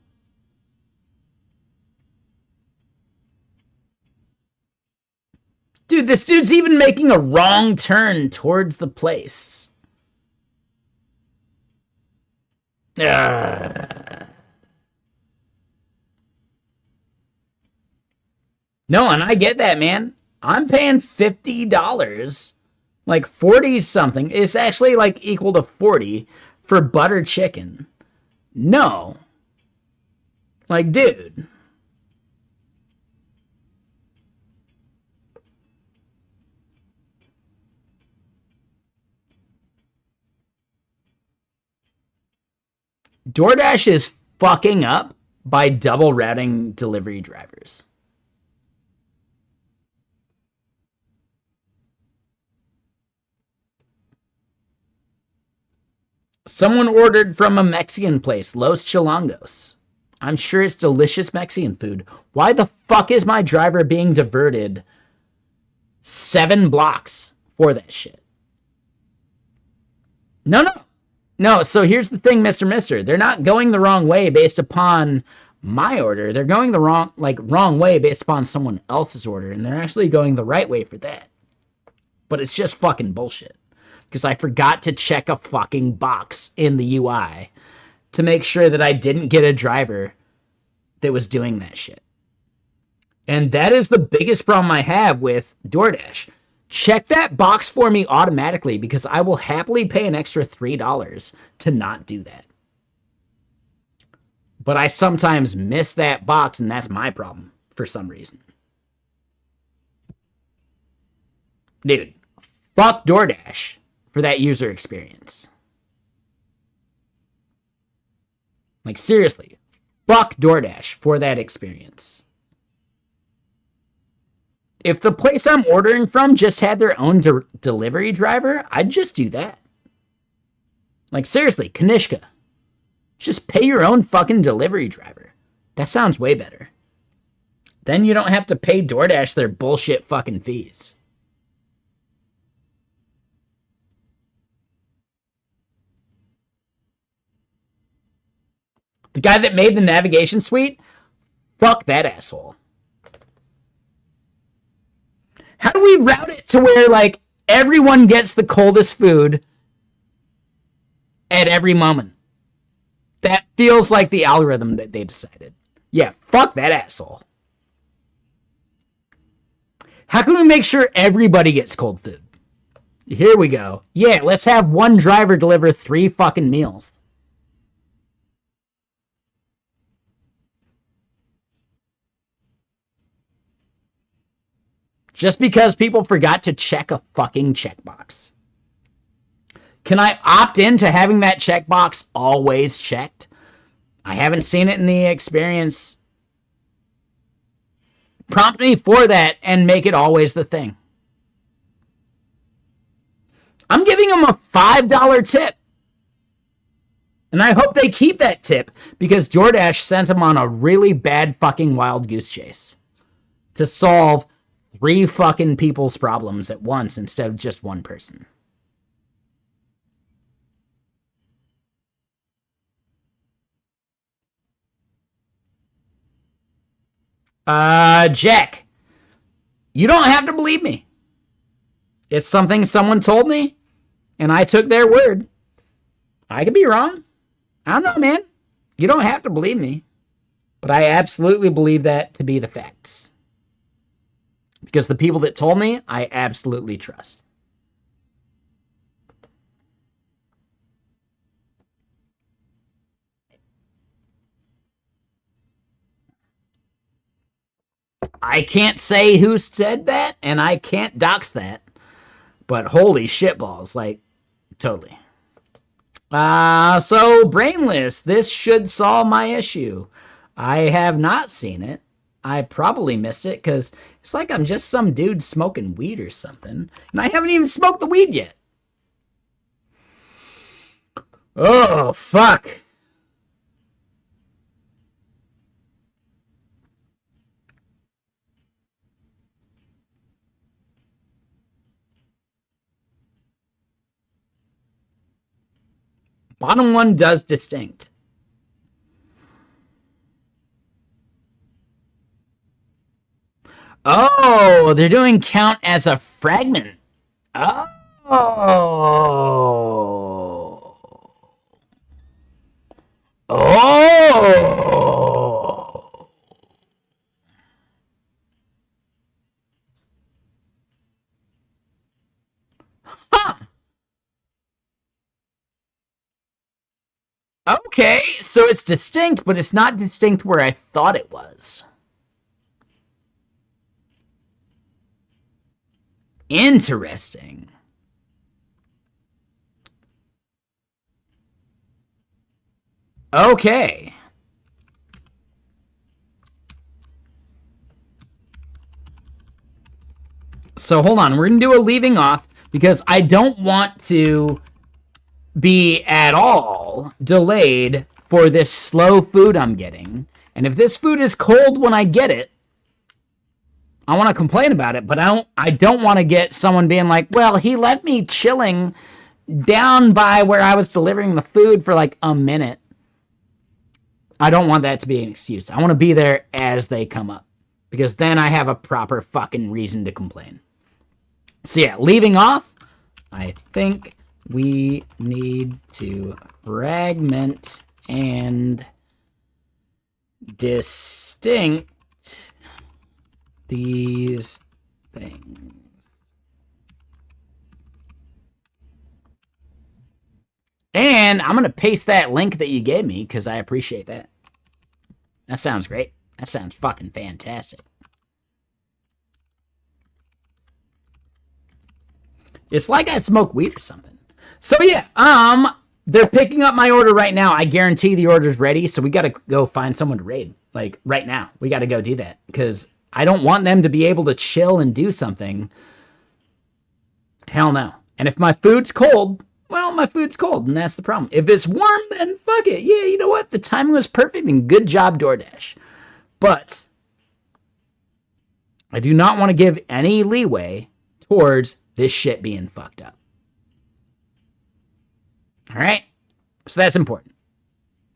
Dude, this dude's even making a wrong turn towards the place. No, and I get that, man. I'm paying $50, like 40 something. It's actually like equal to 40 for butter chicken. No. Like, dude. DoorDash is fucking up by double routing delivery drivers. Someone ordered from a Mexican place, Los Chilangos. I'm sure it's delicious Mexican food. Why the fuck is my driver being diverted 7 blocks for that shit? No, so here's the thing, Mr. Mister. They're not going the wrong way based upon my order. They're going the wrong way based upon someone else's order, and they're actually going the right way for that. But it's just fucking bullshit. Because I forgot to check a fucking box in the UI to make sure that I didn't get a driver that was doing that shit. And that is the biggest problem I have with DoorDash. Check that box for me automatically, because I will happily pay an extra $3 to not do that. But I sometimes miss that box, and that's my problem for some reason. Dude, fuck DoorDash for that user experience. Like, seriously, fuck DoorDash for that experience. If the place I'm ordering from just had their own delivery driver, I'd just do that. Like, seriously, Kanishka, just pay your own fucking delivery driver. That sounds way better. Then you don't have to pay DoorDash their bullshit fucking fees. The guy that made the navigation suite, fuck that asshole. How do we route it to where, like, everyone gets the coldest food at every moment? That feels like the algorithm that they decided. Yeah, fuck that asshole. How can we make sure everybody gets cold food? Here we go. Yeah, let's have one driver deliver 3 fucking meals. Just because people forgot to check a fucking checkbox. Can I opt into having that checkbox always checked? I haven't seen it in the experience. Prompt me for that and make it always the thing. I'm giving them a $5 tip. And I hope they keep that tip, because DoorDash sent them on a really bad fucking wild goose chase to solve 3 fucking people's problems at once instead of just one person. Jack, you don't have to believe me. It's something someone told me, and I took their word. I could be wrong. I don't know, man. You don't have to believe me. But I absolutely believe that to be the facts. Because the people that told me, I absolutely trust. I can't say who said that, and I can't dox that. But holy shitballs, like, totally. So Brainless, this should solve my issue. I have not seen it. I probably missed it because it's like I'm just some dude smoking weed or something. And I haven't even smoked the weed yet. Oh, fuck. Bottom one does distinct. Oh, they're doing count as a fragment. Oh. Oh. Huh. Okay, so it's distinct, but it's not distinct where I thought it was. Interesting. Okay. So hold on, we're going to do a leaving off because I don't want to be at all delayed for this slow food I'm getting. And if this food is cold when I get it, I want to complain about it, but I don't want to get someone being like, well, he left me chilling down by where I was delivering the food for like a minute. I don't want that to be an excuse. I want to be there as they come up because then I have a proper fucking reason to complain. So yeah, leaving off, I think we need to fragment and distinct these things. And I'm going to paste that link that you gave me because I appreciate that. That sounds great. That sounds fucking fantastic. It's like I smoke weed or something. So yeah, they're picking up my order right now. I guarantee the order's ready, so we got to go find someone to raid. Like right now, we got to go do that because I don't want them to be able to chill and do something. Hell no. And if my food's cold, well, my food's cold, and that's the problem. If it's warm, then fuck it. Yeah, you know what? The timing was perfect, and good job, DoorDash. But I do not want to give any leeway towards this shit being fucked up. All right? So that's important.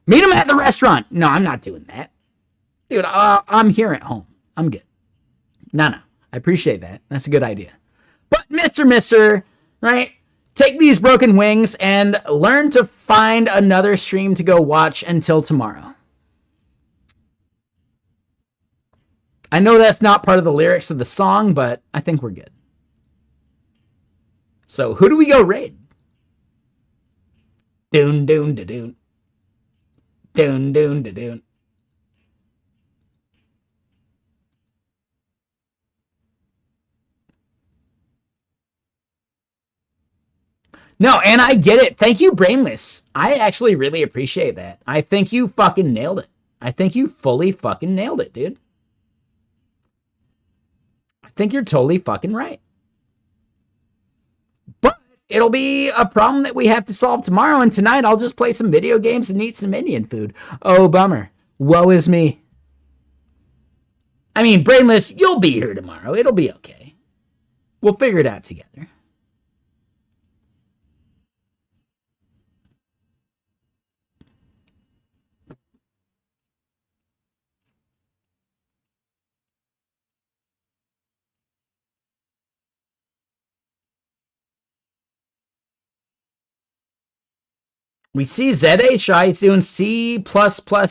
Meet him at the restaurant. No, I'm not doing that. Dude, I'm here at home. I'm good. No. I appreciate that. That's a good idea. But Mr., right? Take these broken wings and learn to find another stream to go watch until tomorrow. I know that's not part of the lyrics of the song, but I think we're good. So who do we go raid? Doon, doon, da doon. Doon, doon, da doon. No, and I get it. Thank you, Brainless. I actually really appreciate that. I think you fucking nailed it. I think you fully fucking nailed it, dude. I think you're totally fucking right. But it'll be a problem that we have to solve tomorrow, and tonight I'll just play some video games and eat some Indian food. Oh, bummer. Woe is me. I mean, Brainless, you'll be here tomorrow. It'll be okay. We'll figure it out together. We see ZHI doing C++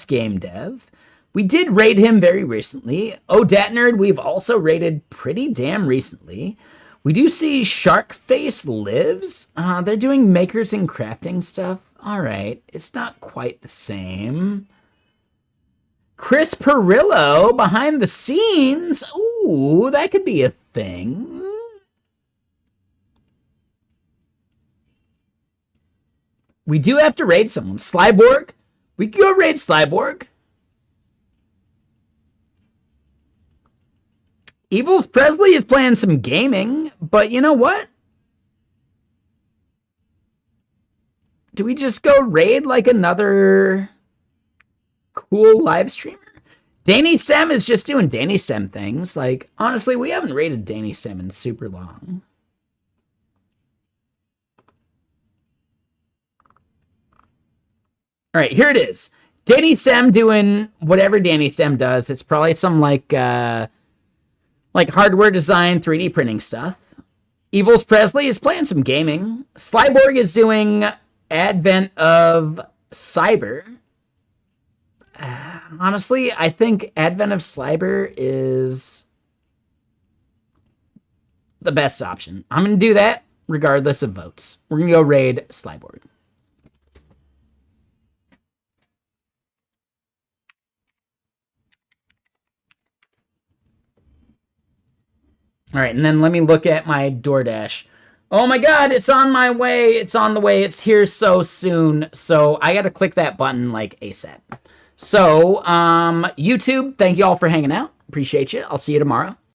game dev. We did raid him very recently. ODatNerd, we've also raided pretty damn recently. We do see Sharkface Lives. They're doing makers and crafting stuff. All right, it's not quite the same. Chris Perillo behind the scenes. Ooh, Ooh, that could be a thing. We do have to raid someone. Slyborg? We can go raid Slyborg. Evils Presley is playing some gaming, but you know what? Do we just go raid like another cool live streamer? Danny Sem is just doing Danny Sem things. Like, honestly, we haven't raided Danny Sem in super long. All right, here it is. Danny Sem doing whatever Danny Sem does. It's probably some like hardware design, 3D printing stuff. Evils Presley is playing some gaming. Slyborg is doing Advent of Cyber. Honestly, I think Advent of Cyber is the best option. I'm going to do that regardless of votes. We're going to go raid Slyborg. All right, and then let me look at my DoorDash. Oh my God, it's on my way. It's on the way. It's here so soon. So I got to click that button like ASAP. So, YouTube, thank you all for hanging out. Appreciate you. I'll see you tomorrow.